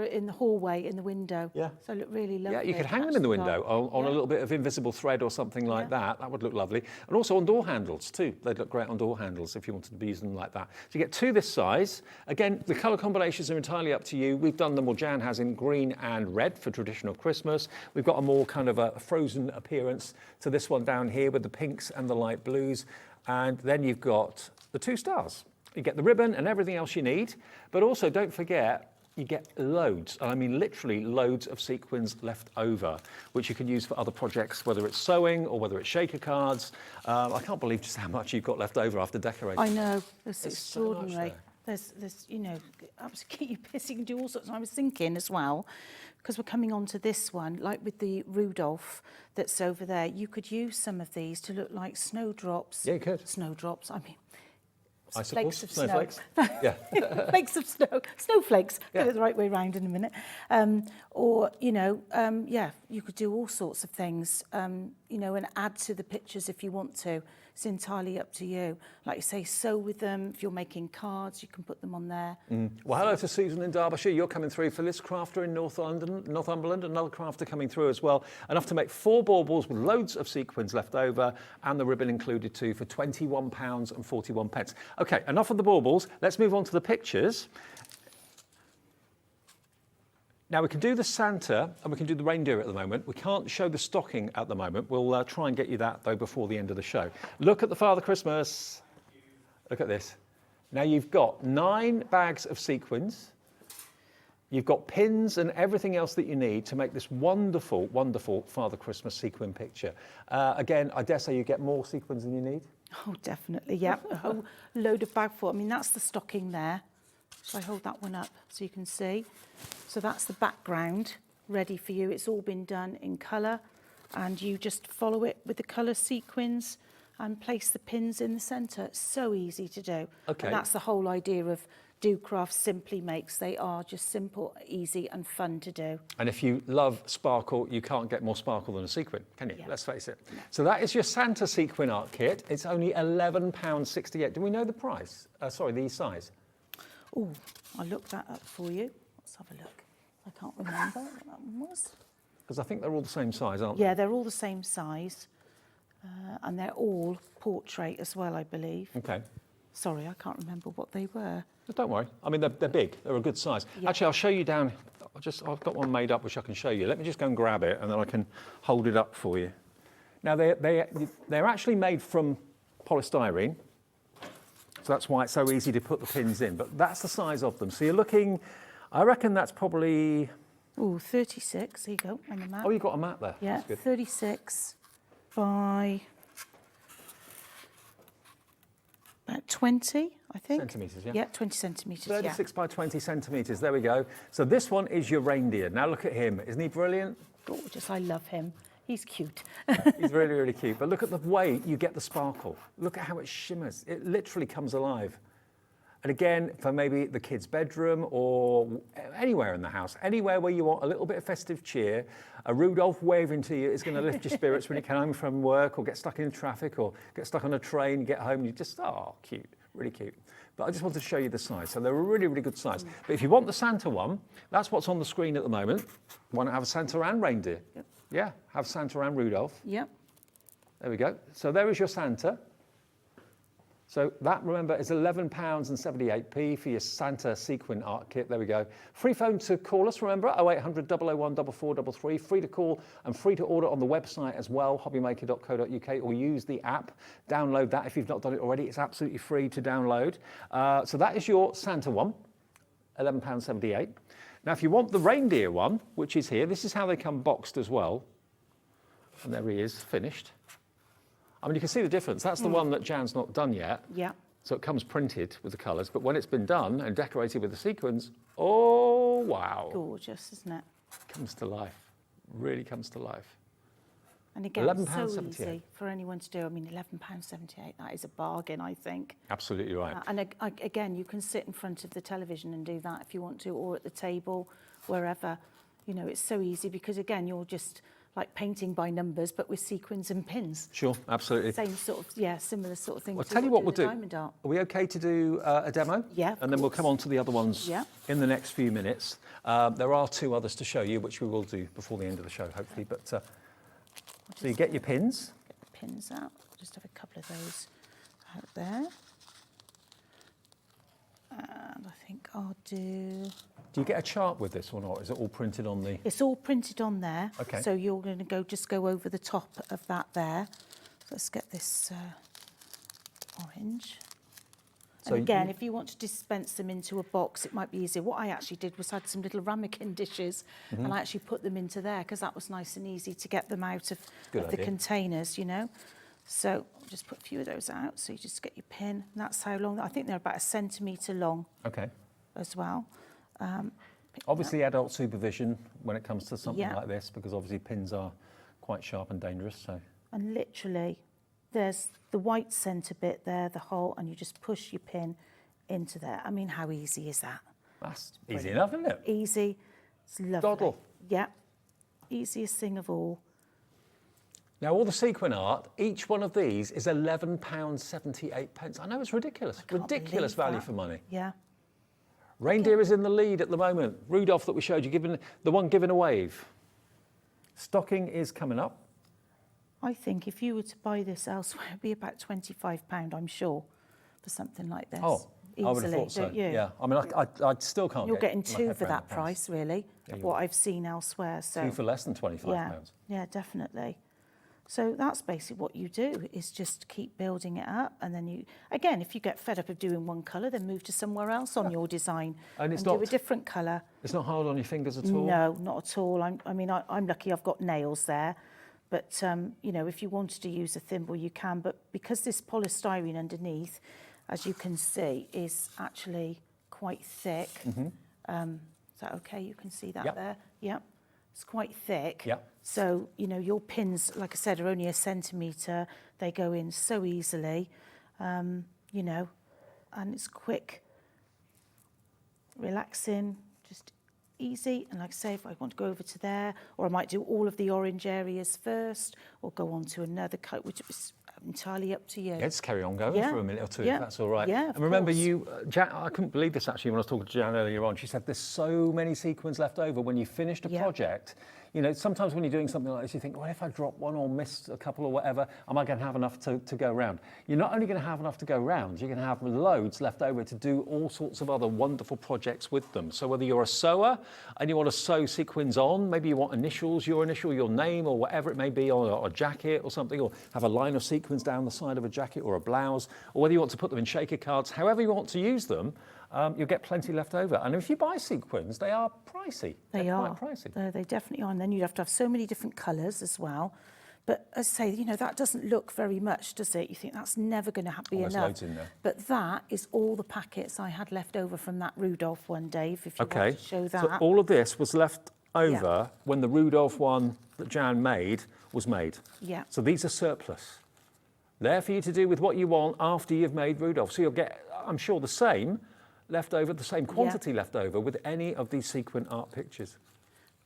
in the hallway, in the window. Yeah. So look really lovely. Yeah, you could hang them in the window on a little bit of invisible thread or something like that. That would look lovely. And also on door handles too. They'd look great on door handles if you wanted to use them like that. So you get 2 this size. Again, the colour combinations are entirely up to you. We've done them, well, Jan has in green and red for traditional Christmas. We've got a more kind of a frozen appearance to this one down here with the pinks and the light blues. And then you've got the 2 stars. You get the ribbon and everything else you need, but also don't forget, you get loads, and I mean literally loads of sequins left over, which you can use for other projects, whether it's sewing or whether it's shaker cards. I can't believe just how much you've got left over after decorating. I know, it's extraordinary. So much There's, you know, absolutely keep you busy, you can do all sorts. And I was thinking as well, because we're coming on to this one, like with the Rudolph that's over there, you could use some of these to look like snowdrops. Yeah, you could. Snowdrops, I mean, I flakes suppose. of snow. Snowflakes. Yeah. Flakes of snow, snowflakes, Yeah. get it the right way round in a minute. Or, you know, yeah, you could do all sorts of things, you know, and add to the pictures if you want to. It's entirely up to you. Like you say, sew with them. If you're making cards, you can put them on there. Well, hello to Susan in Derbyshire. You're coming through for this crafter in Northumberland, another crafter coming through as well. Enough to make 4 baubles with loads of sequins left over and the ribbon included too for £21.41. Okay, enough of the baubles. Let's move on to the pictures. Now we can do the Santa and we can do the reindeer at the moment. We can't show the stocking at the moment. We'll try and get you that though before the end of the show. Look at the Father Christmas. Look at this. Now you've got 9 bags of sequins. You've got pins and everything else that you need to make this wonderful, wonderful Father Christmas sequin picture. Again, I dare say you get more sequins than you need. Oh, definitely, yeah. A whole load of bag full. I mean, that's the stocking there. Shall I hold that one up so you can see? So that's the background ready for you. It's all been done in colour and you just follow it with the colour sequins and place the pins in the centre. It's so easy to do. Okay. And that's the whole idea of Do Craft Simply Makes. They are just simple, easy and fun to do. And if you love sparkle, you can't get more sparkle than a sequin, can you? Yeah. Let's face it. So that is your Santa sequin art kit. It's only £11.68. Do we know the price? Sorry, the size? Oh, I'll look that up for you. Let's have a look. I can't remember what that one was. Because I think they're all the same size, aren't Yeah, they're all the same size. And they're all portrait as well, I believe. they? Okay. Sorry, I can't remember what they were. But don't worry. I mean, they're big. They're a good size. Yeah. Actually, I'll show you down. I've got one made up which I can show you. Let me just go and grab it, and then I can hold it up for you. Now, they're actually made from polystyrene. So that's why it's so easy to put the pins in. But that's the size of them. So you're looking, I reckon that's probably... Oh, 36. Here you go, on the map. Oh, you've got a map there. Yeah, That's good. 36 by about 20, I think. Centimetres, yeah. Yeah, 20 centimetres, 36 by 20 centimetres, there we go. So this one is your reindeer. Now look at him, isn't he brilliant? Gorgeous, I love him. He's cute. He's really, really cute. But look at the way you get the sparkle. Look at how it shimmers. It literally comes alive. And again, for maybe the kid's bedroom or anywhere in the house, anywhere where you want a little bit of festive cheer, a Rudolph waving to you is going to lift your spirits when you come home from work or get stuck in traffic or get stuck on a train, you get home and you just, oh, cute, really cute. But I just wanted to show you the size. So they're a really, really good size. But if you want the Santa one, that's what's on the screen at the moment. Why not have a Santa and reindeer? Yep. Yeah, have Santa and Rudolph. Yep. There we go. So there is your Santa. So that, remember, is £11.78 for your Santa sequin art kit. There we go. Free phone to call us, remember, 0800 001 4433. Free to call and free to order on the website as well, hobbymaker.co.uk, or use the app. Download that if you've not done it already. It's absolutely free to download. So that is your Santa one, £11.78. Now, if you want the reindeer one, which is here, this is how they come boxed as well. And there he is, finished. I mean, you can see the difference. That's the one that Jan's not done yet. Yeah. So it comes printed with the colours, but when it's been done and decorated with the sequins, oh, wow. Gorgeous, isn't it? Comes to life, really comes to life. And again, it's so £11.78. easy for anyone to do. I mean, £11.78, that is a bargain, I think. Absolutely right. And again, you can sit in front of the television and do that if you want to, or at the table, wherever. You know, it's so easy because, again, you're just like painting by numbers, but with sequins and pins. Sure, absolutely. Same sort of, yeah, similar sort of thing. Well, to tell you what we'll the do. diamond art. Are we okay to do a demo? Yeah, of and then we'll course. come on to the other ones Yeah. in the next few minutes. There are 2 others to show you, which we will do before the end of the show, hopefully. But so you get your pins. Get the pins out. Just have a couple of those out there. And I think I'll do... Do you get a chart with this or not? Is it all printed on the... It's all printed on there. Okay. So you're going to just go over the top of that there. So let's get this orange. So And again, if you want to dispense them into a box, it might be easier. What I actually did was had some little ramekin dishes and I actually put them into there because that was nice and easy to get them out of Good the idea. containers, you know. So I'll just put a few of those out. So you just get your pin. And that's how long, I think they're about 1 centimetre long Okay. as well. Obviously, adult supervision when it comes to something Yeah. like this, because obviously pins are quite sharp and dangerous. So And literally, there's the white centre bit there, the hole, and you just push your pin into there. I mean, how easy is that? that's easy enough, isn't it? Easy. It's lovely. Doddle. Yeah. Easiest thing of all. Now, all the sequin art, each one of these is £11.78. I know it's ridiculous. Can't Ridiculous believe value that. for money. Yeah. Reindeer is in the lead at the moment. Rudolph that we showed you, the one giving a wave. Stocking is coming up. I think if you were to buy this elsewhere, it'd be about £25, I'm sure, for something like this. Oh, I would have Easily, thought so. don't you? Yeah, I mean, I still can't You're get getting my 2 head for round that the price. price, really, Yeah, of you what are. I've seen elsewhere. So 2 for less than £25. yeah, yeah, definitely. So that's basically what you do, is just keep building it up. And then you, again, if you get fed up of doing one colour, then move to somewhere else on your design And it's do not- a different colour. It's not hard on your fingers at all? No, not at all. I'm lucky I've got nails there. But, you know, if you wanted to use a thimble, you can. But because this polystyrene underneath, as you can see, is actually quite thick. Is that okay? You can see that Yep. there? Yep. It's quite thick. Yep. So, you know, your pins, like I said, are only 1 centimetre. They go in so easily, you know, and it's quick, relaxing, just easy. And like I say, if I want to go over to there, or I might do all of the orange areas first, or go on to another coat, which is entirely up to you. Yeah, just carry on going Yeah. for a minute or 2, Yeah. if that's all right. Yeah, of and remember, course. you, Jan, I couldn't believe this actually when I was talking to Jan earlier on. She said there's so many sequins left over when you finished a Yeah. project. You know, sometimes when you're doing something like this, you think, well, if I drop one or miss a couple or whatever, am I going to have enough to go around? You're not only going to have enough to go around, you're going to have loads left over to do all sorts of other wonderful projects with them. So whether you're a sewer and you want to sew sequins on, maybe you want initials, your initial, your name, or whatever it may be on a jacket or something, or have a line of sequins down the side of a jacket or a blouse, or whether you want to put them in shaker cards, however you want to use them, you'll get plenty left over. And if you buy sequins, they are pricey. They They're are. quite pricey. They definitely are. And then you'd have to have so many different colours as well. But as I say, you know, that doesn't look very much, does it? You think that's never going to be there's enough. loads in there. But that is all the packets I had left over from that Rudolph one, Dave, if you Okay, want to show that. so all of this was left over when the Rudolph one that Jan made was made. Yeah. So these are surplus. They're for you to do with what you want after you've made Rudolph. So you'll get, I'm sure, the same left over, the same quantity left over with any of these sequin art pictures.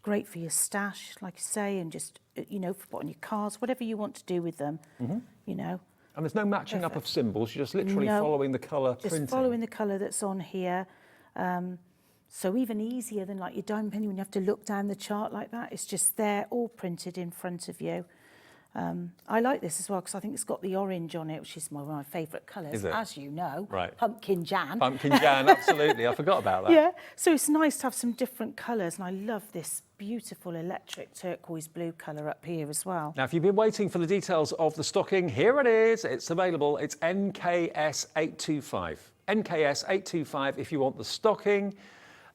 Great for your stash, like you say, and just, you know, for putting your cards, whatever you want to do with them, you know. And there's no matching up of Perfect. symbols, you're just literally No, following the colour Just printing. following the colour that's on here. So even easier than like your diamond penny when you have to look down the chart like that. It's just there, all printed in front of you. I like this as well because I think it's got the orange on it, which is one of my favourite colours, Is it? as you know. Right. Pumpkin Jan. Pumpkin Jan, absolutely. I forgot about that. Yeah, so it's nice to have some different colours, and I love this beautiful electric turquoise blue colour up here as well. Now, if you've been waiting for the details of the stocking, here it is. It's available. It's NKS 825. NKS 825 if you want the stocking.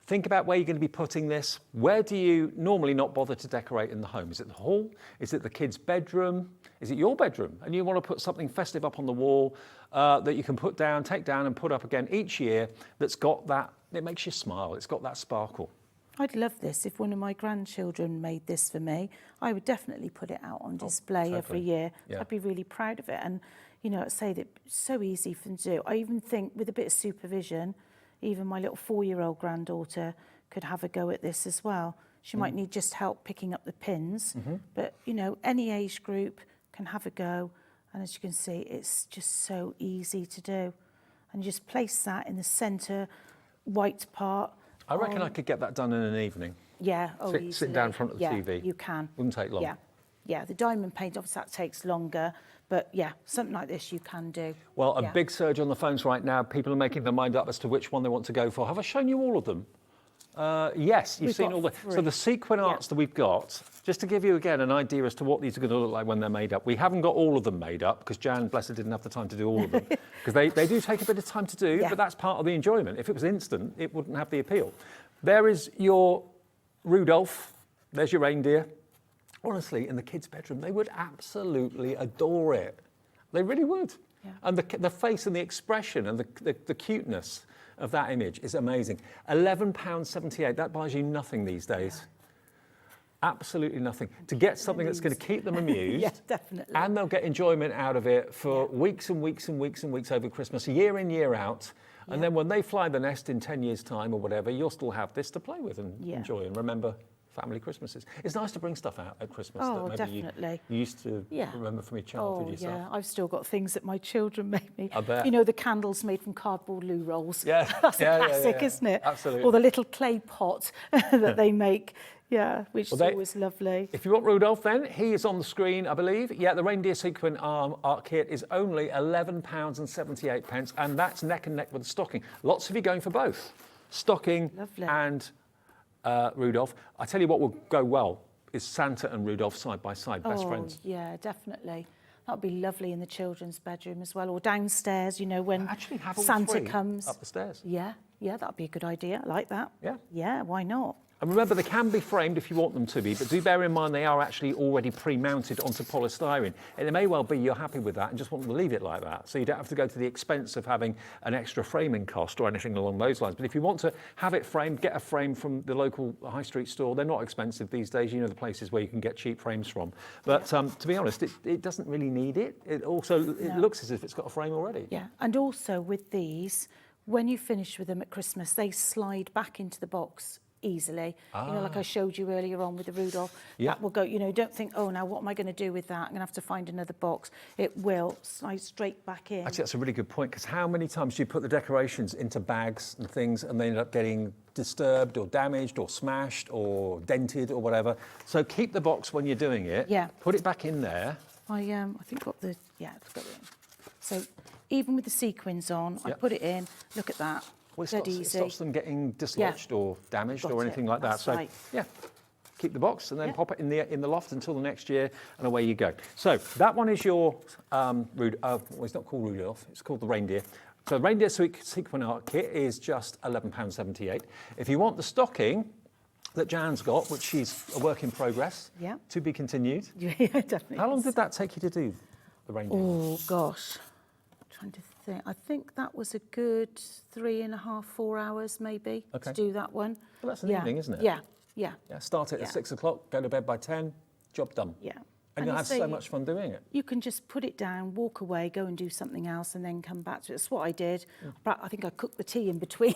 Think about where you're going to be putting this. Where do you normally not bother to decorate in the home? Is it the hall? Is it the kids' bedroom? Is it your bedroom? And you want to put something festive up on the wall that you can put down, take down and put up again each year that's got that, it makes you smile, it's got that sparkle. I'd love this. If one of my grandchildren made this for me, I would definitely put it out on display every year. Yeah. I'd be really proud of it. And, you know, I'd say that it's so easy for them to do. I even think with a bit of supervision, even my little 4-year-old granddaughter could have a go at this as well. She might need just help picking up the pins, but, you know, any age group can have a go. And as you can see, it's just so easy to do. And you just place that in the centre white part. I reckon I could get that done in an evening. Yeah, Sit down in front of the TV. You can. Wouldn't take long. Yeah, the diamond paint, obviously that takes longer, but yeah, something like this you can do. Well, a big surge on the phones right now. People are making their mind up as to which one they want to go for. Have I shown you all of them? Yes, you've seen all the... So the sequin arts that we've got, just to give you again an idea as to what these are going to look like when they're made up. We haven't got all of them made up because Jan, bless her, didn't have the time to do all of them. Because they do take a bit of time to do, but that's part of the enjoyment. If it was instant, it wouldn't have the appeal. There is your Rudolph. There's your reindeer. Honestly, in the kids' bedroom, they would absolutely adore it. They really would. Yeah. And the face and the expression and the cuteness of that image is amazing. £11.78, that buys you nothing these days. Absolutely nothing. To get something that's going to keep them amused. Yeah, definitely. And they'll get enjoyment out of it for weeks and weeks and weeks and weeks over Christmas, year in, year out. And then when they fly the nest in 10 years' time or whatever, you'll still have this to play with and enjoy and remember family Christmases. It's nice to bring stuff out at Christmas that maybe definitely. You used to remember from your childhood yourself. Yeah, I've still got things that my children made me. I bet. You know, the candles made from cardboard loo rolls. Yeah. That's a classic, isn't it? Absolutely. Or the little clay pot that they make. Yeah, which is always lovely. If you want Rudolph then, he is on the screen, I believe. Yeah, the reindeer sequin art kit is only £11.78, and that's neck and neck with the stocking. Lots of you going for both. Stocking and Rudolph. I tell you what will go well is Santa and Rudolph side by side, best friends. Yeah, definitely. That would be lovely in the children's bedroom as well, or downstairs, you know, when actually have all Santa three comes. up the stairs. Yeah, that would be a good idea. I like that. Yeah. Yeah, why not? And remember, they can be framed if you want them to be, but do bear in mind they are actually already pre-mounted onto polystyrene. And it may well be you're happy with that and just want them to leave it like that. So you don't have to go to the expense of having an extra framing cost or anything along those lines. But if you want to have it framed, get a frame from the local high street store. They're not expensive these days. You know the places where you can get cheap frames from. But to be honest, it doesn't really need it. It looks as if it's got a frame already. Yeah, and also with these, when you finish with them at Christmas, they slide back into the box easily. You know, like I showed you earlier on with the Rudolph. That will go, you know, don't think, oh, now what am I going to do with that? I'm going to have to find another box. It will slide straight back in. Actually, that's a really good point, because how many times do you put the decorations into bags and things and they end up getting disturbed or damaged or smashed or dented or whatever? So keep the box when you're doing it. Yeah. Put it back in there. I think got the, it's got it in. So even with the sequins on, I put it in, look at that. Well, it stops them getting dislodged or damaged or anything like that. That's right. Yeah, keep the box and then pop it in the loft until the next year, and away you go. So that one is your well, it's not called Rudolph, it's called the reindeer. So the reindeer sequin art kit is just £11.78. If you want the stocking that Jan's got, which she's a work in progress, to be continued. Yeah, definitely. How long did that take you to do, the reindeer? Oh gosh, I'm trying to think. I think that was a good 3.5, 4 hours maybe to do that one. Well, that's an evening, isn't it? Yeah. Start it at 6 o'clock, go to bed by 10, job done. Yeah. And you'll have so much fun doing it. You can just put it down, walk away, go and do something else, and then come back to it. That's what I did. But I think I cooked the tea in between,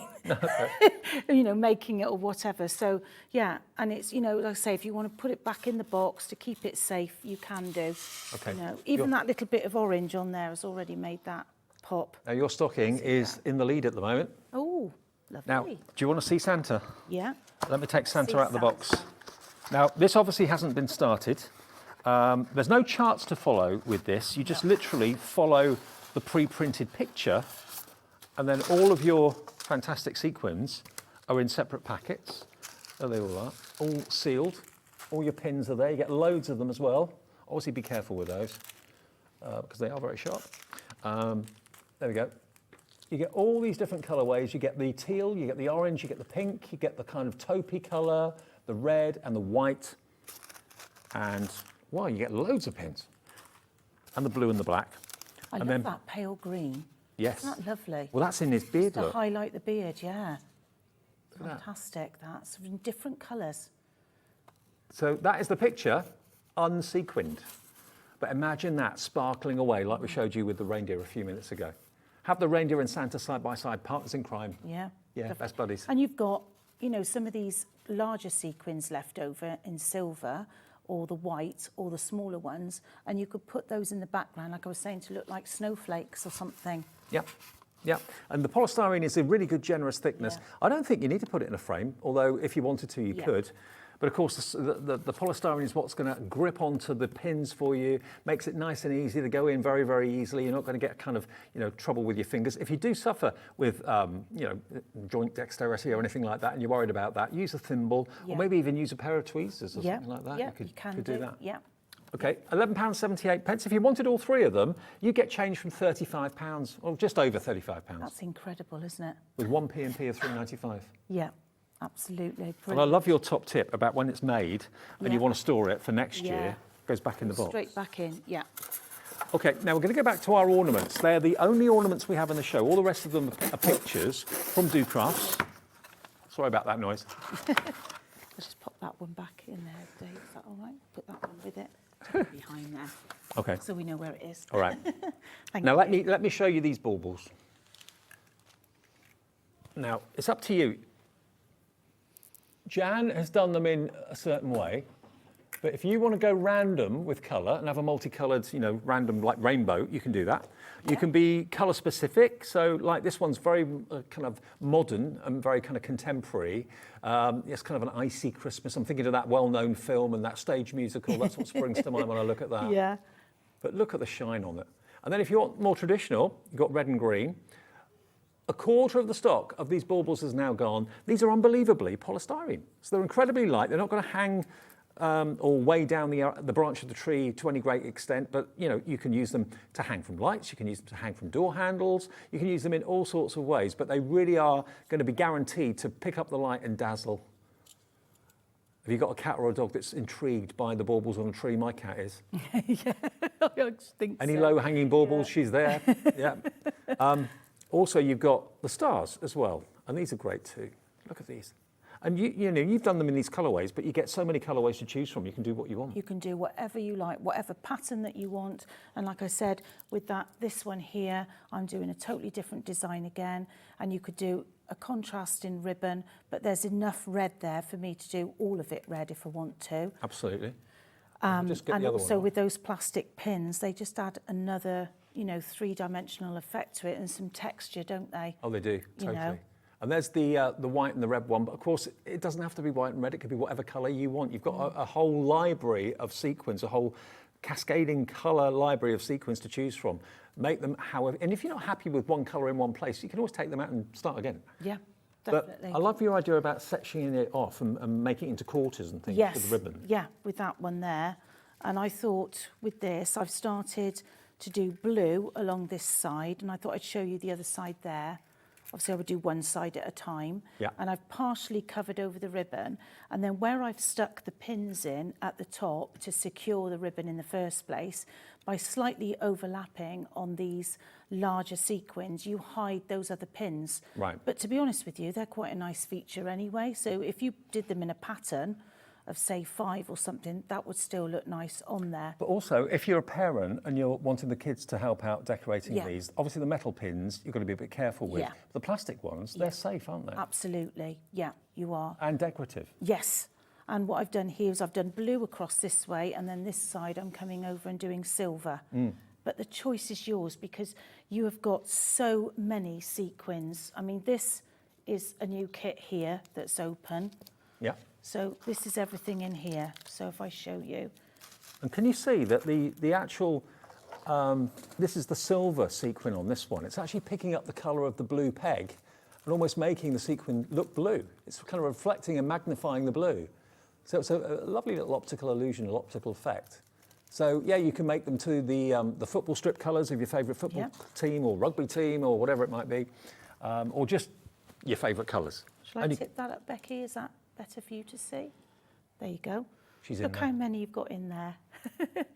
you know, making it or whatever. So, yeah, and it's, you know, like I say, if you want to put it back in the box to keep it safe, you can do. Okay. You know, even that little bit of orange on there has already made that pop. Now, your stocking is in the lead at the moment. Oh, lovely. Now, do you want to see Santa? Yeah. Let me take Santa out of the box. Now, this obviously hasn't been started. There's no charts to follow with this. You just literally follow the pre-printed picture, and then all of your fantastic sequins are in separate packets. There they all are, all sealed. All your pins are there. You get loads of them as well. Obviously, be careful with those because they are very sharp. There we go. You get all these different colourways. You get the teal, you get the orange, you get the pink, you get the kind of taupey colour, the red and the white. And, wow, you get loads of pins. And the blue and the black. I love that pale green. Yes. Isn't that lovely? Well, that's in his beard, To look. highlight the beard, yeah. Look at that. Fantastic, that's in different colours. So that is the picture, unsequined. But imagine that sparkling away like we showed you with the reindeer a few minutes ago. Have the reindeer and Santa side by side, partners in crime. Yeah. Yeah, best buddies. And you've got, you know, some of these larger sequins left over in silver, or the white, or the smaller ones, and you could put those in the background, like I was saying, to look like snowflakes or something. Yeah, yeah. And the polystyrene is a really good, generous thickness. Yeah. I don't think you need to put it in a frame, although if you wanted to, you Yeah. could. But of course, the polystyrene is what's going to grip onto the pins for you, makes it nice and easy to go in very, very easily. You're not going to get kind of, you know, trouble with your fingers. If you do suffer with, you know, joint dexterity or anything like that, and you're worried about that, use a thimble, Yeah. or maybe even use a pair of tweezers or Yeah. something like that. Yeah, you can could do that. Yeah. Okay, £11.78. If you wanted all three of them, you get change from £35, or just over £35, That's incredible, isn't it? with one P&P of £3.95. Yeah, absolutely. And I Brilliant. love your top tip about when it's made and you Yeah. want to store it for next Yeah. year, goes back in the box. Straight back in, yeah. Okay, now we're going to go back to our ornaments. They're the only ornaments we have in the show. All the rest of them are pictures from Do Crafts. Sorry about that noise. I'll just pop that one back in there, Dave. Is that all right? Put that one with it behind there, Okay, so we know where it is. all right. Thank Now you. let me show you these baubles. Now, it's up to you. Jan has done them in a certain way, but if you want to go random with colour and have a multicoloured, you know, random like rainbow, you can do that. You can be colour specific, so like this one's very kind of modern and very kind of contemporary. It's kind of an icy Christmas. I'm thinking of that well-known film and that stage musical. That's what springs to mind when I look at that. Yeah. But look at the shine on it. And then if you want more traditional, you've got red and green. A quarter of the stock of these baubles is now gone. These are unbelievably polystyrene. So they're incredibly light. They're not going to hang or weigh down the branch of the tree to any great extent, but you know, you can use them to hang from lights, you can use them to hang from door handles, you can use them in all sorts of ways, but they really are going to be guaranteed to pick up the light and dazzle. Have you got a cat or a dog that's intrigued by the baubles on a tree? My cat is. Yeah, I think Any so. low-hanging baubles, she's there. Yeah. Also, you've got the stars as well, and these are great too. Look at these. And you know, you've done them in these colourways, but you get so many colourways to choose from. You can do what you want. You can do whatever you like, whatever pattern that you want. And like I said, with this one here, I'm doing a totally different design again. And you could do a contrasting ribbon, but there's enough red there for me to do all of it red if I want to. Absolutely. And Just get the other also one with those plastic pins, they just add another, you know, three-dimensional effect to it and some texture, don't they? Oh, they do, You totally. know. And there's the white and the red one, but of course it doesn't have to be white and red. It could be whatever colour you want. You've got a whole library of sequins, a whole cascading colour library of sequins to choose from. Make them however, and if you're not happy with one colour in one place, you can always take them out and start again. Yeah, But definitely. I love your idea about sectioning it off and making it into quarters and things Yes, with ribbon. yeah, with that one there. And I thought with this, I've started to do blue along this side, and I thought I'd show you the other side there. Obviously, I would do one side at a time. Yeah. And I've partially covered over the ribbon. And then where I've stuck the pins in at the top to secure the ribbon in the first place, by slightly overlapping on these larger sequins, you hide those other pins. Right. But to be honest with you, they're quite a nice feature anyway. So if you did them in a pattern of say 5 or something, that would still look nice on there. But also, if you're a parent and you're wanting the kids to help out decorating Yeah. these, obviously the metal pins you've got to be a bit careful with. Yeah. The plastic ones, they're safe, aren't they? Absolutely, yeah, you are. And decorative. Yes, and what I've done here is I've done blue across this way, and then this side I'm coming over and doing silver. But the choice is yours because you have got so many sequins. I mean, this is a new kit here that's open. Yeah. So this is everything in here. So if I show you. And can you see that the actual, this is the silver sequin on this one. It's actually picking up the colour of the blue peg and almost making the sequin look blue. It's kind of reflecting and magnifying the blue. So it's a lovely little optical illusion, an optical effect. So yeah, you can make them to the football strip colours of your favourite football team or rugby team or whatever it might be, or just your favourite colours. Shall I tip that up, Becky? Is that better for you to see? There you go. She's Look in how there. many you've got in there.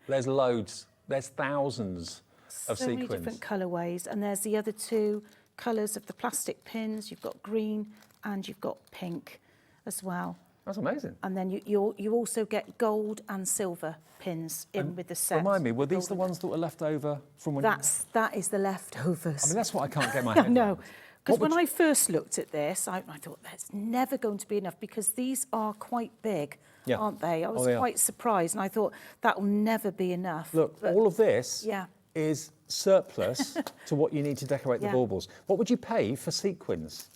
There's loads. There's thousands of So many different colourways, and there's the other two colours of the plastic pins. You've got green and you've got pink as well. That's amazing. And then you also get gold and silver pins in with the set. Remind me, were these the ones that were left over from when? That is the leftovers. I mean, that's what I can't get my head around. No, because when I first looked at this, I thought that's never going to be enough because these are quite big, aren't they? I was quite surprised, and I thought that will never be enough. Look, all of this is surplus to what you need to decorate the baubles. What would you pay for sequins?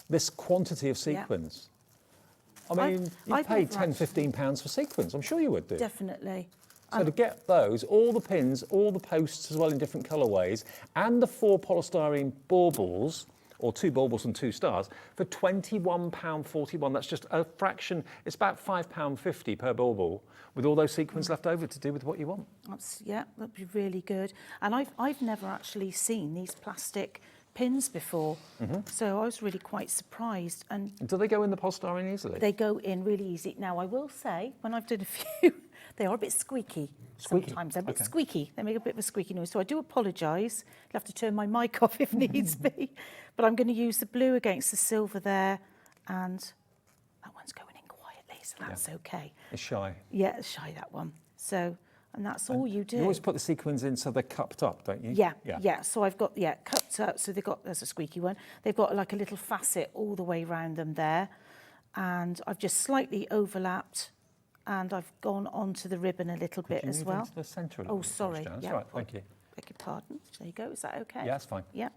This quantity of sequins? I mean, you'd pay £10, £15 for sequins. I'm sure you would do. Definitely. So to get those, all the pins, all the posts as well in different colourways, and the 4 polystyrene baubles, or 2 baubles and 2 stars, for £21.41. That's just a fraction. It's about £5.50 per bauble, with all those sequins left over to do with what you want. That'd be really good. And I've never actually seen these plastic pins before, so I was really quite surprised. And do they go in the polystyrene easily? They go in really easy. Now, I will say, when I've done a few, they are a bit squeaky. Sometimes. They're a bit squeaky. They make a bit of a squeaky noise. So I do apologise. You'll have to turn my mic off if needs be. But I'm going to use the blue against the silver there, and that one's going in quietly, so that's okay. It's shy. Yeah, it's shy, that one. So, and that's all you do. You always put the sequins in so they're cupped up, don't you? Yeah. So I've got, cupped up. So there's a squeaky one. They've got like a little facet all the way around them there. And I've just slightly overlapped, and I've gone onto the ribbon a little bit as well. Into the centre a little bit, sorry. That's right, thank you. Beg your pardon. There you go. Is that okay? Yeah, that's fine. Yeah.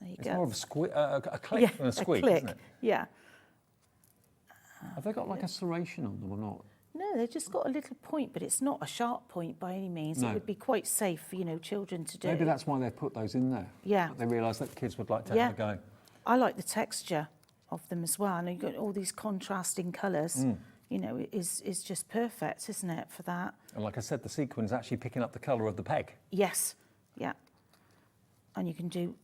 There you It's go. more of a click than a squeak, isn't it? Yeah. Have they got like a serration on them or not? No, they've just got a little point, but it's not a sharp point by any means. No. It would be quite safe for, children to do. Maybe that's why they've put those in there. Yeah. They realise that kids would like to have a go. I like the texture of them as well. And you've got all these contrasting colours. Is just perfect, isn't it, for that? And like I said, the sequin's actually picking up the colour of the peg. Yes, yeah. And you can do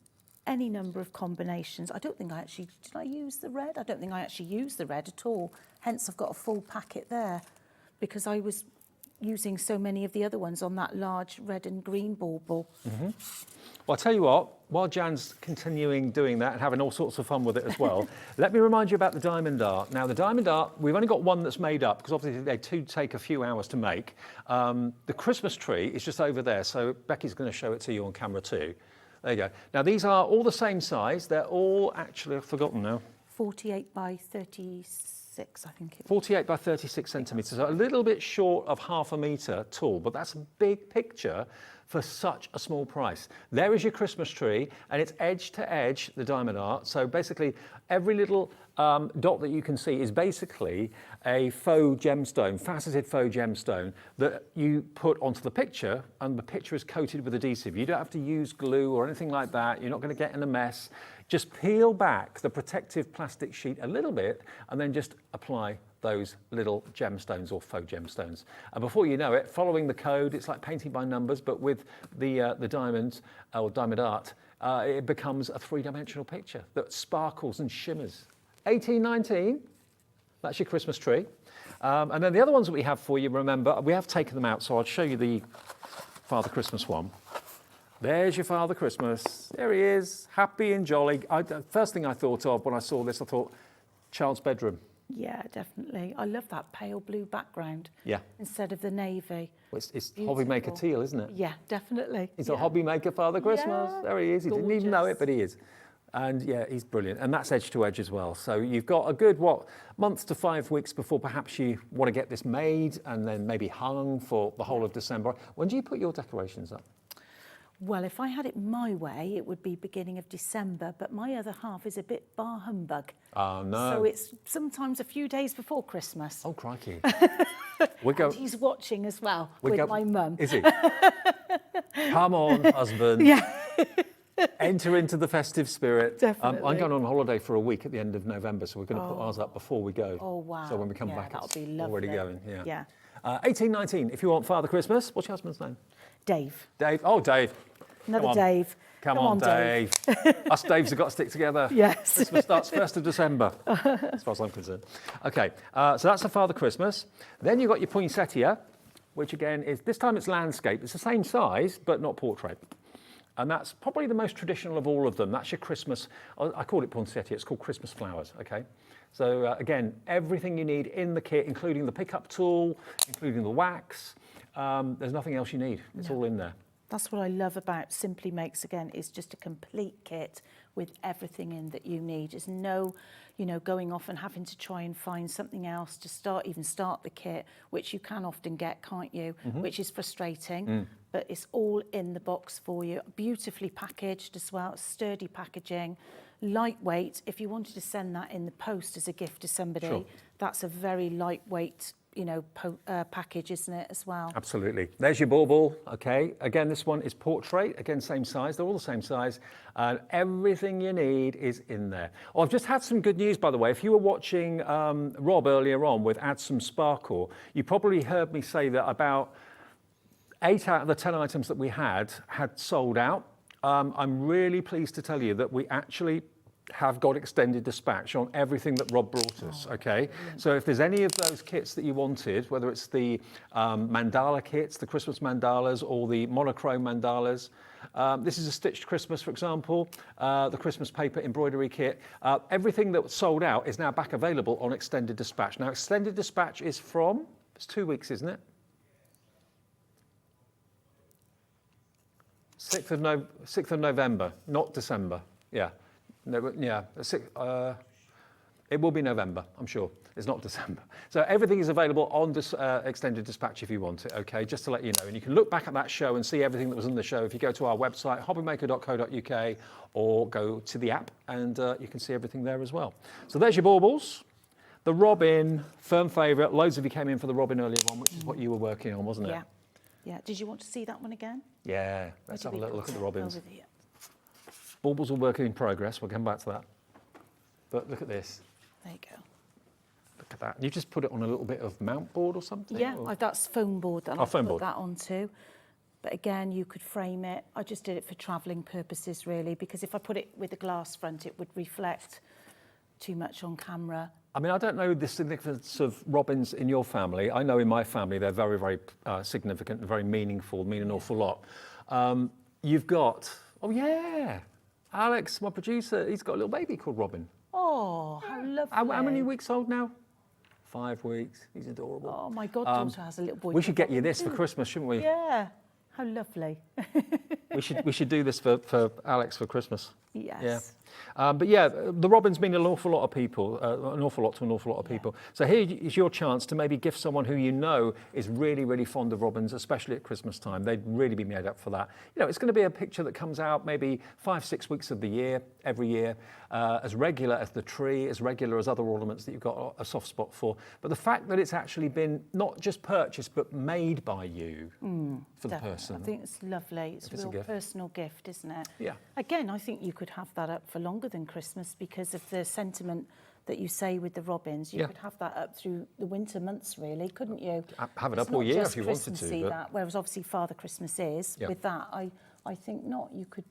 any number of combinations. I don't think did I use the red? I don't think I actually used the red at all. Hence, I've got a full packet there because I was using so many of the other ones on that large red and green bauble. Well, I'll tell you what, while Jan's continuing doing that and having all sorts of fun with it as well, let me remind you about the diamond art. Now, the diamond art, we've only got one that's made up because obviously they do take a few hours to make. The Christmas tree is just over there, so Becky's going to show it to you on camera too. There you go. Now, these are all the same size. They're all actually, I've forgotten now. 48 by 36, I think it was. 48 by 36 centimetres, so a little bit short of half a metre tall, but that's a big picture for such a small price. There is your Christmas tree, and it's edge to edge, the diamond art. So basically, every little dot that you can see is basically a faux gemstone, faceted faux gemstone that you put onto the picture, and the picture is coated with adhesive. You don't have to use glue or anything like that. You're not going to get in a mess. Just peel back the protective plastic sheet a little bit, and then just apply those little gemstones or faux gemstones. And before you know it, following the code, it's like painting by numbers, but with the diamonds or diamond art, it becomes a three-dimensional picture that sparkles and shimmers. 1819, that's your Christmas tree. And then the other ones that we have for you, remember, we have taken them out, so I'll show you the Father Christmas one. There's your Father Christmas. There he is, happy and jolly. First thing I thought of when I saw this, I thought, child's bedroom. Yeah, definitely. I love that pale blue background. Yeah. Instead of the navy. Well, it's HobbyMaker teal, isn't it? Yeah, definitely. He's a HobbyMaker Father Christmas. Yeah, there he is. He didn't even know it, but he is. And yeah, he's brilliant. And that's edge to edge as well. So you've got a good, month to 5 weeks before perhaps you want to get this made and then maybe hung for the whole of December. When do you put your decorations up? Well, if I had it my way, it would be beginning of December, but my other half is a bit bar humbug. Oh, no. So it's sometimes a few days before Christmas. Oh, crikey. And he's watching as well with my mum. Is he? Come on, husband. Yeah. Enter into the festive spirit. Definitely. I'm going on holiday for a week at the end of November, so we're going to put ours up before we go. Oh, wow. So when we come Yeah, back, that'll it's be lovely. already going. Yeah. Yeah. 1819, if you want Father Christmas. What's your husband's name? Dave. Dave. Oh, Dave. Another Come on. Dave. Come on, Dave. Us Daves have got to stick together. Yes. Christmas starts 1st of December, as far as I'm concerned. Okay, so that's the Father Christmas. Then you've got your poinsettia, which again is, this time it's landscape. It's the same size, but not portrait. And that's probably the most traditional of all of them. That's your Christmas, I call it poinsettia, it's called Christmas flowers, okay? So again, everything you need in the kit, including the pickup tool, including the wax. There's nothing else you need. It's all in there. That's what I love about Simply Makes, again, is just a complete kit with everything in that you need. There's no, going off and having to try and find something else to start the kit, which you can often get, can't you? Which is frustrating, but it's all in the box for you. Beautifully packaged as well, sturdy packaging, lightweight. If you wanted to send that in the post as a gift to somebody, that's a very lightweight package, isn't it, as well? Absolutely. There's your bauble, okay? Again, this one is portrait, again, same size, they're all the same size, and everything you need is in there. Oh, I've just had some good news, by the way. If you were watching Rob earlier on with Add Some Sparkle, you probably heard me say that about 8 out of the 10 items that we had sold out. I'm really pleased to tell you that we actually have got extended dispatch on everything that Rob brought us, okay? So if there's any of those kits that you wanted, whether it's the mandala kits, the Christmas mandalas, or the monochrome mandalas, this is a stitched Christmas, for example, the Christmas paper embroidery kit, everything that was sold out is now back available on extended dispatch. Now, extended dispatch is from, it's 2 weeks, isn't it? 6th of November, not December, yeah. No, yeah, it will be November, I'm sure. It's not December. So everything is available on extended dispatch if you want it, okay, just to let you know. And you can look back at that show and see everything that was in the show if you go to our website, hobbymaker.co.uk, or go to the app, and you can see everything there as well. So there's your baubles. The robin, firm favourite. Loads of you came in for the robin earlier on, which is what you were working on, wasn't it? Yeah. Yeah. Did you want to see that one again? Yeah, let's have a little look at the robins. Over here. Baubles are work in progress. We'll come back to that. But look at this. There you go. Look at that. You just put it on a little bit of mount board or something? Yeah, or? that's foam board that I foam put board. that onto. But again, you could frame it. I just did it for travelling purposes, really, because if I put it with a glass front, it would reflect too much on camera. I mean, I don't know the significance of robins in your family. I know in my family they're very, very significant and very meaningful, mean an awful lot. You've got, oh yeah, Alex, my producer, he's got a little baby called Robin. Oh, how lovely. How many weeks old now? 5 weeks. He's adorable. Oh, my goddaughter has a little boy. We should get you this for Christmas, shouldn't we? Yeah, how lovely. We should do this for Alex for Christmas. Yes. Yeah. But yeah, the robins mean an awful lot of people, an awful lot to an awful lot of people. So here is your chance to maybe gift someone who you know is really, really fond of robins, especially at Christmas time. They'd really be made up for that. You know, it's going to be a picture that comes out maybe 5-6 weeks of the year, every year, as regular as the tree, as regular as other ornaments that you've got a soft spot for. But the fact that it's actually been not just purchased, but made by you for the person. I think it's lovely. It's a real personal gift, isn't it? Yeah. Again, I think you could have that up for longer than Christmas because of the sentiment that you say with the robins. You could have that up through the winter months, really, couldn't you? Have it It's up all not year just if you wanted to. Christmassy, But that, whereas obviously Father Christmas is. Yeah. With that, I think not. You could,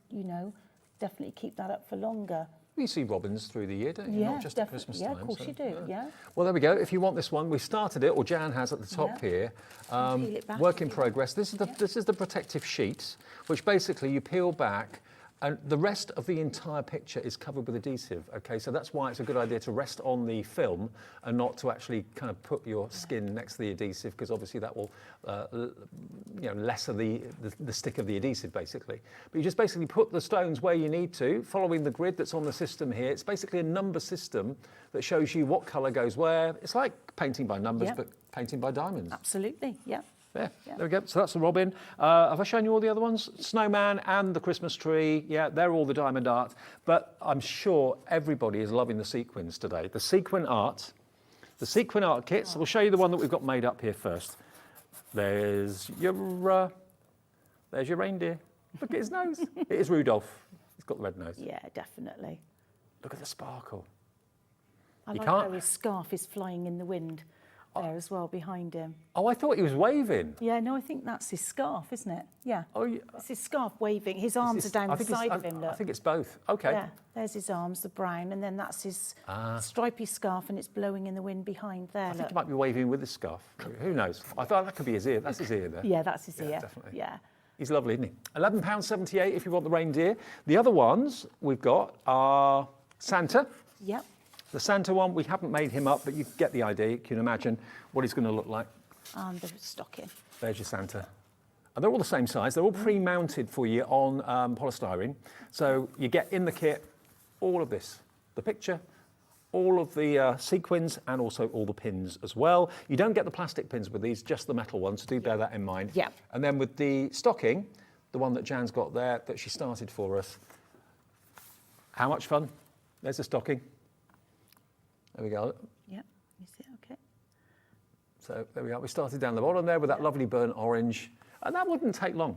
definitely keep that up for longer. You see robins through the year, don't you? Yeah, Not just at Christmas yeah, time. of course you do, yeah. Well, there we go. If you want this one, we started it, or Jan has at the top here. Peel it back Work in if you progress. This is the protective sheet, which basically you peel back, and the rest of the entire picture is covered with adhesive. Okay, so that's why it's a good idea to rest on the film and not to actually kind of put your skin next to the adhesive, because obviously that will, lesser the stick of the adhesive, basically. But you just basically put the stones where you need to, following the grid that's on the system here. It's basically a number system that shows you what colour goes where. It's like painting by numbers, but painting by diamonds. Absolutely, yeah. There we go. So that's the robin. Have I shown you all the other ones? Snowman and the Christmas tree. Yeah, they're all the diamond art. But I'm sure everybody is loving the sequins today. The sequin art kits. We'll show you the one that we've got made up here first. There's your reindeer. Look at his nose. It is Rudolph. He's got the red nose. Yeah, definitely. Look at the sparkle. I You like can't- how his scarf is flying in the wind there as well behind him. Oh, I thought he was waving. Yeah, no, I think that's his scarf, isn't it? Yeah. Oh, yeah. It's his scarf waving. His arms are down the side of him, look. I think it's both. Okay. Yeah, there's his arms, the brown, and then that's his stripy scarf, and it's blowing in the wind behind there, I think look. he might be waving with his scarf. Who knows? I thought that could be his ear. That's his ear there. Yeah, that's his ear. Definitely. Yeah. He's lovely, isn't he? £11.78 if you want the reindeer. The other ones we've got are Santa. Yep. The Santa one, we haven't made him up, but you get the idea. You can imagine what he's going to look like. And the stocking. There's your Santa. And they're all the same size. They're all pre-mounted for you on polystyrene. So you get in the kit all of this. The picture, all of the sequins, and also all the pins as well. You don't get the plastic pins with these, just the metal ones. Do bear that in mind. Yeah. And then with the stocking, the one that Jan's got there, that she started for us. How much fun? There's the stocking. There we go. Yep. You see, okay. So there we are. We started down the bottom there with that lovely burnt orange. And that wouldn't take long.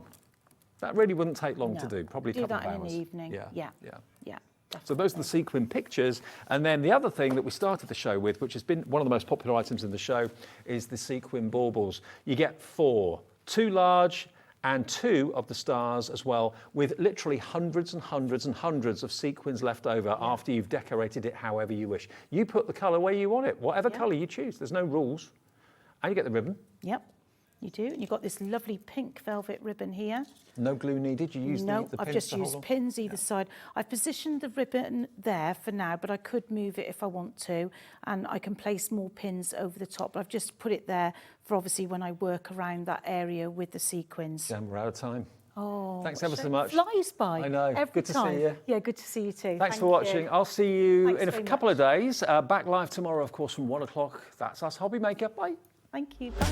That really wouldn't take long to No. do. Probably a Do couple that of hours. in the evening. Yeah. Yeah. Yeah. Yeah. So those are the sequin pictures. And then the other thing that we started the show with, which has been one of the most popular items in the show, is the sequin baubles. You get 4, 2 large and 2 of the stars as well, with literally hundreds and hundreds and hundreds of sequins left over after you've decorated it however you wish. You put the colour where you want it, whatever colour you choose. There's no rules. And you get the ribbon. Yep. You do. And you've got this lovely pink velvet ribbon here. No glue needed. You use No, the I've pins just to hold used on? pins either side. I've positioned the ribbon there for now, but I could move it if I want to, and I can place more pins over the top. I've just put it there for obviously when I work around that area with the sequins. Jan, we're out of time. Oh, Thanks ever so much. Flies by. I know. Every Good to see time. you. Yeah, good to see you too. Thanks Thank for watching. you. I'll see you Thanks in a very couple of much. days. Back live tomorrow, of course, from 1 o'clock. That's us, HobbyMaker. Bye. Thank you. Bye.